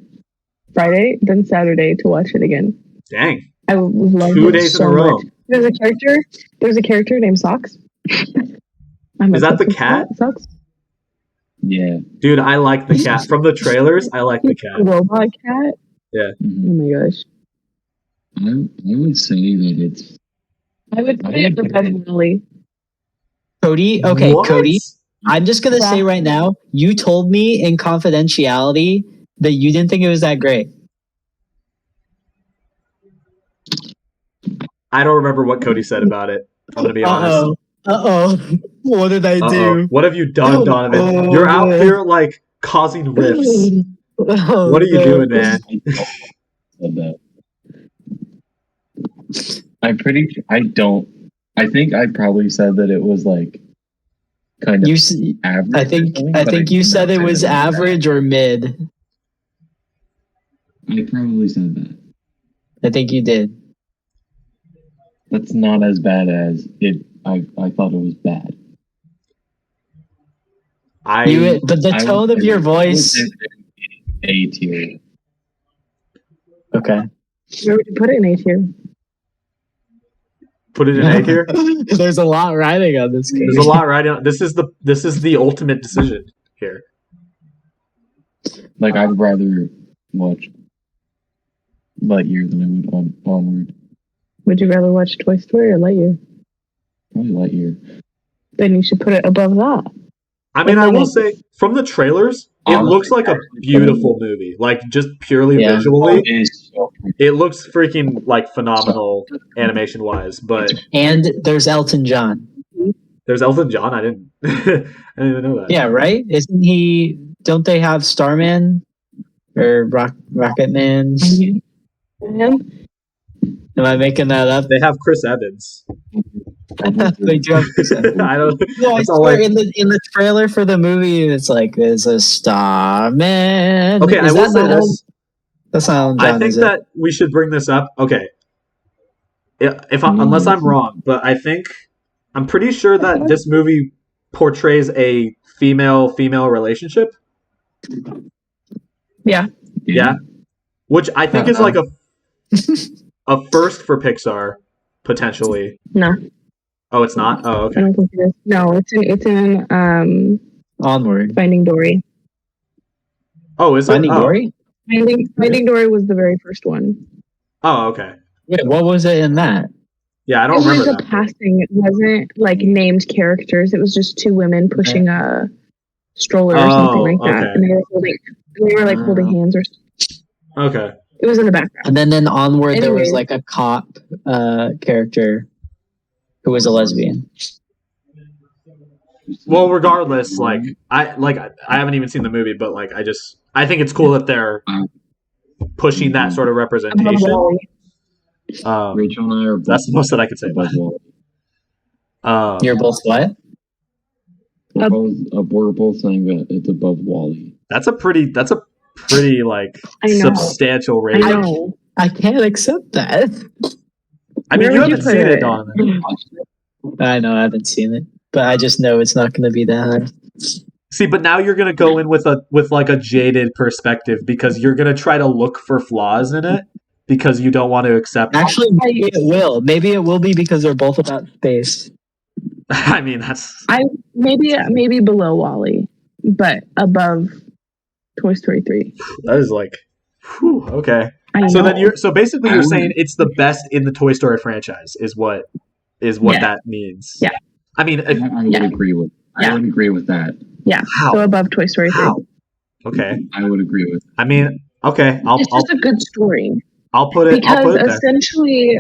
Friday, then Saturday to watch it again. dang, I loved 2 it days in so a row. much. There's a character named Socks. I'm Is that the obsessed with cat? Socks? Yeah. Dude, I like the cat from the trailers. I like the The cat. robot cat. Oh Mhm. my gosh. I would say that it's I would put it above Willy. Cody. Okay, What? Cody. I'm just gonna say right now, you told me in confidentiality that you didn't think it was that great. I don't remember what Cody said about it. I'm gonna be honest. What did I Uh-oh. do? What have you done, Donovan? Oh, You're out man. here like causing rifts. Oh, What are you no. doing, man? said that. I'm pretty sure I think I probably said that it was like kind of You, s- average. I or think something, I but think did you not said say it was that average or mid. I probably said that. I think you did. That's not as bad as it. I thought it was bad. I But the I would tone of say- your I would voice. say that it would be A tier. Okay. Where would you put it in A tier? put it in A tier. There's a lot riding on this game. There's a lot right on. This is the ultimate decision here. Like I'd rather watch Lightyear than I would Onward. Would you rather watch Toy Story or Lightyear? Probably Lightyear. Then you should put it above that. I mean, I will say from the trailers, it Honestly, looks like a beautiful movie. Like just purely Yeah. visually, It is so pretty. it looks freaking like phenomenal animation wise. But And there's Elton John. there's Elton John. I didn't even know that. Yeah, right? Isn't he? Don't they have Starman or Rocket Man? Man, Am I making that up? They have Chris Evans. They do have Chris Evans. I don't. No, I That's all swear I- in the trailer for the movie, it's like there's a Starman. Okay, I Is will that say not this. Elton- That's not Elton John, I think is it? that we should bring this up. Okay, unless I'm wrong, but I'm pretty sure that this movie portrays a female relationship. yeah. Yeah, which I think is like a first for Pixar potentially. No, Oh, it's not. Oh, I okay. don't think it is. No, it's in Onward. Finding Dory. Oh, is it? Finding Oh. Dory? Finding Dory was the very first one. Oh, okay. Wait, what was it in that? Yeah, I It don't was remember a that. passing. It wasn't like named characters. It was just two women pushing a stroller or something like that, okay. and they were like holding hands or. Okay. It was in the background. And then in Onward, there was Anyways. like a cop character who was a lesbian. Well, regardless, I haven't even seen the movie, but I think it's cool that they're pushing that sort of Above representation. Wall-E. Rachel and I are That's the most that I could say about above it. Wall-E. You're both what? We're both saying that it's above Wall-E. That's a pretty like I know. substantial I rating. know. I can't accept that. I mean, Where you would you haven't put seen it, it? Donovan. I know I haven't seen it, but I just know it's not going to be that high. See, but now you're gonna go in with like a jaded perspective because you're gonna try to look for flaws in it because you don't want to accept. Actually, maybe it will. Maybe it will be because they're both about space. I mean, that's Maybe below Wally. but above Toy Story 3. That is like, whew, okay. I So know. then you're basically I you're would- saying it's the best in the Toy Story franchise is what Yeah. that means. Yeah. I mean, I would Yeah. agree with. I Yeah. would agree with that. Yeah. How? So above Toy Story 3. how? Okay. I would agree with. I mean, okay. It's just a good story. I'll put it there.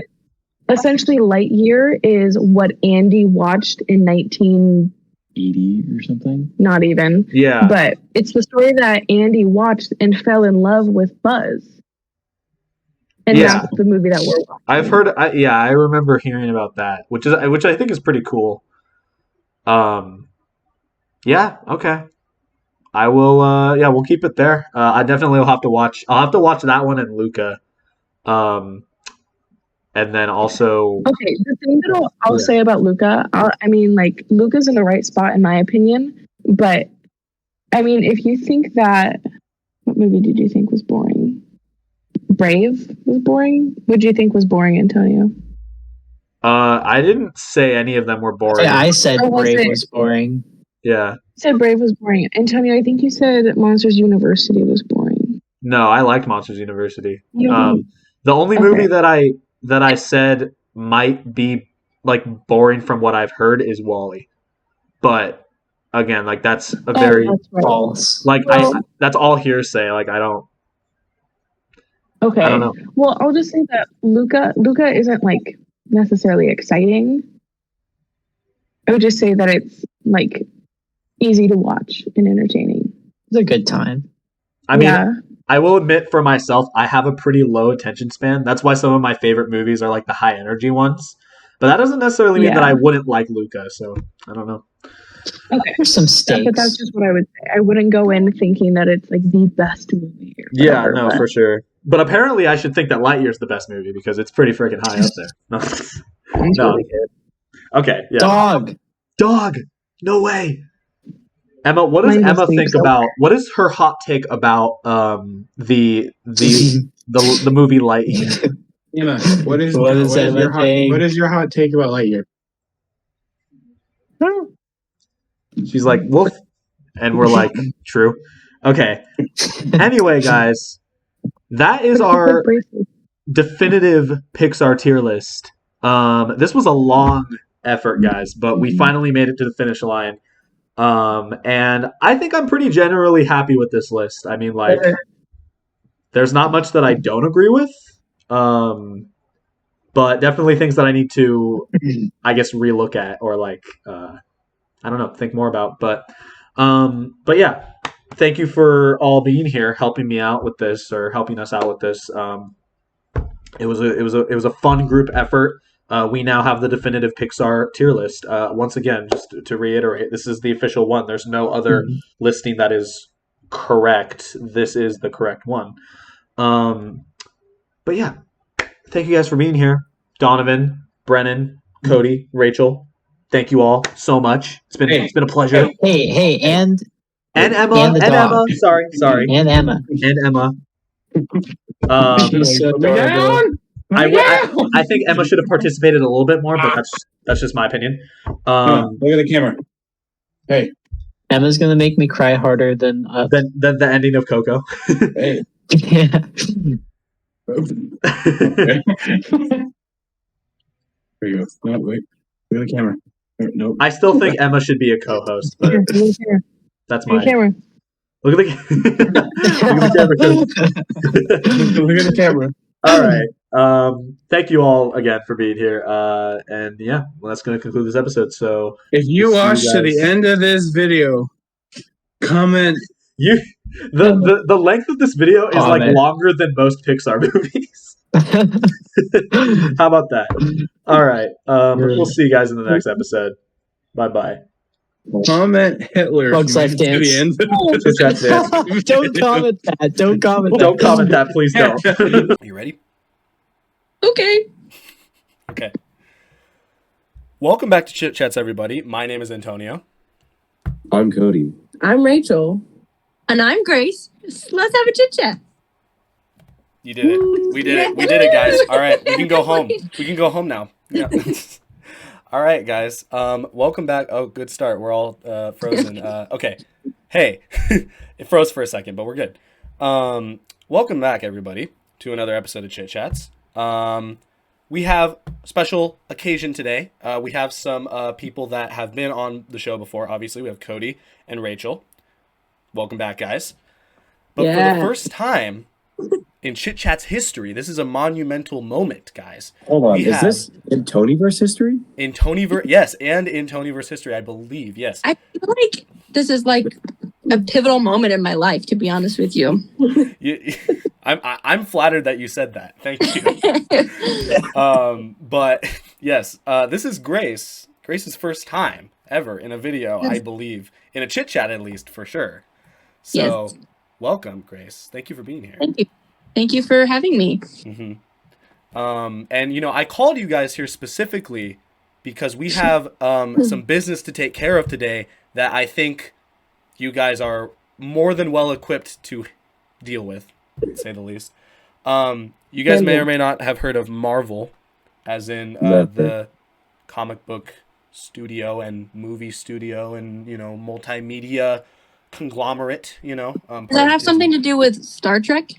Essentially Lightyear is what Andy watched in 80 or something. not even. Yeah. But it's the story that Andy watched and fell in love with Buzz. And Yeah. that's the movie that we're watching. I've heard. I remember hearing about that, which I think is pretty cool. Yeah. Okay. I will. Yeah, we'll keep it there. I definitely will have to watch. I'll have to watch that one and Luca. And then also. Okay, the thing that I'll say about Luca, Luca's in the right spot in my opinion. But I mean, if you think that, what movie did you think was boring? Brave was boring. What did you think was boring, Antonio? I didn't say any of them were boring. Yeah, I said Or was Brave it- was boring. Yeah. You said Brave was boring. Antonio, I think you said Monsters University was boring. No, I liked Monsters University. You don't- The only Okay. movie that I said might be like boring from what I've heard is Wall-E. But again, like that's a very that's right. False. like Well- that's all hearsay. Like I don't Okay. I don't know. Well, I'll just say that Luca isn't like necessarily exciting. I would just say that it's like easy to watch and entertaining. It's a good time. I mean, yeah. I will admit for myself, I have a pretty low attention span. That's why some of my favorite movies are like the high energy ones. But that doesn't necessarily mean that Yeah. I wouldn't like Luca. So I don't know. Okay. There's some stakes. But that's just what I would say. I wouldn't go in thinking that it's like the best movie. Or Yeah, whatever, no, but- for sure. But apparently, I should think that Lightyear's the best movie because it's pretty freaking high up there. No. It's No. really good. Okay, yeah. Dog. No way. Emma, what does Mine just Emma think thinks so. about? What is her hot take about the movie Lightyear? Emma, what is What is Emma your hot, think? what is your hot take about Lightyear? She's like woof, and we're like true. Okay. Anyway, guys, that is our definitive Pixar tier list. This was a long effort, guys, but we finally made it to the finish line. And I think I'm pretty generally happy with this list. I mean, like, there's not much that I don't agree with, but definitely things that I need to, I guess, relook at or like, I don't know, think more about. But yeah, thank you for all being here, helping me out with this or helping us out with this. It was a fun group effort. We now have the definitive Pixar tier list. Once again, just to reiterate, this is the official one. There's no other listing that is correct. This is the correct one. But yeah, thank you guys for being here. Donovan, Brennan, Cody, Rachel, thank you all so much. It's been a pleasure. Hey, and Emma, and the dog. Sorry, and Emma. and Emma. She's so adorable. I think Emma should have participated a little bit more, but that's just my opinion. Look at the camera. Hey, Emma's gonna make me cry harder than us. Than the ending of Coco. hey. Yeah. There you go. No, wait. Look at the camera. Nope. I still think Emma should be a co-host, but that's my camera. look at the Look at the camera. All right. Thank you all again for being here. And yeah, well, that's going to conclude this episode. So If you See you watch to guys. the end of this video, comment. the length of this video is like Comment. longer than most Pixar movies. How about that? All right. We'll see you guys in the next episode. Bye bye. Comment Hitler. Bugs if you Life make it to dance. the end. Chit Chats dance. Don't comment that. Don't comment that. Don't comment that, please don't. You ready? Okay. Okay. Welcome back to Chit Chats, everybody. My name is Antonio. I'm Cody. I'm Rachel. And I'm Grace. Let's have a chit chat. You did it. We did it. We did it, guys. All right. We can go home. We can go home now. Yeah. All All right, guys. Welcome back. Oh, good start. We're all frozen. Okay. Hey, it froze for a second, but we're good. Welcome back, everybody, to another episode of Chit Chats. We have a special occasion today. We have some people that have been on the show before. Obviously, we have Cody and Rachel. Welcome back, guys. But for the first time in Chit Chat's history, this is a monumental moment, guys. Hold on, is this in Tonyverse history? In Tonyverse, yes, and in Tonyverse history, I believe, yes. I feel like this is like a pivotal moment in my life, to be honest with you. I'm flattered that you said that. Thank you. But yes, this is Grace's first time ever in a video, I believe, in a Chit Chat at least, for sure. So, welcome, Grace. Thank you for being here. Thank you. Thank you for having me. Mm-hmm. And, you know, I called you guys here specifically because we have some business to take care of today that I think you guys are more than well equipped to deal with, to say the least. You guys may or may not have heard of Marvel, as in the comic book studio and movie studio and, you know, multimedia conglomerate, you know. Does that have something to do with Star Trek?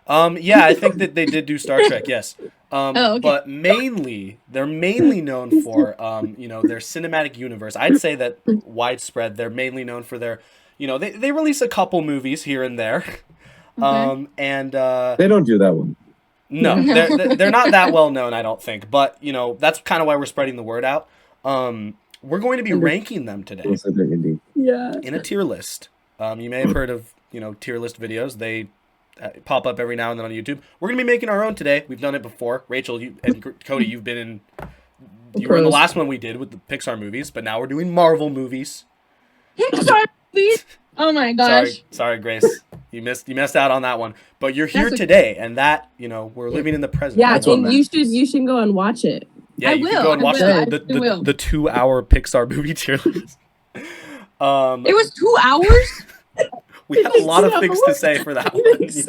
Yeah, I think that they did do Star Trek, yes. Okay. But they're mainly known for, you know, their cinematic universe. I'd say that widespread, they're mainly known for their, you know, they release a couple movies here and there. Okay. And They don't do that one. no, they're not that well known, I don't think. But, you know, that's kind of why we're spreading the word out. We're going to be ranking them today Looks like they're indie. Yeah. in a tier list. You may have heard of, you know, tier list videos. They pop up every now and then on YouTube. We're going to be making our own today. We've done it before. Rachel and Cody, you were in the last one we did with the Pixar movies, but now we're doing Marvel movies. Pixar movies? Oh my gosh. Sorry, Grace. You missed out on that one. But you're here today, and that, you know, we're living in the present. Yeah, That's what and you should go and watch it. Yeah, I you will, can go and I watch will, the 2-hour Pixar movie tier list. It was 2 hours? We have a lot of things to say for that one. Yes,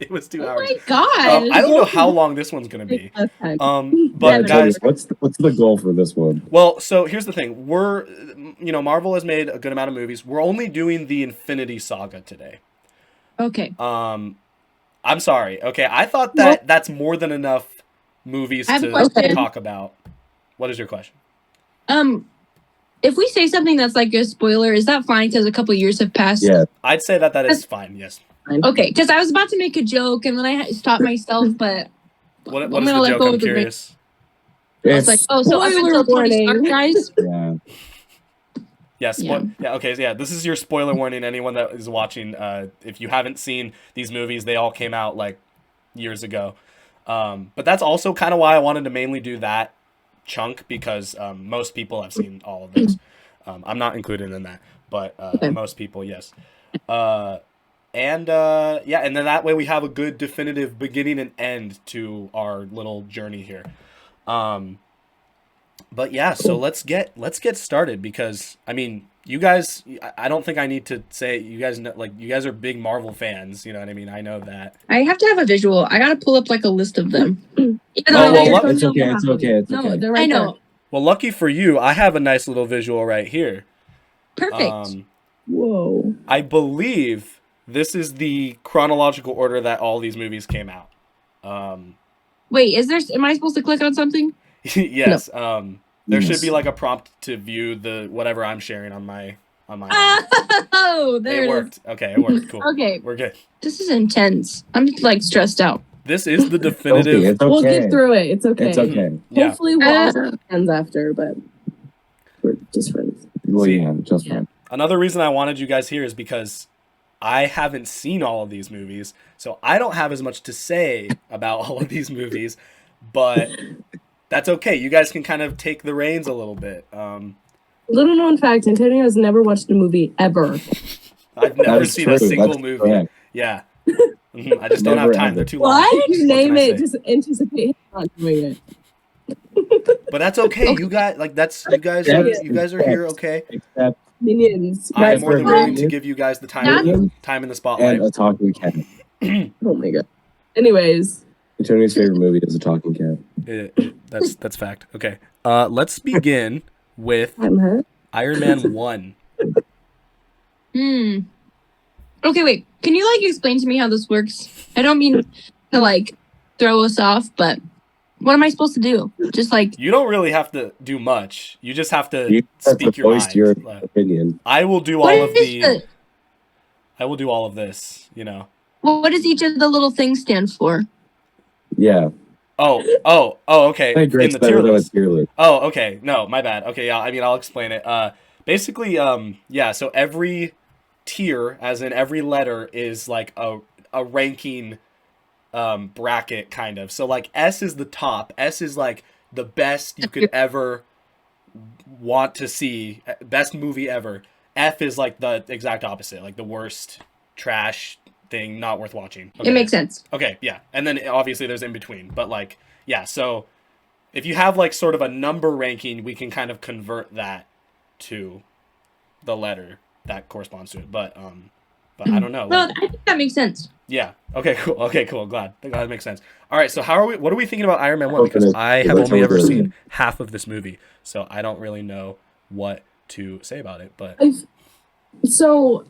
it was 2 hours. Oh my god. I don't know how long this one's going to be. But Yeah, guys, what's the goal for this one? well, so here's the thing. Marvel has made a good amount of movies. We're only doing the Infinity Saga today. Okay. I'm sorry. Okay, I thought that's more than enough movies I have a to question. talk about. What is your question? If we say something that's like a spoiler, is that fine? Because a couple years have passed. Yeah. I'd say that is fine. Yes. Okay, because I was about to make a joke and then I stopped myself, but What I'm is gonna the let joke? go I'm of the curious. I was like, oh, so up Spoiler until Tony warning. Stark dies? Yeah. Yes. Yeah. Okay. So yeah, this is your spoiler warning. Anyone that is watching, if you haven't seen these movies, they all came out like years ago. But that's also kind of why I wanted to mainly do that chunk because most people have seen all of those. I'm not included in that, but most people, yes. And then that way we have a good definitive beginning and end to our little journey here. But yeah, so let's get started because I mean, you guys, I don't think I need to say you guys know, like you guys are big Marvel fans, you know what I mean? I know that. I have to have a visual. I gotta pull up like a list of them. Even though Oh, well, It's okay. It's okay. It's No, okay. they're right I know. Well, lucky for you, I have a nice little visual right here. Perfect. Whoa. I believe this is the chronological order that all these movies came out. Wait, am I supposed to click on something? Yes. There should Yes. be like a prompt to view the whatever I'm sharing on my. Oh, there It it worked. Okay, it worked. Cool. Okay. We're good. This is intense. I'm like stressed out. This is the Okay, definitive. it's okay. We'll get through it. It's okay. It's okay. Yeah. Hopefully we'll all be friends after, but we're just friends. Well, See, yeah, just fine. Another reason I wanted you guys here is because I haven't seen all of these movies, so I don't have as much to say about all of these movies, but that's okay. You guys can kind of take the reins a little bit. Little known fact, Antonio has never watched a movie ever. I've That never is seen true. a single That's movie. correct. Yeah. I just don't have Never time. ever. They're too long. Why did you name can I it? say? Just anticipate him not doing it. But that's okay. You guys you guys are here, okay? Except Minions. I am more than for willing to Minions. give you guys the time Minions in the spotlight. and a talking cat. Oh my god. Anyways, Antonio's favorite movie is a talking cat. That's fact. Okay. Let's begin with I'm hurt. Iron Man 1. Okay, wait. Can you like explain to me how this works? I don't mean to like throw us off, but what am I supposed to do? Just like You don't really have to do much. You just have to You have speak to your voice mind. your opinion. I will do what all of is the. the I will do all of this. You know. what does each of the little things stand for? Yeah. Oh, okay. I agree. In It's the better tier than a list. tier list. Oh, okay. No, my bad. Okay, yeah. I mean, I'll explain it. Basically, yeah. So every tier, as in every letter, is like a ranking bracket kind of. So like S is the top. S is like the best you could ever want to see, best movie ever. F is like the exact opposite, like the worst trash thing, not worth watching. Okay. It makes sense. Okay, yeah. And then obviously there's in between, but like yeah, so if you have like sort of a number ranking, we can kind of convert that to the letter that corresponds to it. But I don't know. No, Like, I think that makes sense. yeah. Okay, cool. Okay, cool. Glad that makes sense. All right, so what are we thinking about Iron Man 1? Because I have only ever seen half of this movie, so I don't really know what to say about it. But So,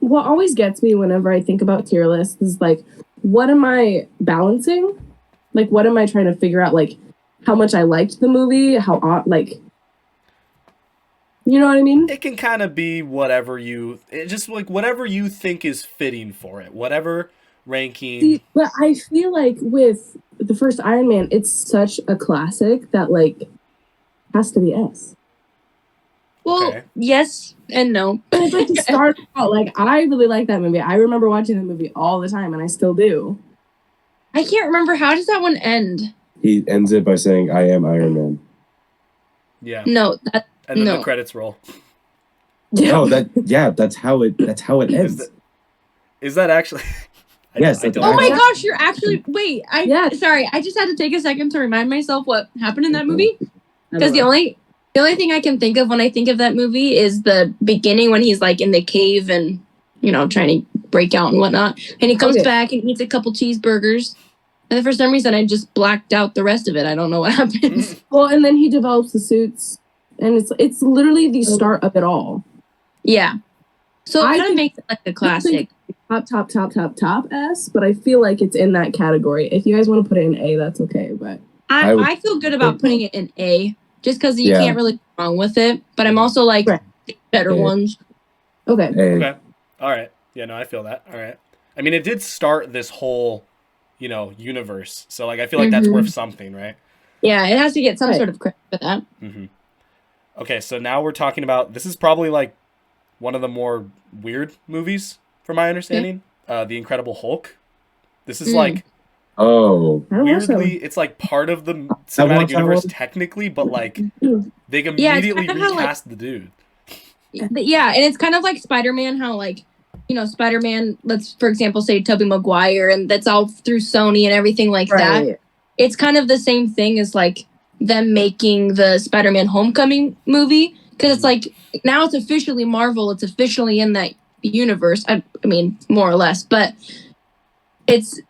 what always gets me whenever I think about tier lists is like, what am I balancing? Like, what am I trying to figure out? Like, how much I liked the movie, like, you know what I mean? it can kind of be whatever just like whatever you think is fitting for it, whatever ranking. See, but I feel like with the first Iron Man, it's such a classic that like has to be S. Well, Okay. yes and no. But it's like to start out, like I really like that movie. I remember watching the movie all the time, and I still do. I can't remember, how does that one end? He ends it by saying, "I am Iron Man." Yeah. No, that And then no. the credits roll. No, that's how it ends. Is that actually? Yes, I don't Oh my know. gosh, you're actually wait. Yes. Sorry, I just had to take a second to remind myself what happened in that movie. Because the only thing I can think of when I think of that movie is the beginning when he's like in the cave and trying to break out and whatnot, and he comes back and eats a couple cheeseburgers. And then for some reason, I just blacked out the rest of it. I don't know what happens. Well, and then he develops the suits, and it's literally the start of it all. Yeah. So it I kind of think- makes it like a classic. Top S, but I feel like it's in that category. If you guys want to put it in A, that's okay. But I feel good about putting it in A, just because you can't really go wrong with it. But I'm also like better ones. Okay. Okay. All right. Yeah, no, I feel that. All right. I mean, it did start this whole, universe. So like I feel like that's worth something, right? Yeah, it has to get some sort of credit for that. Mm-hmm. Okay, so now we're talking about, this is probably like one of the more weird movies from my understanding. The Incredible Hulk. This is like weirdly, it's like part of the cinematic universe technically, but like they immediately recast the dude. Yeah, and it's kind of like Spider-Man, how like Spider-Man, let's for example say Tobey Maguire, and that's all through Sony and everything like that. It's kind of the same thing as like them making the Spider-Man Homecoming movie, because it's like now it's officially Marvel, it's officially in that universe. I mean, more or less, but it's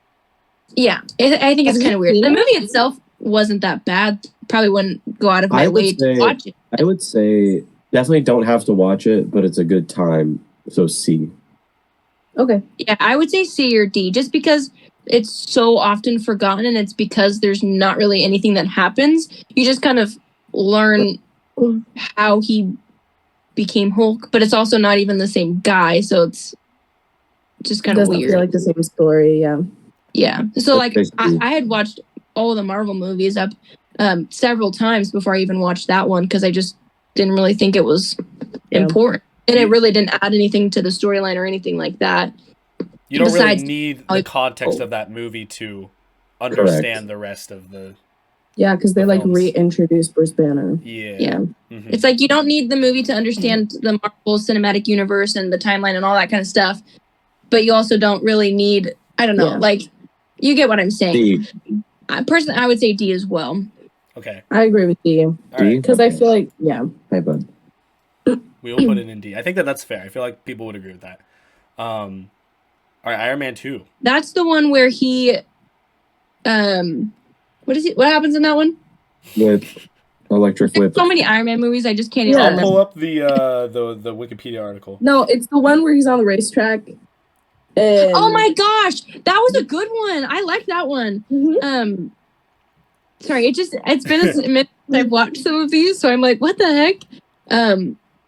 I think it's kind of weird. The movie itself wasn't that bad. Probably wouldn't go out of my way to watch it. I would say definitely don't have to watch it, but it's a good time. So C. Okay. Yeah, I would say C or D, just because it's so often forgotten, and it's because there's not really anything that happens. You just kind of learn how he became Hulk, but it's also not even the same guy, so it's just kind of weird. Doesn't feel like the same story, yeah. Yeah. So like I had watched all the Marvel movies up several times before I even watched that one, because I just didn't really think it was important. And it really didn't add anything to the storyline or anything like that. You don't really need the context of that movie to understand the rest of the... Yeah, because they like reintroduced Bruce Banner. Yeah. It's like you don't need the movie to understand the Marvel Cinematic Universe and the timeline and all that kind of stuff. But you also don't really need, I don't know, like, you get what I'm saying. D. Personally, I would say D as well. Okay. I agree with D. Because I feel like, Hey, bud. We will put it in D. I think that's fair. I feel like people would agree with that. All right, Iron Man 2. That's the one where he, what happens in that one? With Electric Whip. So many Iron Man movies, I just can't even I'll remember. pull up the Wikipedia article. No, it's the one where he's on the racetrack. And Oh my gosh, that was a good one. I like that one. Mhm. Sorry, it's been a minute since I've watched some of these, so I'm like, what the heck?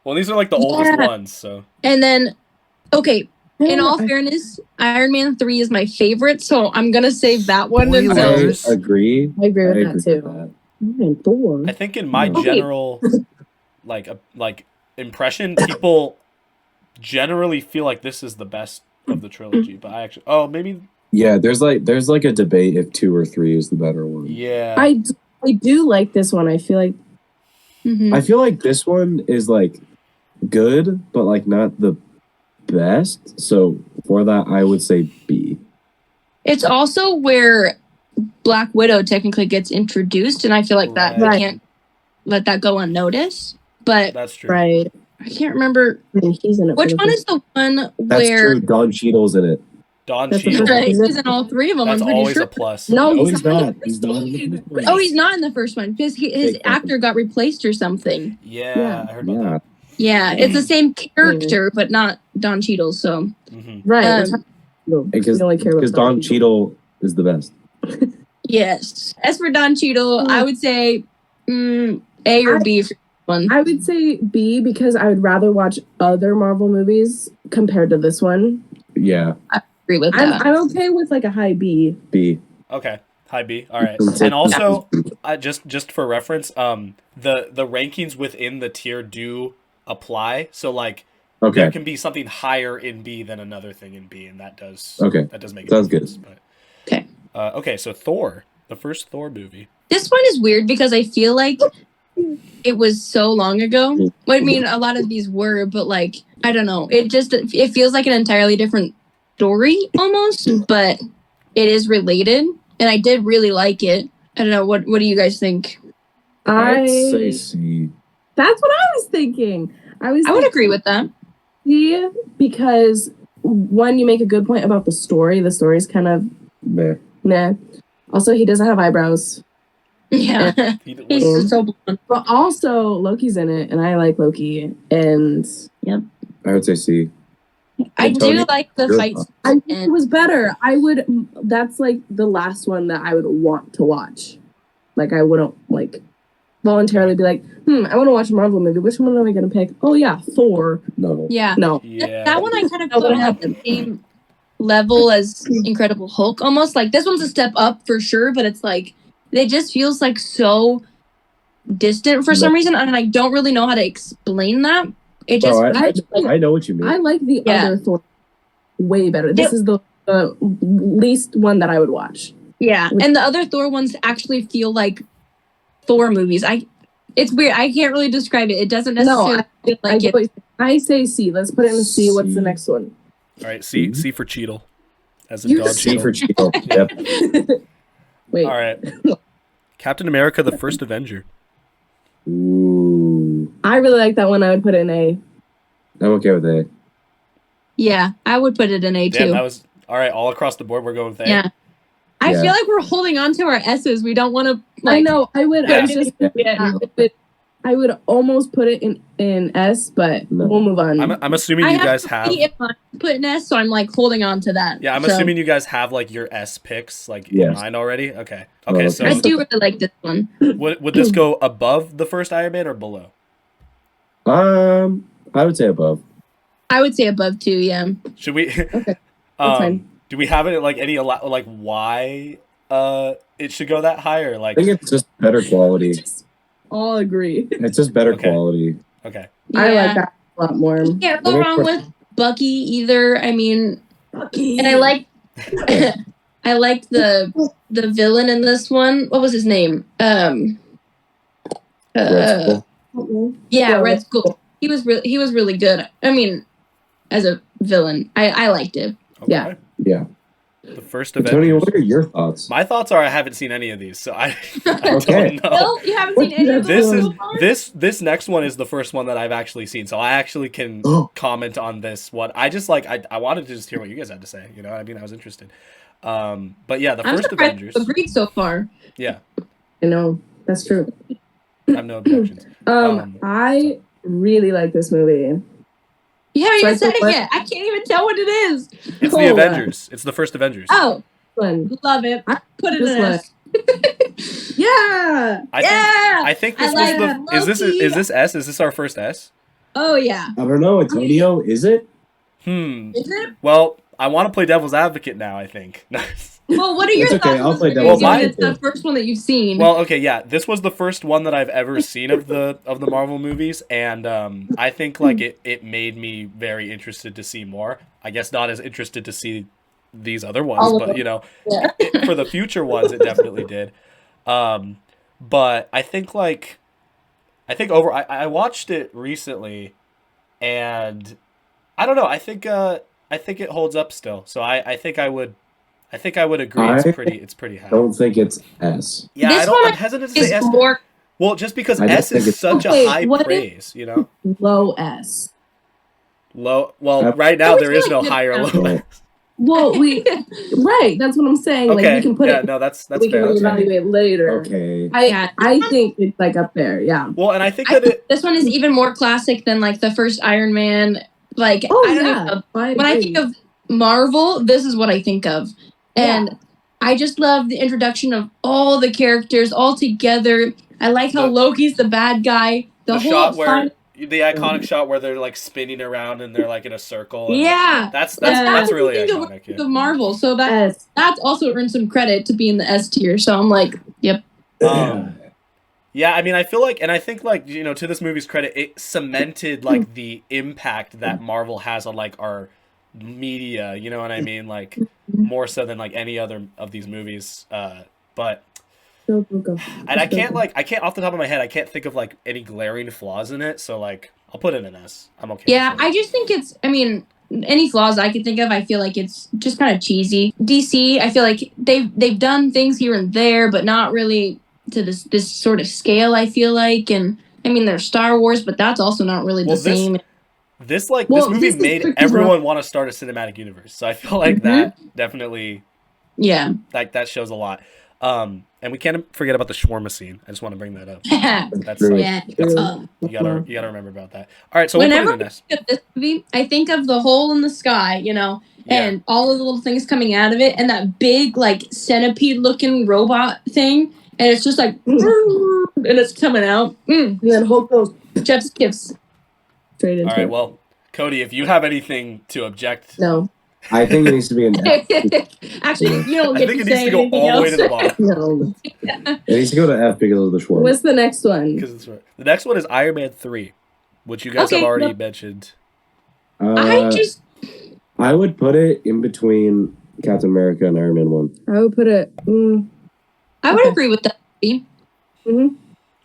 Well, these are like the oldest Yeah. ones, so. And then, okay, in all I- fairness, Iron Man 3 is my favorite, so I'm gonna save that one Spoilers. until. I agree. I agree with I that agree too. with that. Man, Thor. I think in my Okay. general like impression, people generally feel like this is the best of the trilogy, but I actually maybe Yeah, there's like a debate if 2 or 3 is the better one. yeah. I do like this one. I feel like Mhm. I feel like this one is like good, but like not the best. So for that, I would say B. It's also where Black Widow technically gets introduced, and I feel like that Right. we can't let that go unnoticed. But That's true. right. I can't remember I mean, he's in it. which for the one first- is the one That's where true. Don Cheadle's in it. Don That's the Cheadle. first one. he's in all three of them. That's I'm pretty always sure. a plus. No, No, he's he's not. not. He's not in the first one. Oh, he's not in the first one because his Fake one. actor got replaced or something. Yeah, Yeah. I heard about Yeah. Yeah, it's the same character, but not Don Cheadle. So that. Mm-hmm. Right. Um, we're talking- no, we Because only care about Don Cheadle is the best. yes, as for Don Cheadle, I would say A or B for one. I would say B because I would rather watch other Marvel movies compared to this one. Yeah, Agree with that. I'm okay with like a high B. B. Okay. High B. All right. And also, just for reference, the rankings within the tier do apply. So like there Okay. can be something higher in B than another thing in B, and that does make a Sounds good. difference. But, Okay. Okay. So Thor, the first Thor movie. This one is weird because I feel like it was so long ago. Well, I mean, a lot of these were, but like I don't know. It feels like an entirely different story almost, but it is related, and I did really like it. I don't know. What do you guys think? I'd say I C. that's what I was thinking. I I would agree with that. C because one, you make a good point about the story. The story's kind of Meh. meh. Also, he doesn't have eyebrows. Yeah, He- he's was- just so blonde. But also, Loki's in it, and I like Loki. And I would say C. I do Tony, like the your fights. thoughts? I think it was better. That's like the last one that I would want to watch. Like, I wouldn't like voluntarily be like, I want to watch a Marvel movie. Which one am I going to pick? Oh, yeah, Thor. No. Yeah, No. yeah. that one I kind of put on like the same level as Incredible Hulk, almost. Like this one's a step up for sure, but it's like it just feels like so distant for some reason, and I don't really know how to explain that. It just I know what you mean. I like the Yeah. other Thor way better. This is the least one that I would watch. yeah, and the other Thor ones actually feel like Thor movies. It's weird. I can't really describe it. It doesn't necessarily feel like it. I say C. Let's put it in C. What's the C. next one? All right. C for Cheadle. As a You dog C Cheadle. for Cheadle. Yep. Wait. All right. Captain America: The First Avenger. Ooh. I really like that one. I would put it in A. I'm okay with A. Yeah, I would put it in A Damn, too. that was all right. All across the board, we're going with A. Yeah. I Yeah. feel like we're holding on to our S's. We don't want to. I know. I would. I was Yeah. just. I would almost put it in S, but No. we'll move on. I'm assuming I you have guys to have. see if I put an S, so I'm like holding on to that. Yeah, I'm So, assuming you guys have like your S picks like in Yes. mind already. Okay. Oh, Okay. okay. So I do really like this one. would this go above the first Iron Man or below? I would say above. I would say above two. Yeah. Should we? Okay, that's fine. Do we have it like any like why it should go that high or I like? think it's just better quality. All agree. It's just better Okay. quality. Okay. I Yeah. like that a lot more. You can't go Well, wrong with Bucky either. I mean, and I like, I like the villain in this one. What was his name? Red Skull. Yeah, Yeah, Red Red Skull. He was really good. I mean, as a villain, I liked it. Okay. Yeah. Yeah. The first Tony, Avengers. what are your thoughts? My thoughts are I haven't seen any of these, so I Okay. don't know. Bill, you haven't seen any of This those is so far? this next one is the first one that I've actually seen, so I actually can comment on this one. I just like I wanted to just hear what you guys had to say. You know what I mean? I was interested. But yeah, the I'm first surprised Avengers. you agreed so far. Yeah. I know. That's true. I have no objections. I really like this movie. You haven't So I even said think it what- yet. I can't even tell what it is. It's the Avengers. It's the first Avengers. Oh, One. love it. Put it This in one. S. Yeah. I think this I like was the. Is this S? Is this our first S? Oh yeah. I don't know, Antonio. Is it? Is it? Well, I want to play devil's advocate now. I think. Well, what are your It's thoughts okay, I'll on play this devil's movie? Given it's advocate. the first one that you've seen. Well, okay, yeah. This was the first one that I've ever seen of the Marvel movies, and I think like it made me very interested to see more. I guess not as interested to see these other ones, All of but them. you know, Yeah. for the future ones, it definitely did. But I think I watched it recently, and I don't know. I think it holds up still. So I think I would agree. I It's pretty high. don't think it's S. Yeah, This I'm one hesitant to is say S. more. Well, just because I just S think is it's- such Okay, a high what if- praise, you know. Low S. Low. Well, Yep. right now I there always is feel no like higher good low. now. S. Well, right. That's what I'm saying. Okay. Like we can put yeah. it. No, that's We fair. can That's fair. evaluate later. Okay. I think it's like up there. Yeah. Well, and I think I that think it. this one is even more classic than like the first Iron Man. Like Oh I don't yeah. know. I When I agree. think of Marvel, this is what I think of. And I just love the introduction of all the characters all together. I like how The- Loki's the bad guy. The whole shot where fight- the iconic shot where they're like spinning around and they're like in a circle. And Yeah. That's That's really what I think iconic. of Yeah. Marvel. So S. that's also earned some credit to be in the S tier. So I'm like, yep. Yeah, I mean, I feel like, and I think like you know, to this movie's credit, it cemented like the impact that Marvel has on like our media. You know what I mean? Like more so than like any other of these movies. But Go, go, go. and I can't off the top of my head, I can't think of like any glaring flaws in it. So like, I'll put it in S. I'm okay. Yeah, with it. I just think it's, I mean, any flaws I can think of, I feel like it's just kind of cheesy. DC, I feel like they've done things here and there, but not really to this sort of scale, I feel like. And I mean, there's Star Wars, but that's also not really Well, the same. This movie this is made tricky, everyone want to start a cinematic universe. So I feel like that definitely Yeah. like that shows a lot. And we can't forget about the shawarma scene. I just want to bring that up. That's True. like, Yeah. you gotta remember about that. All right, so we'll Whenever put it in I S. think of this movie, I think of the hole in the sky, you know, Yeah. and all of the little things coming out of it, and that big like centipede-looking robot thing, and it's just like, and it's coming out. And then Hulk goes Jeff's gifts. straight into All right, it. well, Cody, if you have anything to object, No. I think it needs to be an S. Actually, you don't I get think to it needs say to go anything all the else. way to the bottom. No. It needs to go to F because of the shawarma. What's the next one? Because it's right. The next one is Iron Man 3, which you guys Okay, have already well- mentioned. I would put it in between Captain America and Iron Man 1. I would put it. I would agree with that. Mm-hmm.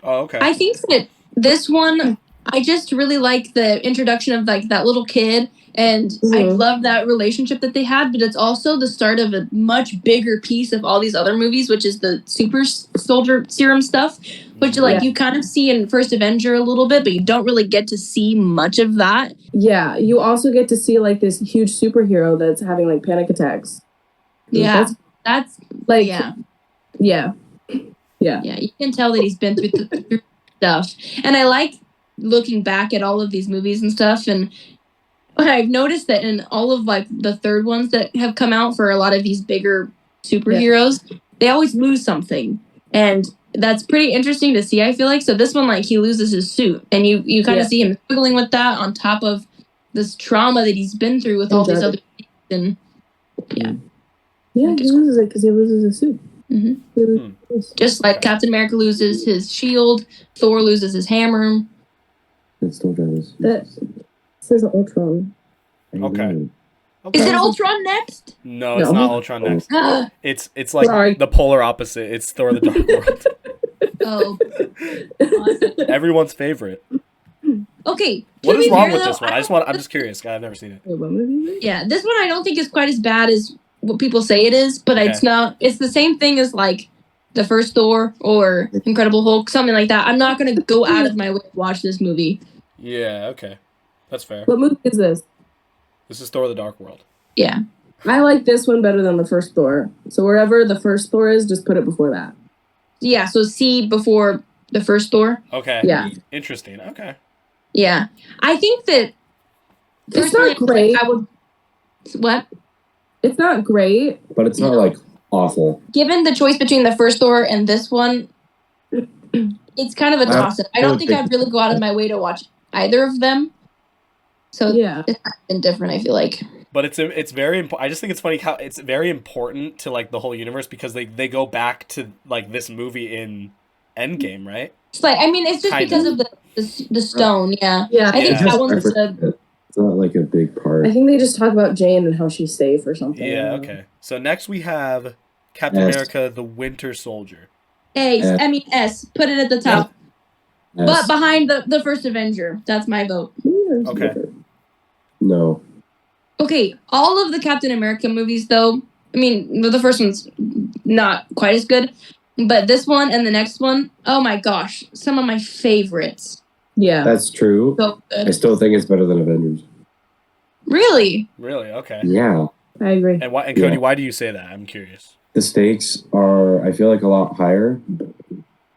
Oh, okay. I think that this one, I just really like the introduction of like that little kid, and I love that relationship that they had. But it's also the start of a much bigger piece of all these other movies, which is the super soldier serum stuff, which like you kind of see in First Avenger a little bit, but you don't really get to see much of that. Yeah, you also get to see like this huge superhero that's having like panic attacks. Yeah, that's like yeah. Yeah. Yeah, you can tell that he's been through stuff. And I like looking back at all of these movies and stuff. And I've noticed that in all of like the third ones that have come out for a lot of these bigger superheroes, they always lose something. And that's pretty interesting to see, I feel like. So this one, like, he loses his suit. And you kind of see him struggling with that on top of this trauma that he's been through with all these other things. And yeah. Yeah, he loses it because he loses his suit. Just like Captain America loses his shield, Thor loses his hammer. It still does. That says Ultron. Okay. Is it Ultron next? No, it's not Ultron next. Ah. It's like Sorry. the polar opposite. It's Thor: The Dark World. Oh. Everyone's favorite. Okay. What to is be wrong fair, with though, this one? I'm just curious. I've never seen it. Yeah, this one I don't think is quite as bad as what people say it is, but it's not. It's the same thing as like the first Thor or Incredible Hulk, something like that. I'm not gonna go out of my way to watch this movie. Yeah. Okay. That's fair. What movie is this? This is Thor: The Dark World. Yeah. I like this one better than the first Thor. So wherever the first Thor is, just put it before that. Yeah. So C before the first Thor. Okay. Yeah. Interesting. Okay. Yeah, I think that It's not great. I would. What? It's not great. But it's not like awful. Given the choice between the first Thor and this one, it's kind of a toss-up. I don't think I'd really go out of my way to watch either of them. So Yeah, it's been different, I feel like. But it's very important. I just think it's funny how it's very important to like the whole universe because they go back to like this movie in Endgame, right? It's like, I mean, it's just Kind because of. of the stone. Yeah. Yeah. I think Yeah. that one's a. It's not like a big part. I think they just talk about Jane and how she's safe or something. Yeah. Okay. So next we have Captain S. America: The Winter Soldier. S. Put it at the top. S. But behind the first Avenger. That's my vote. Okay. No. Okay, all of the Captain America movies, though, I mean, the first one's not quite as good, but this one and the next one, oh my gosh, some of my favorites. Yeah. That's true. So good. I still think it's better than Avengers. Really? Really? Okay. Yeah. I agree. And why? And Cody, Yeah. why do you say that? I'm curious. The stakes are, I feel like, a lot higher.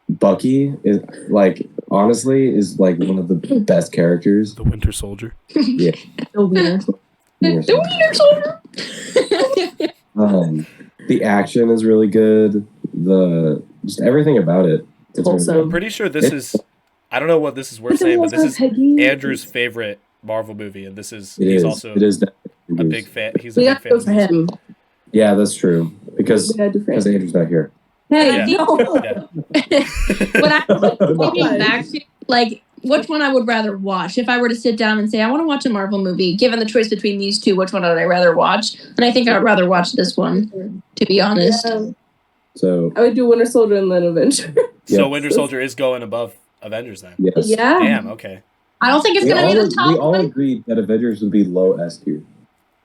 Bucky is like, honestly, is like one of the best characters. The Winter Soldier. Yeah. The Wiener. The Wiener Soldier! The action is really good. Just everything about it. It's Also- really I'm pretty sure this is. I don't know what this is worth saying, but this is Andrew's favorite Marvel movie, and this is It he's is. also It is a big fan. He's a We big got to fan. go for him. Yeah, that's true. Because We gotta do Frank. Andrew's not here. Hey, Yeah. no. Yeah. When I was thinking back to, like, which one I would rather watch, if I were to sit down and say, I want to watch a Marvel movie, given the choice between these two, which one would I rather watch? And I think I'd rather watch this one, to be honest. Yeah. So I would do Winter Soldier and then Avenger. So Yeah. Winter Soldier is going above Avengers then. yes. Yeah. Damn. Okay. I don't think it's We going to be all, the top we all one. agreed that Avengers would be low S tier.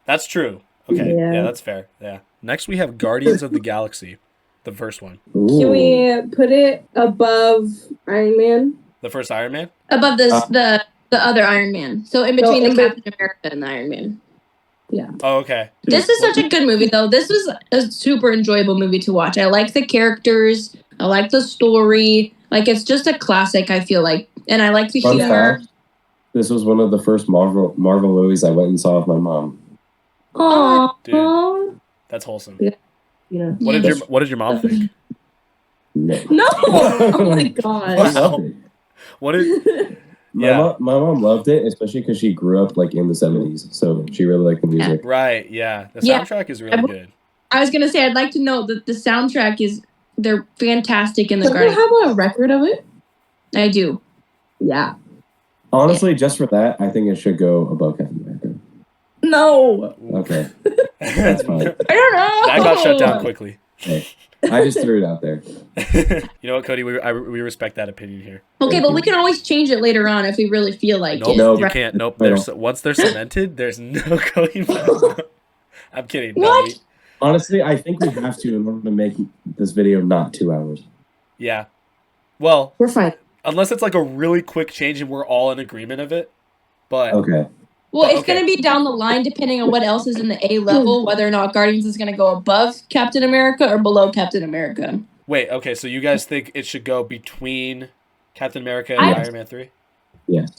That's true. Okay. Yeah. Yeah, that's fair. Yeah. Next we have Guardians of the Galaxy, the first one, Can Ooh. we put it above Iron Man? the first Iron Man. Above this, the other Iron Man. So in between in the Captain America and the Iron Man. Oh, okay. This is such a good movie, though. This was a super enjoyable movie to watch. I like the characters. I like the story. Like, it's just a classic, I feel like. And I like the Fun humor. fact, this was one of the first Marvel movies I went and saw with my mom. Aww. That's wholesome. Yeah. What did your mom think? No. No! Oh my I gosh. loved it. What did? My, Yeah. my mom loved it, especially because she grew up like in the 70s, so she really liked the music. Right. Yeah. The Yeah. soundtrack is really good. I was going to say, I'd like to know that the soundtrack is, they're fantastic in the Does it Guardians. have a record of it? I do. Yeah. Honestly, just for that, I think it should go above Captain America. No. Okay, that's fine. I don't know. That got shut down quickly. Hey, I just threw it out there. You know what, Cody? We respect that opinion here. Okay, but we can always change it later on if we really feel like Nope, it. No. you Right. can't. Nope. I There's don't. once they're cemented, there's no going back. I'm kidding. No, What? Honestly, I think we have to in order to make this video not 2 hours. yeah. Well, We're fine. unless it's like a really quick change and we're all in agreement of it. But Okay. Well, it's Okay. going to be down the line depending on what else is in the A level, whether or not Guardians is going to go above Captain America or below Captain America. wait, okay. So you guys think it should go between Captain America and I- Iron Man 3? Yes.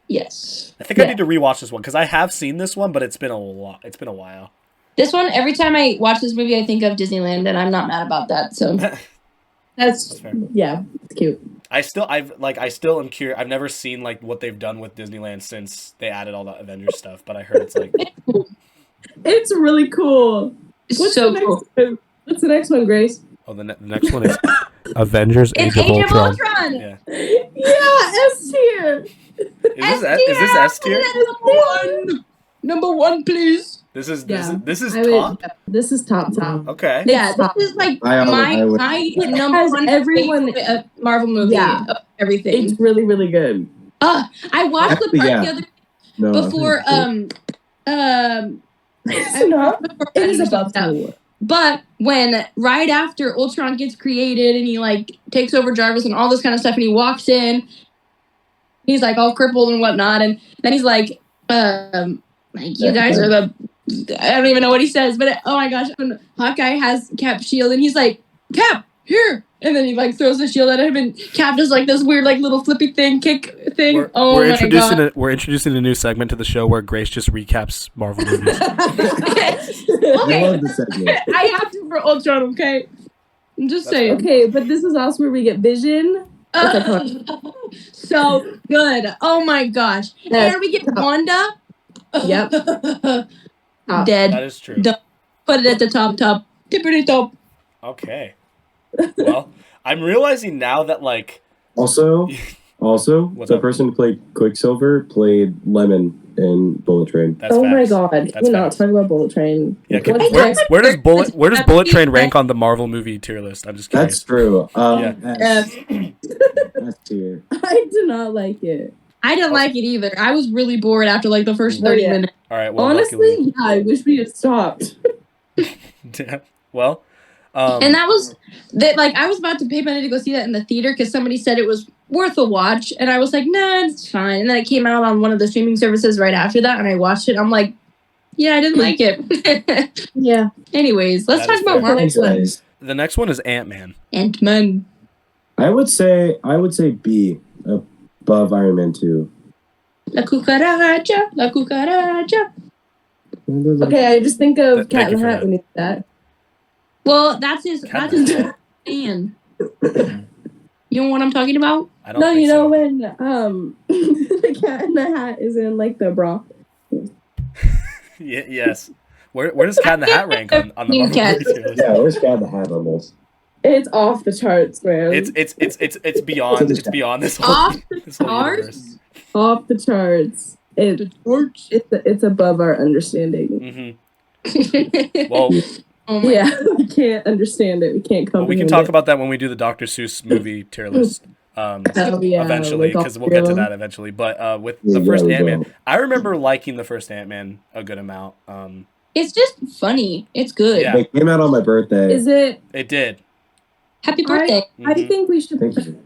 Yes. I think I need to rewatch this one because I have seen this one, but it's been a lot. It's been a while. This one, every time I watch this movie, I think of Disneyland, and I'm not mad about that. So That's fair. yeah, it's cute. I still am curious. I've never seen like what they've done with Disneyland since they added all the Avengers stuff, but I heard it's like It's really cool. it's so the cool. next one? What's the next one, Grace? the next one is Avengers It's Age of Ultron. Yeah. Yeah, S tier. Is this S tier? Number one, please. This is Yeah. this is I would- top. This is top. Okay. Yeah, this is like I my would- number Has one everyone- favorite Marvel movie. Yeah. Of everything. It's really, really good. I watched the Actually, part yeah. the other No. before It's not. It is above that. two. But when right after Ultron gets created and he like takes over Jarvis and all this kind of stuff, and he walks in, he's like all crippled and whatnot, and then he's like you guys are the, I don't even know what he says, but oh my gosh, when Hawkeye has Cap's shield and he's like, Cap, here, and then he like throws the shield at him, and Cap does like this weird like little flippy kick thing. We're introducing a new segment to the show where Grace just recaps Marvel movies. Okay, love this segment. I have to for Ultron. Okay, I'm just saying. Okay, but this is also where we get Vision. So good. Oh my gosh. And we get Wanda. Yep. Dead. That is true. Put it at the top. Tippity top. Okay. Well, I'm realizing now that like Also, the person who played Quicksilver played Lemon in Bullet Train. That's oh my facts. god! Can That's we not facts. talk about Bullet Train? Yeah, What's where does Bullet Train rank on the Marvel movie tier list? I'm just curious. That's true. Yeah. S tier. I do not like it. I didn't like it either. I was really bored after like the first 30 minutes. All right. Well, Honestly, yeah, I wish we had stopped. well, and that was that. Like I was about to pay money to go see that in the theater because somebody said it was worth a watch, and I was like, nah, it's fine. And then it came out on one of the streaming services right after that, and I watched it. I'm like, yeah, I didn't like it. Yeah. Anyways, let's That talk is about fair. Marvel. The next one is Ant-Man. Ant-Man. I would say B above Iron Man 2. La cucaracha, la cucaracha. Okay, I just think of Thank Cat you in the for Hat that. when you did that. Well, that's his man. You know what I'm talking about? I don't No, think you know so. when the Cat in the Hat is in like the bra. Yes. Where does Cat in the Hat rank on the Marvel Cat. movie tier list? Yeah, where's Cat in the Hat on this? It's off the charts, man. It's beyond this whole Off the this whole charts? universe. off the charts. It's above our understanding. Well, Oh my Yeah, we can't understand it. We can't well, we can comprehend talk it. about that when we do the Dr. Seuss movie tier list. Oh, yeah, Eventually, with all because we'll three get of to them. that eventually. But with Yeah, the first we Ant-Man, will. I remember liking the first Ant-Man a good amount. It's just funny. It's good. Yeah. It came out on my birthday. Is it? It did. Happy birthday. I Mhm. think we should. Thank you.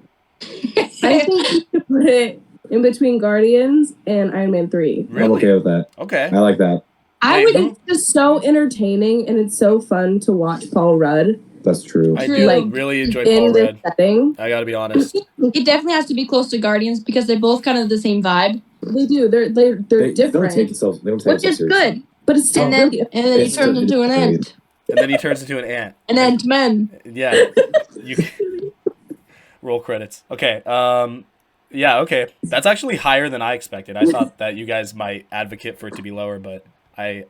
I think we should put it in between Guardians and Iron Man 3. I'm Really? okay with that. Okay. I like that. I Wait, would. who- It's just so entertaining and it's so fun to watch Paul Rudd That's true. I True. do Like, really enjoy in Paul this Rudd. setting. I gotta be honest. It definitely has to be close to Guardians because they're both kind of the same vibe, They do. They're They don't different, take itself. They don't take which itself is seriously. good. but it's still And then really. he It's turns into an great. ant. And then he turns into an ant. An Ant-Man. Yeah. You roll credits. Okay. Yeah, okay. That's actually higher than I expected. I thought that you guys might advocate for it to be lower, but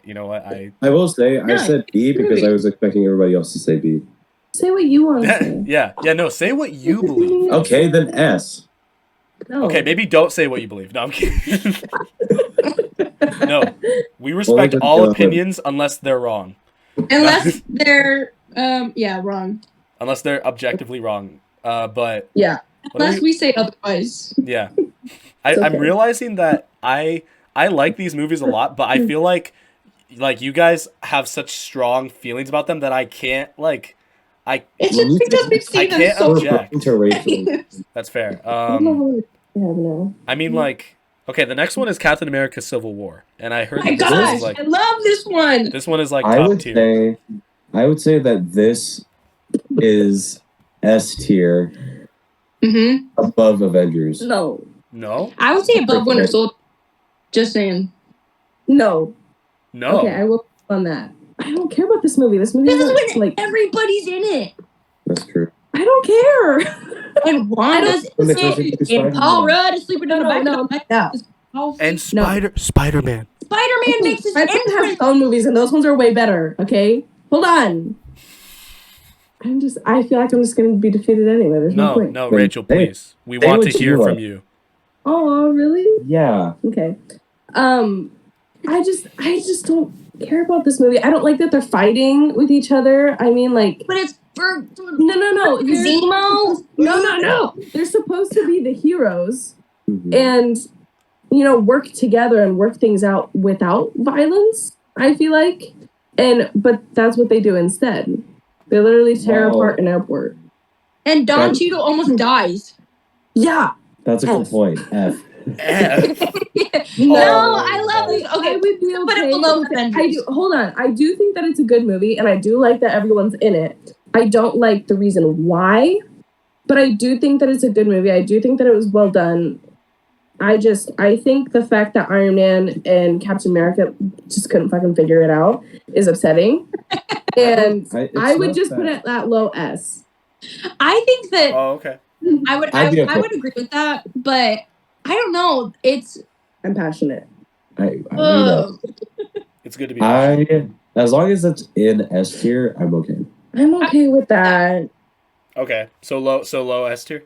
you know what? I will say, I Yeah, said B because I was expecting everybody else to say B. Say what you want to say. yeah, no, say what you believe. Okay, then S. No. Okay, maybe don't say what you believe. No, I'm kidding. No, we respect Well, then all go ahead. opinions unless they're wrong. Unless they're wrong. Unless they're objectively wrong. But Yeah. what are Unless we say otherwise. Yeah. It's I'm okay. realizing that I like these movies a lot, but I feel like you guys have such strong feelings about them that I can't It's just because we've seen them can't so object. Interracial. That's fair. I don't know how we have now. I mean okay, the next one is Captain America Civil War. And I heard Oh my that this one gosh, is I love this one. this one is like I top would tier. say that this is S tier Mm-hmm. above Avengers. No. No? I would say above Winter Soldier. Just saying. No. No. Okay, I will on that. I don't care about this movie. This movie This is is when like everybody's in it. That's true. I don't care. And Wanda's When in they first it. introduced And Paul Spider-Man. Rudd is sleeping on the back of the Yeah. And Spider-Man. Spider-Man makes his I don't have entrance. his own movies, and those ones are way better. Okay, hold on. I feel like I'm just going to be defeated anyway. There's no point. No, Rachel, Hey, please. We say want what to hear you from want. you. Oh, really? Yeah. Okay. I just don't care about this movie. I don't like that they're fighting with each other. I mean, like, But it's for no. Zemo. No. They're supposed to be the heroes Mhm. and, work together and work things out without violence, I feel like. But that's what they do instead. They literally tear Wow. apart an airport. And Don That- Cheadle almost dies. Yeah. That's a good F. point. F. No, I love this. I Okay, would be put it okay below with it. Avengers. Hold on. I do think that it's a good movie, and I do like that everyone's in it. I don't like the reason why, but I do think that it's a good movie. I do think that it was well done. I think the fact that Iron Man and Captain America just couldn't fucking figure it out is upsetting. And I would just put it at low S. I think that Oh, okay. I would agree with that, but I don't know. I'm passionate. It's good to be. As long as it's in S tier, I'm okay. I'm okay with that. Okay, so low S tier.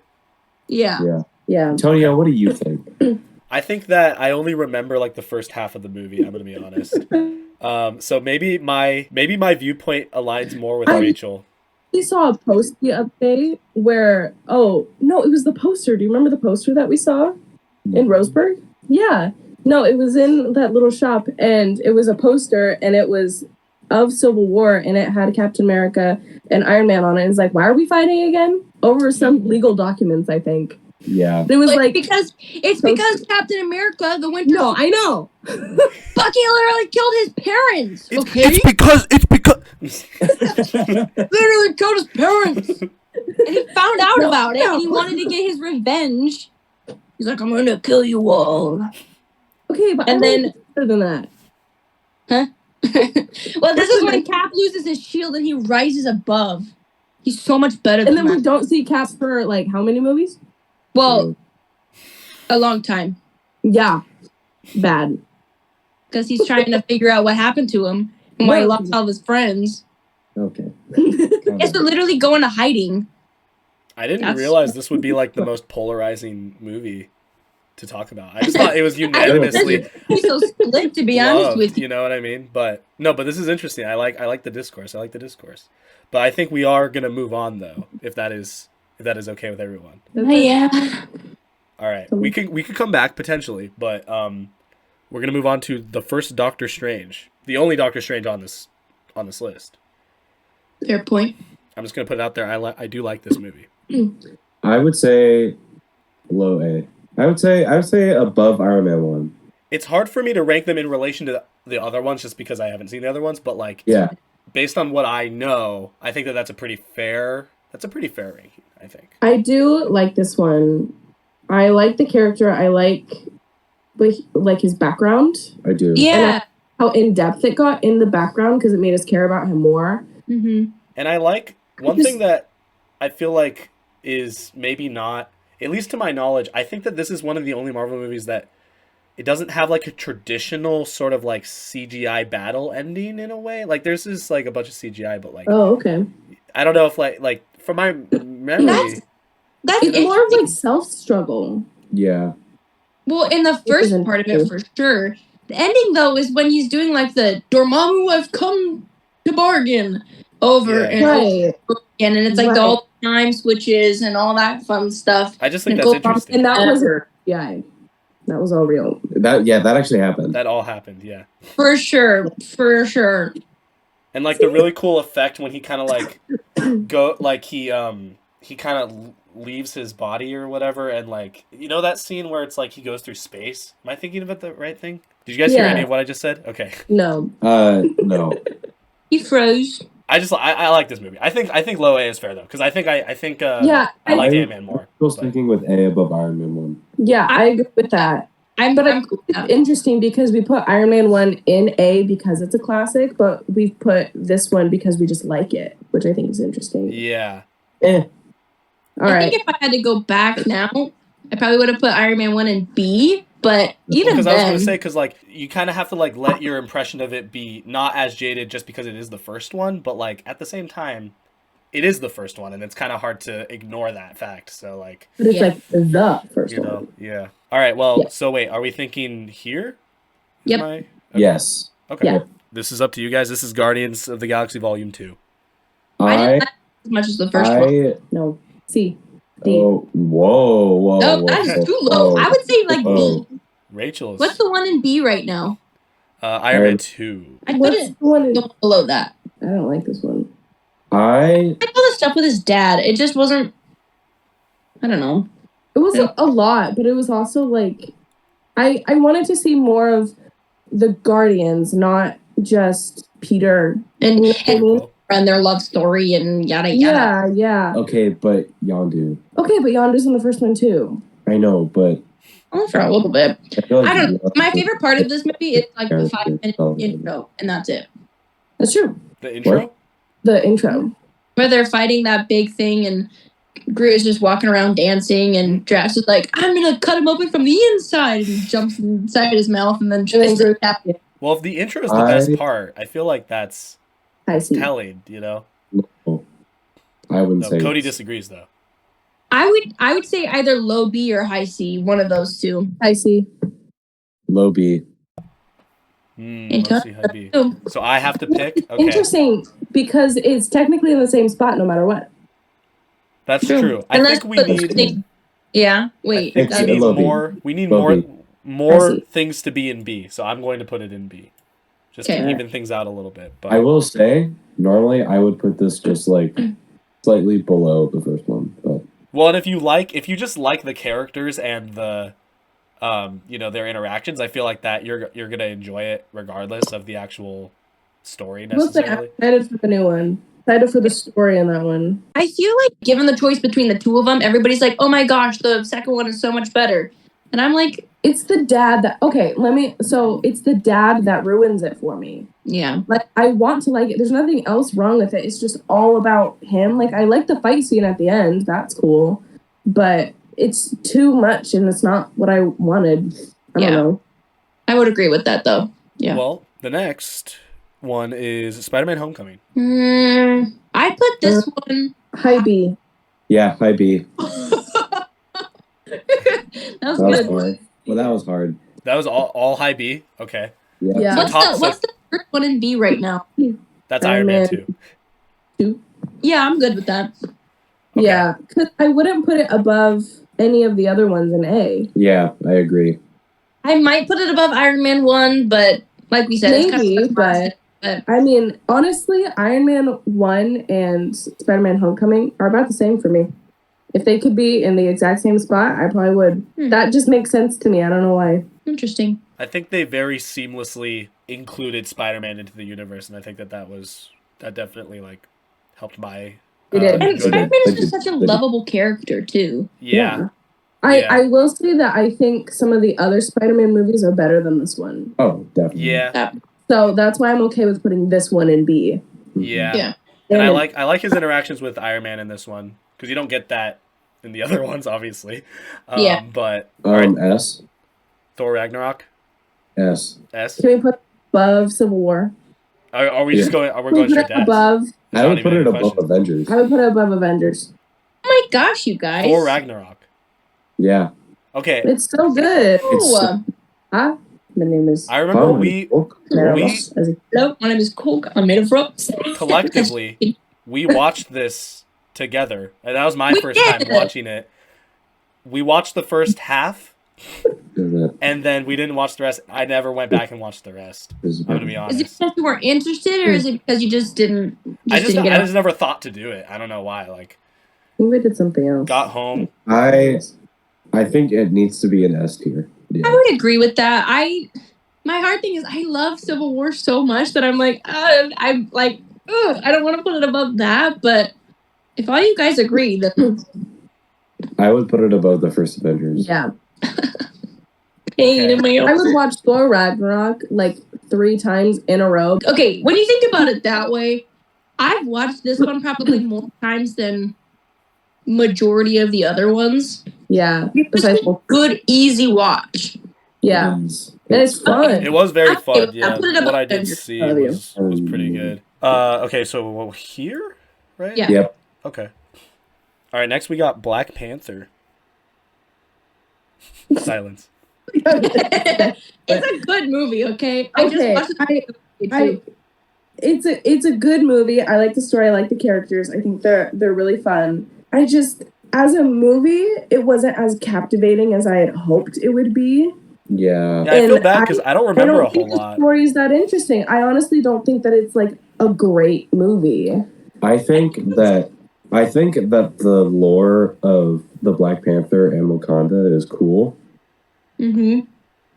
Yeah. Antonio, what do you think? I think that I only remember like the first half of the movie. I'm gonna be honest. So maybe my viewpoint aligns more with Rachel. We saw a post the other day where it was the poster. Do you remember the poster that we saw in Roseburg? Yeah. No, it was in that little shop, and it was a poster, and it was of Civil War, and it had Captain America and Iron Man on it. It's like, why are we fighting again? Over some legal documents, I think. Yeah. It was because Captain America, the Winter. No, I know. Bucky literally killed his parents. It's because literally killed his parents, and he found out about it, and he wanted to get his revenge. He's like, I'm gonna kill you all. Okay, but and then better than that, huh? Well, this is when Cap loses his shield and he rises above. He's so much better. And than then we don't see Cap for like how many movies? Well, a long time. Yeah, bad. Because he's trying to figure out what happened to him and why he lost all of his friends. Okay. He has to literally go into hiding. I didn't realize this would be like the most polarizing movie to talk about. I just thought it was unanimously so split, to be honest with you. You know what I mean? But this is interesting. I like the discourse. But I think we are gonna move on though, if that is okay with everyone. Yeah. All right, we could come back potentially, but we're gonna move on to the first Doctor Strange, the only Doctor Strange on this list. Fair point. I'm just gonna put it out there. I do like this movie. I would say low A. I would say above Iron Man 1. It's hard for me to rank them in relation to the other ones, just because I haven't seen the other ones. But like, based on what I know, I think that's a pretty fair ranking. I think. I do like this one. I like the character. I like his background. I do. Yeah. How in depth it got in the background, because it made us care about him more. Mm-hmm. And I like one thing that I feel like is maybe not, at least to my knowledge, I think that this is one of the only Marvel movies that it doesn't have like a traditional sort of like CGI battle ending in a way. Like there's just like a bunch of CGI, but like, oh, okay. I don't know if like from my memory, it's more of like self-struggle. Yeah. Well, in the first part of it, for sure. The ending, though, is when he's doing like the Dormammu, I've come to bargain over and over again, and it's like the old time switches and all that fun stuff. I just think that's interesting. And that was that was all real. That actually happened. That all happened, yeah. For sure. And like the really cool effect when he kind of like he kind of leaves his body or whatever, and like, you know that scene where it's like he goes through space? Am I thinking about the right thing? Did you guys hear any of what I just said? Okay. No. No. He froze. I like this movie. I think low A is fair though, because I think I like Ant-Man more. I was thinking with A above Iron Man 1. Yeah, I agree with that. It's interesting because we put Iron Man 1 in A because it's a classic, but we've put this one because we just like it, which I think is interesting. Yeah. All right. I think if I had to go back now, I probably would have put Iron Man 1 in B, but even because then... I was going to say, because like, you kind of have to like let your impression of it be not as jaded just because it is the first one, but like, at the same time, it is the first one, and it's kind of hard to ignore that fact, so like... But it's like the first one. Yeah. All right, well, so wait, are we thinking here? Yep. Okay. Yes. Okay. Yeah. This is up to you guys. This is Guardians of the Galaxy Volume 2. I didn't like it as much as the first one. No. C. D. Oh, whoa. No, that's too low. I would say like B. Rachel's. What's the one in B right now? Iron Man 2. I put it go below that. I don't like this one. I know the stuff with his dad. It just wasn't... I don't know. It was a lot, but it was also like... I wanted to see more of the Guardians, not just Peter. And and their love story and yada yada. Yeah. Okay, but Yondu. Okay, but Yondu's in the first one too. I know, but Only for a little bit. I feel like I don't know. Yondu- My favorite part of this movie is like the Character 5-minute development. intro, and that's it. That's true. The intro. What? The intro. Where they're fighting that big thing, and Groot is just walking around dancing, and Drax is like, "I'm gonna cut him open from the inside," and jumps inside his mouth, and then tries to tap it. Well, if the intro is the best part, I feel like that's I see. telling. You know. No, I wouldn't say. Cody it's- disagrees though. I would say either low B or high C, one of those two. High C. Low B. Let's see, high B. So I have to pick. Okay, Interesting, because it's technically in the same spot no matter what. that's true. I think we need. Yeah. Wait. I think We need low B. more. We need Low more. B. More I see. things to be in B. So I'm going to put it in B, just Okay. to even things out a little bit. But I will say, normally I would put this just like slightly below the first one, but well, and if you just like the characters and the, their interactions, I feel like that you're gonna enjoy it regardless of the actual story I will say I'm necessarily. excited for the new one. Excited for the story in that one. I feel like given the choice between the two of them, everybody's like, "Oh my gosh, the second one is so much better," and I'm like, It's the dad that it's the dad that ruins it for me. "Yeah, Like, I want to like it. There's nothing else wrong with it. It's just all about him. Like, I like the fight scene at the end. That's cool. But it's too much, and it's not what I wanted. I don't know. I would agree with that though." Yeah. Well, the next one is Spider-Man: Homecoming. I put this one. High B. yeah, high B. That was That was good. hard. Well, that was hard. That was all high B. Okay, Yeah. Yeah. What's the first one in B right now? that's Iron Man 2. Yeah, I'm good with that. Okay. Yeah, because I wouldn't put it above any of the other ones in A. Yeah, I agree. I might put it above Iron Man 1, but like we said, it's Maybe, kind of but I mean, honestly, Iron Man 1 and Spider-Man Homecoming are about the same for me. If they could be in the exact same spot, I probably would. That just makes sense to me. I don't know why. Interesting. I think they very seamlessly included Spider-Man into the universe, and I think that definitely like helped my. It did. And enjoyment. Spider-Man is just such a lovable character too. Yeah. I will say that I think some of the other Spider-Man movies are better than this one. Oh, definitely. Yeah. So that's why I'm okay with putting this one in B. Yeah. Yeah. And I like his interactions with Iron Man in this one because you don't get that in the other ones, obviously. Yeah. But S. Thor Ragnarok. S. S. Can we put above Civil War? Are we just going? Are we Can we going put straight it to S? above? I would Not put even it a above question. Avengers. I would put it above Avengers. Oh my gosh, you guys. Thor Ragnarok. Yeah. Okay. It's so good. Oh, Huh? My name is I remember we Meryl. hello, my name is Coke. I'm made of ropes. collectively we watched this together, and that was my We first did. time watching it. We watched the first half, and then we didn't watch the rest. I never went back and watched the rest. I'm gonna be Is it honest. because you weren't interested, or is it because you just didn't? I just didn't never thought to do it. I don't know why. Like, We did something else. got home. I think it needs to be an S tier. Yeah. I would agree with that. My hard thing is I love Civil War so much that I'm like, I'm like, ugh, I don't want to put it above that. But if all you guys agree, then I would put it above the first Avengers. Yeah. pain in my I would watch Thor Ragnarok like 3 times in a row. Okay, when you think about it that way, I've watched this one probably more times than majority of the other ones. Yeah. It's a good, easy watch. Yeah. And it's fun. It was very Okay, fun. I'll Yeah, put it above what I did Avengers. see Love you. was pretty good. Okay, so here, right? Yeah. Yep. Okay. All right. Next, we got Black Panther. Silence. It's a good movie, okay? I just Okay, watched it. it's a good movie. I like the story. I like the characters. I think they're really fun. I just, as a movie, it wasn't as captivating as I had hoped it would be. Yeah. Yeah, I feel And bad because I don't I remember don't a whole think the lot. story is that interesting. I honestly don't think that it's like a great movie. I think that the lore of the Black Panther and Wakanda is cool. Mm-hmm.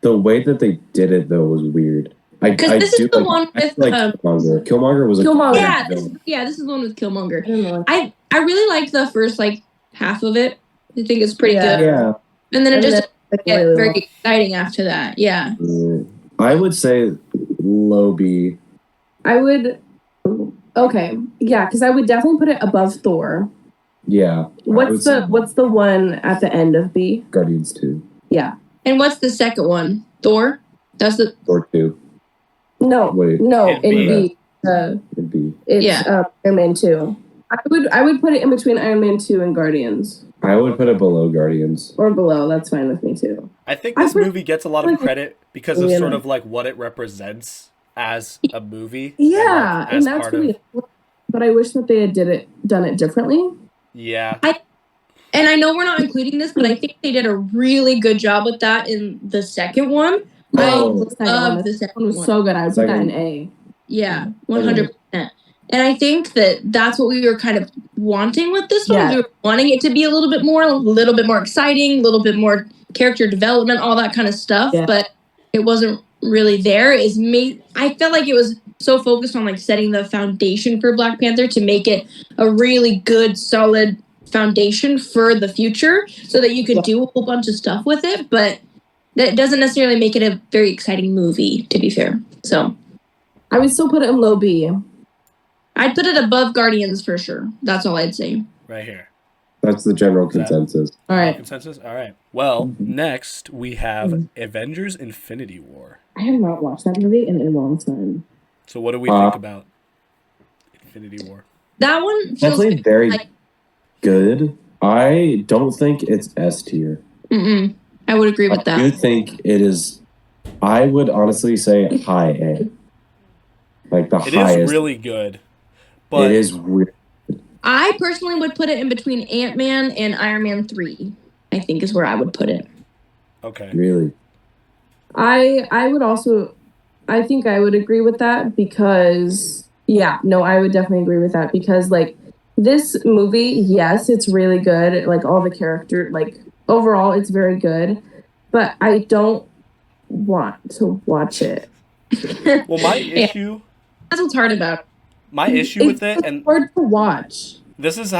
The way that they did it though was weird. Because this is the one I with like Killmonger. Killmonger was a Killmonger. yeah, this is the one with Killmonger. I don't know. I really liked the first like half of it. I think it's pretty Yeah. good. Yeah. And then it And just then, like, get really very well. exciting after that. Yeah. I would say low B. I would. Okay, yeah, because I would definitely put it above Thor. Yeah. What's the one at the end of B? Guardians 2. Yeah. And what's the second one? Thor? That's the Thor 2. No. Wait. No, In in B. B. It'd be. It's Iron Man 2. I would put it in between Iron Man 2 and Guardians. I would put it below Guardians. Or below, that's fine with me too. I think this movie gets a lot of credit because of sort of like what it represents as a movie. Yeah, and, and that's really. But I wish that they had done it differently. Yeah. And I know we're not including this, but I think they did a really good job with that in the second one. I love the second one. It was so good. I would put that in A. Yeah, 100%. And I think that that's what we were kind of wanting with this one. Yeah. We were wanting it to be a little bit more exciting, a little bit more character development, all that kind of stuff. Yeah. But it wasn't really there. I felt like it was so focused on like setting the foundation for Black Panther to make it a really good, solid foundation for the future so that you could do a whole bunch of stuff with it. But that doesn't necessarily make it a very exciting movie, to be fair. So I would still put it in low B. I'd put it above Guardians for sure. That's all I'd say. Right here. That's the general consensus. All right. Consensus? All right. Well, next we have Avengers Infinity War. I have not watched that movie in a long time. So what do we think about Infinity War? That one feels Definitely very good. I don't think it's S tier. I would agree with that. I do think it is. I would honestly say high A. Like the highest. It is really good. But it is weird. I personally would put it in between Ant-Man and Iron Man 3. I think is where I would put it. Okay. Really? I would also, I think I would agree with that because, I would definitely agree with that because, like, this movie, yes, it's really good. Like, all the character, like, overall, it's very good. But I don't want to watch it. Well, my issue... That's what's hard about it. My issue with it, and hard to watch. This has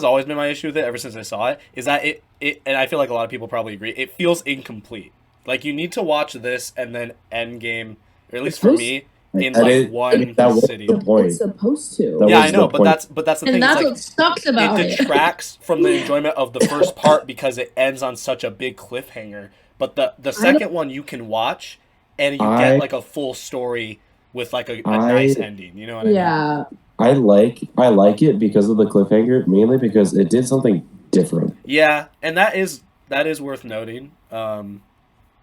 always been my issue with it ever since I saw it, is that it and I feel like a lot of people probably agree, it feels incomplete. Like, you need to watch this and then Endgame, or at least for me, in like one city. It's supposed to. Yeah, I know, but that's the thing. And that's like, what sucks about it. It detracts from the enjoyment of the first part because it ends on such a big cliffhanger. But the second one you can watch, and you get like a full story with like a nice ending. You know what I mean? Yeah. I like it because of the cliffhanger, mainly because it did something different. Yeah, and that is worth noting. And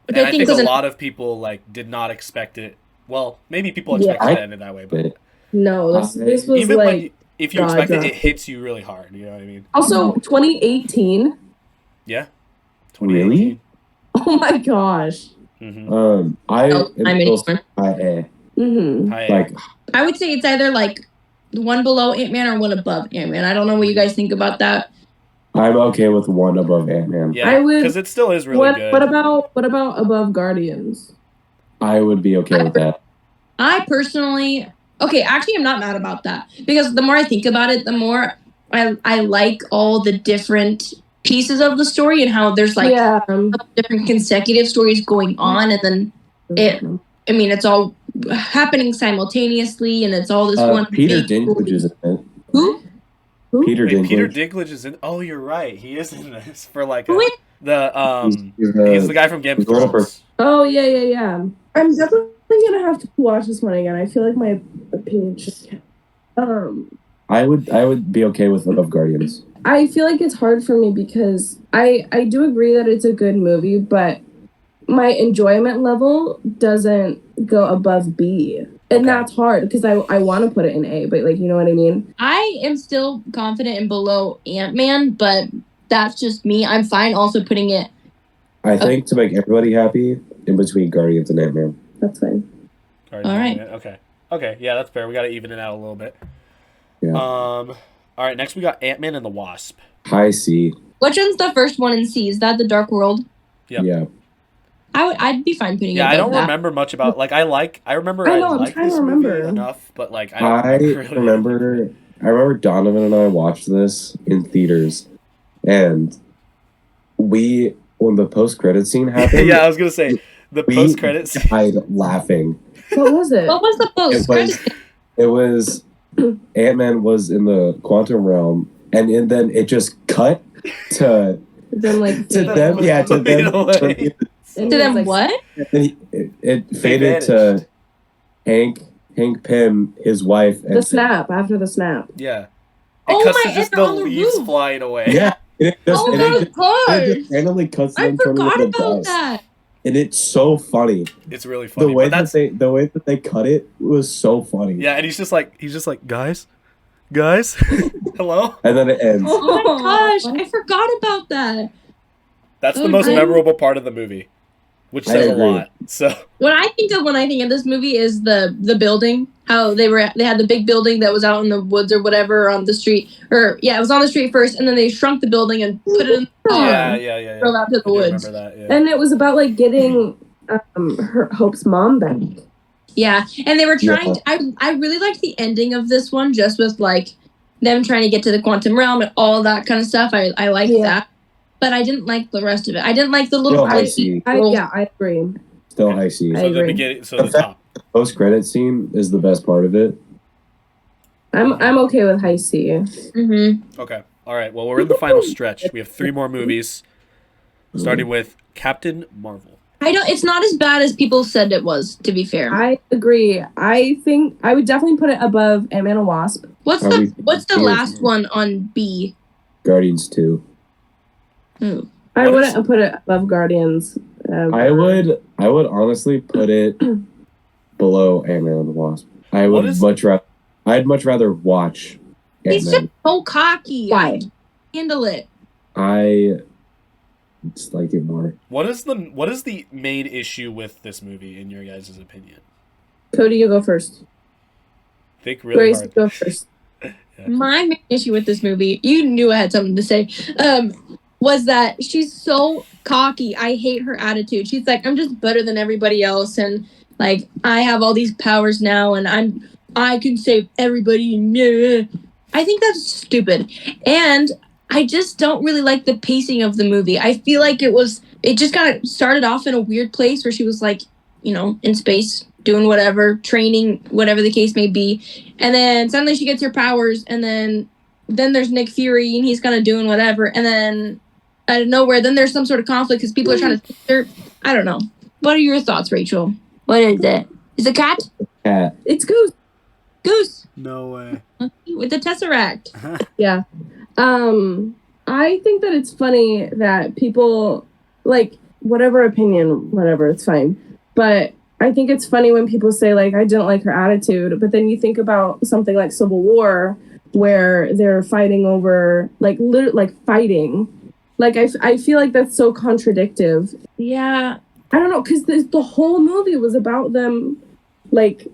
I I think a lot of people like did not expect it. Well, maybe people expected it to end that way, but no, this was even like if you expect it, it hits you really hard. You know what I mean? Also, 2018. Yeah. 2018. Really? Oh my gosh. Mm-hmm. Like, I would say it's either like one below Ant-Man or one above Ant-Man. I don't know what you guys think about that. I'm okay with one above Ant-Man. Yeah, because it still is really good. What about above Guardians? I would be okay with that. I personally, actually I'm not mad about that because the more I think about it, the more I like all the different pieces of the story and how there's like different consecutive stories going on, and then it's all happening simultaneously, and it's all this one. Peter Dinklage is in it. Who? Peter Dinklage. Peter Dinklage is in. Oh, you're right. He is in this for like Who is? he's the guy from Game of Thrones. Oh yeah. I'm definitely gonna have to watch this one again. I feel like my opinion just. I would be okay with above Guardians. I feel like it's hard for me because I do agree that it's a good movie, but my enjoyment level doesn't go above B. And that's hard because I want to put it in A, but like, you know what I mean? I am still confident in below Ant-Man, but that's just me. I'm fine also putting it. I think to make everybody happy, in between Guardians and Ant-Man. That's fine. All right. Okay. Yeah, that's fair. We got to even it out a little bit. Yeah. All right. Next, we got Ant-Man and the Wasp. High C. Which one's the first one in C? Is that the Dark World? Yep. Yeah. I'd be fine putting it Yeah, I above don't that. remember much about I remember I I know, I'm like trying to this movie remember. enough, but like I I don't remember really. remember Donovan and I watched this in theaters, and when the post credit scene happened, Yeah, I was gonna say the we post credits. died laughing. What was it? What was the post credits? It was Ant-Man was in the quantum realm, and then it just cut to Then like to them. Yeah, to them. Away. To them like, what? It faded to Hank Pym, his wife, the snap after the snap. Yeah. It Oh cuts my, to just and they're the on the leaves roof. flying away. Yeah. It just, Oh and my it just gosh! randomly cuts to I them turning forgot into about dust. that. And it's so funny. It's really funny. The way but that's the way that they cut it was so funny. yeah, and he's just like guys, hello. And then it ends. Oh my gosh, I forgot about that. That's the Oh, most I'm- memorable part of the movie, which I says a agree. lot. So What I think of when I think of this movie is the building. How they had the big building that was out in the woods or whatever on the street, or yeah, it was on the street first, and then they shrunk the building and put it in the car. yeah. Drove out to the I do woods. remember that. Yeah. And it was about like getting Hope's mom back. Yeah, and they were trying. Yeah. I really liked the ending of this one, just with like them trying to get to the quantum realm and all that kind of stuff. I liked that, but I didn't like the rest of it. I didn't like the little. Still high C. I agree. Still high C. I So the agree. beginning, so the top. Post credit scene is the best part of it. I'm okay with high C. Mm-hmm. Okay. All right. Well, we're in the final stretch. We have 3 more movies, starting with Captain Marvel. I don't. It's not as bad as people said it was. To be fair, I agree. I think I would definitely put it above Ant-Man and Wasp. what's the last one on B? Guardians 2. Ooh. I wouldn't have put it above Guardians. I would honestly put it below Ant-Man and the Wasp. I'd much rather watch He's Ant-Man. just so cocky. Why? Handle it. I just like it more. What is the main issue with this movie in your guys' opinion? Cody, you go first. Think really Grace, hard. go first. My main issue with this movie, you knew I had something to say, was that she's so cocky. I hate her attitude. She's like, I'm just better than everybody else, and like I have all these powers now, and I can save everybody. I think that's stupid, and I just don't really like the pacing of the movie. I feel like it just kind of started off in a weird place where she was like, in space doing whatever, training, whatever the case may be, and then suddenly she gets her powers, and then there's Nick Fury and he's kind of doing whatever, and then out of nowhere, then there's some sort of conflict because people are trying to. I don't know. What are your thoughts, Rachel? What is it? Is it cat? Cat. It's Goose. Goose No way. with the Tesseract. Yeah. I think that it's funny that people like whatever opinion, whatever, it's fine. But I think it's funny when people say like I didn't like her attitude, but then you think about something like Civil War where they're fighting over like fighting. Like I feel like that's so contradictive. Yeah. I don't know, because the whole movie was about them like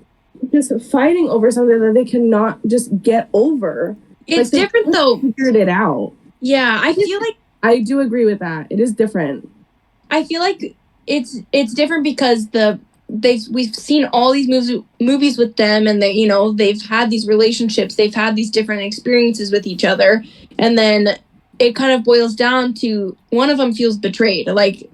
just fighting over something that they cannot just get over. It's Like, different though. Figured it out. Yeah, I feel like I do agree with that. It is different. I feel like it's different because we've seen all these movies with them, and they've had these relationships, they've had these different experiences with each other, and then it kind of boils down to one of them feels betrayed. Like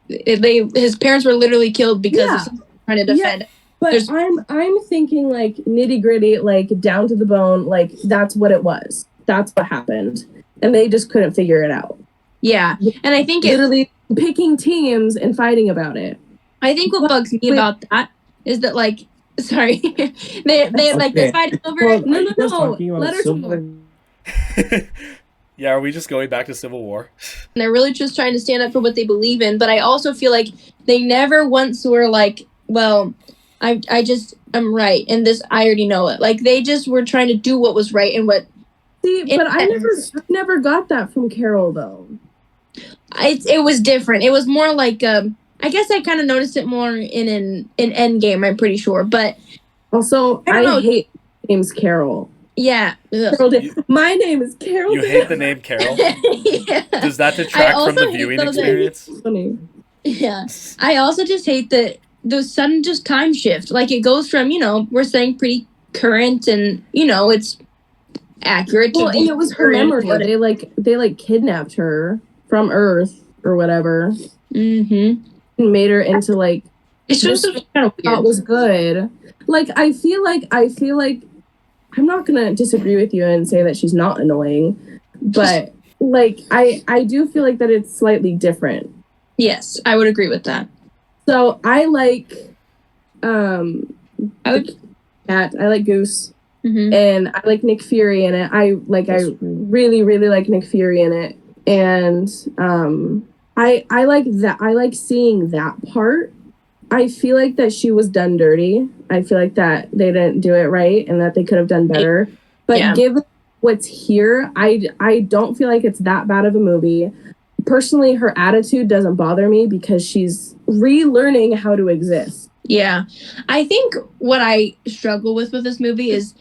his parents were literally killed because of something trying to defend. Yeah, but I'm thinking like nitty gritty, like down to the bone, like that's what it was. That's what happened, and they just couldn't figure it out. Yeah, and I think literally picking teams and fighting about it. I think what bugs me about that is that like, sorry, they like they're fighting over. Well, no. Let her talk. Yeah, are we just going back to Civil War? And they're really just trying to stand up for what they believe in. But I also feel like they never once were like, well, I'm right, and this I already know it. Like they just were trying to do what was right and what. See, but I never got that from Carol though. It was different. It was more like I guess I kind of noticed it more in Endgame. I'm pretty sure, but also I hate names Carol. Yeah. My name is Carol. You hate the name Carol? Yeah. Does that detract from the viewing experience? Funny. Yeah. I also just hate that the sudden just time shift. Like it goes from, we're saying pretty current and, it's accurate Well, to and it was her memory. They kidnapped her from Earth or whatever. Mm-hmm. And made her into like it's just kind of weird. Was good. Like I feel like I'm not gonna disagree with you and say that she's not annoying, but like I do feel like that it's slightly different. Yes, I would agree with that. So I like Cat. I like Goose. Mm-hmm. And I like Nick Fury in it. I really, really like Nick Fury in it. And I like that. I like seeing that part. I feel like that she was done dirty. I feel like that they didn't do it right and that they could have done better. But given what's here, I don't feel like it's that bad of a movie. Personally, her attitude doesn't bother me because she's relearning how to exist. Yeah. I think what I struggle with this movie is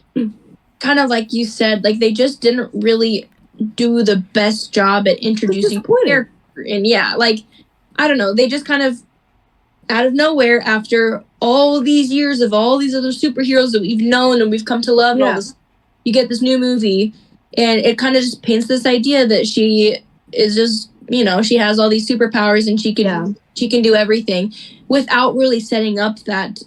kind of like you said, like they just didn't really do the best job at introducing the character. And I don't know, they just kind of out of nowhere after all these years of all these other superheroes that we've known and we've come to love and all this, you get this new movie and it kind of just paints this idea that she is just, she has all these superpowers and she can do everything without really setting up that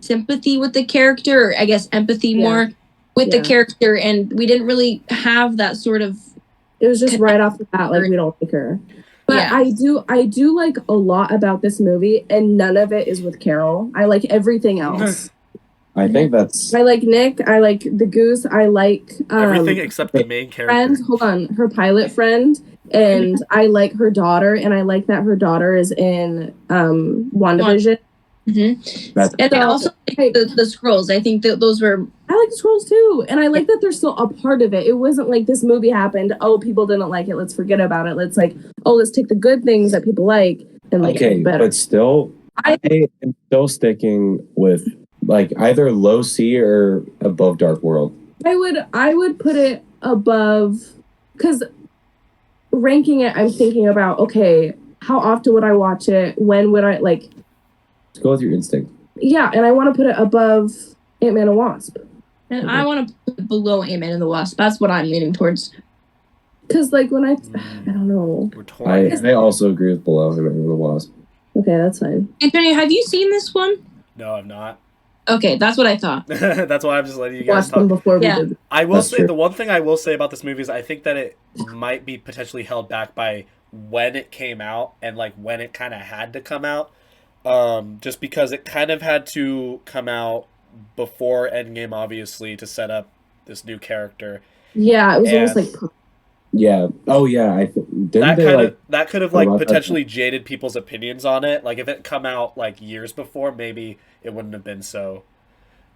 sympathy with the character, or I guess empathy more with the character, and we didn't really have that sort of. It was just right off the bat, like we don't like her. But I do like a lot about this movie, and none of it is with Carol. I like everything else. I think that's. I like Nick. I like the Goose. I like everything except the main character. Hold on, her pilot friend, and I like her daughter, and I like that her daughter is in WandaVision. Mm-hmm. And I also like the scrolls. I think that those were. I like the scrolls too, and I like that they're still a part of it. It wasn't like this movie happened. Oh, people didn't like it. Let's forget about it. Let's let's take the good things that people like and make it better. But still, I am still sticking with either low C or above Dark World. I would put it above, because ranking it, I'm thinking about how often would I watch it? When would I Just go with your instinct. Yeah, and I want to put it above Ant-Man and Wasp. And I want to put it below Ant-Man and the Wasp. That's what I'm leaning towards. Because when I don't know. I also agree with below Ant-Man and the Wasp. Okay, that's fine. Antonio, have you seen this one? No, I've not. Okay, that's what I thought. That's why I'm just letting you guys talk. Before we did. I will say the one thing I will say about this movie is I think that it might be potentially held back by when it came out and when it kind of had to come out. Just because it kind of had to come out before Endgame, obviously, to set up this new character. Yeah, it was almost Yeah. Oh, yeah. That could have potentially jaded people's opinions on it. If it come out years before, maybe it wouldn't have been so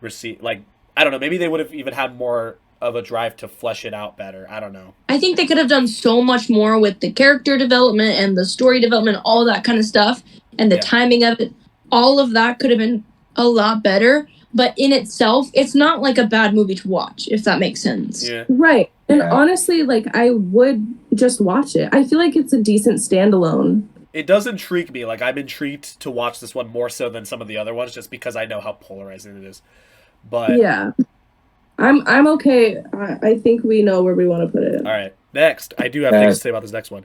received. I don't know. Maybe they would have even had more of a drive to flesh it out better. I don't know. I think they could have done so much more with the character development and the story development, all that kind of stuff, and the timing of it. All of that could have been a lot better. But in itself, it's not a bad movie to watch, if that makes sense. Yeah. Right. And honestly, I would just watch it. I feel like it's a decent standalone. It does intrigue me. I'm intrigued to watch this one more so than some of the other ones, just because I know how polarizing it is. But yeah, I'm okay. I think we know where we want to put it. All right. Next, I do have things to say about this next one.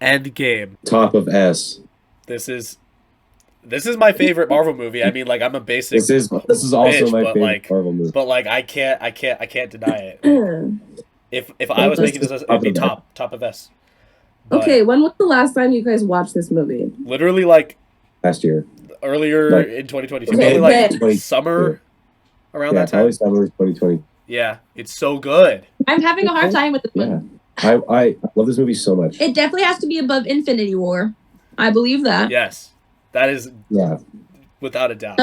Endgame. Top of S. This is my favorite Marvel movie. I mean, I'm a basic. This is also my favorite Marvel movie. But I can't deny it. If I was making this, it'd be top of S. But okay, when was the last time you guys watched this movie? Literally, last year. Earlier in 2022, probably summer. Around that time. Probably summer 2020. Yeah, it's so good. I'm having a hard time with this one. I love this movie so much. It definitely has to be above Infinity War. I believe that. Yes. That is without a doubt.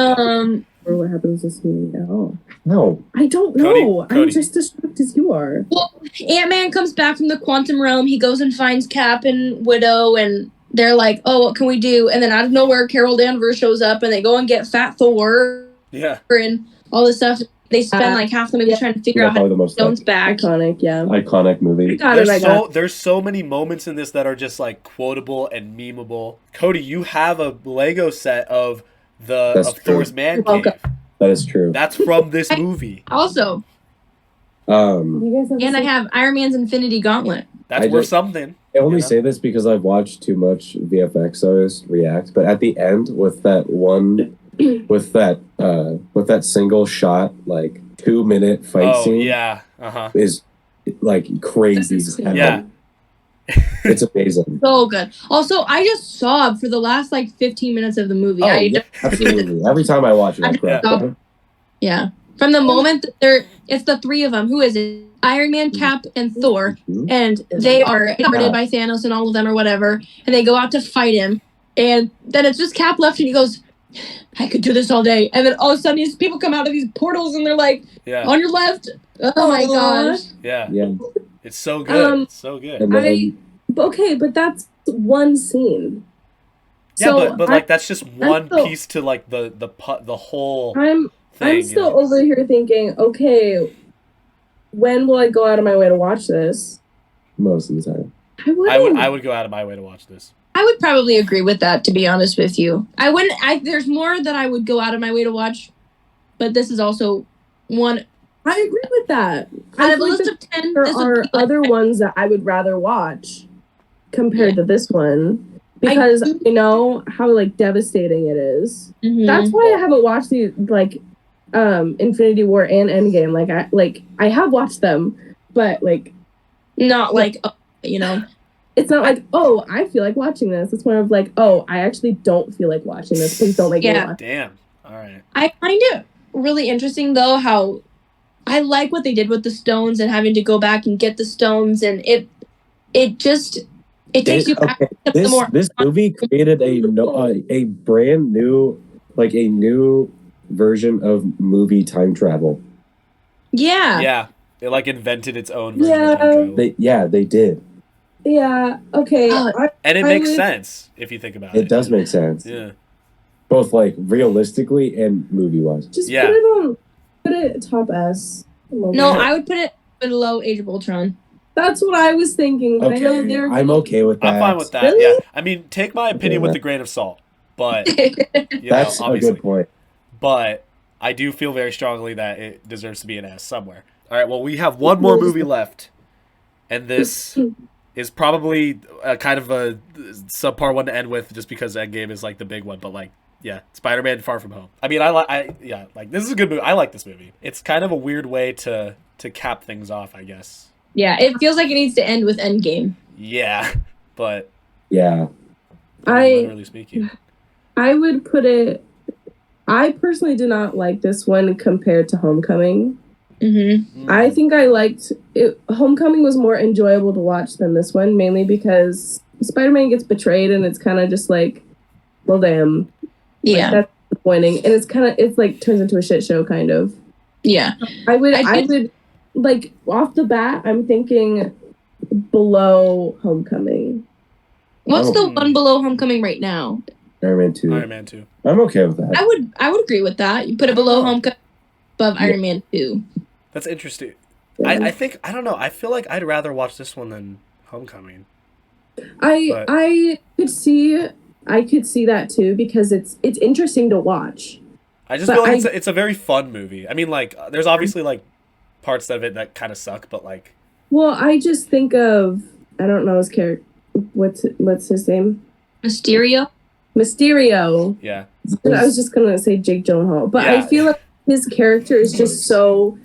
Or what happens this movie at all? No. I don't know. Cody. I'm just as shocked as you are. Well, Ant-Man comes back from the quantum realm. He goes and finds Cap and Widow, and they're like, oh, what can we do? And then out of nowhere, Carol Danvers shows up, and they go and get Fat Thor. Yeah. And all this stuff. They spend like half the movie trying to figure out how probably to the most Stone's back. Iconic, yeah. iconic movie. There's so many moments in this that are just like quotable and memeable. Cody, you have a Lego set of Thor's man cave. That is true. That's from this movie. Also, and I have Iron Man's Infinity Gauntlet. That's worth something. I only say this because I've watched too much VFX artists react, but at the end with that single shot, like 2-minute fight scene, is like crazy. Yeah, it's amazing. So good. Also, I just sobbed for the last like 15 minutes of the movie. Absolutely. Every time I watch it, I cry. Yeah. From the moment that it's the three of them. Who is it? Iron Man, Cap, and Thor. And they are guarded by Thanos and all of them or whatever. And they go out to fight him. And then it's just Cap left and he goes, I could do this all day. And then all of a sudden these people come out of these portals and they're like, on your left. Oh my gosh. Yeah. It's so good. It's so good. But that's one scene. Yeah, so but like that's just one piece to like the whole I'm still over here thinking, okay, when will I go out of my way to watch this? Most of the time. I would go out of my way to watch this. I would probably agree with that, to be honest with you. There's more that I would go out of my way to watch, but this is also one. I agree with that. Out of a list of 10, there are other ones that I would rather watch compared to this one because I know how like devastating it is. Mm-hmm. That's why I haven't watched these like Infinity War and Endgame. I have watched them, but like not like it's not like, oh, I feel like watching this. It's more of like, oh, I actually don't feel like watching this. Please don't make me watch. Damn. All right. I find it really interesting though how I like what they did with the stones and having to go back and get the stones, and it takes you back to the more. This movie created a brand new, like a new version of movie time travel. Yeah. Yeah. It like invented its own version of time travel. They did. Yeah. Okay. And it makes sense if you think about it. It does make sense. Yeah. Both like realistically and movie wise. Just put it top S. No, I would put it below Age of Ultron. That's what I was thinking. Okay. I'm okay with that. I'm fine with that. Really? Yeah. I mean, take my opinion with a grain of salt, but that's a good point. But I do feel very strongly that it deserves to be an S somewhere. All right. Well, we have one more movie left, and this is probably a kind of a subpar one to end with, just because Endgame is like the big one. But like, yeah, Spider-Man: Far From Home. I mean, like this is a good movie. I like this movie. It's kind of a weird way to cap things off, I guess. Yeah, it feels like it needs to end with Endgame. Yeah, but literally speaking, I would put it. I personally do not like this one compared to Homecoming. Mm-hmm. I think I liked it. Homecoming was more enjoyable to watch than this one, mainly because Spider-Man gets betrayed, and it's kind of just like, well, damn. Yeah, like, that's disappointing, and it's like turns into a shit show, kind of. Yeah, I would like off the bat. I'm thinking below Homecoming. What's the one below Homecoming right now? Iron Man 2. Iron Man 2. I'm okay with that. I would agree with that. You put it below Homecoming, above Iron Man 2. That's interesting. I think I don't know. I feel like I'd rather watch this one than Homecoming. I could see that too, because it's interesting to watch. I just feel like it's a very fun movie. I mean, like there's obviously like parts of it that kind of suck, but like. Well, I just think of, I don't know his character. What's his name? Mysterio. Yeah. I was just gonna say Jake Gyllenhaal, but I feel like his character is just so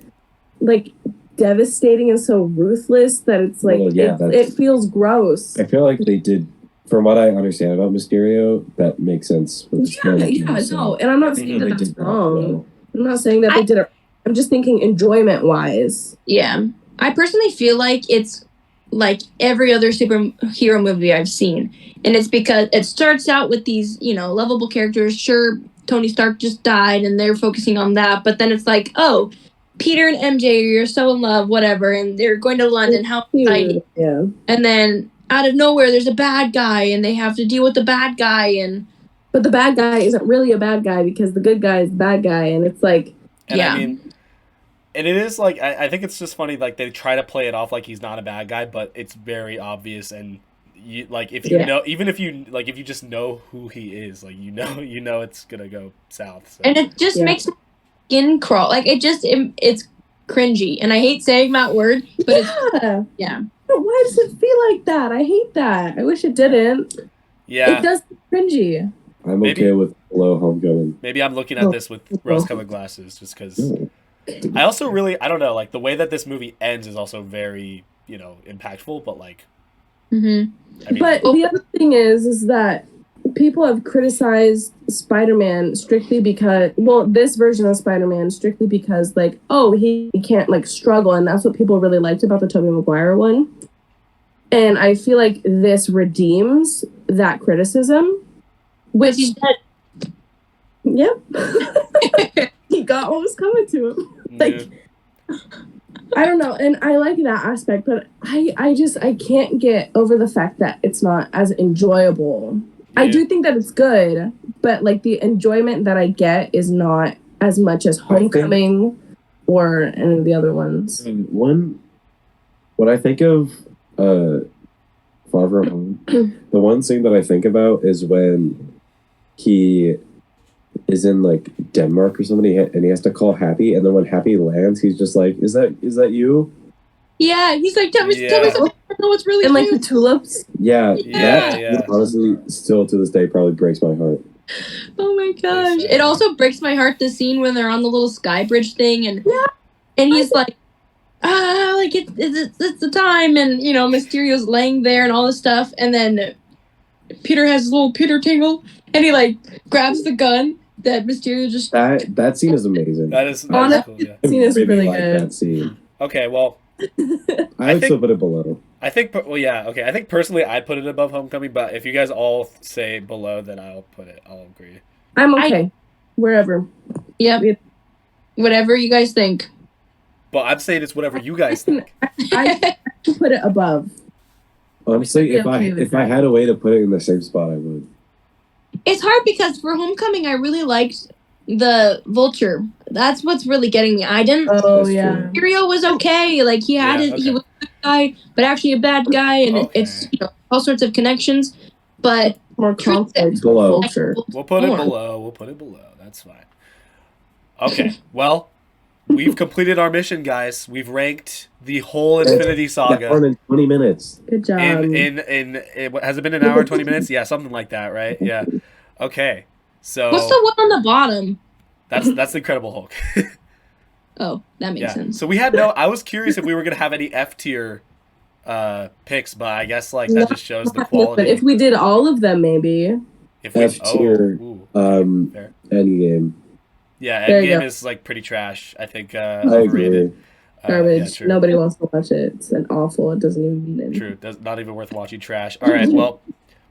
like devastating and so ruthless that it's like it feels gross. I feel like they did, from what I understand about Mysterio, that makes sense. No, and I'm not saying that that's wrong. I'm not saying that they did it. I'm just thinking enjoyment wise. Yeah, I personally feel like it's like every other superhero movie I've seen, and it's because it starts out with these lovable characters. Sure, Tony Stark just died, and they're focusing on that, but then it's like, oh, Peter and MJ are so in love, whatever, and they're going to London. How exciting! Yeah, and then out of nowhere, there's a bad guy, and they have to deal with the bad guy, but the bad guy isn't really a bad guy because the good guy is the bad guy, and it's like, I mean, And it is like I think it's just funny. Like they try to play it off like he's not a bad guy, but it's very obvious. And you like if you know, even if you like, if you just know who he is, like you know it's gonna go south. So. And it just makes my skin crawl. Like it's cringy, and I hate saying that word, but yeah. Why does it feel like that? I hate that. I wish it didn't. Yeah. It does cringy. I'm okay with Below Homecoming. Maybe I'm looking at this with rose-colored glasses, just because. I also really, I don't know, like the way that this movie ends is also very, impactful. But like, I mean, but the other thing is that people have criticized Spider-Man strictly because, this version of Spider-Man strictly because, like, he can't like struggle, and that's what people really liked about the Tobey Maguire one. And I feel like this redeems that criticism, which yep, he got what was coming to him. Like, I don't know, and I like that aspect, but I can't get over the fact that it's not as enjoyable. Yeah. I do think that it's good, but like the enjoyment that I get is not as much as Homecoming or any of the other ones. When I think of Far From Home, the one thing that I think about is when he is in like Denmark or something, and he has to call Happy, and then when Happy lands, he's just like, "Is that you?" Yeah, he's like, "Tell me something. I know what's really." And like the tulips. Yeah, that honestly, still to this day, probably breaks my heart. Oh my gosh! It also breaks my heart the scene when they're on the little sky bridge thing, and he's like, like it's the time, and Mysterio's laying there and all this stuff, and then Peter has his little Peter tingle, and he like grabs the gun that Mysterio just. That scene is amazing. That is cool. Yeah. Scene is really like good. That scene. Okay, well, I would still put it below. I think, I think personally I'd put it above Homecoming, but if you guys all say below, then I'll agree. I'm okay. Wherever. Yep. Whatever you guys think. But I'm saying it's whatever you guys think. I put it above. Honestly, if I had a way to put it in the same spot, I would. It's hard because for Homecoming, I really liked the Vulture. That's what's really getting me. I didn't. Oh yeah. Mysterio was okay. Like he had he was a good guy, but actually a bad guy, and it's all sorts of connections. But more conflict. Below. Vulture. We'll put it below. That's fine. Okay. Well, we've completed our mission, guys. We've ranked the whole Infinity Saga. In 20 minutes. Good job. In has it been an hour and 20 minutes? Yeah, something like that, right? Yeah. Okay. So what's the one on the bottom? That's the Incredible Hulk. Oh, that makes sense. So we had I was curious if we were gonna have any F tier picks, but I guess like that just shows the quality. But if we did all of them, maybe. If we F tier, Endgame. Yeah, Endgame is like pretty trash. I think overrated. Garbage. Nobody wants to watch it. It's an awful. It doesn't even mean anything. True. Not even worth watching. Trash. All right.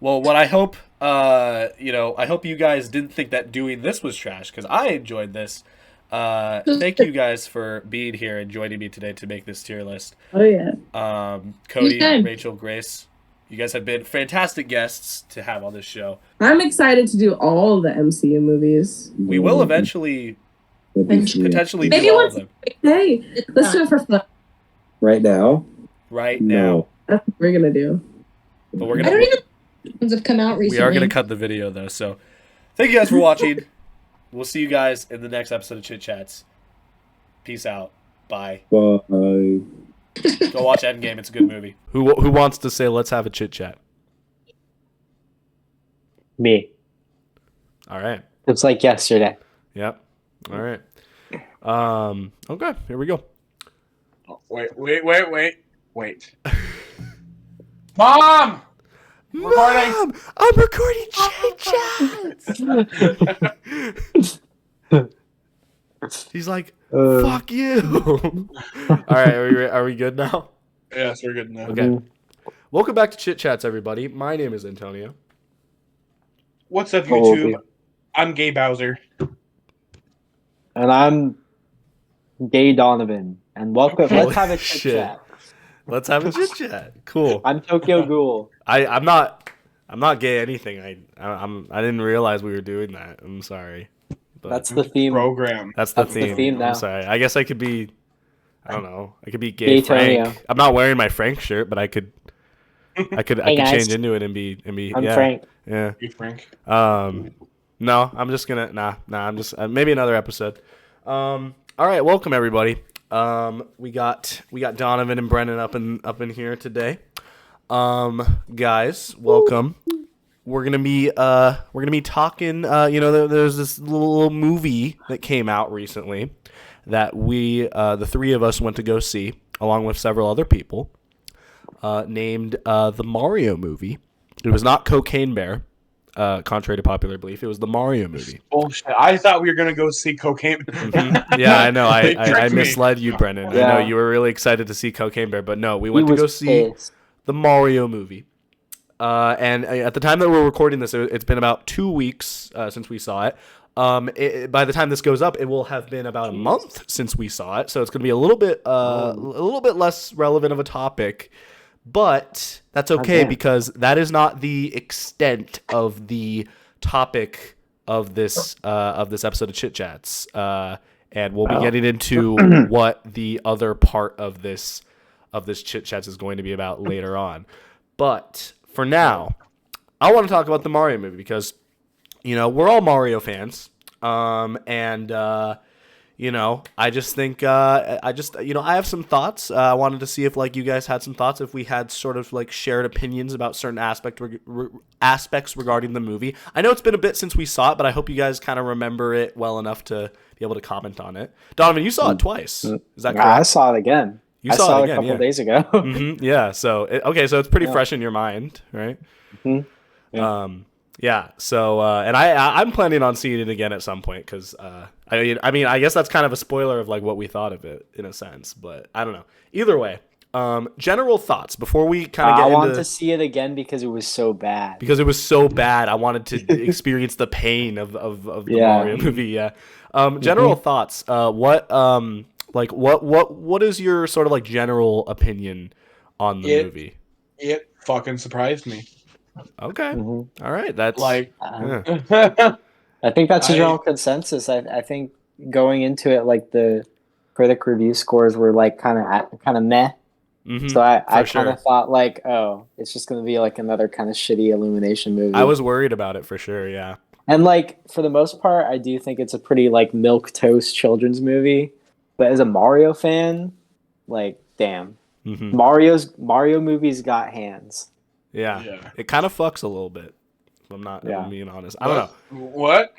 Well, what I hope, I hope you guys didn't think that doing this was trash, because I enjoyed this. Thank you guys for being here and joining me today to make this tier list. Oh yeah. Cody, Rachel, Grace, you guys have been fantastic guests to have on this show. I'm excited to do all the MCU movies. We will eventually potentially do all of them. Hey, let's do it for fun. Right now? Right now. That's what we're gonna do. But we're gonna. I don't even. Ones have come out recently. We are gonna cut the video though. So, thank you guys for watching. We'll see you guys in the next episode of Chit Chats. Peace out. Bye. Bye. Go watch Endgame. It's a good movie. Who wants to say let's have a chit chat? Me. All right. It's like yesterday. Yep. All right. Okay. Here we go. Oh, wait. Mom! Mom! I'm recording Chit Chats! He's like, fuck you. All right, are we good now? Yes, we're good now. Okay. Welcome back to Chit Chats, everybody. My name is Antonio. What's up, YouTube? I'm Gay Bowser. And I'm Gay Donovan. And welcome. Let's have a chit chat. Let's have a chit chat. Cool. I'm Tokyo Ghoul. I'm not gay anything. I didn't realize we were doing that. I'm sorry. But that's the theme program. That's the theme now. I'm sorry. I guess I could be I don't know. I could be gay Tonio. Frank. I'm not wearing my Frank shirt, but I could Hey, I could guys. change into it and be I'm yeah. Frank. Yeah. You Frank. No, I'm just gonna I'm just maybe another episode. All right, welcome everybody. We got Donovan and Brennan up in here today. Guys, welcome. We're gonna be talking. There's this little movie that came out recently that we the three of us went to go see along with several other people. Named the Mario movie. It was not Cocaine Bear. Contrary to popular belief, it was the Mario movie. Bullshit. I thought we were gonna go see Cocaine. Mm-hmm. Yeah, I know. I tricked me. misled you, Brendan. Yeah. I know you were really excited to see Cocaine Bear, but no, we went to go see the Mario movie. And at the time that we're recording this, it's been about 2 weeks since we saw it. By the time this goes up, it will have been about a month since we saw it, so it's going to be a little bit less relevant of a topic. But that's okay because that is not the extent of the topic of this episode of Chit Chats, and we'll be getting into what the other part of this Chit Chats is going to be about later on. But for now, I want to talk about the Mario movie because we're all Mario fans, I just think I have some thoughts. I wanted to see if you guys had some thoughts, if we had sort of shared opinions about certain aspects regarding the movie. I know it's been a bit since we saw it, but I hope you guys kind of remember it well enough to be able to comment on it. Donovan, you saw it twice. Is that correct? I saw it again. I saw it a couple days ago. Mm-hmm. Yeah. So it's pretty fresh in your mind, right? Mm-hmm. Yeah. So I'm planning on seeing it again at some point because I guess that's kind of a spoiler of what we thought of it in a sense, but I don't know. Either way, general thoughts before we kind of get into. I wanted to see it again because it was so bad. Because it was so bad, I wanted to experience the pain of the Mario movie. Yeah. General thoughts. What is your sort of general opinion on the movie? It fucking surprised me. Okay. All right. That's I think that's a general consensus. I think going into it, the critic review scores were kind of meh. Mm-hmm. So I kind of thought it's just going to be another kind of shitty Illumination movie. I was worried about it for sure. Yeah. And for the most part, I do think it's a pretty milquetoast children's movie. But as a Mario fan, damn, Mario movies got hands. Yeah. It kind of fucks a little bit. If I'm not being honest. I don't know. What?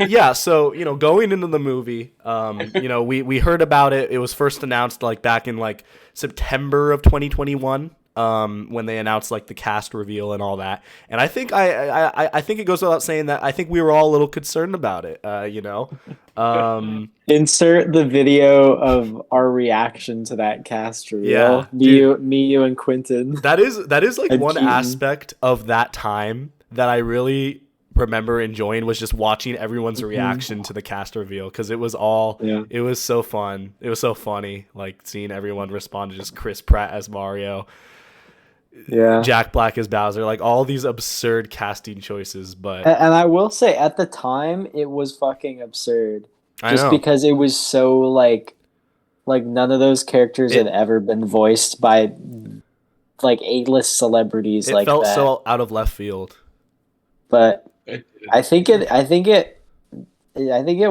Yeah. So going into the movie, we heard about it. It was first announced back in September of 2021. When they announced the cast reveal and all that, and I think I think it goes without saying that I think we were all a little concerned about it. Insert the video of our reaction to that cast reveal. Yeah, me, you, and Quentin. That is one Keaton. aspect of that time that I really remember enjoying was just watching everyone's reaction to the cast reveal because it was it was so fun. It was so funny, seeing everyone respond to just Chris Pratt as Mario. Yeah, Jack Black as Bowser, all these absurd casting choices, but and I will say at the time it was fucking absurd, because it was so none of those characters had ever been voiced by A-list celebrities. It felt that. So out of left field, but I think it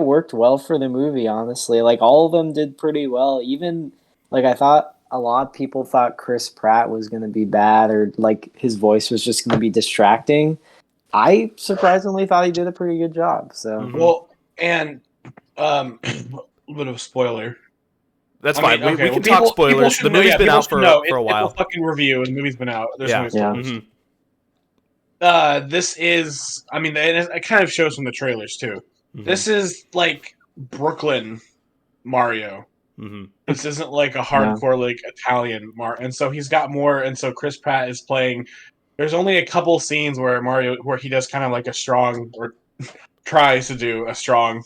worked well for the movie. Honestly, all of them did pretty well. Even I thought. A lot of people thought Chris Pratt was going to be bad or his voice was just going to be distracting. I surprisingly thought he did a pretty good job. So well, and a little bit of a spoiler. That's fine. We can talk spoilers. The movie's been out for a while. It's a fucking review, and the movie's been out. There's no spoilers. This is, it kind of shows from the trailers too. Mm-hmm. This is Brooklyn Mario. Mm-hmm. This isn't a hardcore Italian Mario, and so he's got more. And so Chris Pratt is playing. There's only a couple scenes where he does kind of a strong or tries to do a strong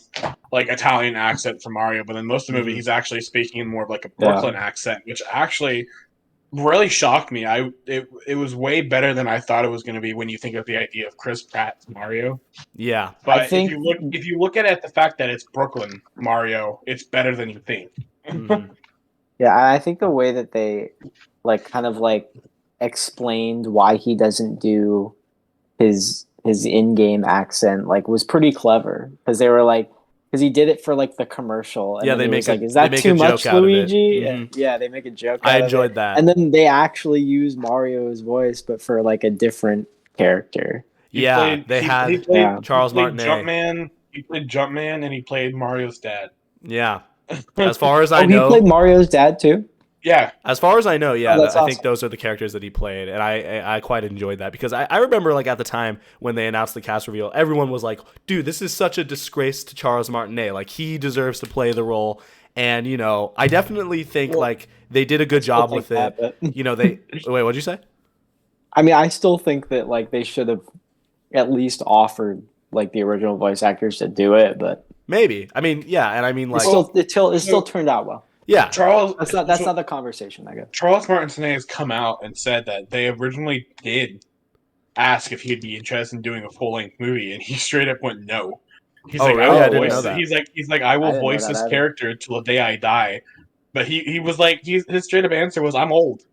Italian accent for Mario, but then most of the movie he's actually speaking in more of a Brooklyn accent, which actually really shocked me. It was way better than I thought it was going to be when you think of the idea of Chris Pratt's Mario. Yeah, But if you look at it, the fact that it's Brooklyn Mario, it's better than you think. Mm-hmm. Yeah, I think the way that they like kind of like explained why he doesn't do his in-game accent like was pretty clever because they were like because he did it for like the commercial and yeah, then they he make was like, "Is that too much, Luigi?" And yeah, they make a joke. I out enjoyed of it. that, and then they actually use Mario's voice, but for like a different character. He played Charles Martinet. Jumpman. He played Jumpman, and he played Mario's dad. Yeah, as far as I know, he played Mario's dad too. Yeah, as far as I know, yeah, that's I think those are the characters that he played, and I quite enjoyed that because I remember like at the time when they announced the cast reveal, everyone was like, "Dude, this is such a disgrace to Charles Martinet. Like he deserves to play the role." And I definitely think like they did a good job with it. But... they wait. What'd you say? I mean, I still think that like they should have at least offered like the original voice actors to do it, but maybe. I mean, yeah, and I mean like it still turned out well. Yeah, that's not the conversation, I guess. Charles Martinet has come out and said that they originally did ask if he'd be interested in doing a full length movie, and he straight up went no. He's like, really? I didn't know that. He's like, I will voice this character till the day I die. But he was like, his straight up answer was, I'm old.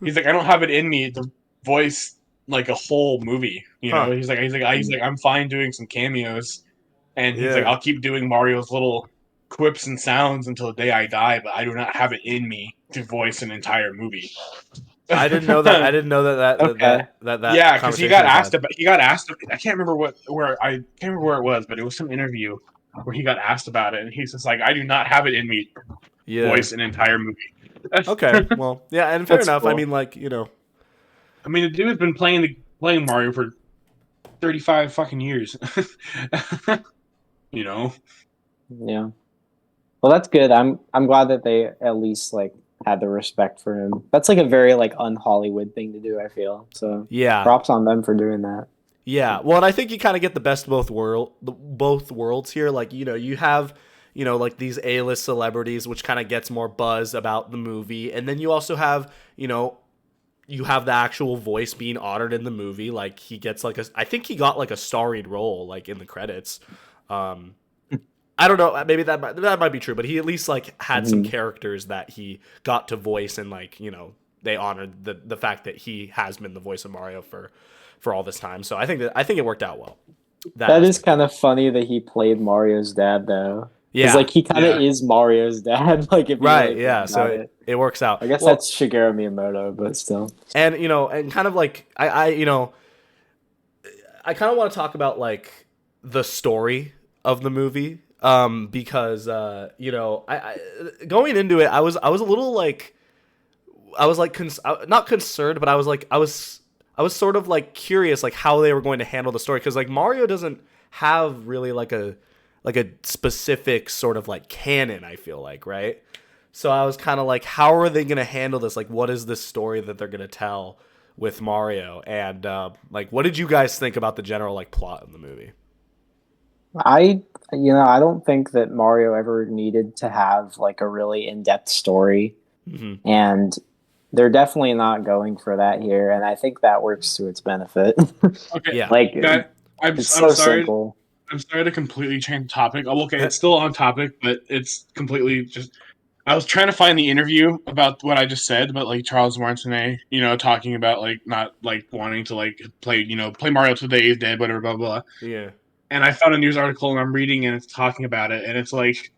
He's like, I don't have it in me to voice like a whole movie. You know, he's like, I'm fine doing some cameos, and he's like, I'll keep doing Mario's little quips and sounds until the day I die, but I do not have it in me to voice an entire movie. I didn't know that. I didn't know that. Okay. That yeah, because he got asked about. He got asked. I can't remember where it was, but it was some interview where he got asked about it, and he's just like, I do not have it in me to voice an entire movie. Okay, well, yeah, and fair enough. Cool. I mean, like I mean, the dude's been playing Mario for 35 fucking years. Yeah. Well, that's good. I'm glad that they at least like had the respect for him. That's like a very like un-Hollywood thing to do, I feel. So yeah, props on them for doing that. Yeah, well, and I think you kind of get the best of both worlds here. Like you have like these A-list celebrities, which kind of gets more buzz about the movie, and then you also have you have the actual voice being honored in the movie. Like he gets like I think he got like a starring role like in the credits. I don't know, maybe that might be true, but he at least like had some characters that he got to voice, and like they honored the fact that he has been the voice of Mario for all this time. So I think it worked out well. That is kind of funny that he played Mario's dad though. Yeah, like he kind of is Mario's dad. Like if right, yeah. So it works out. I guess that's Shigeru Miyamoto, but still. And and kind of like I kind of want to talk about like the story of the movie. Because I going into it, I was a little like, I was like not concerned, but I was sort of like curious like how they were going to handle the story, because like Mario doesn't have really like a specific sort of like canon, I feel like, right? So I was kind of like, how are they going to handle this? Like, what is this story that they're going to tell with Mario? And like, what did you guys think about the general like plot of the movie? I don't think that Mario ever needed to have like a really in-depth story, and they're definitely not going for that here, and I think that works to its benefit. Okay, yeah, like I'm sorry. Simple. I'm sorry to completely change the topic. Oh, okay, it's still on topic, but it's completely just. I was trying to find the interview about what I just said, about like Charles Martinet, talking about like not like wanting to like play Mario till the day he's dead, whatever, blah blah. Yeah. And I found a news article and I'm reading and it's talking about it, and it's like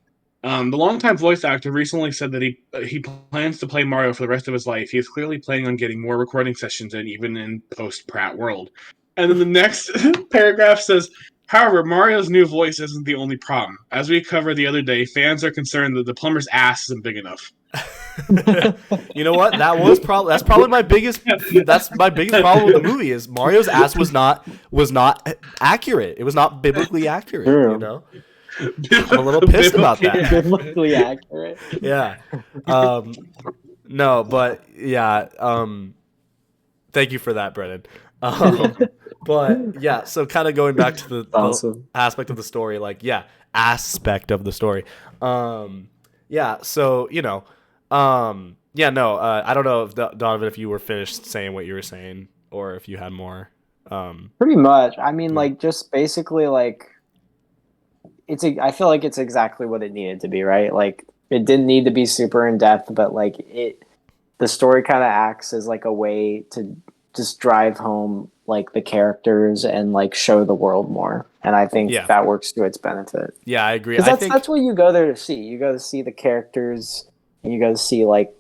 the longtime voice actor recently said that he plans to play Mario for the rest of his life. He is clearly planning on getting more recording sessions in, even in post-Pratt world. And then the next paragraph says, however, Mario's new voice isn't the only problem. As we covered the other day, fans are concerned that the plumber's ass isn't big enough. You know what? That's probably my biggest problem with the movie is Mario's ass was not accurate. It was not biblically accurate. True. I'm a little pissed about that. Biblically accurate. Yeah. No, but yeah. Thank you for that, Brennan. But yeah, so kind of going back to the aspect of the story, like aspect of the story. Yeah, so Yeah, no, I don't know if Donovan, if you were finished saying what you were saying, or if you had more. Pretty much. I mean, like, just basically, like, I feel like it's exactly what it needed to be, right? Like, it didn't need to be super in depth, but like the story kind of acts as like a way to just drive home like the characters and like show the world more. And I think that works to its benefit. Yeah, I agree. Because that's what you go there to see. You go to see the characters, and you go to see like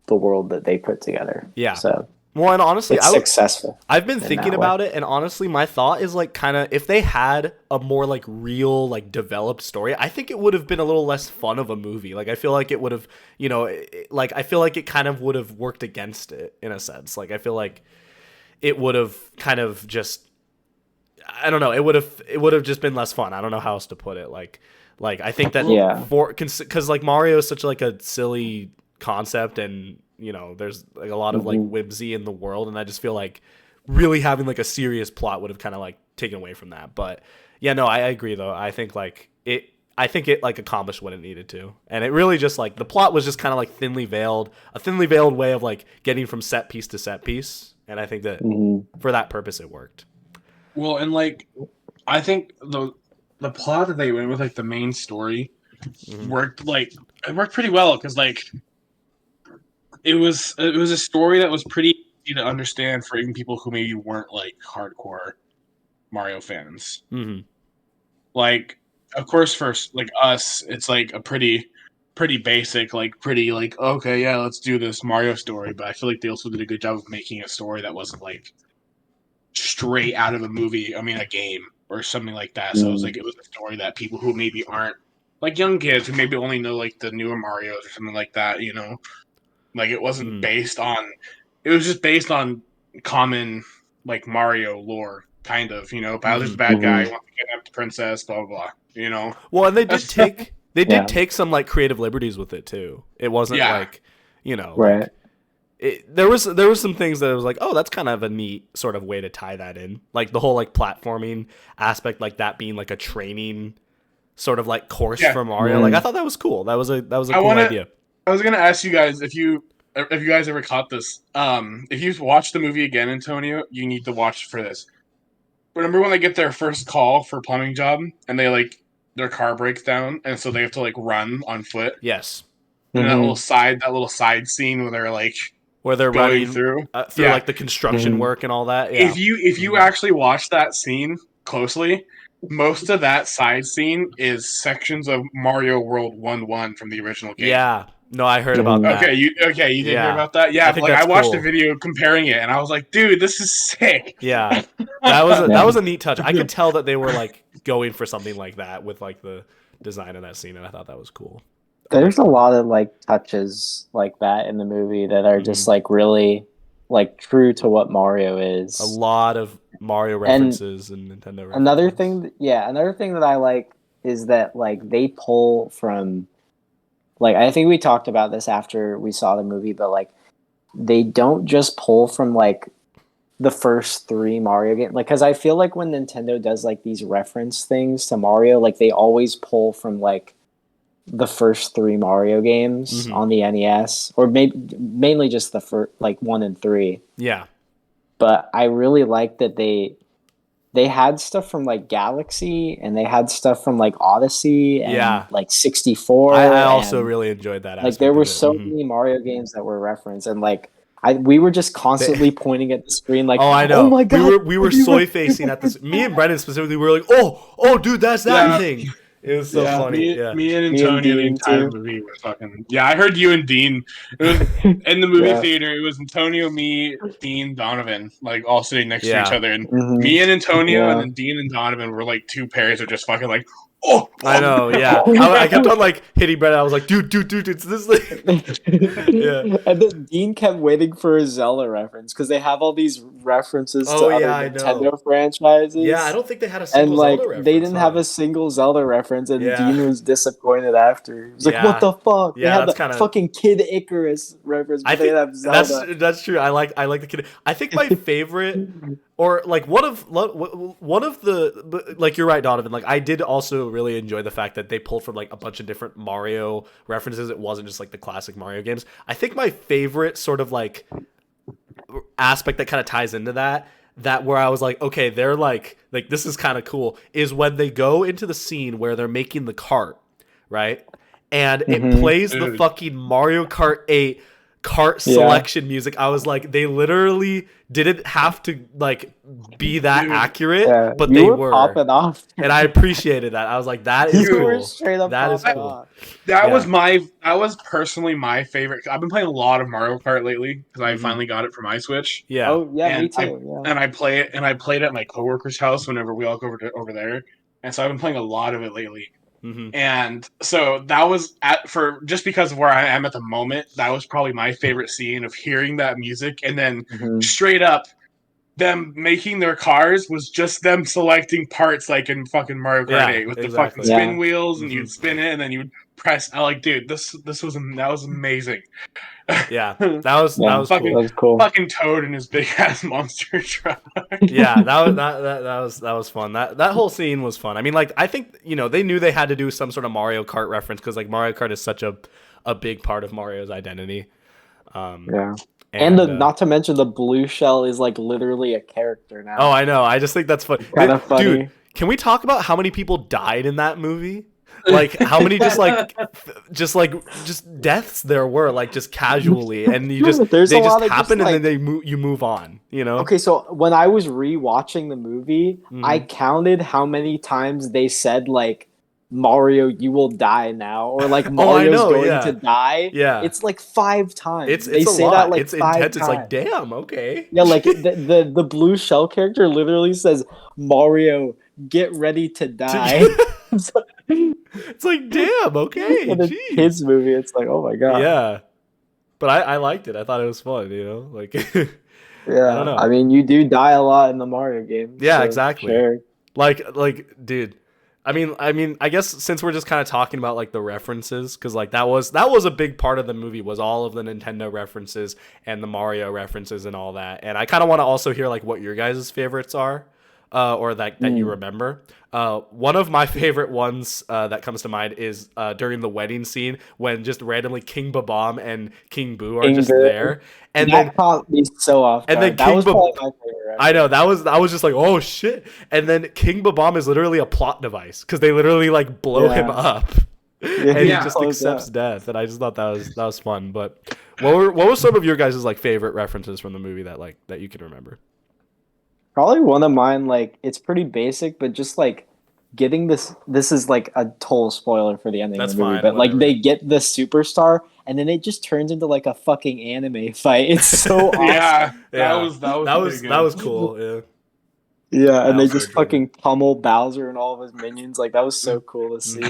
the world that they put together. Yeah. So well, and honestly, it's successful. I've been thinking about it, and honestly, my thought is like kind of if they had a more like real, like developed story, I think it would have been a little less fun of a movie. Like I feel like it would have, you know, like I feel like it kind of would have worked against it in a sense. Like I feel like it would have kind of just, I don't know, it would have just been less fun. I don't know how else to put it. Like I think that because like Mario is such like a silly concept, and you know there's like a lot of like whimsy in the world, and I just feel like really having like a serious plot would have kind of like taken away from that. But yeah, no, I agree though. I think it like accomplished what it needed to, and it really just like the plot was just kind of like a thinly veiled way of like getting from set piece to set piece, and I think that for that purpose it worked. Well, and like I think the plot that they went with, like the main story, worked pretty well, because like it was a story that was pretty easy to understand for even people who maybe weren't like hardcore Mario fans. Mm-hmm. Like, of course, for like us, it's like a pretty basic, like pretty like, okay, yeah, let's do this Mario story. But I feel like they also did a good job of making a story that wasn't like straight out of a movie. I mean, a game or something like that. So it was a story that people who maybe aren't like young kids who maybe only know like the newer Marios or something like that, you know, like it wasn't based on. It was just based on common like Mario lore, kind of, you know. Bowser's the bad guy, wants to kidnap the princess, blah blah blah. You know. Well, and they did take some like creative liberties with it too. It wasn't like, you know, right. Like, there was some things that I was like, oh, that's kind of a neat sort of way to tie that in, like the whole like platforming aspect, like that being like a training sort of like course for Mario. Like I thought that was cool. That was a cool idea. I was gonna ask you guys if you guys ever caught this. If you watch the movie again, Antonio, you need to watch for this. Remember when they get their first call for plumbing job and they like their car breaks down and so they have to like run on foot? Yes. And that little side scene where they're like running through like the construction work and all that. Yeah. If you actually watch that scene closely, most of that side scene is sections of Mario World 1-1 from the original game. Yeah. No, I heard about that. Okay, you did hear about that? Yeah, I watched a video comparing it and I was like, dude, this is sick. Yeah. That was a neat touch. I could tell that they were like going for something like that with like the design of that scene, and I thought that was cool. There's a lot of like touches like that in the movie that are just like really like true to what Mario is. A lot of Mario references and Nintendo references. Another thing that I like is that like they pull from, like, I think we talked about this after we saw the movie, but like they don't just pull from like the first 3 Mario games. Like, because I feel like when Nintendo does like these reference things to Mario, like they always pull from like the first 3 Mario games on the NES, or mainly just the first like 1 and 3. Yeah. But I really like that they had stuff from like Galaxy, and they had stuff from like Odyssey and like 64. I also really enjoyed that. Like there were so many Mario games that were referenced, and like we were just constantly pointing at the screen like, oh, I know. Oh my god, we were soy facing at this. Me and Brendan specifically were like, oh, dude, that's that thing. It was so funny. Me and Antonio the entire movie were fucking. Yeah, I heard you and Dean. It was in the movie theater. It was Antonio, me, Dean, Donovan, like all sitting next to each other, and me and Antonio, and then Dean and Donovan were like 2 pairs of just fucking like. Oh, I know, yeah. I kept on like hitting Brendan. I was like, dude, it's this thing. Yeah. And then Dean kept waiting for a Zelda reference because they have all these references to other Nintendo franchises. Yeah, I don't think they had a single Zelda reference. They didn't have a single Zelda reference, and Dean was disappointed after. He was like, what the fuck? Yeah, they had the fucking Kid Icarus reference, but they didn't have Zelda. That's true. I like the Kid. I think my favorite, or like one of the, like, you're right, Donovan. Like I did also really enjoyed the fact that they pulled from like a bunch of different Mario references. It wasn't just like the classic Mario games. I think my favorite sort of like aspect that kind of ties into that where I was like, okay, they're like this is kind of cool, is when they go into the scene where they're making the cart, right? And it plays the fucking Mario Kart 8 cart selection music. I was like, they literally didn't have to like be that accurate, but they were popping off. And I appreciated that. I was like, that is cool. That is cool. That was personally my favorite. I've been playing a lot of Mario Kart lately because I finally got it for my Switch. Yeah. Oh yeah, and me too. And I play it, and I played it at my coworker's house whenever we all go over there, and so I've been playing a lot of it lately. And so that was for just because of where I am at the moment, that was probably my favorite scene of hearing that music, and then straight up them making their cars was just them selecting parts like in fucking Mario Kart 8 with the fucking spin wheels, and you'd spin it and then you would press. I like, dude, that was amazing. Yeah, that was fucking, cool. That was cool. Fucking Toad and his big ass monster truck. Yeah, that was fun. That whole scene was fun. I mean, like, I think they knew they had to do some sort of Mario Kart reference because like Mario Kart is such a big part of Mario's identity. And not to mention the blue shell is like literally a character now. Oh, I know. I just think that's fun. Kind of funny. Dude, can we talk about how many people died in that movie? Like how many just deaths there were, like just casually, and they just happen, and then you move on. Okay, so when I was rewatching the movie, I counted how many times they said like, Mario, you will die now, or like Mario's going to die. Yeah, it's like 5 times. They say lot. That like it's 5 intense. Times. It's like, damn, okay. Yeah, like the blue shell character literally says, Mario, get ready to die. It's like, damn, okay. In a kids movie, it's like, oh my god. Yeah, but I liked it. I thought it was fun. Like, yeah. I don't know. I mean, you do die a lot in the Mario game. Yeah, so exactly. Sure. Like, dude. I mean, I guess since we're just kind of talking about like the references, because like that was a big part of the movie, was all of the Nintendo references and the Mario references and all that. And I kind of want to also hear like what your guys' favorites are, or that you remember. One of my favorite ones that comes to mind is during the wedding scene when just randomly King Babam and King Boo are just there, and that caught me so off. And then that was probably my favorite. I know that was just like, oh shit, and then King Babam is literally a plot device because they literally like blow him up, and he just accepts death. And I just thought that was fun. But what were some of your guys' like favorite references from the movie that you can remember? Probably one of mine, like, it's pretty basic, but just like getting this is like a total spoiler for the ending of the movie, but like they get the superstar and then it just turns into like a fucking anime fight. It's so awesome. That was cool. Yeah, and they just fucking pummel Bowser and all of his minions. Like that was so cool to see.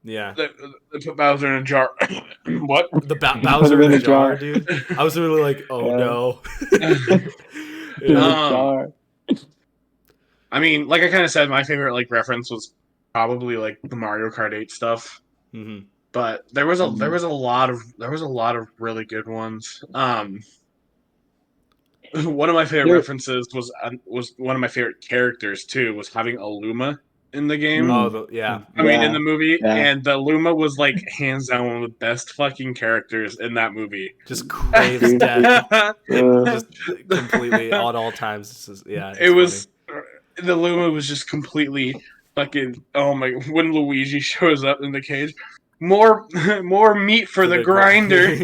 Yeah. They put Bowser in a jar. What? The Bowser in a jar, dude. I was really like, oh no. I mean, like I kind of said, my favorite like reference was probably like the Mario Kart 8 stuff. But there was a lot of really good ones. One of my favorite references was one of my favorite characters too, was having a Luma in the game. Oh, yeah. I mean, in the movie, and the Luma was like hands down one of the best fucking characters in that movie. Just craves death, just completely at all times. It's just, it was the Luma was just completely fucking. Oh my! When Luigi shows up in the cage, more meat for the grinder.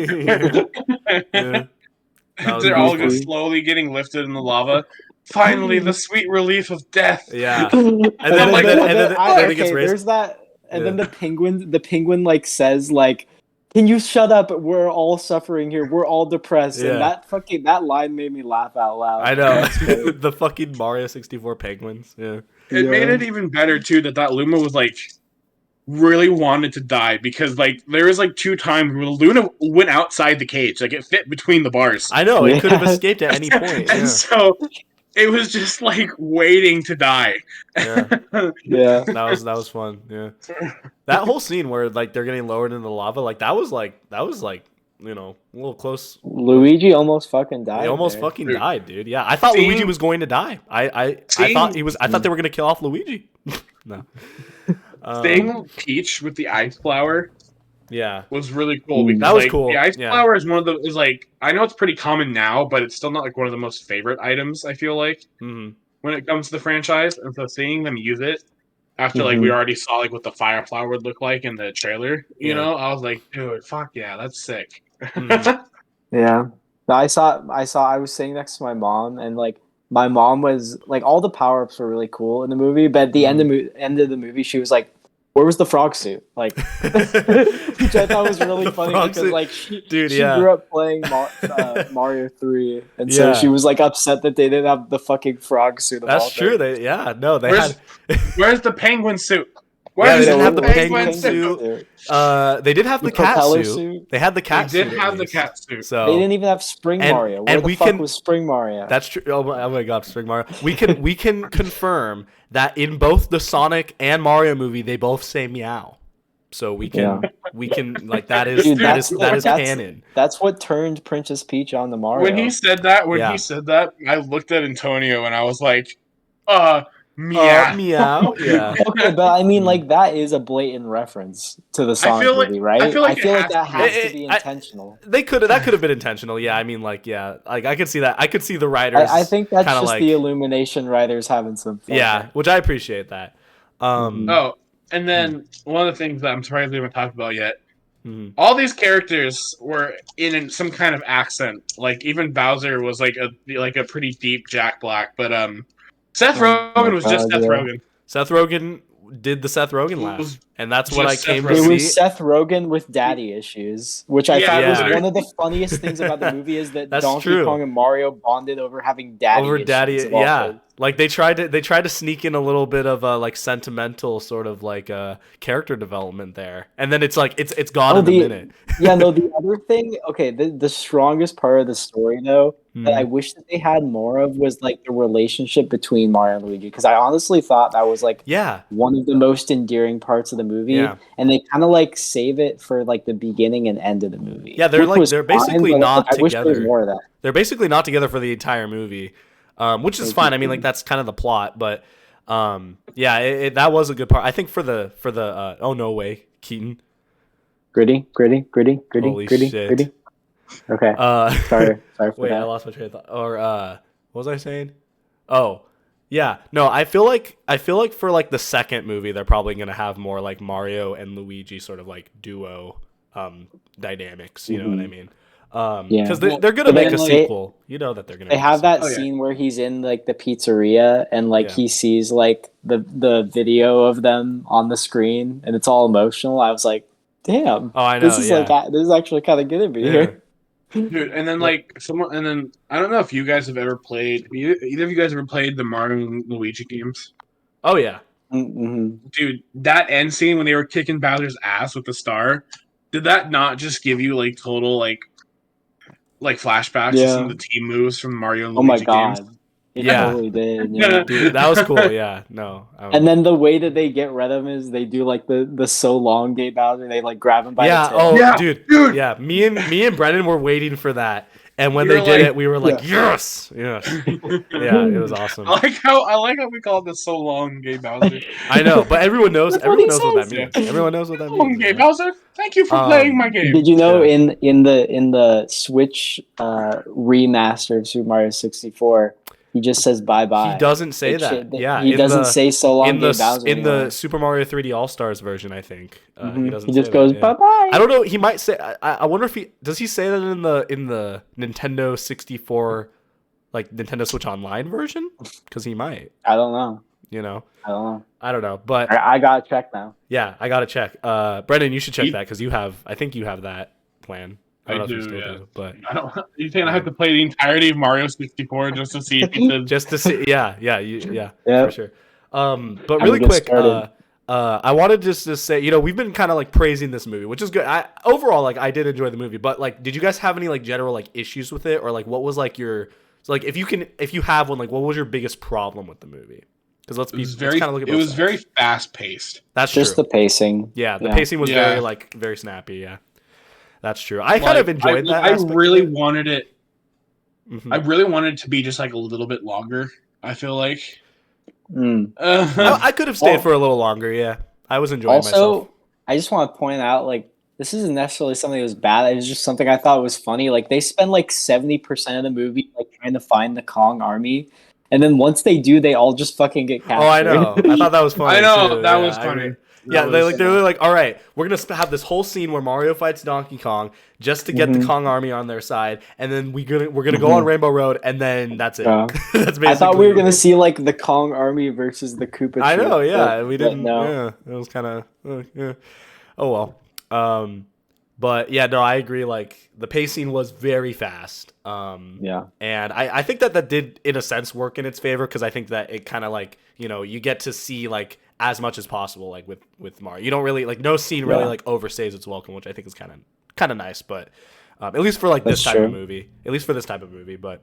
They're all just slowly getting lifted in the lava. Finally, the sweet relief of death. Yeah, and then it gets raised. There's that, and then the penguin like says like, "Can you shut up? We're all suffering here. We're all depressed." And that line made me laugh out loud. I know the fucking Mario 64 penguins. Yeah, it made it even better too that Luma was like really wanted to die because like there was like 2 times where Luna went outside the cage, like it fit between the bars. I know it could have escaped at any point, and so it was just like waiting to die. Yeah. That was fun. Yeah, that whole scene where like they're getting lowered into the lava, like that was like a little close. Luigi almost fucking died. He almost fucking died, dude. Yeah, I thought Luigi was going to die. I thought they were gonna kill off Luigi. No. Seeing Peach with the ice flower Yeah, was really cool because that was like cool. the ice Yeah. flower is one of the is like I know it's pretty common now, but it's still not like one of the most favorite items. I feel like when it comes to the franchise, and so seeing them use it after like we already saw like what the fire flower would look like in the trailer, you know, I was like, dude, fuck yeah, that's sick. Yeah. No, I was sitting next to my mom, and like my mom was like, all the power ups were really cool in the movie, but at the end of the movie, she was like, "Where was the frog suit?" Like, which I thought was really funny because like she grew up playing Mario 3, and so she was like upset that they didn't have the fucking frog suit. That's true. They Where's the penguin suit? They didn't have the penguin suit. They did have the cat suit. They had the cat suit. They did have the cat suit. So they didn't even have Spring Mario. Where the fuck was Spring Mario? That's true. Oh my god, Spring Mario. We can confirm that in both the Sonic and Mario movie, they both say meow. So we can like that is canon. That's what turned Princess Peach on the Mario. When he said that, I looked at Antonio and I was like, meow. Yeah. Okay, but I mean, like that is a blatant reference to the Sonic movie, right? I feel like that has to be intentional. That could have been intentional. Yeah, I mean, like I could see that. I could see the writers. I think that's just like the Illumination writers having some fun. Yeah, which I appreciate that. And then one of the things that I'm surprised we haven't talked about yet. All these characters were in some kind of accent. Like even Bowser was like a pretty deep Jack Black, but Seth Rogen was just Seth Rogen. Seth Rogen did the Seth Rogen laugh, and that's what I came to see. It was Seth Rogen with daddy issues, which I thought was one of the funniest things about the movie is that Donkey Kong and Mario bonded over having daddy issues. Yeah. Like they tried to sneak in a little bit of a like sentimental sort of like character development there, and then it's like it's gone in a minute. The other thing, okay, the strongest part of the story though that I wish that they had more of was like the relationship between Mario and Luigi, because I honestly thought that was like one of the most endearing parts of the movie, and they kind of like save it for like the beginning and end of the movie. Yeah, they're basically not together. I wish there was more of that. They're basically not together for the entire movie. Which is fine. I mean, like that's kind of the plot, but that was a good part. I think for the oh no way, Keaton. Gritty. Holy shit. Okay. Sorry for wait, that. I lost my train of thought. Or what was I saying? Oh, yeah. No, I feel like for like the second movie, they're probably gonna have more like Mario and Luigi sort of like duo dynamics. You know what I mean? Because they're gonna make a sequel. You know that they're gonna. They have that scene where he's in like the pizzeria and like he sees like the video of them on the screen and it's all emotional. I was like, damn. Oh, I know. This is actually kind of gonna be here. Dude, and then like I don't know if you guys have ever played. Either of you guys ever played the Mario and Luigi games? Oh yeah. Mm-hmm. Dude, that end scene when they were kicking Bowser's ass with the star, did that not just give you like total like flashbacks to some of the team moves from Mario and Luigi games? It totally did. Yeah. Dude, that was cool. Yeah, no. And then the way that they get rid of him is they do like the so long gate Bowser. They like grab him by the tail. Oh, dude. Yeah, me and Brennan were waiting for that, and when they did it, we were like, yes. Yeah, it was awesome. I like how we call it the so long gate Bowser. I know, but everyone knows what that means. Everyone knows what that means. Gate Bowser, thank you for playing my game. Did you know in the Switch remaster of Super Mario 64? He just says bye-bye. He doesn't say that. He doesn't say so long. In the Super Mario 3D All-Stars version, I think. He doesn't. He just goes bye-bye. I don't know. He might say. I wonder if he say that in the Nintendo 64, like Nintendo Switch Online version, because he might. I don't know. You know. I don't know. But I gotta check now. Yeah, I gotta check. Brendan, you should check that because I think you have that plan. I don't know if you still do, but you think I have to play the entirety of Mario 64 just to see if he says just to see? Yeah, for sure. But really quick, I wanted just to say, we've been kind of like praising this movie, which is good. Overall, like I did enjoy the movie, but like, did you guys have any like general like issues with it, or like what was like your if you have one, like what was your biggest problem with the movie? Because let's kind of look at it was very fast paced. That's just true. The pacing. Yeah, the pacing was very snappy. Yeah. That's true. I kind of enjoyed that. I really wanted it. Mm-hmm. I really wanted it to be just like a little bit longer. I feel like I could have stayed for a little longer. Yeah, I was enjoying myself. I just want to point out, like, this isn't necessarily something that was bad. It was just something I thought was funny. Like, they spend like 70% of the movie like trying to find the Kong army, and then once they do, they all just fucking get captured. Oh, I know. I thought that was funny. I know too. that Yeah, was funny. They're like, all right, we're gonna have this whole scene where Mario fights Donkey Kong just to get the Kong army on their side, and then we're gonna go on Rainbow Road, and then that's it. Yeah. That's basically. I thought we were gonna see like the Kong army versus the Koopa. I know, Troop, yeah, we didn't. No. Yeah, it was kind of. Yeah. Oh well. But yeah, no, I agree. Like the pacing was very fast. Yeah. And I think that did in a sense work in its favor because I think that it kind of like you get to see like as much as possible like with Mario. You don't really like no scene really like overstays its welcome, which I think is kind of nice. But at least for like this type of movie, But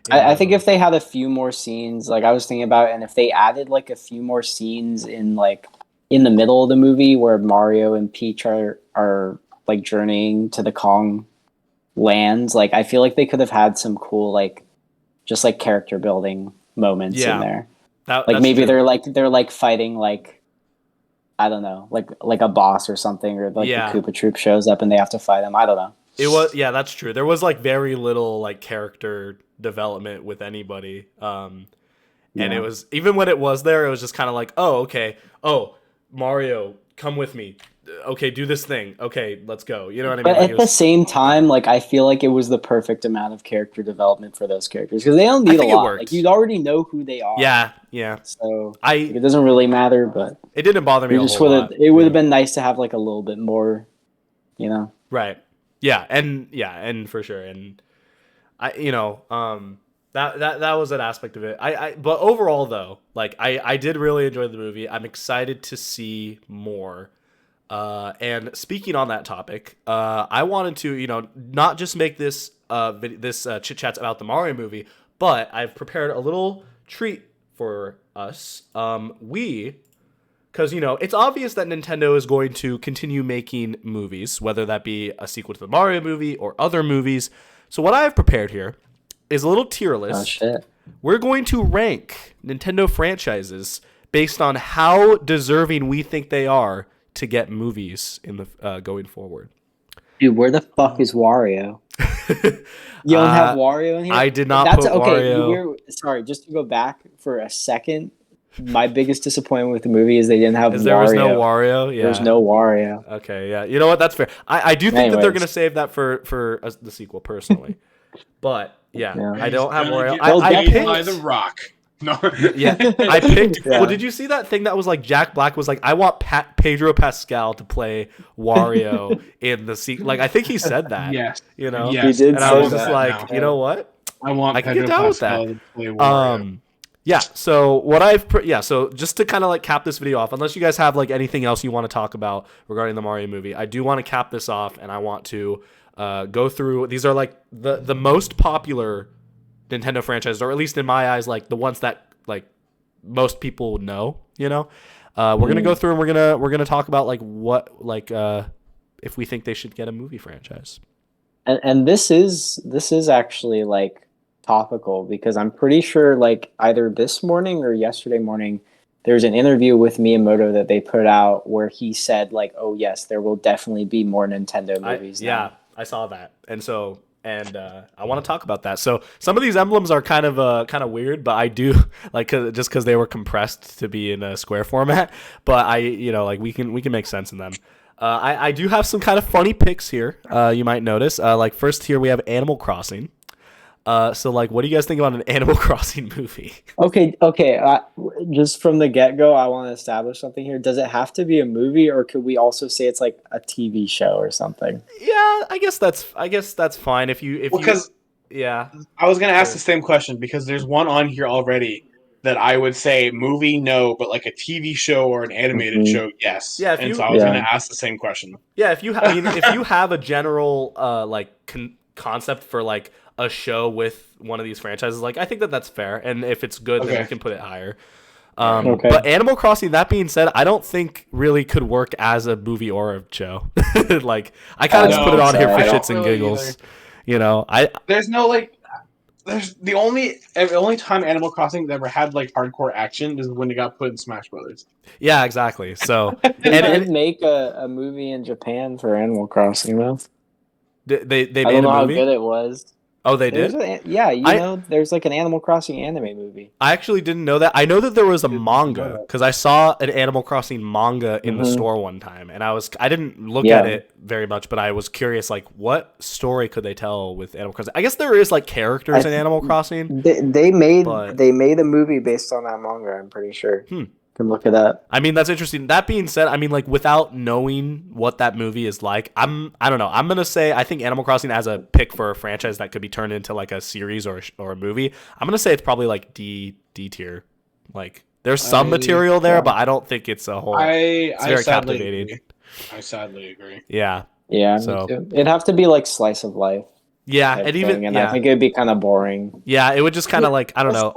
I think if they had a few more scenes, like I was thinking about, and if they added like a few more scenes in the middle of the movie where Mario and Peach are like journeying to the Kong lands, like I feel like they could have had some cool like just like character building moments in there. Like maybe true. they're like fighting like I don't know, like a boss or something, or like the Koopa Troop shows up and they have to fight him. I don't know. It was that's true. There was like very little like character development with anybody. And it was even when it was there, it was just kind of like, oh, okay. Oh, Mario, come with me. Okay, do this thing. Okay, let's go. You know what I mean? But at the same time, like I feel like it was the perfect amount of character development for those characters because they don't need a lot. Like you already know who they are. Yeah. So it doesn't really matter. But it didn't bother me. It would have been nice to have like a little bit more, Right. Yeah, and for sure, and I, that was an aspect of it. But overall though, like I did really enjoy the movie. I'm excited to see more. And speaking on that topic, I wanted to, not just make this Chit Chats about the Mario movie, but I've prepared a little treat for us. Because, it's obvious that Nintendo is going to continue making movies, whether that be a sequel to the Mario movie or other movies. So what I have prepared here is a little tier list. Oh, shit. We're going to rank Nintendo franchises based on how deserving we think they are to get movies in the going forward. Dude, where the fuck is Wario? You don't have Wario in here? I did not put Wario. Sorry, just to go back for a second. My biggest disappointment with the movie is they didn't have Wario. There was no Wario? Yeah. There's no Wario. Okay, yeah. You know what? That's fair. I do think that they're going to save that for the sequel, personally. But, yeah. I don't have Wario. I picked... by the Rock. No. Yeah, I picked... Yeah. Well, did you see that thing that was like Jack Black was like, I want Pedro Pascal to play Wario in the sequel. Like, I think he said that. Yes. Yes. He did. And I was just like, you know what? I can get down with that. To play Wario. Yeah, so so just to kind of like cap this video off, unless you guys have like anything else you want to talk about regarding the Mario movie, I do want to cap this off and I want to go through, these are like the most popular Nintendo franchises, or at least in my eyes, like the ones that like most people know, we're going to go through and we're going to talk about like what, like if we think they should get a movie franchise. And this is actually like topical because I'm pretty sure like either this morning or yesterday morning there's an interview with Miyamoto that they put out where he said like, oh yes, there will definitely be more Nintendo movies. Yeah, I saw that. And so I want to talk about that. So some of these emblems are kind of weird, but I do like just because they were compressed to be in a square format. But like we can make sense in them. I do have some kind of funny picks here. You might notice. Like first here we have Animal Crossing. So like, what do you guys think about an Animal Crossing movie? Okay. Just from the get-go, I want to establish something here. Does it have to be a movie, or could we also say it's like a TV show or something? Yeah, I guess that's fine if you yeah. I was gonna ask the same question because there's one on here already that I would say movie no, but like a TV show or an animated show yes. Yeah, so I was gonna ask the same question. Yeah, if you have a general concept for like a show with one of these franchises, like I think that's fair, and if it's good, then we can put it higher. But Animal Crossing, that being said, I don't think really could work as a movie or a show. Like I kind of just put it on here for shits and giggles. There's there's the only time Animal Crossing ever had like hardcore action is when it got put in Smash Brothers. Yeah, exactly. So They did make a movie in Japan for Animal Crossing though. They I made don't know a how movie. good it was. Oh, they did? There's like an Animal Crossing anime movie. I actually didn't know that. I know that there was a manga because I saw an Animal Crossing manga in the store one time, and I didn't look at it very much, but I was curious, like, what story could they tell with Animal Crossing? I guess there is like characters in Animal Crossing. They made a movie based on that manga. I'm pretty sure. Can look it up. I mean, that's interesting. That being said, I mean, like, without knowing what that movie is like, I don't know. I'm gonna say I think Animal Crossing as a pick for a franchise that could be turned into like a series or a movie. I'm gonna say it's probably like D tier. Like, there's some material there, but I don't think it's a whole. It's very captivating. Agree. I sadly agree. Yeah. Yeah. So me too. It'd have to be like slice of life. Yeah, and even I think it'd be kind of boring. Yeah, it would just kind of like I don't know.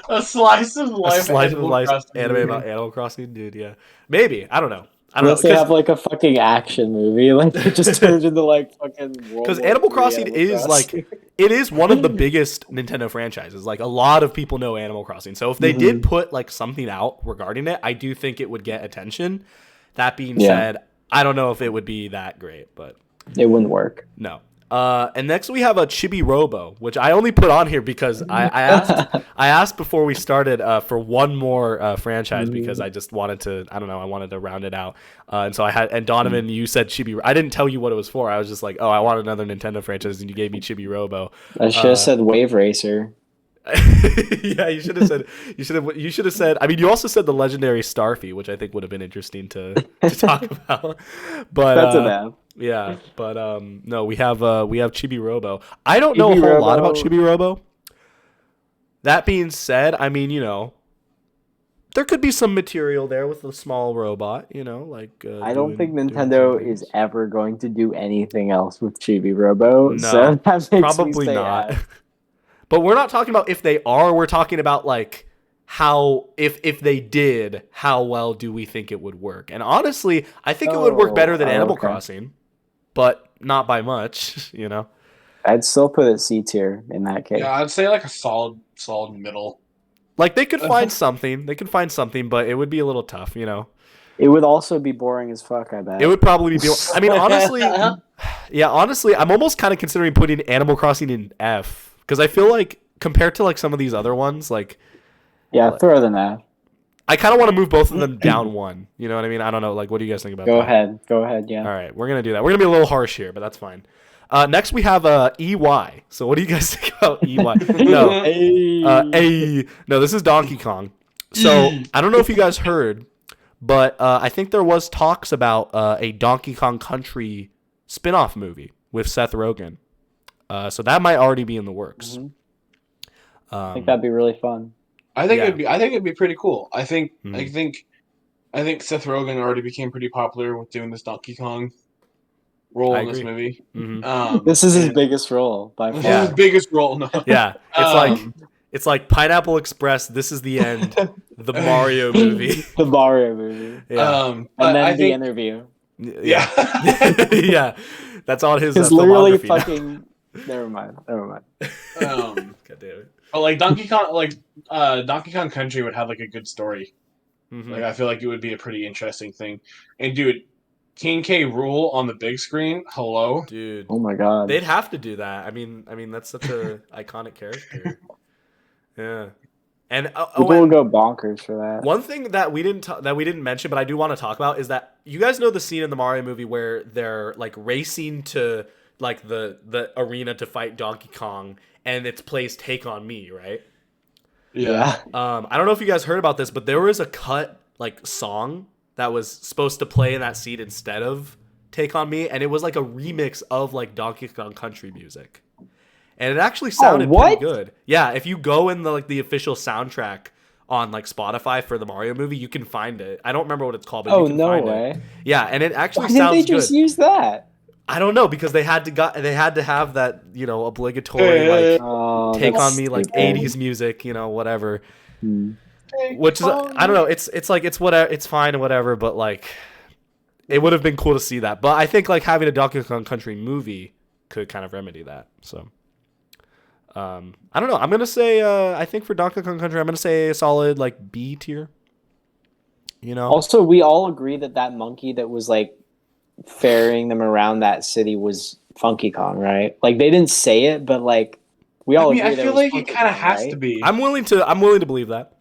A slice of life. A slice of life anime about Animal Crossing, dude. Yeah, maybe I don't know. Unless they have like a fucking action movie, like it just turns into like fucking. Because Animal Crossing is like it is one of the biggest Nintendo franchises. Like a lot of people know Animal Crossing. So if they did put like something out regarding it, I do think it would get attention. That being said, I don't know if it would be that great, but it wouldn't work. No. And next we have a Chibi Robo, which I only put on here because I asked before we started for one more franchise because I just wanted to I wanted to round it out. And so and Donovan, you said Chibi. I didn't tell you what it was for. I was just like, oh, I want another Nintendo franchise, and you gave me Chibi Robo. I should have said Wave Racer. Yeah, you should have said. You should have said. I mean, you also said the legendary Starfy, which I think would have been interesting to talk about. But that's enough. Yeah, but no, we have Chibi Robo. I don't know a whole lot about Chibi Robo. That being said, I mean, there could be some material there with a small robot, like. I don't think Nintendo is ever going to do anything else with Chibi Robo. No, so that makes probably not. But we're not talking about if they are. We're talking about like how if they did, how well do we think it would work? And honestly, I think it would work better than Animal Crossing, but not by much, I'd still put it C tier in that case. Yeah, I'd say like a solid middle. Like they could find something. They could find something, but it would be a little tough, It would also be boring as fuck, I bet. It would probably be. I mean, honestly, I'm almost kind of considering putting Animal Crossing in F. Because I feel like compared to like some of these other ones, like throw them F. I kind of want to move both of them down one. You know what I mean? I don't know. Like, what do you guys think about that? Go ahead. Yeah. All right, we're gonna do that. We're gonna be a little harsh here, but that's fine. Next we have EY. So what do you guys think about EY? No, this is Donkey Kong. So I don't know if you guys heard, but I think there was talks about a Donkey Kong Country spin-off movie with Seth Rogen. So that might already be in the works. I think that'd be really fun. I think it'd be pretty cool. I think Seth Rogen already became pretty popular with doing this Donkey Kong role in this movie. This is his biggest role by far. This is his biggest role. No. Yeah, it's like Pineapple Express. This is the end. The Mario movie. The Mario movie. Yeah. And then the interview. Yeah. Yeah. That's on his. It's literally fucking. Never mind. God damn it. But like Donkey Kong Country would have like a good story. Like I feel like it would be a pretty interesting thing. And dude, King K. Rool on the big screen. Hello, dude. Oh my god. They'd have to do that. I mean that's such a iconic character. Yeah. And people will go bonkers for that. One thing that we didn't mention, but I do want to talk about, is that you guys know the scene in the Mario movie where they're like racing to like the arena to fight Donkey Kong, and it's plays "Take on Me," right? Yeah. I don't know if you guys heard about this, but there was a cut like song that was supposed to play in that scene instead of "Take on Me," and it was like a remix of like Donkey Kong Country music. And it actually sounded pretty good. Yeah, if you go in the official soundtrack on like Spotify for the Mario movie, you can find it. I don't remember what it's called, but you can find it. Yeah, and it actually sounds good. Why didn't they just use that? I don't know, because they had to have that, obligatory like Take on Me like 80s music, whatever. Which is I don't know, it's like it's whatever, it's fine and whatever, but like it would have been cool to see that. But I think like having a Donkey Kong Country movie could kind of remedy that. So I don't know. I'm gonna say I think for Donkey Kong Country, I'm gonna say a solid like B tier. You know. Also, we all agree that monkey that was like ferrying them around that city was Funky Kong, right? Like they didn't say it, but like we all agree I that it feel was like Funky it kind of Kong, has right? to be. I'm willing to believe that.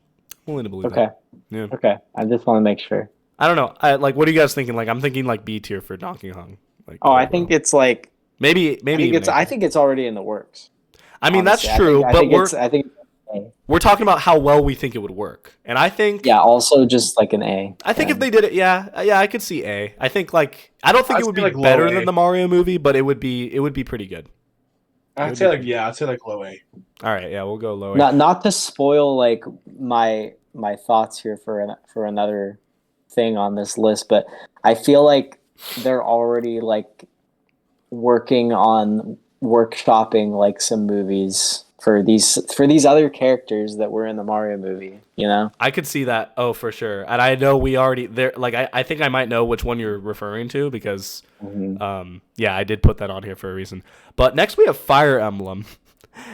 I'm willing to believe Okay. that. Yeah. Okay. I just want to make sure. I don't know. Like, what are you guys thinking? Like, I'm thinking like B tier for Donkey Kong. Like, Oh, I think it's like maybe I think it's already in the works. I mean, honestly. that's true, I but think it's we're talking about how well we think it would work, and I think also just like an A. I think if they did it, yeah, I could see A. I think like I don't think it would be like low better A. than the Mario movie, but it would be pretty good. I'd say like low A. All right, yeah, we'll go low A. Not to spoil like my thoughts here for another thing on this list, but I feel like they're already like working on workshopping like some movies for these other characters that were in the Mario movie, you know? I could see that. Oh, for sure. And I know we already there. Like, I think I might know which one you're referring to because, yeah, I did put that on here for a reason. But next we have Fire Emblem.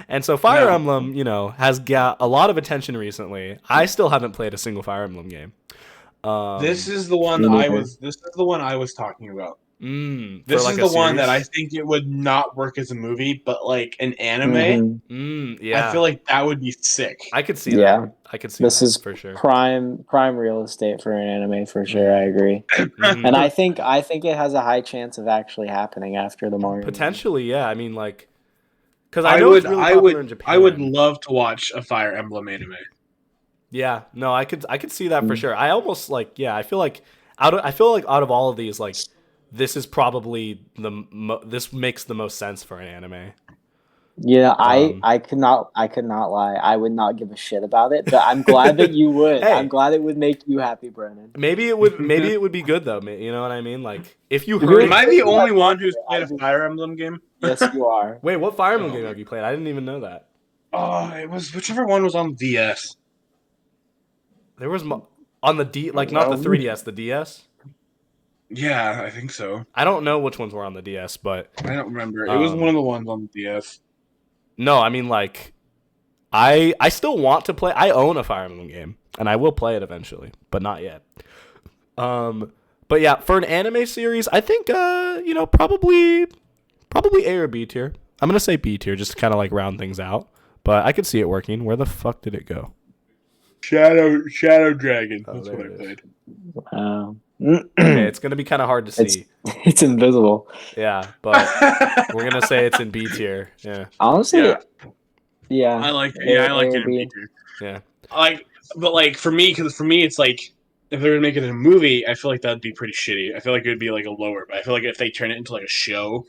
And so Fire Emblem, you know, has got a lot of attention recently. I still haven't played a single Fire Emblem game. This is the one I was talking about. This like is the one that I think it would not work as a movie, but like an anime. Yeah, I feel like that would be sick. I could see that. I could see this that is for sure. Prime real estate for an anime for sure. I agree, and I think it has a high chance of actually happening after the Mario. Potentially, yeah. I mean, like, because I know it's really popular in Japan. I would love to watch a Fire Emblem anime. Yeah, no, I could see that for sure. I almost like, yeah, I feel like out of all of these, like, this is probably this makes the most sense for an anime. Yeah, I could not lie. I would not give a shit about it, but I'm glad that you would. Hey. I'm glad it would make you happy, Brennan. Maybe it would be good though. You know what I mean? Like if you heard. Am I the only one who's played a Fire Emblem game? Yes, you are. Wait, what Fire Emblem game have you played? I didn't even know that. Oh, it was whichever one was on DS. There was on the D, like not the 3DS, the DS. Yeah, I think so. I don't know which ones were on the DS, but I don't remember. It was one of the ones on the DS. No, I mean like, I still want to play. I own a Fire Emblem game, and I will play it eventually, but not yet. But yeah, for an anime series, I think you know, probably A or B tier. I'm gonna say B tier just to kind of like round things out, but I could see it working. Where the fuck did it go? Shadow Dragon. Oh, That's what I played. Okay, it's gonna be kind of hard to see. It's invisible. Yeah, but we're gonna say it's in B tier. Yeah. Honestly, yeah. I like it. Yeah, I like it in B tier. Yeah. But like for me, it's like if they were to make it in a movie, I feel like that'd be pretty shitty. I feel like it would be like a lower. But I feel like if they turn it into like a show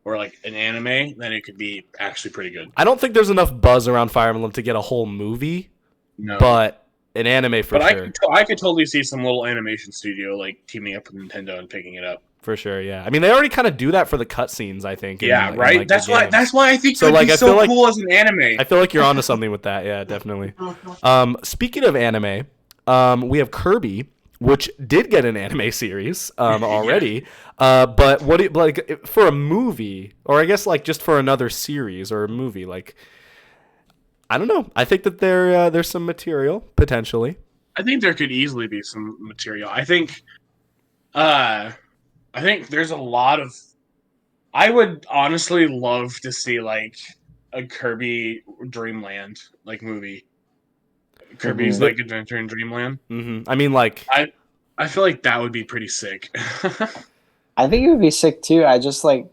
or like an anime, then it could be actually pretty good. I don't think there's enough buzz around Fire Emblem to get a whole movie. No. But an anime for sure. I could totally see some little animation studio like teaming up with Nintendo and picking it up. For sure, yeah. I mean, they already kind of do that for the cutscenes, I think. Yeah, right. Like, that's why I think so. It'd Like, be I feel like cool as an anime. I feel like you're onto something with that. Yeah, definitely. Speaking of anime, we have Kirby, which did get an anime series already. But like for a movie, or I guess like just for another series or a movie, like I don't know. I think that there's some material potentially. I think there could easily be some material. I think there's a lot of. I would honestly love to see like a Kirby Dreamland like movie. Kirby's like Adventure in Dreamland. Mm-hmm. I mean, like I feel like that would be pretty sick. I think it would be sick too. I just like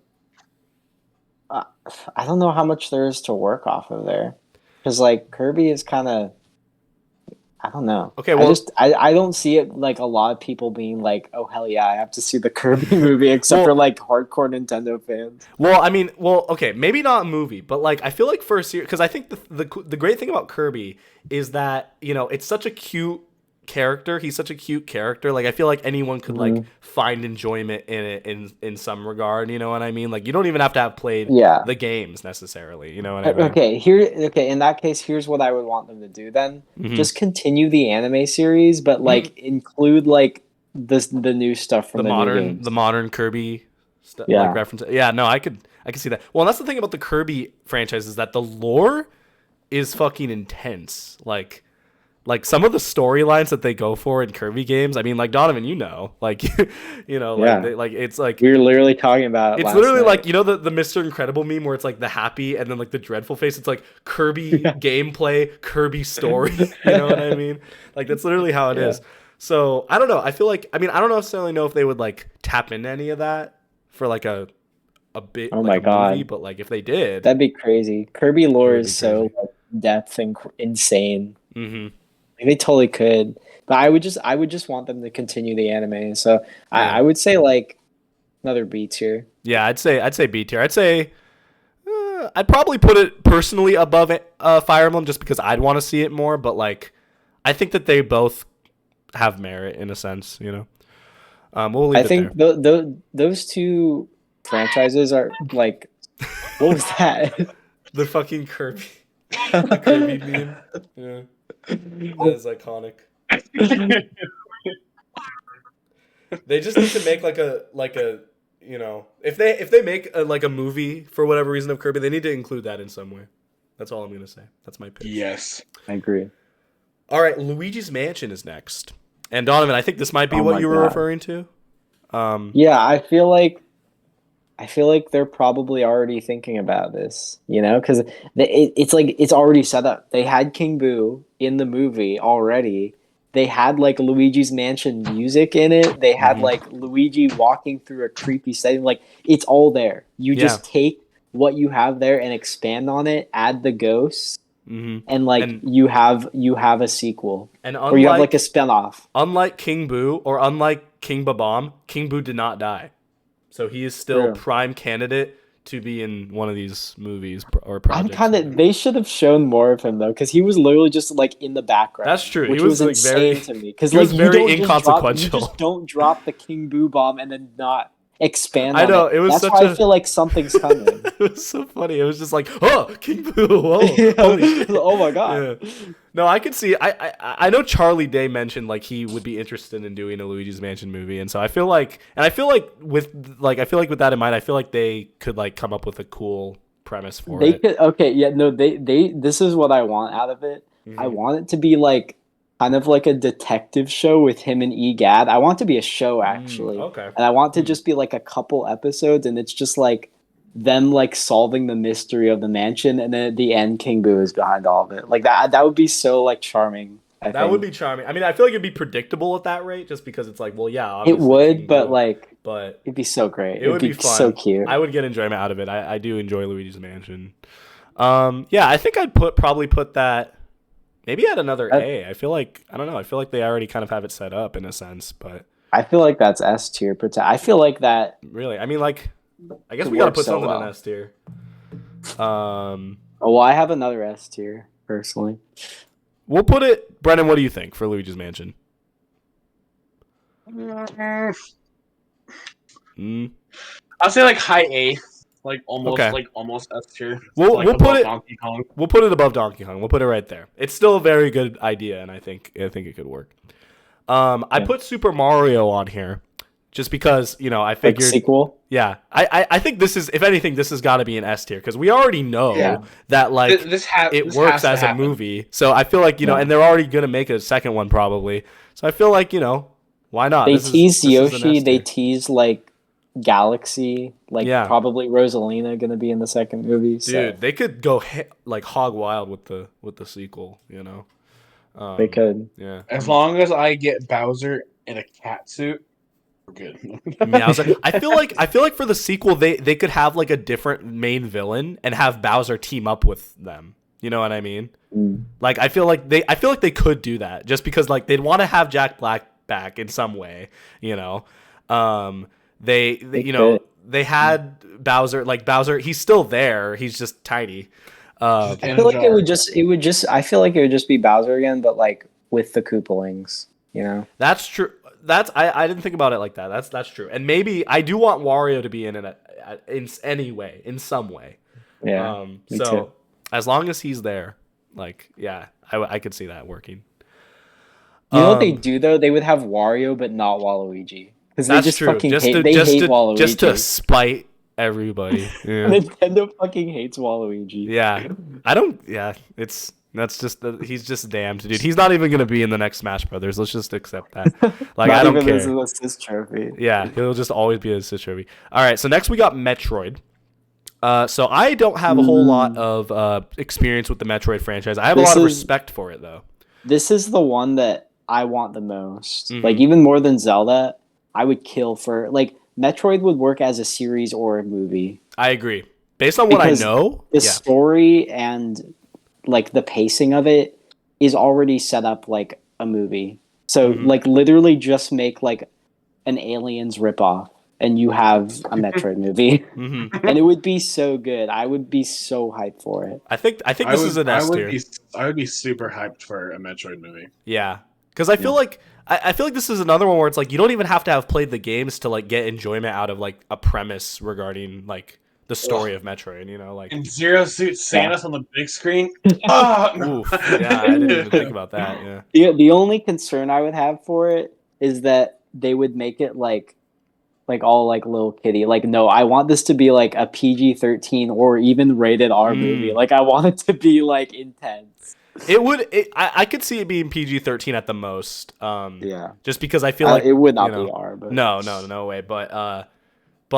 I don't know how much there is to work off of there, because like Kirby is kind of. I don't know. Okay, well, I don't see it like a lot of people being like, "Oh hell yeah, I have to see the Kirby movie," except for like hardcore Nintendo fans. Well, I mean, okay, maybe not a movie, but like I feel like for a series, because I think the great thing about Kirby is that, you know, it's such a cute character. He's such a cute character. Like I feel like anyone could like find enjoyment in it in some regard. You know what I mean? Like you don't even have to have played the games necessarily. You know what I mean? Okay, in that case, here's what I would want them to do then. Just continue the anime series, but like include like the new stuff from the modern Kirby stuff, like reference. Yeah, no, I I can see that. Well, and that's the thing about the Kirby franchise is that the lore is fucking intense. Like some of the storylines that they go for in Kirby games. I mean, like Donovan, like like it's like we were literally talking about it. It's literally night. Like the Mr. Incredible meme where it's like the happy and then like the dreadful face. It's like Kirby gameplay, Kirby story. You know what I mean? Like that's literally how it is. So I don't know. I feel like I don't necessarily know if they would like tap into any of that for like a bit. Oh like my god! Movie, but like if they did, that'd be crazy. Kirby lore is so like, depth and insane. Mm-hmm. They totally could, but I would just want them to continue the anime. So I would say like another B tier. Yeah, I'd say B tier. I'd say I'd probably put it personally above Fire Emblem just because I'd want to see it more. But like, I think that they both have merit in a sense. We'll leave I think those two franchises are like, what was that? The fucking Kirby, the Kirby meme. Yeah. That is iconic. They just need to make like a if they make a movie for whatever reason of Kirby, they need to include that in some way. That's all I'm gonna say. That's my pitch. Yes, I agree. All right, Luigi's Mansion is next, and Donovan, I think this might be what you were referring to. Yeah, I feel like they're probably already thinking about this, because it's like it's already set up. They had King Boo in the movie already. They had like Luigi's Mansion music in it. They had like Luigi walking through a creepy setting. Like it's all there. You just take what you have there and expand on it, add the ghosts, and like you have a sequel, or you have like a spinoff. Unlike King Boo or unlike King Babam, King Boo did not die. So he is still prime candidate to be in one of these movies or projects. They should have shown more of him though, because he was literally just like in the background. That's true. Which he was like insane very to me, because like very inconsequential. You just don't drop the King Boo bomb and then not expand. I know on it. it was. That's why I feel like something's coming. It was so funny. It was just like, oh, King Boo! Whoa! Holy shit. Oh my god! Yeah. No, I could see. I know Charlie Day mentioned like he would be interested in doing a Luigi's Mansion movie, and so I feel like with that in mind, I feel like they could like come up with a cool premise for it. They this is what I want out of it. I want it to be like kind of like a detective show with him and Egad. I want it to be a show actually. Okay. And I want it to just be like a couple episodes, and it's just like them like solving the mystery of the mansion, and then at the end King Boo is behind all of it. Like that would be so like charming. I think. Would be charming. I mean, I feel like it'd be predictable at that rate just because it's like, well, yeah, it would, King but Boo, but it'd be so great. It would be fun. So cute. I would get enjoyment out of it. I do enjoy Luigi's Mansion. Yeah, I think I'd probably put that maybe at another A. I feel like I don't know. I feel like they already kind of have it set up in a sense, but I feel like that's S tier. I feel like that. Really, I mean, like. I guess we gotta put something in S tier. I have another S tier personally. We'll put it. Brennan, what do you think for Luigi's Mansion? I'll say like high A, like almost S tier. We'll put it. Donkey Kong. We'll put it above Donkey Kong. We'll put it right there. It's still a very good idea, and I think it could work. I put Super Mario on here. Just because, I figured... Like sequel? Yeah. I think this is, if anything, this has got to be an S tier. Because we already know that, like, it works as a movie. So I feel like, and they're already going to make a second one, probably. So I feel like, why not? They teased Yoshi. They teased, like, Galaxy. Like, probably Rosalina going to be in the second movie. Dude, they could go, like, hog wild with the sequel, They could. Yeah. As long as I get Bowser in a cat suit. Good. Yeah, I feel like for the sequel they could have like a different main villain and have Bowser team up with them. You know what I mean? Like I feel like they could do that just because like they'd want to have Jack Black back in some way. They had Bowser. Like Bowser, he's still there. He's just tiny. I feel like it would just be Bowser again, but like with the Koopalings. That's true. I didn't think about it like that. That's true. And maybe I do want Wario to be in it in any way, in some way. Yeah. So too. As long as he's there, like, yeah, I could see that working. You know what they do though? They would have Wario, but not Waluigi, because they just true. fucking hate Waluigi. Just to spite everybody. Yeah. Nintendo fucking hates Waluigi. Yeah, I don't. Yeah, he's just damned, dude. He's not even gonna be in the next Smash Brothers. Let's just accept that. Like, Not I don't even care. as an assist trophy. Yeah, he'll just always be an assist trophy. All right, so next we got Metroid. So I don't have a whole lot of experience with the Metroid franchise. I have a lot of respect for it, though. This is the one that I want the most. Mhm. Like, even more than Zelda, I would kill for... Like, Metroid would work as a series or a movie. I agree. Based on what I know, the story and, like, the pacing of it is already set up like a movie. So, like, literally just make, like, an Aliens ripoff, and you have a Metroid movie. And it would be so good. I would be so hyped for it. I think this is an S tier. I would be super hyped for a Metroid movie. Yeah, because I feel like I feel like this is another one where it's like you don't even have to have played the games to like get enjoyment out of like a premise regarding like the story of Metroid. You know, like and Zero Suit Samus on the big screen. Oof, yeah, I didn't even think about that. Yeah. The only concern I would have for it is that they would make it like all like little kitty. Like, no, I want this to be like a PG-13 or even rated R movie. Like, I want it to be like intense. I could see it being PG-13 at the most. Yeah. Just because I feel like it would not be R. But no way. But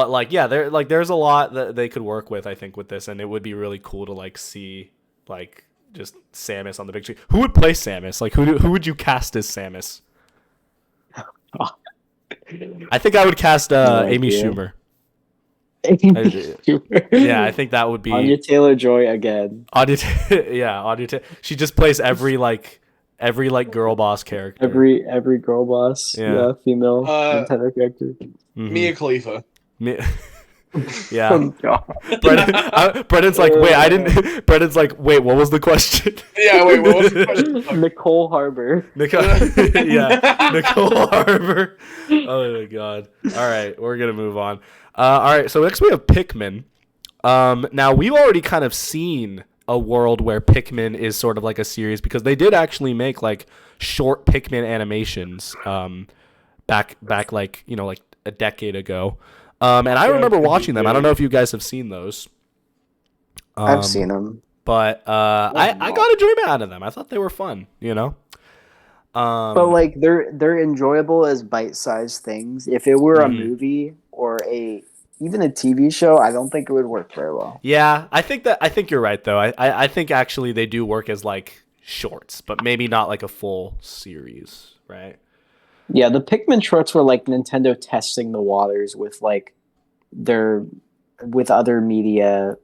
like yeah, there's a lot that they could work with. I think with this, and it would be really cool to like see like just Samus on the big screen. Who would play Samus? Like who would you cast as Samus? I think I would cast Amy Schumer. Yeah, I think that would be Anya Taylor-Joy again. Anya. She just plays every girl boss character. Every girl boss. Yeah, female Nintendo character. Mia Khalifa. Yeah. Oh, Brendan's like, wait, I didn't. Brendan's like, wait, what was the question? Yeah, wait, what was the question? Nicole Harbor. Yeah, Nicole Harbor. Oh my god. All right, we're gonna move on. All right, so next we have Pikmin. Now we've already kind of seen a world where Pikmin is sort of like a series because they did actually make like short Pikmin animations back like like a decade ago. And I remember watching them. I don't know if you guys have seen those. I've seen them, but I got enjoyment out of them. I thought they were fun. But like they're enjoyable as bite-sized things. If it were a movie or even a TV show, I don't think it would work very well. Yeah, I think you're right though. I think actually they do work as like shorts, but maybe not like a full series, right? Yeah, the Pikmin shorts were like Nintendo testing the waters with like with other media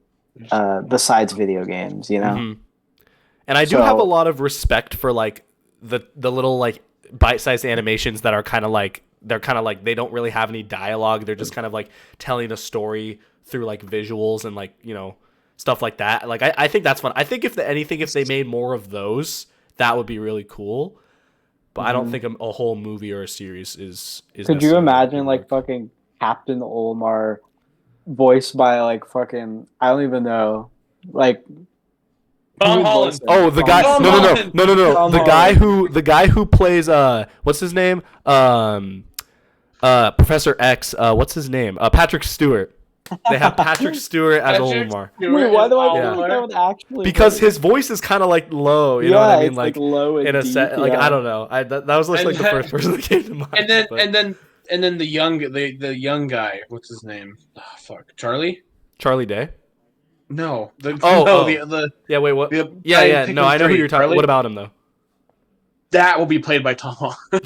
besides video games, you know. Mm-hmm. And I do have a lot of respect for like the little like bite-sized animations that are kind of like they don't really have any dialogue. They're just kind of like telling a story through like visuals and like stuff like that. Like I think that's fun. I think if they made more of those, that would be really cool. But I don't think a whole movie or a series is. Could you imagine like fucking Captain Olimar, voiced by like fucking I don't even know, like Tom Holland. Oh, the guy. No. The guy who plays what's his name? Professor X. What's his name? Patrick Stewart. They have Patrick Stewart as Olimar. Wait, why do I think that would actually? Because his voice is kind of like low. You know what I mean? It's like low and in a deep, set. Like I don't know. That was just like the first person that came to mind. And then the young guy. What's his name? Oh, fuck, Charlie. Charlie Day. No. Wait, what? No, I know who you're talking. Charlie? What about him though? That will be played by Tom Holland.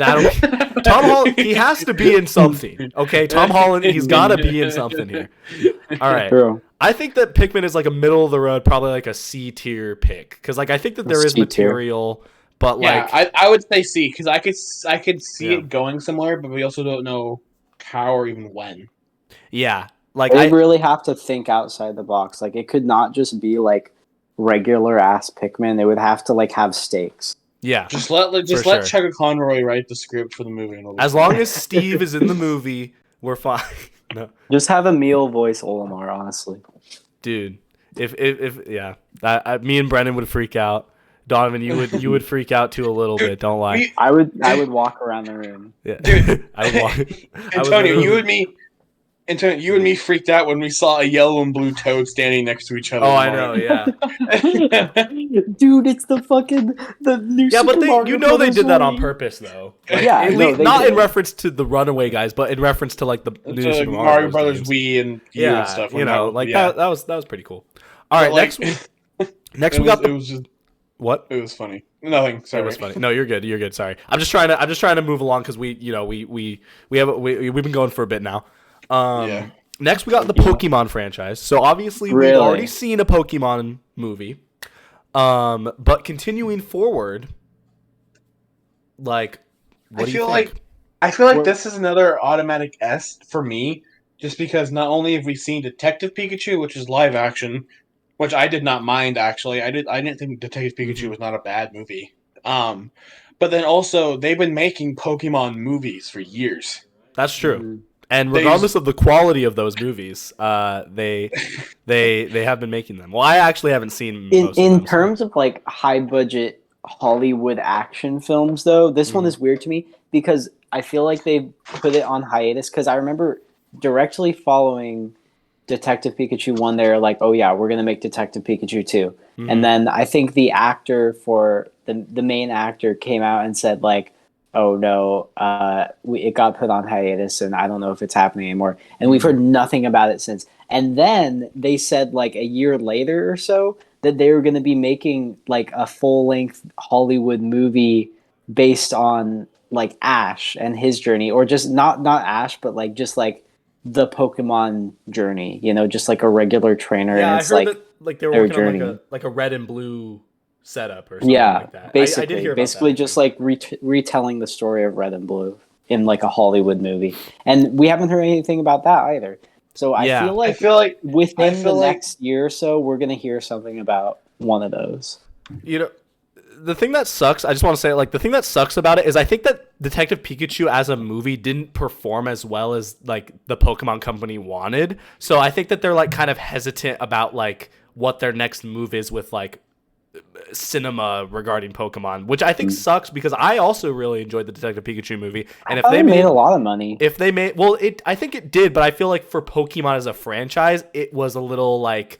Tom Holland, he has to be in something. Okay, Tom Holland, he's got to be in something here. All right. True. I think that Pikmin is like a middle of the road, probably like a C tier pick, because like I think that there is material, but like I would say C because I could see it going somewhere, but we also don't know how or even when. Yeah, like they really have to think outside the box. Like it could not just be like regular ass Pikmin. They would have to like have stakes. Yeah, just let Checker Conroy write the script for the movie. As long as Steve is in the movie, we're fine. No, just have Emil voice Olimar. Honestly, dude, if me and Brennan would freak out. Donovan, you would freak out too a little bit. Don't lie. I would walk around the room. Yeah, dude, I would walk. Antonio, you and me. Internet, you and me freaked out when we saw a yellow and blue toad standing next to each other. Oh, I know, yeah. Dude, it's the new Yeah, Super but Mario they Brothers did that on movie. purpose, though. Like, Yeah, no, they not did. in reference to the Runaway guys, but in reference to like the new Super Mario Brothers games. Wii and U yeah, and stuff. You know, like that was pretty cool. All But right, like, next we got the. It was just what? It was funny. Nothing. Sorry. It was funny. No, you're good. You're good. Sorry. I'm just trying to move along because we've been going for a bit now. Yeah. Next, we got the Pokemon franchise. So obviously, we've already seen a Pokemon movie. But continuing forward, like, what do you think? I feel like this is another automatic S for me, just because not only have we seen Detective Pikachu, which is live action, which I did not mind actually. I didn't think Detective Pikachu was not a bad movie. But then also they've been making Pokemon movies for years. That's true. And regardless of the quality of those movies, they have been making them. Well, I actually haven't seen most of them. In terms of like high budget Hollywood action films, though, this one is weird to me because I feel like they put it on hiatus. Because I remember directly following Detective Pikachu 1, they're like, "Oh yeah, we're gonna make Detective Pikachu 2," and then I think the actor for the main actor came out and said like, "Oh no, it got put on hiatus, and I don't know if it's happening anymore." And we've heard nothing about it since. And then they said like a year later or so that they were going to be making like a full length Hollywood movie based on like Ash and his journey, or just not Ash, but like just like the Pokemon journey. You know, just like a regular trainer. Yeah, and I it's heard like that like they were working on like a red and blue setup or something like that. Basically, I did hear about basically that. just like retelling the story of Red and Blue in like a Hollywood movie, and we haven't heard anything about that either. So I feel like within the next year or so, we're gonna hear something about one of those. You know, the thing that sucks, I just want to say, like, the thing that sucks about it is I think that Detective Pikachu as a movie didn't perform as well as like the Pokemon Company wanted. So I think that they're like kind of hesitant about like what their next move is with like cinema regarding Pokemon, which I think sucks because I also really enjoyed the Detective Pikachu movie. And if they made a lot of money, I think it did, but I feel like for Pokemon as a franchise, it was a little like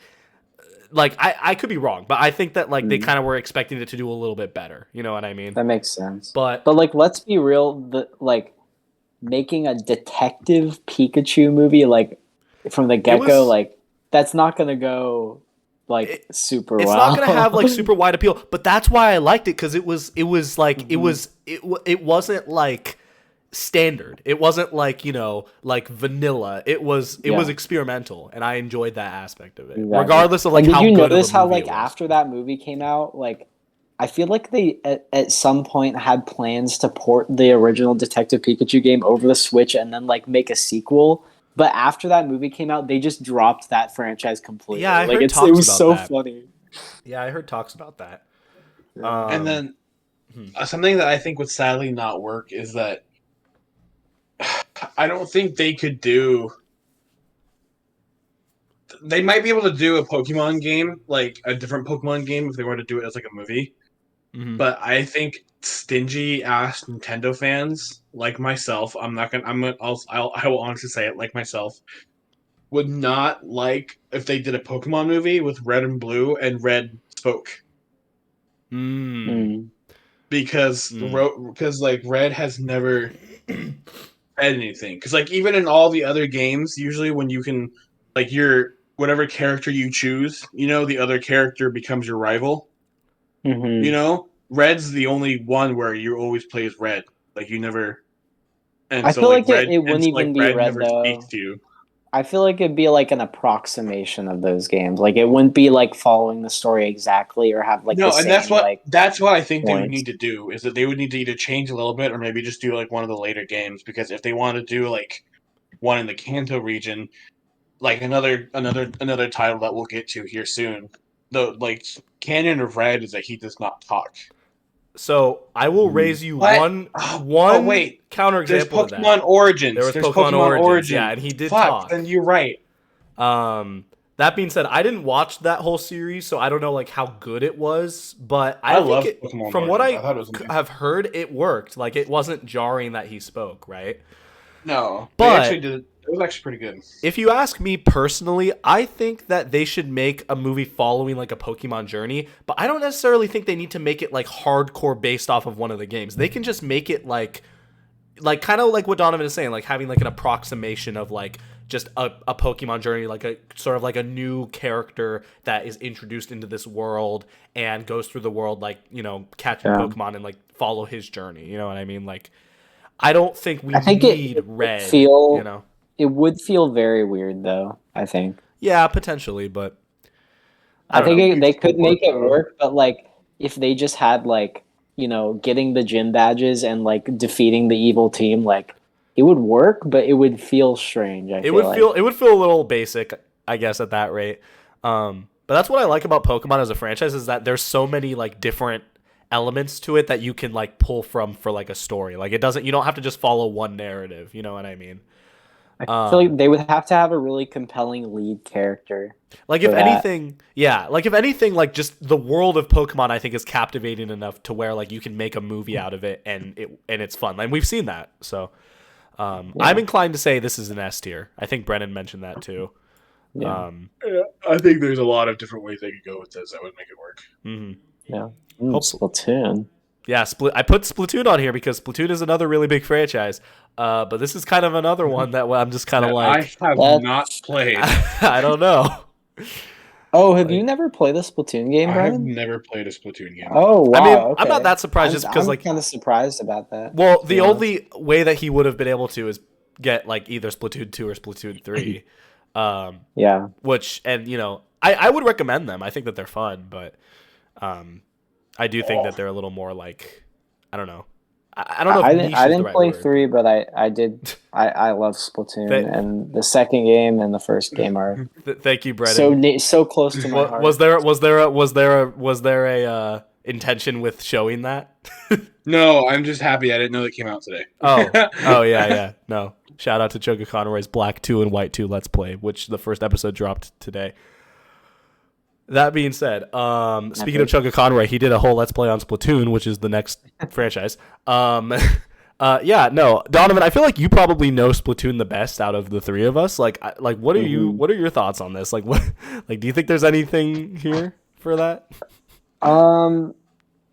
I could be wrong, but I think that like they kind of were expecting it to do a little bit better. You know what I mean? That makes sense. But like, let's be real. Making a Detective Pikachu movie like from the get-go, like that's not gonna go like super well. It's not gonna have like super wide appeal, but that's why I liked it because it was like it wasn't like standard. It wasn't like, you know, like vanilla. It was experimental, and I enjoyed that aspect of it, regardless of like how good. Did you notice of a how movie like after that movie came out, like I feel like they at some point had plans to port the original Detective Pikachu game over the Switch and then like make a sequel. But after that movie came out, they just dropped that franchise completely. Yeah, I heard it was so funny. Yeah, I heard talks about that. And then something that I think would sadly not work is that I don't think they could do. They might be able to do a Pokemon game, like a different Pokemon game, if they were to do it as like a movie. But I think stingy ass Nintendo fans like myself, I will honestly say it, like myself, would not like if they did a Pokemon movie with Red and Blue and Red spoke. Because like Red has never said anything. Because like even in all the other games, usually when you can like whatever character you choose, you know, the other character becomes your rival. You know, Red's the only one where you always play as Red. Like you never. And I so feel like like Red, it wouldn't even be Red Red never though. speaks to you. I feel like it'd be like an approximation of those games. Like it wouldn't be like following the story exactly or have like the same, that's what I think they would need to do is that they would need to either change a little bit or maybe just do like one of the later games, because if they want to do like one in the Kanto region, like another title that we'll get to here soon, the like canon of Red is that he does not talk. So I will raise you one counter example of that. There's Pokemon Origins. There was Pokemon Origins, yeah, and he did talk. Then you're right. That being said, I didn't watch that whole series, so I don't know like how good it was. But I love think Pokemon from what Origins. I thought it was have heard, it worked. Like it wasn't jarring that he spoke, right? No, they But actually did. It was actually pretty good. If you ask me personally, I think that they should make a movie following like a Pokemon journey, but I don't necessarily think they need to make it like hardcore based off of one of the games. They can just make it like kind of like what Donovan is saying, like having like an approximation of like just a Pokemon journey, like a sort of like a new character that is introduced into this world and goes through the world, like, you know, catching Pokemon and like follow his journey. You know what I mean? Like, I don't think we need it Red, feel, you know? It would feel very weird though, I think. Yeah, potentially, but I think they could make it work, but like if they just had like, you know, getting the gym badges and like defeating the evil team, like it would work, but it would feel strange. It would feel a little basic, I guess, at that rate. But that's what I like about Pokemon as a franchise, is that there's so many like different elements to it that you can like pull from for like a story. Like you don't have to just follow one narrative. You know what I mean? I feel like they would have to have a really compelling lead character. Like if anything, like just the world of Pokemon, I think is captivating enough to where like you can make a movie out of it and it's fun. And we've seen that. So I'm inclined to say this is an S tier. I think Brennan mentioned that too. Yeah. I think there's a lot of different ways they could go with this that would make it work. Mm-hmm. Yeah. Splatoon. Yeah, I put Splatoon on here because Splatoon is another really big franchise. But this is kind of another one that I'm just kind of like... I have not played. I don't know. Oh, have you never played a Splatoon game, Brian? I have never played a Splatoon game. Oh, wow. I mean, okay. I'm not that surprised just because, like... I'm kind of surprised about that. Well, the only way that he would have been able to is get, like, either Splatoon 2 or Splatoon 3. Yeah. Which, and, you know, I would recommend them. I think that they're fun, but I do think that they're a little more, like... I don't know. I don't know if I didn't play 3, but I did. I love Splatoon, and the second game and the first game are. Thank you, Brennan. So close to my heart. Was there a intention with showing that? No, I'm just happy I didn't know that came out today. Oh yeah. No, shout out to Choga Conroy's Black 2 and White 2 Let's Play, which the first episode dropped today. That being said, speaking of Chugga Conroy, he did a whole Let's Play on Splatoon, which is the next franchise. Donovan, I feel like you probably know Splatoon the best out of the three of us. What are your thoughts on this? Like, do you think there's anything here for that? I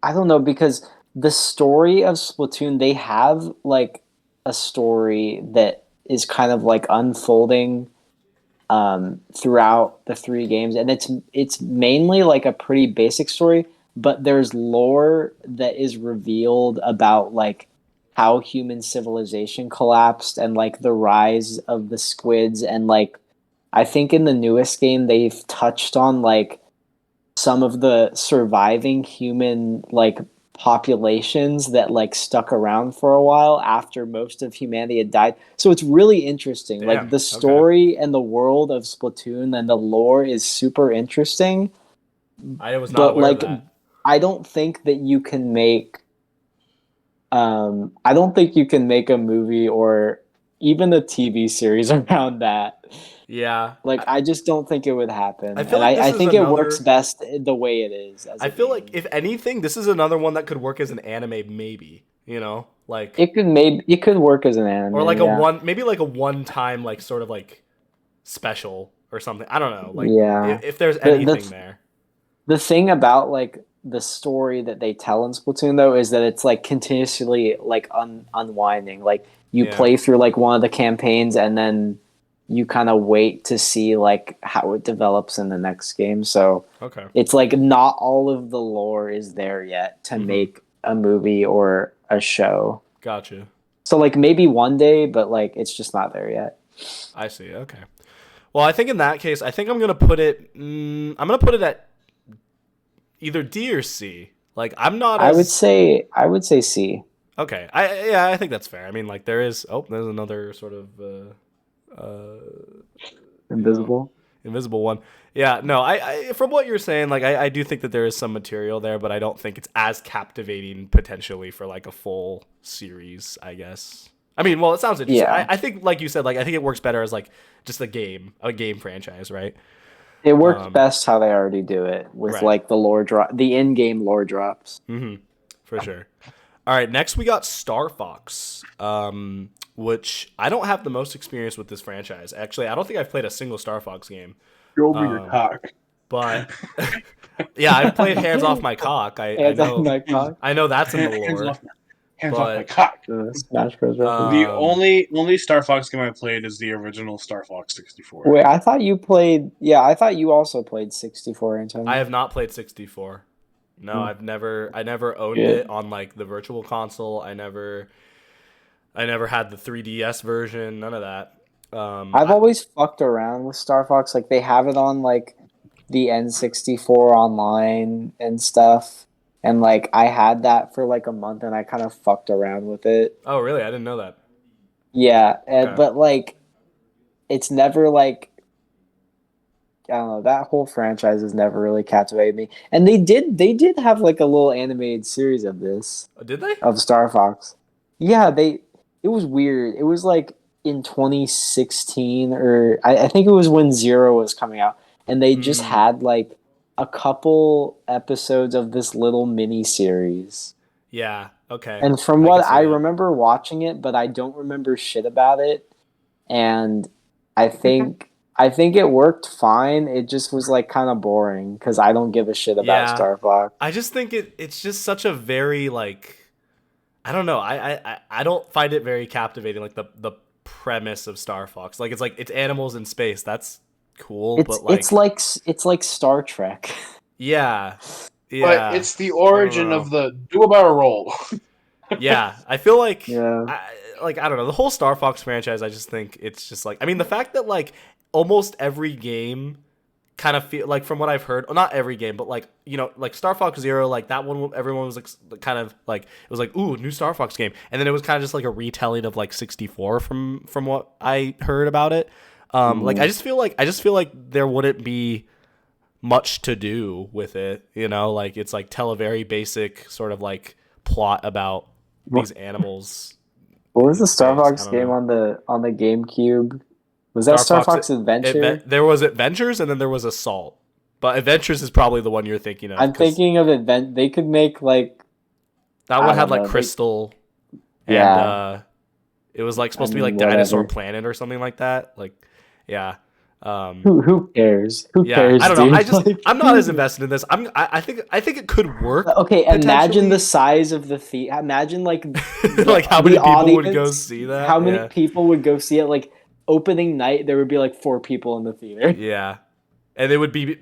don't know, because the story of Splatoon, they have like a story that is kind of like unfolding throughout the 3 games, and it's mainly like a pretty basic story, but there's lore that is revealed about like how human civilization collapsed and like the rise of the squids, and like I think in the newest game they've touched on like some of the surviving human like populations that like stuck around for a while after most of humanity had died. So it's really interesting. Damn, like the story and the world of Splatoon and the lore is super interesting. I was not aware of that. I don't think that you can make I don't think you can make a movie or even a TV series around that. Yeah. Like I just don't think it would happen. I think it works best the way it is. I feel like if anything, this is another one that could work as an anime, maybe. You know, like it could work as an anime, or like maybe like a one-time like sort of like special or something. I don't know. Like if there's anything there. The thing about like the story that they tell in Splatoon though is that it's like continuously like unwinding. Like you play through like one of the campaigns and then you kind of wait to see like how it develops in the next game. So it's like not all of the lore is there yet to make a movie or a show. Gotcha. So like maybe one day, but like it's just not there yet. I see. Okay. Well, I think in that case, I think I'm gonna put it. I'm gonna put it at either D or C. Like I'm not. I would say C. Okay. I think that's fair. I mean, like there's another sort of. Invisible one. Yeah, no, I from what you're saying, like I do think that there is some material there, but I don't think it's as captivating potentially for like a full series, I guess. I mean, well, it sounds interesting. Yeah. I think, like you said, like I think it works better as like just a game franchise, right? It works best how they already do it with like the lore drop, the in-game lore drops. For sure. All right, next we got Star Fox, which I don't have the most experience with this franchise. Actually, I don't think I've played a single Star Fox game. Show me your cock. But yeah, I've played Hands Off My Cock. I know. My cock. I know that's in the lore. Hands off my cock. Smash Bros. The only Star Fox game I played is the original Star Fox 64. Wait, I thought you played. Yeah, I thought you also played 64, Antonio. I have not played 64. No, I never owned it on like the virtual console. I never had the 3DS version, none of that. I've always fucked around with Star Fox. Like they have it on like the N64 online and stuff. And like I had that for like a month and I kind of fucked around with it. Oh, really? I didn't know that. Yeah, Okay. but like it's never like I don't know, that whole franchise has never really captivated me. And they did have like a little animated series of this. Did they? Of Star Fox. Yeah, it was weird. It was like in 2016 or I think it was when Zero was coming out. And they just had like a couple episodes of this little mini series. Yeah, okay. And from what I remember watching it, but I don't remember shit about it. And I think it worked fine. It just was like kind of boring because I don't give a shit about Star Fox. I just think it's just such a very like I don't know. I don't find it very captivating. Like the premise of Star Fox. Like it's animals in space. That's cool. But like it's like Star Trek. Yeah. But it's the origin of the do a barrel roll. Yeah, I feel like yeah. I don't know, the whole Star Fox franchise. I just think it's just like, I mean, the fact that like almost every game kind of feel like, from what I've heard, well, not every game, but like, you know, like Star Fox Zero, like that one, everyone was like kind of like, it was like, ooh, new Star Fox game, and then it was kind of just like a retelling of like 64 from what I heard about it. Like I just feel like there wouldn't be much to do with it, you know, like it's like tell a very basic sort of like plot about these animals. What was the Star Fox game on the GameCube? Was that Star Fox Adventure? There was Adventures and then there was Assault. But Adventures is probably the one you're thinking of. I'm thinking of They could make like that one had like Crystal, and it was like supposed to be like Dinosaur Planet or something like that. Like, yeah. Who cares? Who yeah, cares? I don't know. Dude? I'm not as invested in this. I think it could work. Okay, imagine the size of the theater. Imagine like like how many people would go see that. How many people would go see it? Like opening night, there would be like 4 people in the theater. Yeah, and it would be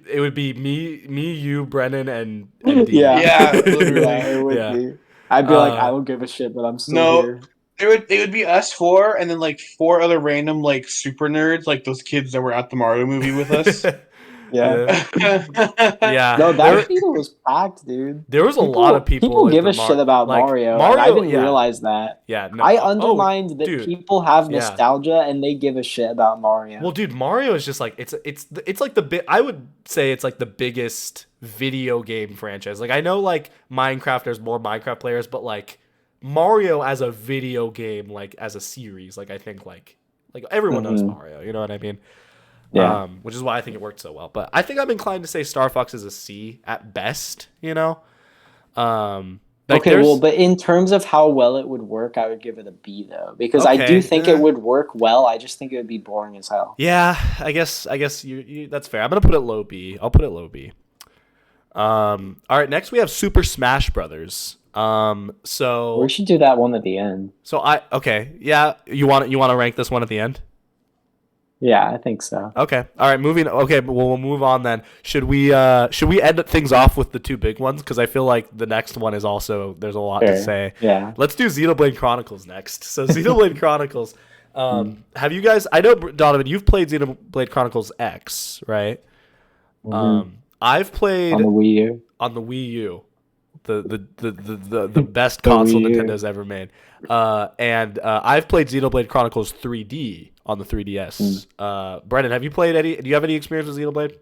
me, you, Brennan, and D. Yeah, it would be. I'd be like, I don't give a shit, but I'm still here. It would be us 4 and then like 4 other random like super nerds, like those kids that were at the Mario movie with us. Yeah. Yeah. No, that theater was packed, dude. There was a lot of people. People give a shit about like, Mario. And I didn't realize that. Yeah. No, I underlined that people have nostalgia and they give a shit about Mario. Well, dude, Mario is just like it's like I would say it's like the biggest video game franchise. Like I know like Minecraft, there's more Minecraft players, but like Mario as a video game, like as a series, like I think like everyone knows Mario. You know what I mean? Yeah. Which is why I think it worked so well. But I think I'm inclined to say Star Fox is a C at best, you know? Like okay, well, but in terms of how well it would work, I would give it a B, though. Because I do think it would work well. I just think it would be boring as hell. Yeah, I guess you that's fair. I'm going to put it low B. I'll put it low B. All right, next we have Super Smash Brothers. So we should do that one at the end. So yeah, you want to rank this one at the end? Yeah, I think so. Okay. All right, okay, but we'll move on then. Should we end things off with the 2 big ones, cuz I feel like the next one is also there's a lot to say. Yeah. Let's do Xenoblade Chronicles next. So Xenoblade Chronicles, have you guys, I know Donovan, you've played Xenoblade Chronicles X, right? I've played on the Wii U. On the Wii U. The best console Nintendo's ever made. And I've played Xenoblade Chronicles 3D on the 3DS. Brennan, have you played any? Do you have any experience with Xenoblade?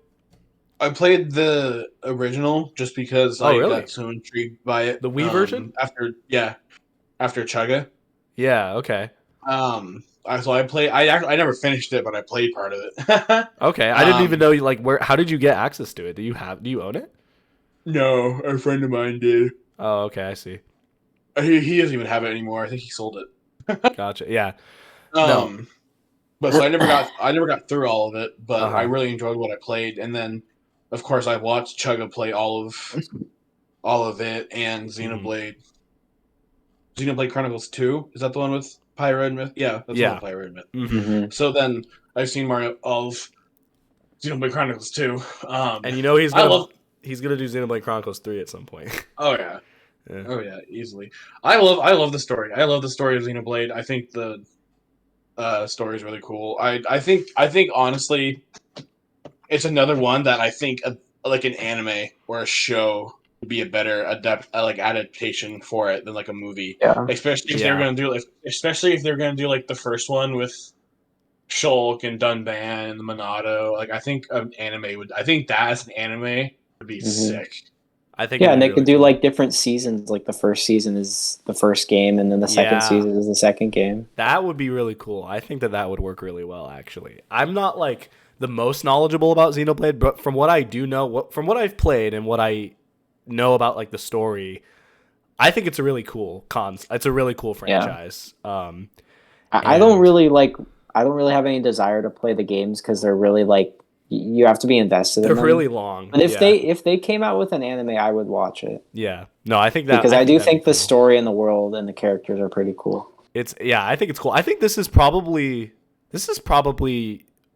I played the original just because I got so intrigued by it. The Wii version? After Chugga. Yeah, okay. So I played. I never finished it, but I played part of it. Okay, I didn't even know how did you get access to it? Do you own it? No, a friend of mine did. Oh, okay, I see. He doesn't even have it anymore. I think he sold it. Gotcha. Yeah. No. But so I never got through all of it, but I Uh-huh. really enjoyed what I played. And then, of course, I watched Chugga play all of it and Xenoblade. Xenoblade Chronicles 2. Is that the one with Pyro and Myth? Yeah, that's the one Yeah. with Pyro and Myth. Mm-hmm. So then I've seen Mario of Xenoblade Chronicles 2. And you know he's I gonna love. do Xenoblade Chronicles 3 at some point. Oh yeah. Yeah. Oh yeah, easily. I love the story. I love the story of Xenoblade. I think the story is really cool. I think honestly, it's another one that I think like an anime or a show would be a better like adaptation for it than like a movie. Yeah. Especially if they're gonna do like the first one with Shulk and Dunban and the Monado. Like I think an anime would. I think that as an anime would be sick. I think Yeah, and they really could do cool. like different seasons. Like the first season is the first game, and then the second season is the second game. That would be really cool. I think that would work really well, actually. I'm not like the most knowledgeable about Xenoblade, but from what I do know, from what I've played and what I know about like the story, I think it's a really cool It's a really cool franchise. I don't really have any desire to play the games because they're really like you have to be invested. They're in them. really long. But if they came out with an anime, I would watch it. Yeah, no, I think that because I do think the story and the world and the characters are pretty cool. I think it's cool. I think this is probably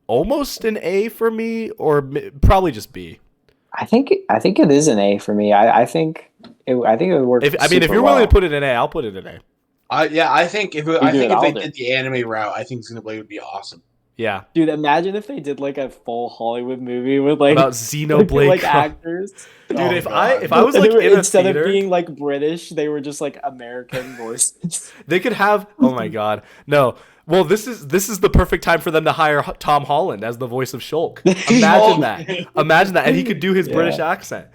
almost an A for me, or probably just B. I think it is an A for me. I think it would work. If you're willing to put it in A, I'll put it in A. I think if they did the anime route, I think Xenoblade would be awesome. Yeah, dude, imagine if they did like a full Hollywood movie with like about Xenoblade like actors. Dude, if I was like in instead a theater, of being like British, they were just like American voices. They could have. Oh my god, no. Well, this is the perfect time for them to hire Tom Holland as the voice of Shulk. Imagine that, and he could do his British accent.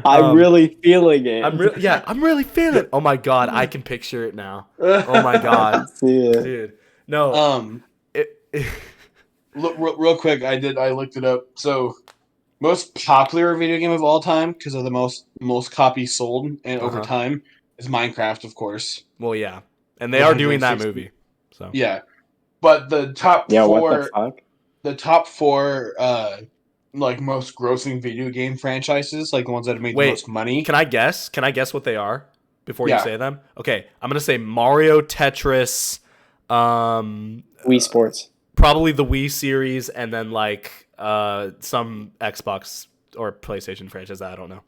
I'm really feeling it. I'm really feeling it. Oh my god, I can picture it now. Oh my god, dude. No. Look, real quick, I looked it up. So, most popular video game of all time because of the most copies sold and over time is Minecraft, of course. Well, yeah, and they are doing that movie. So yeah, but the top four, like most grossing video game franchises, like the ones that have made the most money. Can I guess? Can I guess what they are before you say them? Okay, I'm gonna say Mario, Tetris, Wii Sports. Probably the Wii series, and then like some Xbox or PlayStation franchise. I don't know.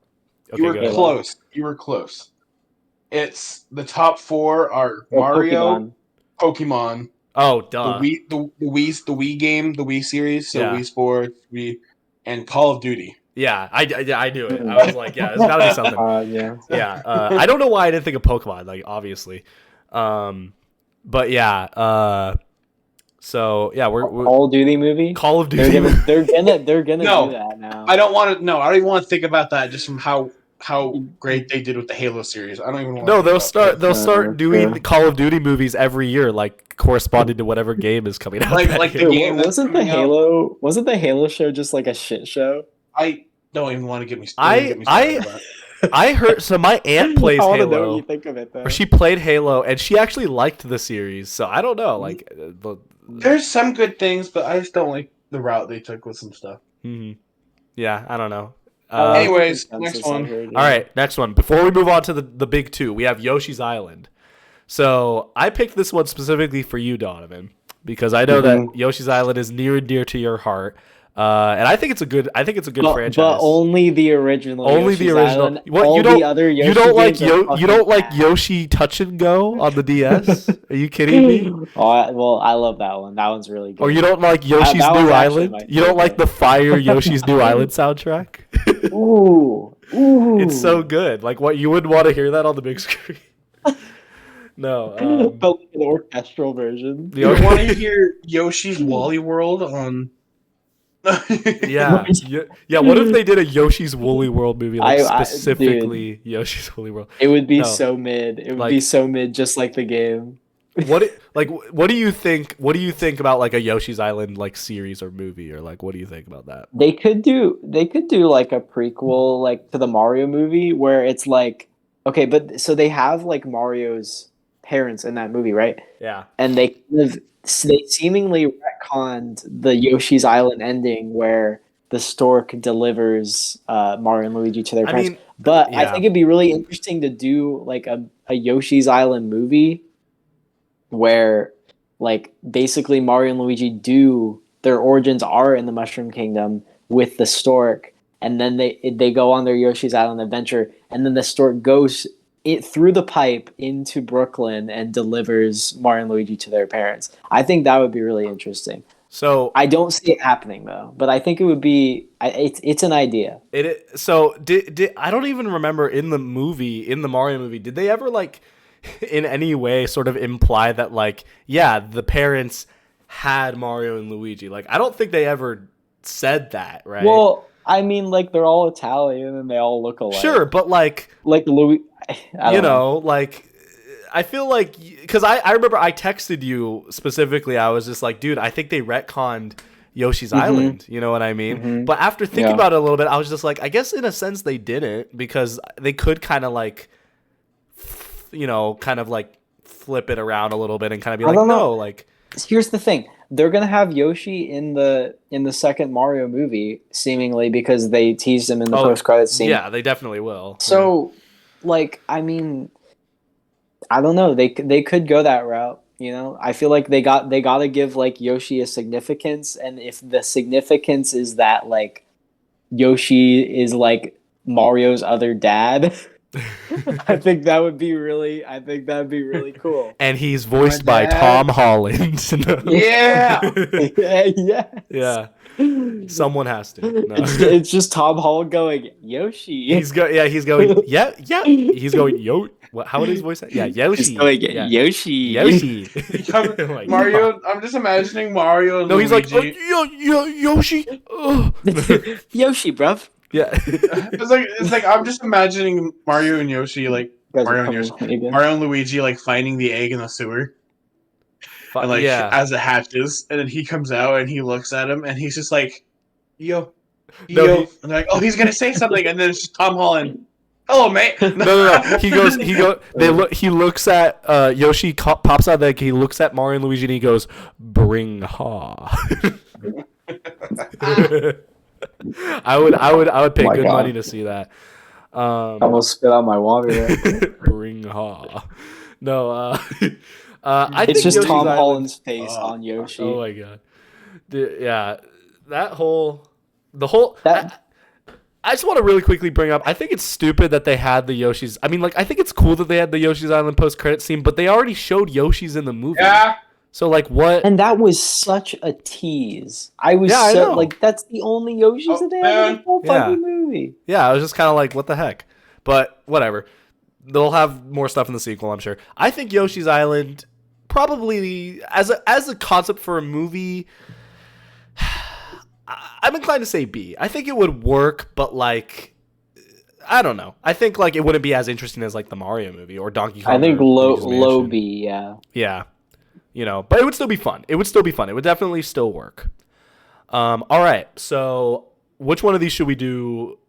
Okay, you were close. You were close. It's the top four are Mario, Pokemon. Oh, duh. The Wii game, the Wii series, so Wii Sports, and Call of Duty. Yeah, I knew it. I was like, yeah, there's gotta be something. Yeah. I don't know why I didn't think of Pokemon. Like, obviously, but yeah. So yeah, we're Call of Duty movie. Call of Duty. They're gonna do that now. I don't want to. No, I don't even want to think about that. Just from how great they did with the Halo series. I don't even want. No, they'll start doing the Call of Duty movies every year, like corresponding to whatever game is coming out. Like the game wasn't the Halo show just like a shit show? I don't even want to get me started. I heard. So my aunt plays I Halo. know what you think of it, though. Or she played Halo, and she actually liked the series. So I don't know. Like, there's some good things, but I just don't like the route they took with some stuff. Mm-hmm. Yeah, I don't know. Anyways, next one. All right, next one. Before we move on to the big two, we have Yoshi's Island. So I picked this one specifically for you, Donovan, because I know that Yoshi's Island is near and dear to your heart. And I think it's a good franchise. But only the original. Only Yoshi's the original. Island. What, all the other Yoshi you don't like games you don't like Yoshi Touch and Go on the DS? Are you kidding me? Oh, I love that one. That one's really good. Or you don't like Yoshi's New Island? You don't like the Fire Yoshi's New Island soundtrack? Ooh. It's so good. Like, what, you wouldn't want to hear that on the big screen? No. But like an orchestral version. You want to hear Yoshi's Wally World on? Yeah. What if they did a Yoshi's Woolly World movie, like specifically Yoshi's Woolly World? It would be so mid. It would be so mid, just like the game. What do you think? What do you think about like a Yoshi's Island like series or movie, or like what do you think about that? They could do like a prequel like to the Mario movie where it's like Okay, but so they have like Mario's parents in that movie, right? Yeah. And they seemingly retconned the Yoshi's Island ending where the stork delivers Mario and Luigi to their I parents. mean, But I yeah. think it'd be really interesting to do like a Yoshi's Island movie where like basically Mario and Luigi do their origins are in the Mushroom Kingdom with the stork, and then they go on their Yoshi's Island adventure, and then the stork goes through the pipe into Brooklyn and delivers Mario and Luigi to their parents. I think that would be really interesting. So I don't see it happening though, but I think it would be. It's an idea. So did I don't even remember in the Mario movie, did they ever like in any way sort of imply that like yeah the parents had Mario and Luigi? Like I don't think they ever said that, right? Well, I mean, like they're all Italian and they all look alike. Sure, but like Louis, I don't know. like I feel like because I remember I texted you specifically. I was just like, dude, I think they retconned Yoshi's Island. You know what I mean? Mhm. But after thinking Yeah. about it a little bit, I was just like, I guess in a sense they didn't, because they could kind of like, kind of like flip it around a little bit and kind of be I like, don't no, know. like Here's the thing: they're gonna have Yoshi in the second Mario movie, seemingly because they teased him in the post-credits scene. yeah, they definitely will. So, like, I mean, I don't know. They could go that route. You know, I feel like they got to give like Yoshi a significance, and if the significance is that like Yoshi is like Mario's other dad, I think that would be really cool. And he's voiced by Tom Holland. No. Yeah. Yes. Yeah. Someone has to. No. It's just Tom Holland going Yoshi. He's going. He's going. Yeah. He's going. Yo. What? How would his voice? Yeah. Yoshi. He's going Yeah. Yoshi. Yoshi. Oh Mario. I'm just imagining Mario and No, he's Luigi. like Yoshi. Yoshi, bruv. Yeah. It's like I'm just imagining Mario and Yoshi, like Mario and Luigi, like finding the egg in the sewer. And like as it hatches, and then he comes out and he looks at him and he's just like, yo. And they're like, oh, he's gonna say something, and then it's just Tom Holland. Hello, mate. No. He goes. He looks at Yoshi. Pops out like he looks at Mario and Luigi and he goes, "Bring ha." I would pay good money to see that. I almost spit out my water there. Bring ha. No. It's think just Yoshi's Tom Island- Holland's face on Yoshi. Oh my god. Yeah. I just want to really quickly bring up, I think it's stupid that they had the Yoshi's. I mean, like, I think it's cool that they had the Yoshi's Island post-credit scene, but they already showed Yoshi's in the movie. Yeah. So, like, what? And that was such a tease. I know. Like, that's the only Yoshis that they have in the whole fucking movie. Yeah, I was just kind of like, what the heck? But whatever. They'll have more stuff in the sequel, I'm sure. I think Yoshi's Island, probably, as a concept for a movie, I'm inclined to say B. I think it would work, but like, I don't know. I think like it wouldn't be as interesting as like the Mario movie or Donkey Kong. I think or Luigi's low Mansion. B, yeah. Yeah, but it would still be fun. It would definitely still work. All right. So, which one of these should we do?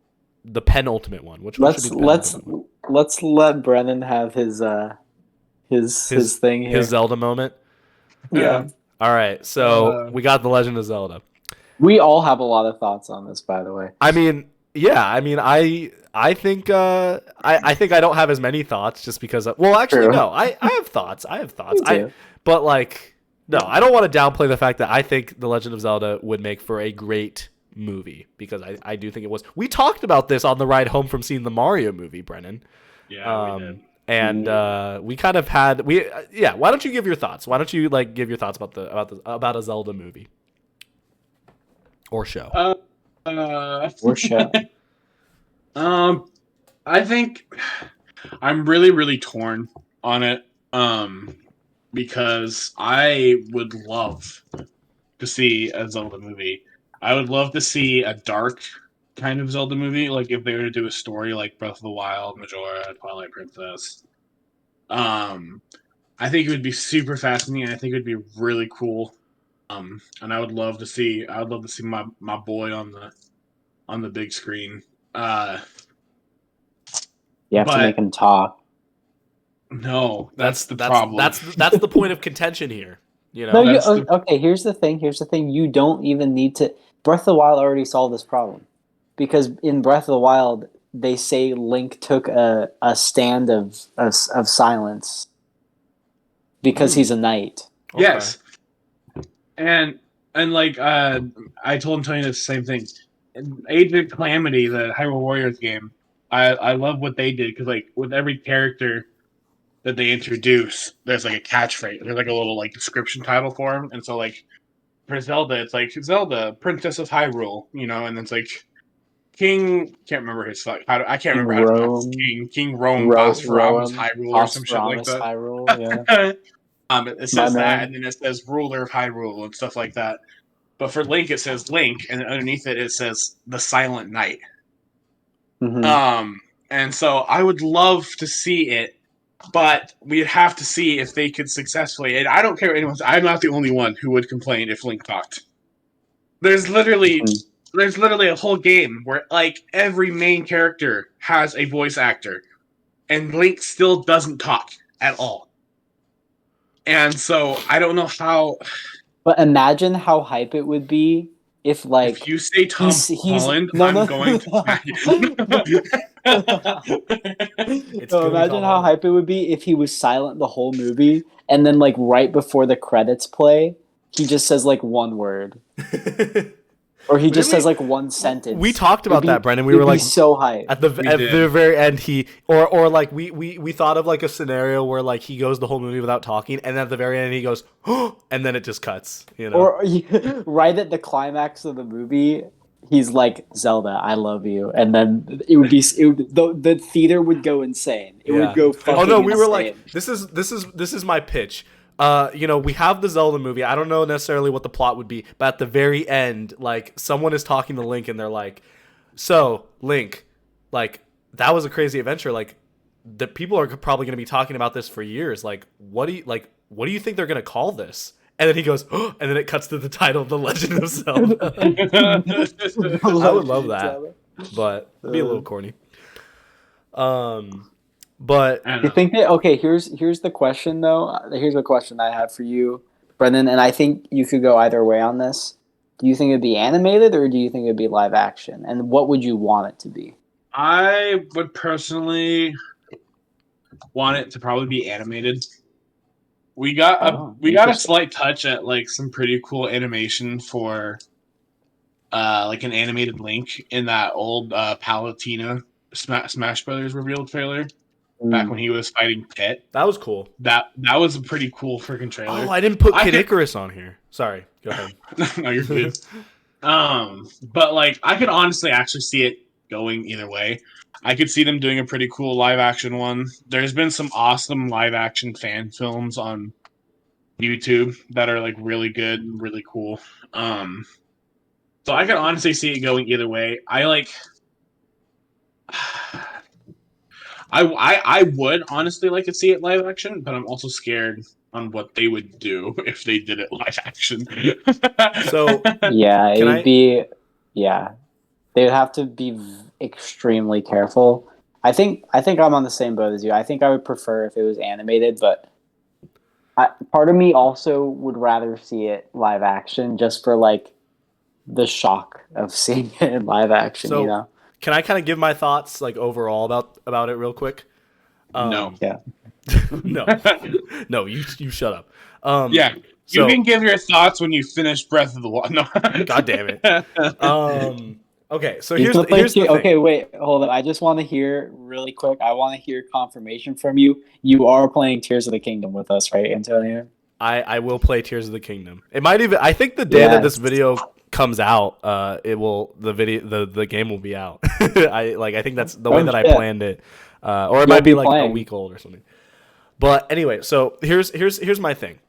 The penultimate one. Which one should be the penultimate one? Let's let Brennan have his thing here. His Zelda moment. Yeah. All right. So we got The Legend of Zelda. We all have a lot of thoughts on this, by the way. I mean, yeah. I mean, I think I think I don't have as many thoughts just because. Actually, no. I have thoughts. But like, no, I don't want to downplay the fact that I think The Legend of Zelda would make for a great movie, because I do think it was. We talked about this on the ride home from seeing the Mario movie, Brennan. Yeah, we did. And we kind of had Why don't you give your thoughts? Why don't you like give your thoughts about a Zelda movie or show? Or show. I think I'm really, really torn on it. Because I would love to see a Zelda movie. I would love to see a dark kind of Zelda movie, like if they were to do a story like Breath of the Wild, Majora, Twilight Princess. I think it would be super fascinating. I think it would be really cool. And I would love to see my boy on the big screen. You have to make him talk. No, that's the problem. That's the point of contention here. You No, know. Okay. Here's the thing. You don't even need to. Breath of the Wild already solved this problem, because in Breath of the Wild they say Link took a stand of silence because he's a knight. Okay. Yes, and like I told Antonio the same thing. Age of Calamity, the Hyrule Warriors game, I love what they did, because like with every character that they introduce, there's like a catchphrase. There's like a little like description title for him, and so like for Zelda, it's like Zelda, Princess of Hyrule, you know, and then it's like King. Can't remember his. I can't remember how to pronounce his King Rome Phosphoramos Hyrule or some shit like that. Hyrule, yeah. It says that, and then it says ruler of Hyrule and stuff like that. But for Link, it says Link, and then underneath it, it says the Silent Knight. Mm-hmm. And so I would love to see it, but we'd have to see if they could successfully. And I don't care what anyone's. I'm not the only one who would complain if Link talked. There's literally a whole game where like every main character has a voice actor, and Link still doesn't talk at all. And so I don't know how. But imagine how hype it would be if, like, if you say Tom Holland, I'm going to smack you. Imagine how hype it would be if he was silent the whole movie, and then like right before the credits play, he just says like one word. Or he just says like one sentence. We talked about that, Brendan. We were like so hyped at the very end. Or like we thought of like a scenario where like he goes the whole movie without talking, and then at the very end he goes, oh, and then it just cuts. You know, or right at the climax of the movie, he's like, Zelda, I love you, and then the theater would go insane. It would go fucking. Oh no, we insane. were like, this is my pitch. You know, we have the Zelda movie. I don't know necessarily what the plot would be, but at the very end, like, someone is talking to Link and they're like, so, Link, like, that was a crazy adventure. Like, the people are probably going to be talking about this for years. Like, what do you think they're going to call this? And then he goes, oh, and then it cuts to the title, The Legend of Zelda. I would love that, but it'd be a little corny. But you think that here's the question though. Here's a question I have for you, Brendan, and I think you could go either way on this. Do you think it'd be animated or do you think it'd be live action? And what would you want it to be? I would personally want it to probably be animated. We got a slight touch at like some pretty cool animation for like an animated Link in that old Palutena Smash Brothers reveal trailer. Back when he was fighting Pit. That was cool. That was a pretty cool freaking trailer. Oh, I didn't put Kid Icarus on here. Sorry. Go ahead. No, you're good. But like I could honestly actually see it going either way. I could see them doing a pretty cool live action one. There's been some awesome live action fan films on YouTube that are like really good and really cool. So I could honestly see it going either way. I would honestly like to see it live action, but I'm also scared on what they would do if they did it live action. So yeah, it would be they would have to be extremely careful. I think I'm on the same boat as you. I think I would prefer if it was animated, but part of me also would rather see it live action just for like the shock of seeing it in live action. So, you know. Can I kind of give my thoughts like overall about it real quick? No. Yeah. No, you shut up. Yeah. You can give your thoughts when you finish Breath of the Wild. No. God damn it. Okay, so here's the thing. Okay, wait, hold on. I just want to hear really quick. I want to hear confirmation from you. You are playing Tears of the Kingdom with us, right, Antonio? I will play Tears of the Kingdom. It might even. I think the day that this video comes out, the game will be out. I think that's the way that I planned it, or it might be like a week old or something. But anyway, so here's my thing.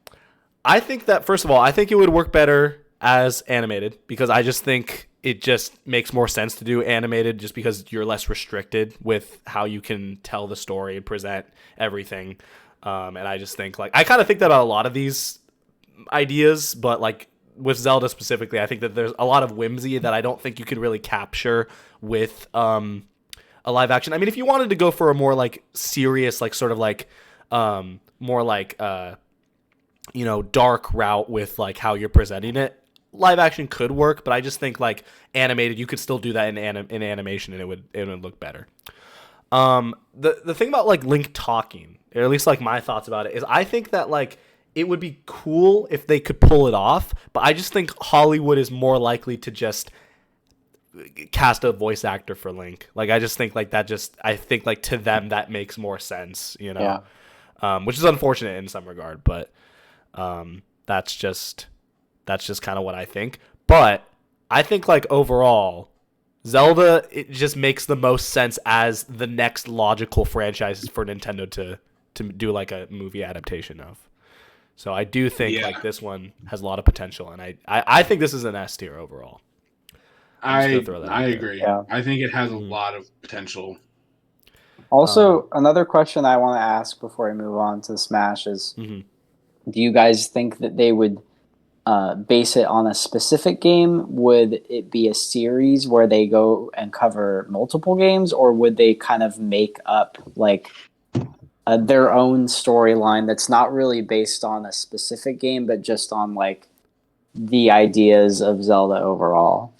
I think that first of all, I think it would work better as animated because I just think it just makes more sense to do animated just because you're less restricted with how you can tell the story and present everything. And I just think I kind of think that about a lot of these ideas, but like with Zelda specifically, I think that there's a lot of whimsy that I don't think you can really capture with a live action. I mean, if you wanted to go for a more like serious, like sort of like more like dark route with like how you're presenting it, live action could work. But I just think like animated, you could still do that in animation, and it would look better. The thing about like Link talking, or at least like my thoughts about it, is I think that like it would be cool if they could pull it off, but I just think Hollywood is more likely to just cast a voice actor for Link. Like I just think like that I think like to them that makes more sense, which is unfortunate in some regard, but that's just kind of what I think. But I think like overall, Zelda, it just makes the most sense as the next logical franchise for Nintendo to do like a movie adaptation of. So I do think like this one has a lot of potential, and I think this is an S tier overall. I agree. Yeah. I think it has a lot of potential. Also, another question I want to ask before I move on to Smash is, do you guys think that they would base it on a specific game? Would it be a series where they go and cover multiple games, or would they kind of make up like their own storyline that's not really based on a specific game, but just on like the ideas of Zelda overall?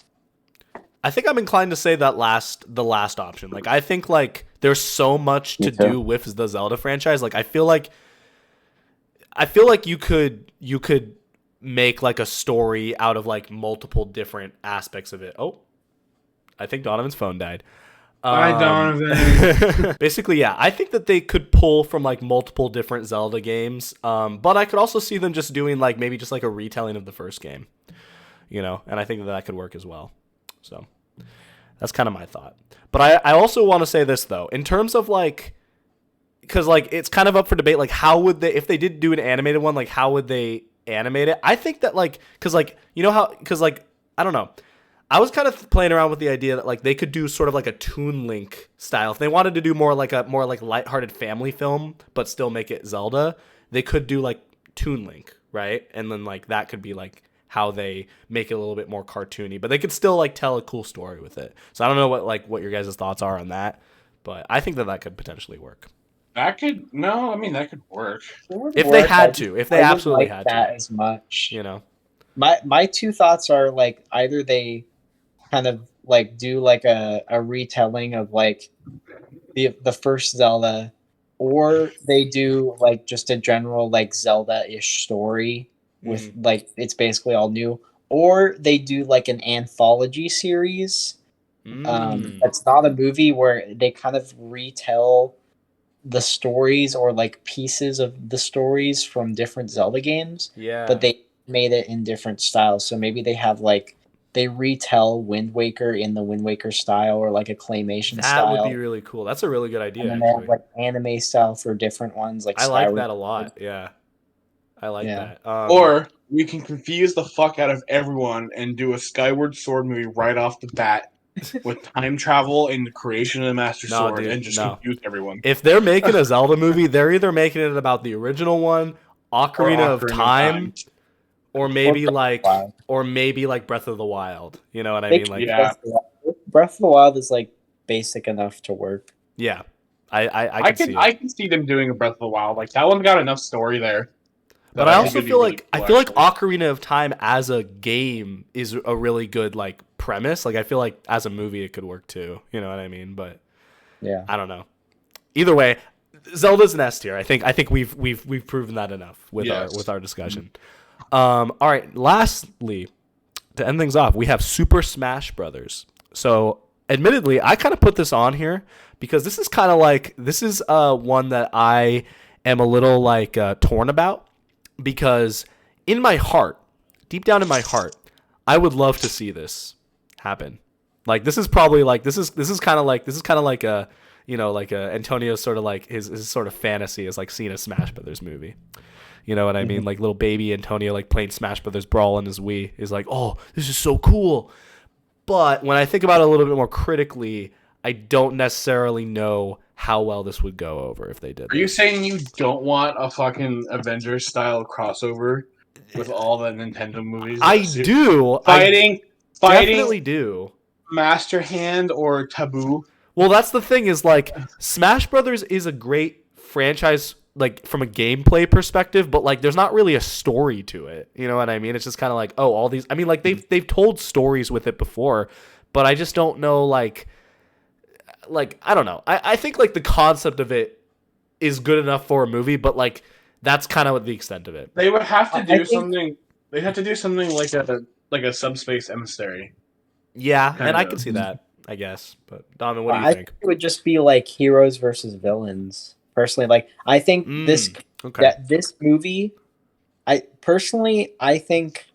I think I'm inclined to say the last option. Like I think like there's so much to do with the Zelda franchise. Like I feel like you could make like a story out of like multiple different aspects of it. Oh, I think Donovan's phone died. Hi, Donovan. Basically, yeah, I think that they could pull from like multiple different Zelda games. But I could also see them just doing like maybe just like a retelling of the first game, and I think that could work as well. So that's kind of my thought. But I also want to say this though, in terms of like, because like it's kind of up for debate. Like how would they, if they did do an animated one, like how would they animate it? I think that like, because like I don't know. I was kind of playing around with the idea that like they could do sort of like a Toon Link style. If they wanted to do more like lighthearted family film, but still make it Zelda, they could do like Toon Link, right? And then like that could be like how they make it a little bit more cartoony, but they could still like tell a cool story with it. So I don't know what your guys' thoughts are on that, but I think that could potentially work. That could work. If they had to, if they absolutely like had that to. As much. My two thoughts are like either they kind of like do like a retelling of like the first Zelda, or they do like just a general like Zelda-ish story with like it's basically all new, or they do like an anthology series that's not a movie, where they kind of retell the stories or like pieces of the stories from different Zelda games, but they made it in different styles. So maybe they have like they retell Wind Waker in the Wind Waker style, or like a claymation style. That would be really cool. That's a really good idea. And then they have like anime style for different ones. Like I like that a lot. Yeah, I like that. Or we can confuse the fuck out of everyone and do a Skyward Sword movie right off the bat with time travel and the creation of the Master Sword, and just confuse everyone. If they're making a Zelda movie, they're either making it about the original one, Ocarina of Time. Or maybe like Breath of the Wild. You know what I mean? Like Breath of the Wild is like basic enough to work. Yeah, I can see them doing a Breath of the Wild. Like that one's got enough story there. But I also feel like Ocarina of Time as a game is a really good like premise. Like I feel like as a movie it could work too. You know what I mean? But yeah, I don't know. Either way, Zelda's an S tier. I think we've proven that enough with our discussion. All right, lastly, to end things off, we have Super Smash Brothers. So admittedly, I kind of put this on here because this is kind of like, this is one that I am a little like torn about, because in my heart, deep down in my heart, I would love to see this happen. Like this is probably like, this is kind of like a, like Antonio's sort of like his sort of fantasy is like seeing a Smash Brothers movie. You know what I mean? Like little baby Antonio, like playing Smash Brothers Brawl on his Wii is like, oh, this is so cool. But when I think about it a little bit more critically, I don't necessarily know how well this would go over if they did. Are you saying you don't want a fucking Avengers style crossover with all the Nintendo movies? I do. Fighting. Definitely do. Master Hand or Taboo. Well, that's the thing is like Smash Brothers is a great franchise like from a gameplay perspective, but like there's not really a story to it. You know what I mean? It's just kind of like, oh, all these I mean like they've told stories with it before, but I just don't know like I don't know. I think like the concept of it is good enough for a movie, but like that's kind of the extent of it. They would have to do something. They have to do something like a subspace emissary. Yeah, Kind and I of. could see that, I guess. But Donovan, what do you I think? It would just be like heroes versus villains. Personally, like I think this movie, I think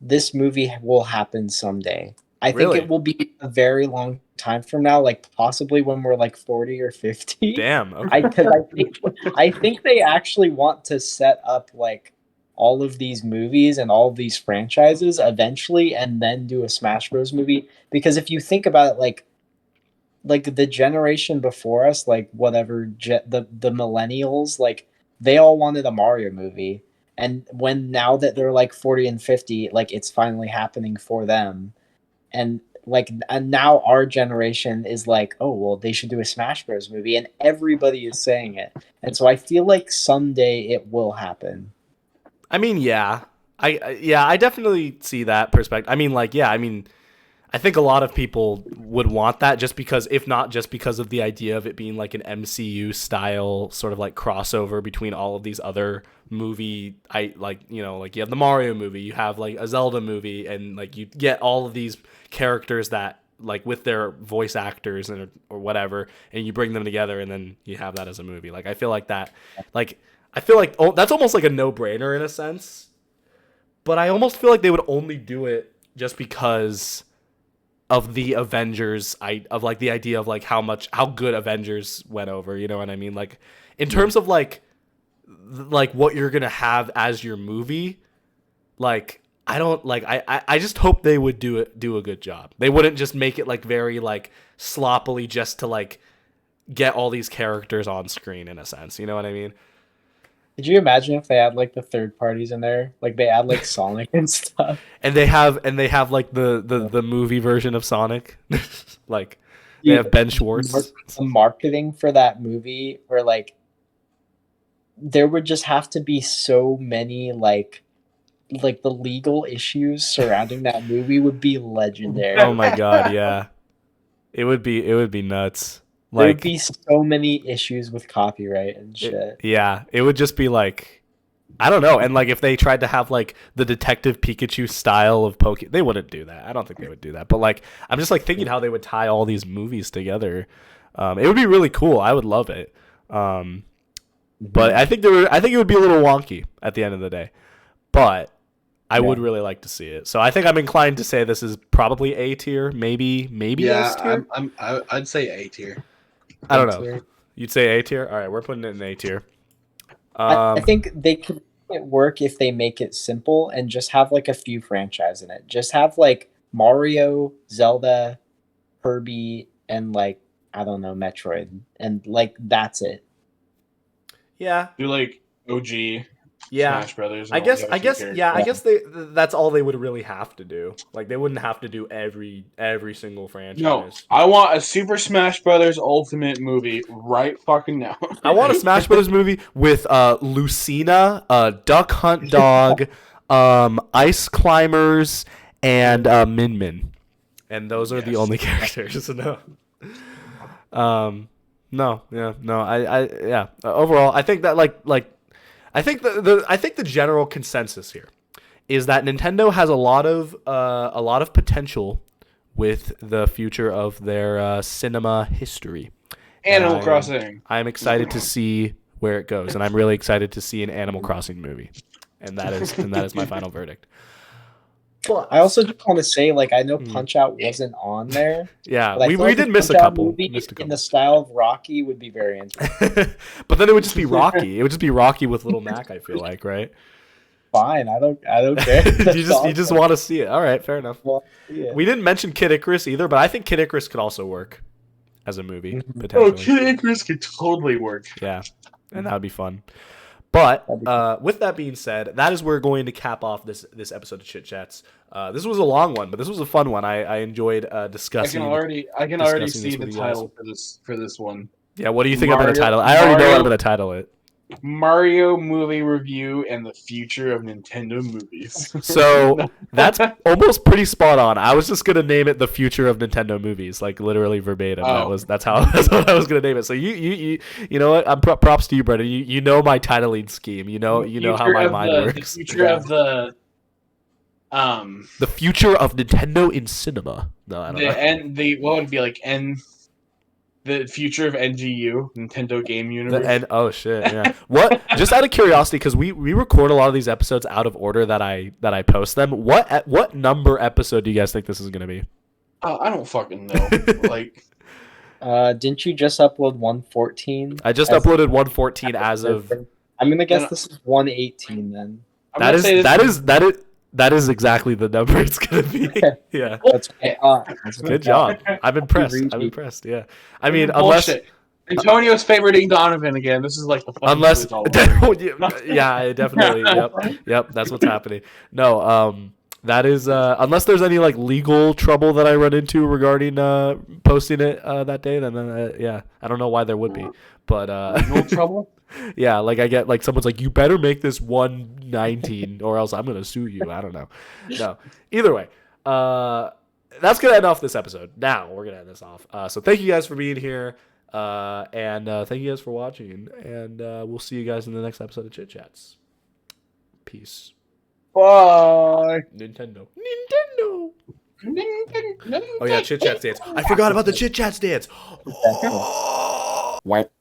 this movie will happen someday. I think it will be a very long time from now, like possibly when we're like 40 or 50. Damn. Okay. I think they actually want to set up like all of these movies and all of these franchises eventually, and then do a Smash Bros. Movie. Because if you think about it, like the generation before us, like whatever the millennials, like they all wanted a Mario movie, and now that they're like 40 and 50, like it's finally happening for them, and now our generation is like, oh well, they should do a Smash Bros. Movie, and everybody is saying it, and so I feel like someday it will happen. I mean, yeah, I definitely see that perspective. I mean, like, yeah, I mean, I think a lot of people would want that just because, if not just because of the idea of it being like an MCU style sort of like crossover between all of these other movie, like you have the Mario movie, you have like a Zelda movie, and like you get all of these characters that like with their voice actors or whatever, and you bring them together, and then you have that as a movie. Like I feel like that, like I feel like that's almost like a no-brainer in a sense, but I almost feel like they would only do it just because of the Avengers, of like the idea of like how good Avengers went over, you know what I mean? Like in terms of like what you're gonna have as your movie, like I don't like I just hope they would do a good job. They wouldn't just make it like very like sloppily just to like get all these characters on screen in a sense, you know what I mean? Could you imagine if they had like the third parties in there? Like they add like Sonic and stuff. And they have like the movie version of Sonic. Like they have Ben Schwartz. The marketing for that movie, or like there would just have to be so many like the legal issues surrounding that movie would be legendary. Oh my god, yeah. It would be nuts. There would be so many issues with copyright and shit. It would just be like, I don't know. And like if they tried to have like the Detective Pikachu style of they wouldn't do that. I don't think they would do that. But like I'm just like thinking how they would tie all these movies together. It would be really cool. I would love it. But I think it would be a little wonky at the end of the day. But I would really like to see it. So I think I'm inclined to say this is probably A tier, maybe S tier. I'd say A tier. I don't know. You'd say A tier? All right, we're putting it in A tier. I think they could make it work if they make it simple and just have like a few franchises in it. Just have like Mario, Zelda, Kirby, and like I don't know, Metroid, and like that's it. Yeah. Do like OG. Yeah, Smash Brothers. I guess that's all they would really have to do. Like they wouldn't have to do every single franchise. No, I want a Super Smash Brothers Ultimate movie right fucking now. I want a Smash Brothers movie with Lucina, Duck Hunt Dog, Ice Climbers, and Min Min, and those are the only characters. Overall, I think that I think the general consensus here is that Nintendo has a lot of potential with the future of their cinema history. Animal Crossing. I'm excited to see where it goes, and I'm really excited to see an Animal Crossing movie, and that is my final verdict. But I also just want to say, like, I know Punch Out wasn't on there. Yeah, we did miss a couple. In the style of Rocky would be very interesting. But then it would just be Rocky. It would just be Rocky with Little Mac, I feel like, right? Fine, I don't care. you just want to see it. All right, fair enough. We didn't mention Kid Icarus either, but I think Kid Icarus could also work as a movie, potentially. Oh, Kid Icarus could totally work. Yeah, and that would be fun. But with that being said, that is where we're going to cap off this episode of Chit Chats. This was a long one, but this was a fun one. I enjoyed discussing. I can already see the title for this one. Yeah, what do you think I'm going to title it? I already know what I'm going to title it. Mario movie review and the future of Nintendo movies. So that's almost pretty spot on. I was just gonna name it the future of Nintendo movies, like literally verbatim. Oh. That's what I was gonna name it. So you know what? I'm props to you, Brendan. You know my titling scheme. You know how my mind works. The future of the future of Nintendo in cinema. No, I don't know. What would it be like the future of NGU, Nintendo Game Universe. Oh shit, yeah. What? Just out of curiosity, because we record a lot of these episodes out of order that I post them. What number episode do you guys think this is gonna be? I don't fucking know. Like, didn't you just upload 114? I just uploaded 114 as of. I'm gonna guess this is 118 then. That is exactly the number it's gonna be. Yeah. That's good job. I'm impressed. Yeah. I mean, bullshit. Antonio's favoriting Donovan again. This is like the unless yeah, definitely. Yep. That's what's happening. No, that is unless there's any like legal trouble that I run into regarding posting it that day, then yeah, I don't know why there would be, but legal trouble. Yeah, like I get like someone's like, you better make this 119 or else I'm gonna sue you. I don't know. No. Either way, that's gonna end off this episode. Now we're gonna end this off. So thank you guys for being here, and thank you guys for watching, and we'll see you guys in the next episode of Chit Chats. Peace. Bye. Nintendo. Oh yeah, Chit Chats dance. I forgot about the Chit Chats dance. What?